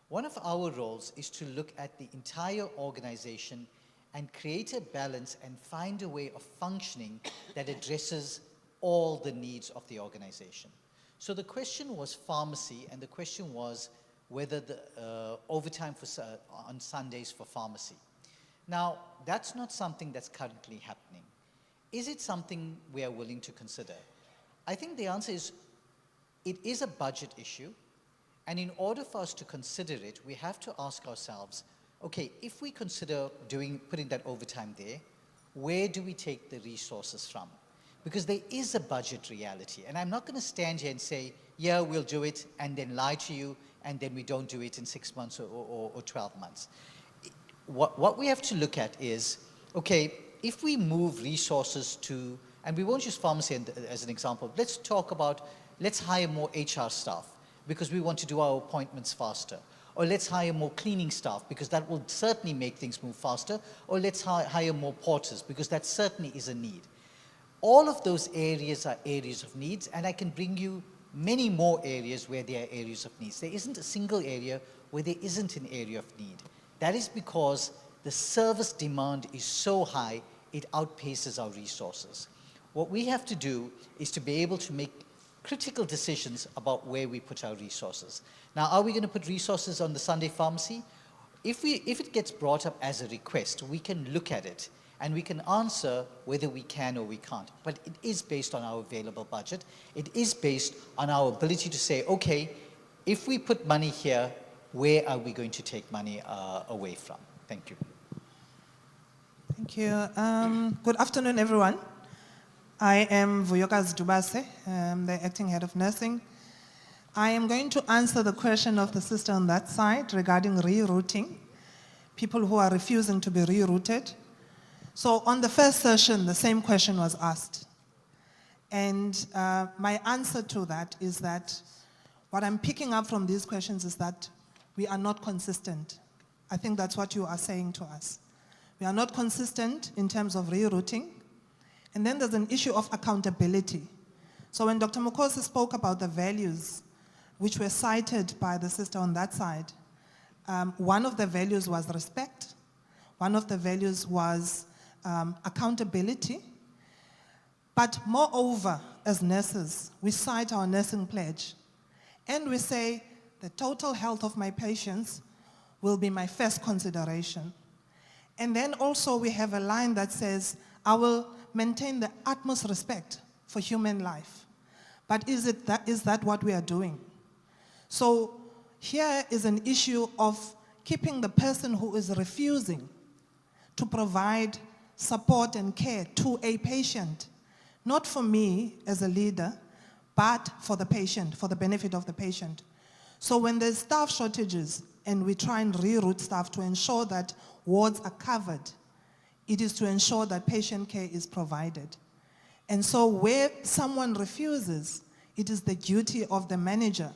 One of our roles is to look at the entire organization and create a balance and find a way of functioning that addresses all the needs of the organization. So the question was pharmacy, and the question was whether the overtime on Sundays for pharmacy. Now, that's not something that's currently happening. Is it something we are willing to consider? I think the answer is, it is a budget issue, and in order for us to consider it, we have to ask ourselves, okay, if we consider putting that overtime there, where do we take the resources from? Because there is a budget reality, and I'm not going to stand here and say, yeah, we'll do it, and then lie to you, and then we don't do it in 6 months or 12 months. What we have to look at is, okay, if we move resources to, and we won't use pharmacy as an example, let's hire more HR staff because we want to do our appointments faster. Or let's hire more cleaning staff because that will certainly make things move faster. Or let's hire more porters because that certainly is a need. All of those areas are areas of needs, and I can bring you many more areas where there are areas of needs. There isn't a single area where there isn't an area of need. That is because the service demand is so high, it outpaces our resources. What we have to do is to be able to make critical decisions about where we put our resources. Now, are we going to put resources on the Sunday pharmacy? If it gets brought up as a request, we can look at it and we can answer whether we can or we can't. But it is based on our available budget. It is based on our ability to say, okay, if we put money here, where are we going to take money away from? Thank you. Thank you. Good afternoon, everyone. I am Vuyokazi Dubase, the acting head of nursing. I am going to answer the question of the sister on that side regarding rerouting, people who are refusing to be rerouted. So on the first session, the same question was asked. And my answer to that is that What I'm picking up from these questions is that we are not consistent. I think that's what you are saying to us. We are not consistent in terms of rerouting. And then there's an issue of accountability. So when Dr. Mukosi spoke about the values, which were cited by the sister on that side, one of the values was respect. One of the values was accountability. But moreover, as nurses, we cite our nursing pledge. And we say, the total health of my patients will be my first consideration. And then also we have a line that says, I will maintain the utmost respect for human life. But is that what we are doing? So here is an issue of keeping the person who is refusing to provide support and care to a patient, not for me as a leader, but for the patient, for the benefit of the patient. So when there's staff shortages and we try and reroute staff to ensure that wards are covered, it is to ensure that patient care is provided. And so where someone refuses, it is the duty of the manager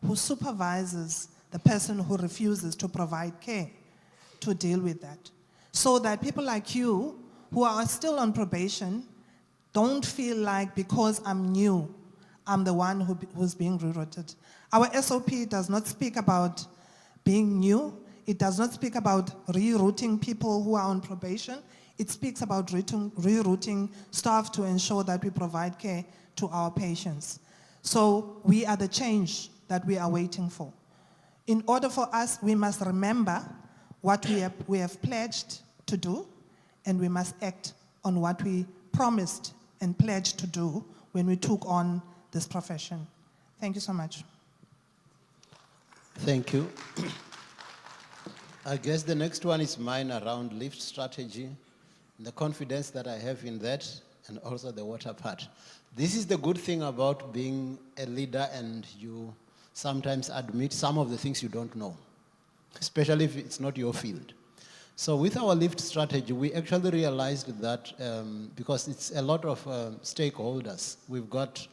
who supervises the person who refuses to provide care to deal with that. So that people like you who are still on probation don't feel like because I'm new, I'm the one who's being rerouted. Our SOP does not speak about being new. It does not speak about rerouting people who are on probation. It speaks about rerouting staff to ensure that we provide care to our patients. So we are the change that we are waiting for. In order for us, we must remember what we have pledged to do, and we must act on what we promised and pledged to do when we took on this profession. Thank you so much. Thank you. I guess the next one is mine around lift strategy, the confidence that I have in that, and also the water part. This is the good thing about being a leader, and you sometimes admit some of the things you don't know, especially if it's not your field. So with our lift strategy, we actually realized that because it's a lot of stakeholders, we've got,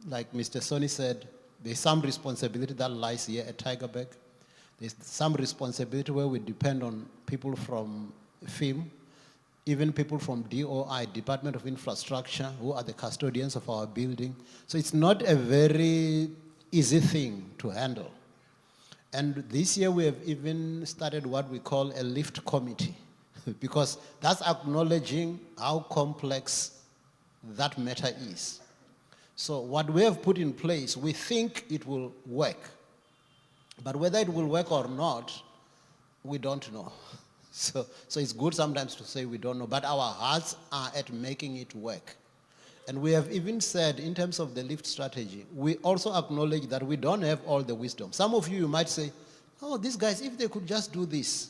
like Mr. Soni said, there's some responsibility that lies here at Tygerberg. There's some responsibility where we depend on people from FIM, even people from DOI, Department of Infrastructure, who are the custodians of our building. So it's not a very easy thing to handle. And this year we have even started what we call a lift committee, because that's acknowledging how complex that matter is. So what we have put in place, we think it will work. But whether it will work or not, we don't know. So it's good sometimes to say we don't know, but our hearts are at making it work. And we have even said, in terms of the lift strategy, we also acknowledge that we don't have all the wisdom. Some of you might say, oh, these guys, if they could just do this,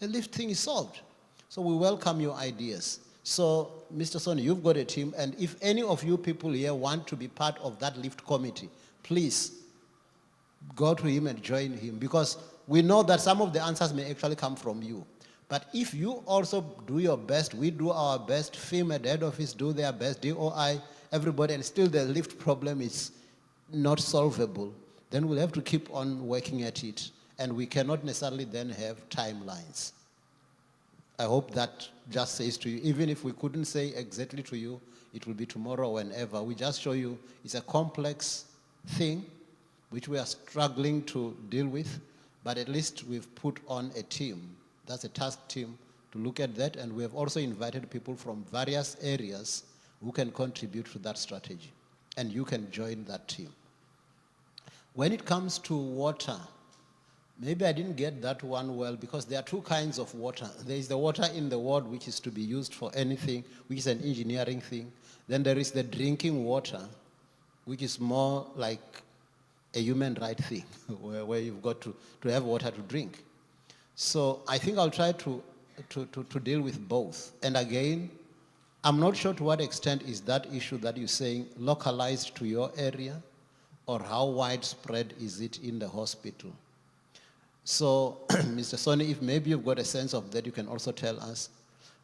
the lift thing is solved. So we welcome your ideas. So, Mr. Soni, you've got a team, and if any of you people here want to be part of that lift committee, please go to him and join him, because we know that some of the answers may actually come from you. But if you also do your best, we do our best, FIM at head office do their best, DOI, everybody, and still the lift problem is not solvable, then we'll have to keep on working at it, and we cannot necessarily then have timelines. I hope that just says to you, even if we couldn't say exactly to you, it will be tomorrow or whenever. We just show you it's a complex thing which we are struggling to deal with, but at least we've put on a team. That's a task team to look at that, and we have also invited people from various areas who can contribute to that strategy, and you can join that team. When it comes to water, maybe I didn't get that one well, because there are two kinds of water. There is the water in the ward, which is to be used for anything, which is an engineering thing. Then there is the drinking water, which is more like a human right thing, where you've got to have water to drink. So I think I'll try to deal with both. And again, I'm not sure to what extent is that issue that you're saying localized to your area, or how widespread is it in the hospital. So, Mr. Soni, if maybe you've got a sense of that, you can also tell us.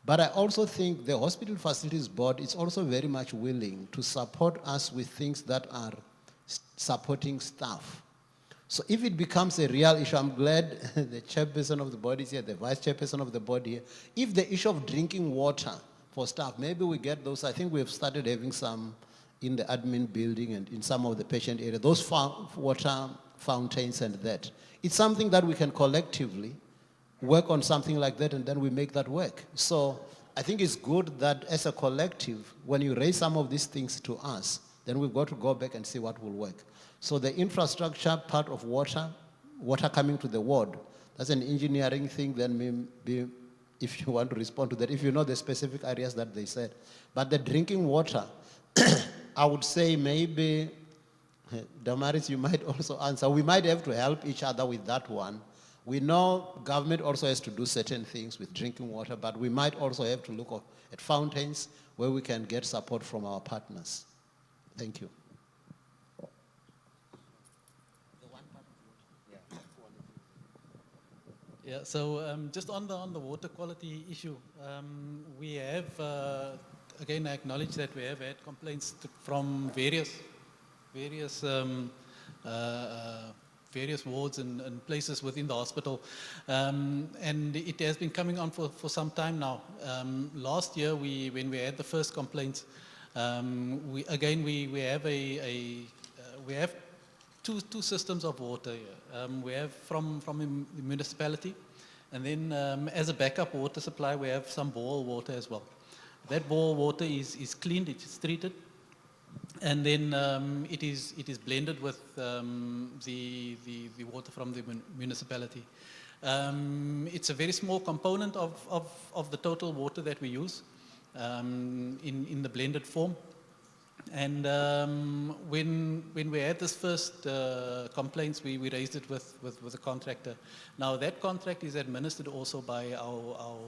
But I also think the Hospital Facilities Board is also very much willing to support us with things that are supporting staff. So if it becomes a real issue, I'm glad the chairperson of the body is here, the vice chairperson of the body here. If the issue of drinking water for staff, maybe we get those. I think we have started having some in the admin building and in some of the patient areas, those water fountains and that. It's something that we can collectively work on something like that, and then we make that work. So I think it's good that as a collective, when you raise some of these things to us, then we've got to go back and see what will work. So the infrastructure part of water coming to the ward, that's an engineering thing, then maybe if you want to respond to that, if you know the specific areas that they said. But the drinking water, I would say maybe, Damaris, you might also answer. We might have to help each other with that one. We know government also has to do certain things with drinking water, but we might also have to look at fountains where we can get support from our partners. Thank you. Yeah, so just on the water quality issue, we have, again, I acknowledge that we have had complaints from various wards and places within the hospital, and it has been coming on for some time now. Last year, when we had the first complaints, we have two systems of water here. We have from the municipality, and then as a backup water supply, we have some bore water as well. That bore water is cleaned, it is treated, and then it is blended with the water from the municipality. It's a very small component of the total water that we use in the blended form. And when we had this first complaints, we raised it with the contractor. Now that contract is administered also by our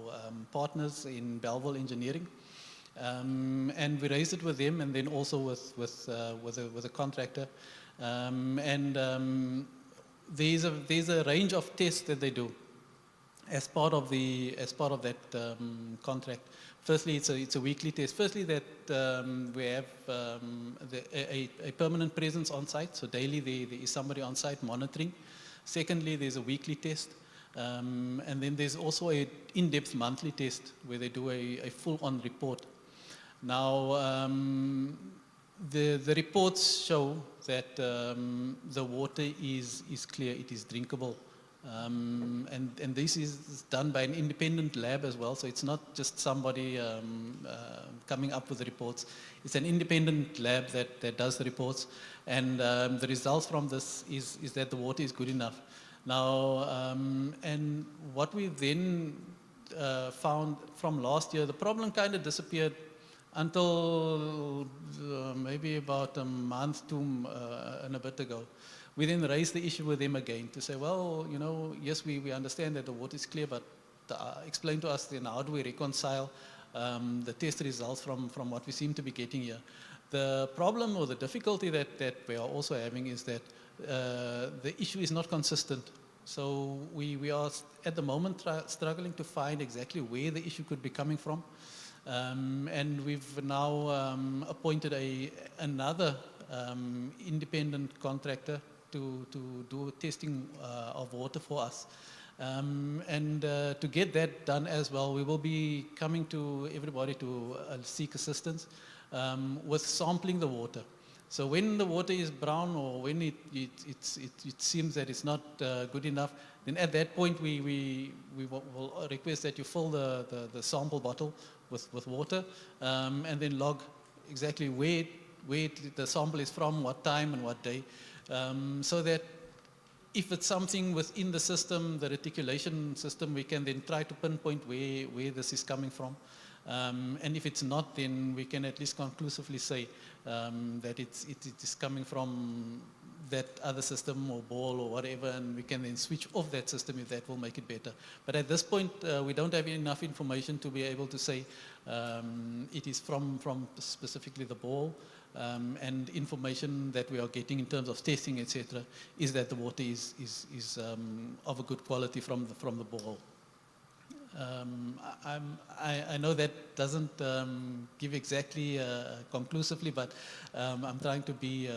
partners in Belleville Engineering. And we raised it with them, and then also with a contractor. There's a range of tests that they do as part of that contract. Firstly, it's a weekly test. Firstly, that we have a permanent presence on site, so daily there is somebody on site monitoring. Secondly, there's a weekly test. And then there's also an in-depth monthly test where they do a full-on report. Now, the reports show that the water is clear, it is drinkable. And this is done by an independent lab as well, so it's not just somebody coming up with the reports. It's an independent lab that does the reports, and the results from this is that the water is good enough. Now, and what we then found from last year, the problem kind of disappeared until maybe about a month and a bit ago. We then raised the issue with them again to say, well, you know, yes, we understand that the water is clear, but explain to us then how do we reconcile the test results from what we seem to be getting here. The problem or the difficulty that we are also having is that the issue is not consistent. So we are at the moment struggling to find exactly where the issue could be coming from. And we've now appointed another independent contractor to do testing of water for us. And to get that done as well, we will be coming to everybody to seek assistance with sampling the water. So when the water is brown or when it seems that it's not good enough, then at that point we will request that you fill the sample bottle with water and then log exactly where the sample is from, what time and what day, so that if it's something within the system, the reticulation system, we can then try to pinpoint where this is coming from. And if it's not, then we can at least conclusively say that it is coming from that other system or ball or whatever, and we can then switch off that system if that will make it better. But at this point, we don't have enough information to be able to say it is from specifically the ball, and information that we are getting in terms of testing, etc., is that the water is of a good quality from the ball. I know that doesn't give exactly conclusively, but I'm trying to be,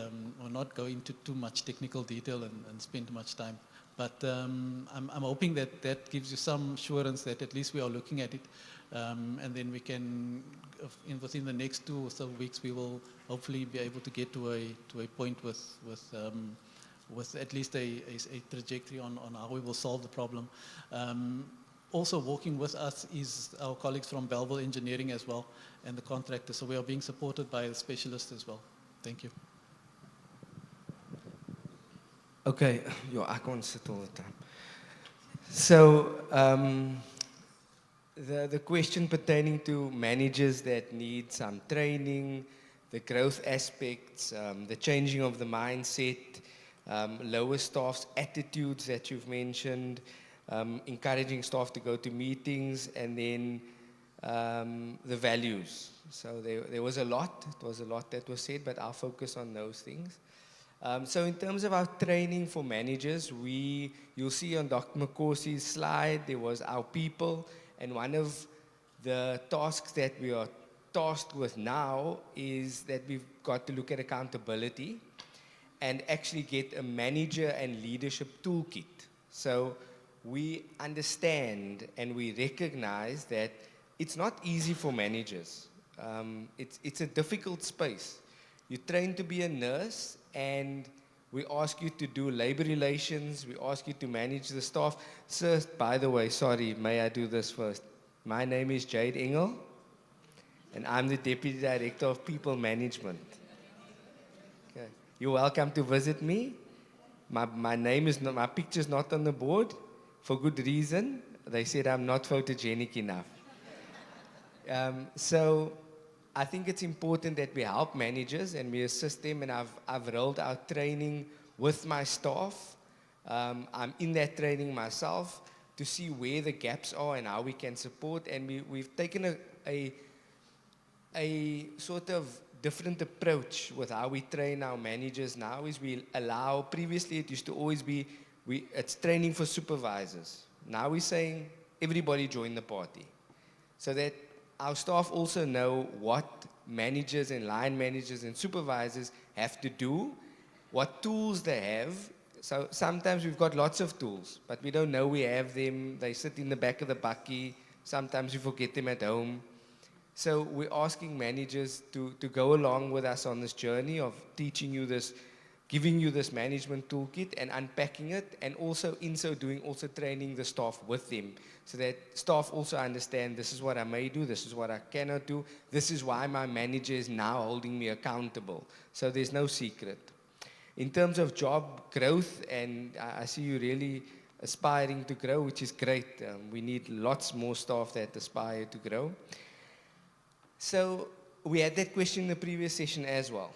or not go into too much technical detail and spend much time. But I'm hoping that that gives you some assurance that at least we are looking at it. And then we can, within the next 2 or so weeks, we will hopefully be able to get to a point with at least a trajectory on how we will solve the problem. Also working with us is our colleagues from Belleville Engineering as well, and the contractors. So we are being supported by the specialists as well. Thank you. Okay, I can't sit all the time. So the question pertaining to managers that need some training, the growth aspects, the changing of the mindset, lower staff's attitudes that you've mentioned, encouraging staff to go to meetings, and then the values. So there was a lot. It was a lot that was said, but I'll focus on those things. So in terms of our training for managers, you'll see on Dr. Makosi's slide, there was our people, and one of the tasks that we are tasked with now is that we've got to look at accountability and actually get a manager and leadership toolkit. So we understand and we recognize that it's not easy for managers. It's a difficult space. You train to be a nurse, and we ask you to do labor relations, we ask you to manage the staff. Sir, by the way, sorry, may I do this first? My name is Jade Engel, and I'm the Deputy Director of People Management. Okay. You're welcome to visit me. My name is not, my picture's not on the board, for good reason. They said I'm not photogenic enough. So I think it's important that we help managers and we assist them, and I've rolled out training with my staff. I'm in that training myself to see where the gaps are and how we can support, and we've taken a sort of different approach with how we train our managers now. Is we allow, previously it used to always be, it's training for supervisors. Now we're saying everybody join the party, so that our staff also know what managers and line managers and supervisors have to do, what tools they have. So sometimes we've got lots of tools, but we don't know we have them. They sit in the back of the bakkie. Sometimes we forget them at home. So we're asking managers to go along with us on this journey of teaching you this, giving you this management toolkit and unpacking it, and also in so doing, also training the staff with them, so that staff also understand this is what I may do, this is what I cannot do, this is why my manager is now holding me accountable. So there's no secret. In terms of job growth, and I see you really aspiring to grow, which is great. We need lots more staff that aspire to grow. So we had that question in the previous session as well.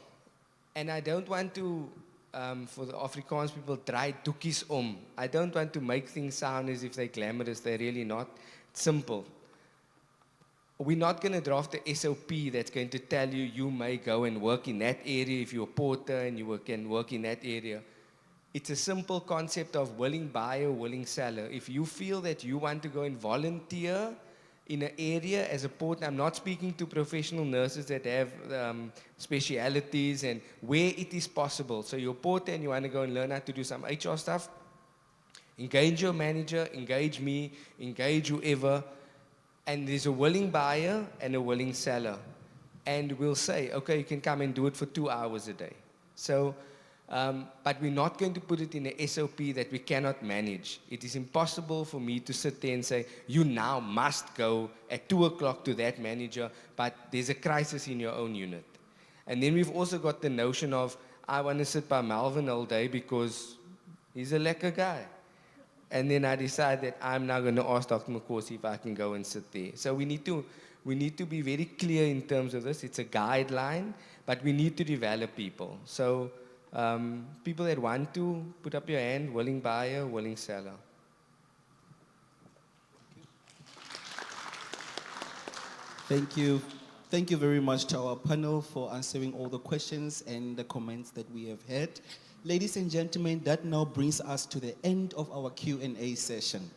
And I don't want to, for the Afrikaans people, draai doekies om. I don't want to make things sound as if they're glamorous. They're really not. It's simple. We're not going to draft a SOP that's going to tell you you may go and work in that area if you're a porter and you can work in that area. It's a simple concept of willing buyer, willing seller. If you feel that you want to go and volunteer in an area as a porter, I'm not speaking to professional nurses that have specialities and where it is possible. So you're a porter and you want to go and learn how to do some HR stuff, engage your manager, engage me, engage whoever, and there's a willing buyer and a willing seller. And we'll say, okay, you can come and do it for 2 hours a day. So, but we're not going to put it in a SOP that we cannot manage. It is impossible for me to sit there and say, you now must go at 2 o'clock to that manager, but there's a crisis in your own unit. And then we've also got the notion of, I want to sit by Melvin all day because he's a lekker guy. And then I decide that I'm now going to ask Dr. Makosi if I can go and sit there. So we need to be very clear in terms of this. It's a guideline, but we need to develop people. So people that want to, put up your hand, willing buyer, willing seller. Thank you. Thank you very much to our panel for answering all the questions and the comments that we have had. Ladies and gentlemen, that now brings us to the end of our Q&A session.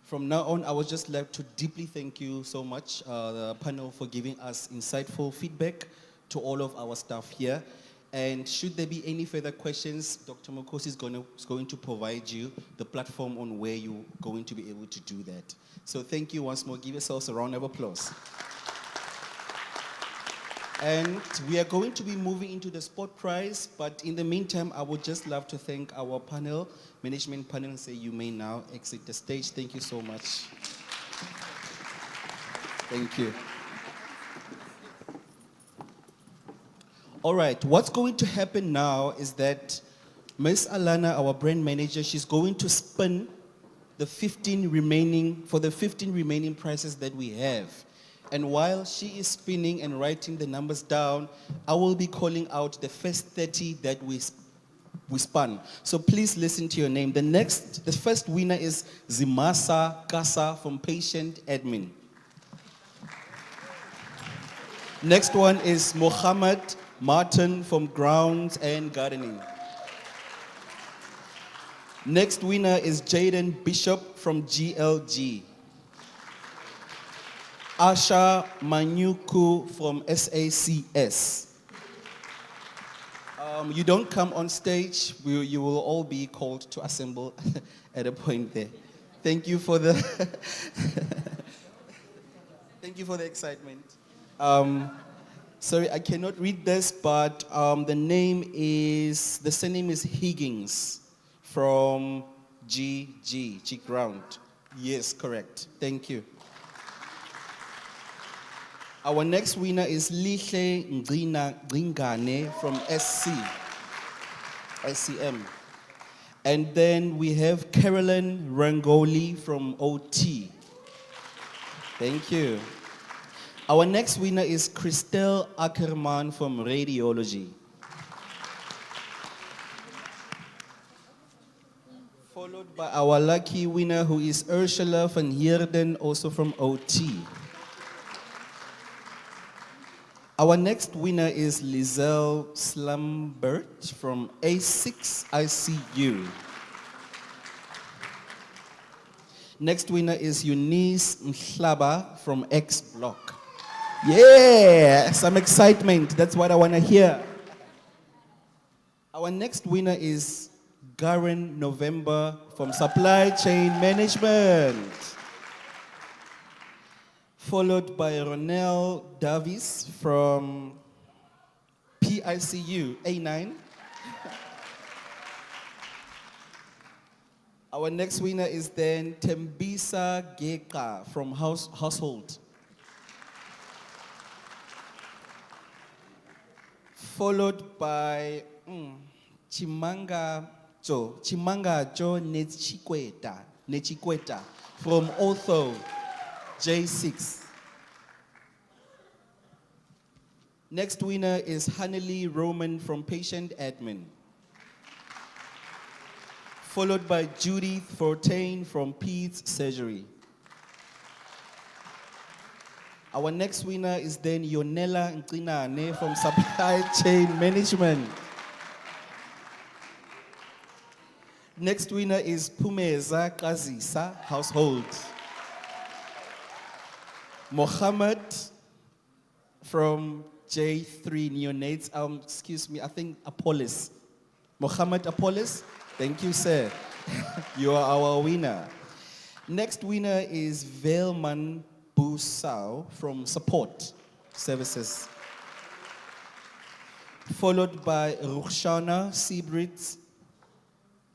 From now on, I would just like to deeply thank you so much, the panel, for giving us insightful feedback to all of our staff here. And should there be any further questions, Dr. Mokosi is going to provide you the platform on where you're going to be able to do that. So thank you once more. Give yourselves a round of applause. And we are going to be moving into the sport prize, but in the meantime, I would just love to thank our panel, management panel, and say you may now exit the stage. Thank you so much. Thank you. All right, what's going to happen now is that Ms. Alana, our brand manager, she's going to spin the 15 remaining prizes that we have. And while she is spinning and writing the numbers down, I will be calling out the first 30 that we spun. So please listen to your name. The first winner is Zimasa Kasa from Patient Admin. Next one is Mohammed Martin from Grounds and Gardening. Next winner is Jaden Bishop from GLG. Asha Manyuku from SACS. You don't come on stage, you will all be called to assemble at a point there. Thank you for the thank you for the excitement. Sorry, I cannot read this, but the surname is Higgins from G Ground. Yes, correct. Thank you. Our next winner is Lihle Ngringane from SCM. And then we have Carolyn Rangoli from OT. Thank you. Our next winner is Christelle Ackerman from Radiology. Followed by our lucky winner, who is Ursula van Heerden, also from OT. Our next winner is Lizelle Slambert from A6 ICU. Next winner is Eunice Mhlaba from X Block. Yeah, some excitement. That's what I want to hear. Our next winner is Garen November from Supply Chain Management. Followed by Ronel Davis from PICU A9. Our next winner is then Tembisa Geka from Household. Followed by Chimanga Jo Nechikweta from Otho J6. Next winner is Haneli Roman from Patient Admin. Followed by Judith Fortain from Peds Surgery. Our next winner is then Yonela Nkrinane from Supply Chain Management. Next winner is Pumeza Kazisa, Household. Mohammed from J3 Neonates, I think Apollos. Mohammed Apollos, thank you, sir. You are our winner. Next winner is Velman Busau from Support Services. Followed by Rukhshana Sibritz.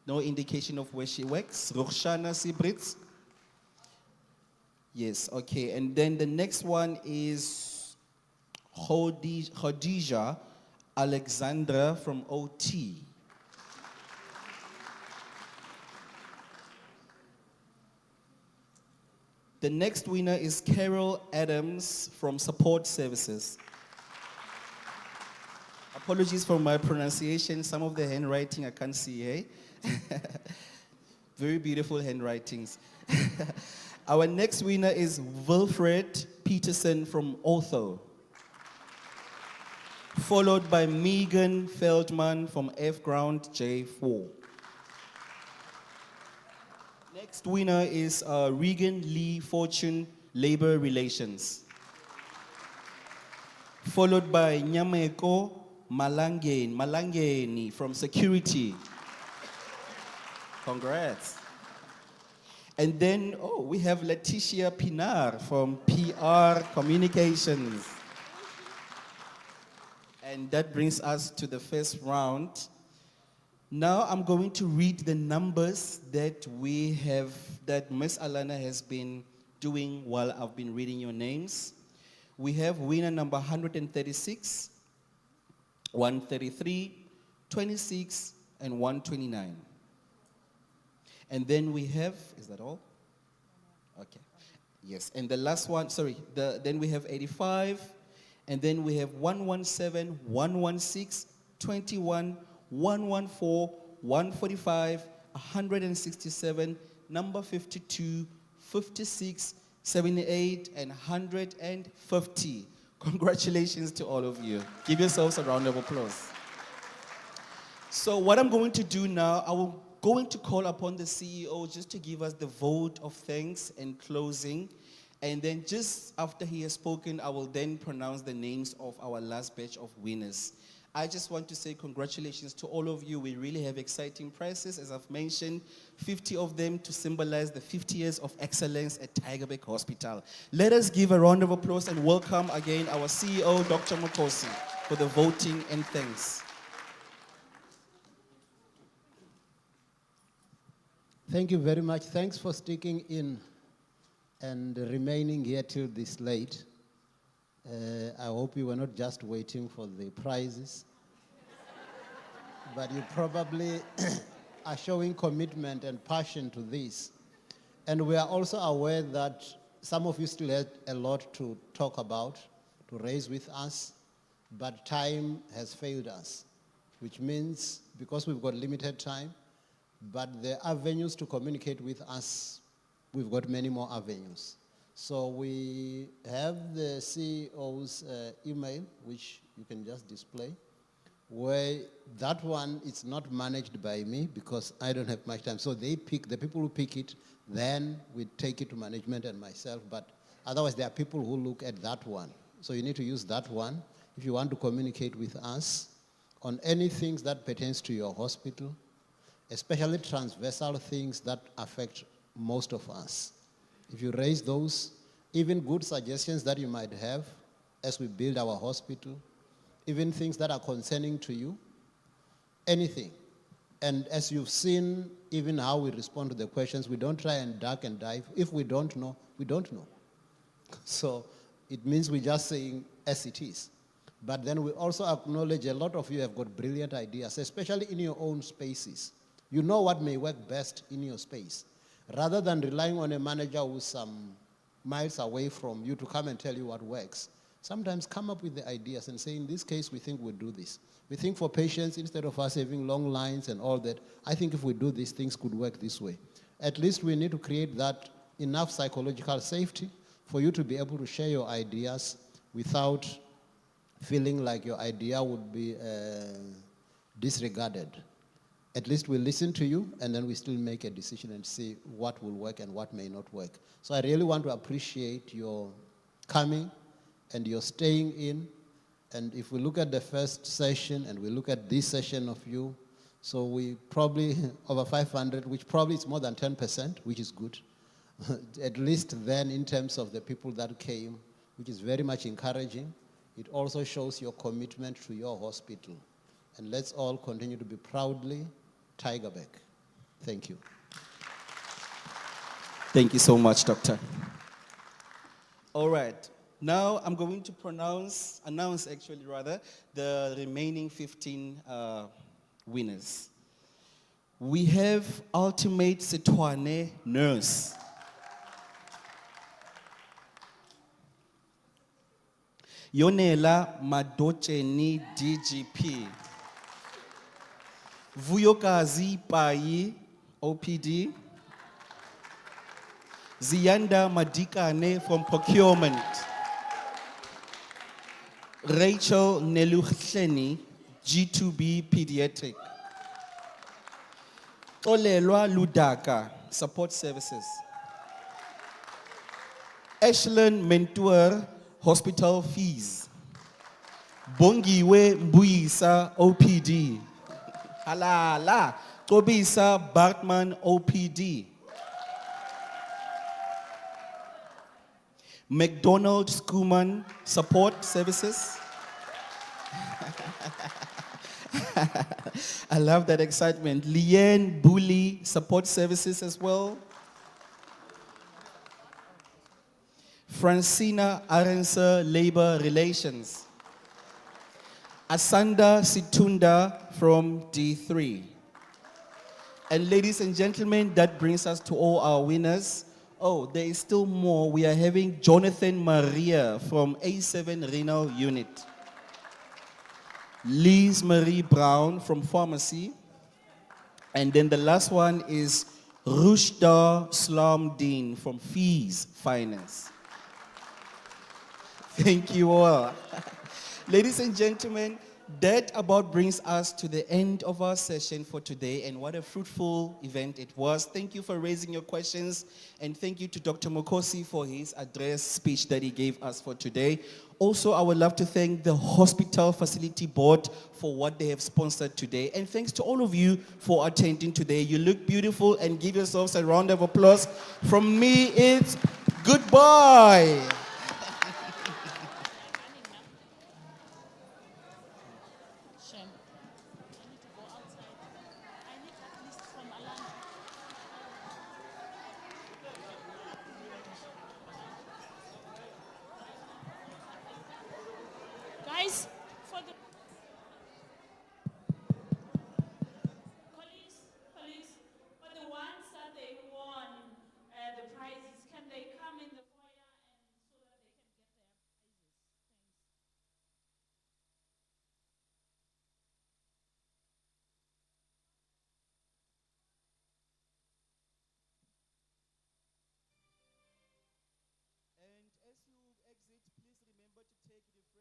No indication of where she works. Rukhshana Sibritz. Yes, okay. And then the next one is Khadija Alexandra from OT. The next winner is Carol Adams from Support Services. Apologies for my pronunciation. Some of the handwriting I can't see, eh? Very beautiful handwritings. Our next winner is Wilfred Peterson from Otho. Followed by Megan Feldman from F Ground J4. next winner is Regan Lee Fortune, Labor Relations. Followed by Nyameko Malangeni from Security. Congrats. And then, we have Leticia Pinar from PR Communications. And that brings us to the first round. Now I'm going to read the numbers that we have, that Miss Alana has been doing while I've been reading your names. We have winner number 136, 133, 26, and 129. And then we have, is that all? Okay. Yes, and the last one, then we have 85, and then we have 117, 116, 21, 114, 145, 167, number 52, 56, 78, and 150. Congratulations to all of you. Give yourselves a round of applause. So what I'm going to do now, I'm going to call upon the CEO just to give us the vote of thanks and closing. And then just after he has spoken, I will then pronounce the names of our last batch of winners. I just want to say congratulations to all of you. We really have exciting prizes, as I've mentioned, 50 of them to symbolize the 50 years of excellence at Tygerberg Hospital. Let us give a round of applause and welcome again our CEO, Dr. Mukosi, for the voting and thanks. Thank you very much. Thanks for sticking in and remaining here till this late. I hope you were not just waiting for the prizes, but you probably are showing commitment and passion to this. And we are also aware that some of you still had a lot to talk about, to raise with us, but time has failed us, which means because we've got limited time, but the avenues to communicate with us, we've got many more avenues. So we have the CEO's email, which you can just display, where that one is not managed by me because I don't have much time. So they pick, the people who pick it, then we take it to management and myself. But otherwise, there are people who look at that one. So you need to use that one if you want to communicate with us on any things that pertains to your hospital, especially transversal things that affect most of us. If you raise those, even good suggestions that you might have as we build our hospital, even things that are concerning to you, anything. And as you've seen, even how we respond to the questions, we don't try and duck and dive. If we don't know, we don't know. So it means we're just saying as it is. But then we also acknowledge a lot of you have got brilliant ideas, especially in your own spaces. You know what may work best in your space. Rather than relying on a manager who's some miles away from you to come and tell you what works, sometimes come up with the ideas and say, in this case, we think we'll do this. We think for patients, instead of us having long lines and all that, I think if we do these things could work this way. At least we need to create that enough psychological safety for you to be able to share your ideas without feeling like your idea would be disregarded. At least we listen to you, and then we still make a decision and see what will work and what may not work. So I really want to appreciate your coming and your staying in. And if we look at the first session and we look at this session of you, so we probably over 500, which probably is more than 10%, which is good. At least then in terms of the people that came, which is very much encouraging. It also shows your commitment to your hospital. And let's all continue to be proudly Tygerberg. Thank you. Thank you so much, Doctor. All right. Now I'm going to announce the remaining 15 winners. We have Ultimate Setwane Nurse. Yonela Madocheni DGP. Vuyokazi Pai OPD. Ziyanda Madikane from Procurement. Rachel Neluchleni, G2B Pediatric. Olelwa Ludaka, Support Services. Ashland Mentor Hospital Fees. Bongiwe Mbuyisa OPD. Halala. Tobisa Bartman OPD. McDonald Schoeman Support Services. I love that excitement. Leanne Bully Support Services as well. Francina Arensa Labor Relations. Asanda Situnda from D3. And ladies and gentlemen, that brings us to all our winners. Oh, there is still more. We are having Jonathan Maria from A7 Renal Unit. Liz Marie Brown from Pharmacy. And then the last one is Rushda Slamdeen from Fees Finance. Thank you all. Ladies and gentlemen, that about brings us to the end of our session for today, and what a fruitful event it was. Thank you for raising your questions, and thank you to Dr. Mokosi for his address speech that he gave us for today. Also, I would love to thank the Hospital Facility Board for what they have sponsored today, and thanks to all of you for attending today. You look beautiful, and give yourselves a round of applause. From me, it's goodbye. Guys, for the police, for the ones that they won the prizes, can they come in the foyer and so that they can get their And as you exit, please remember to take the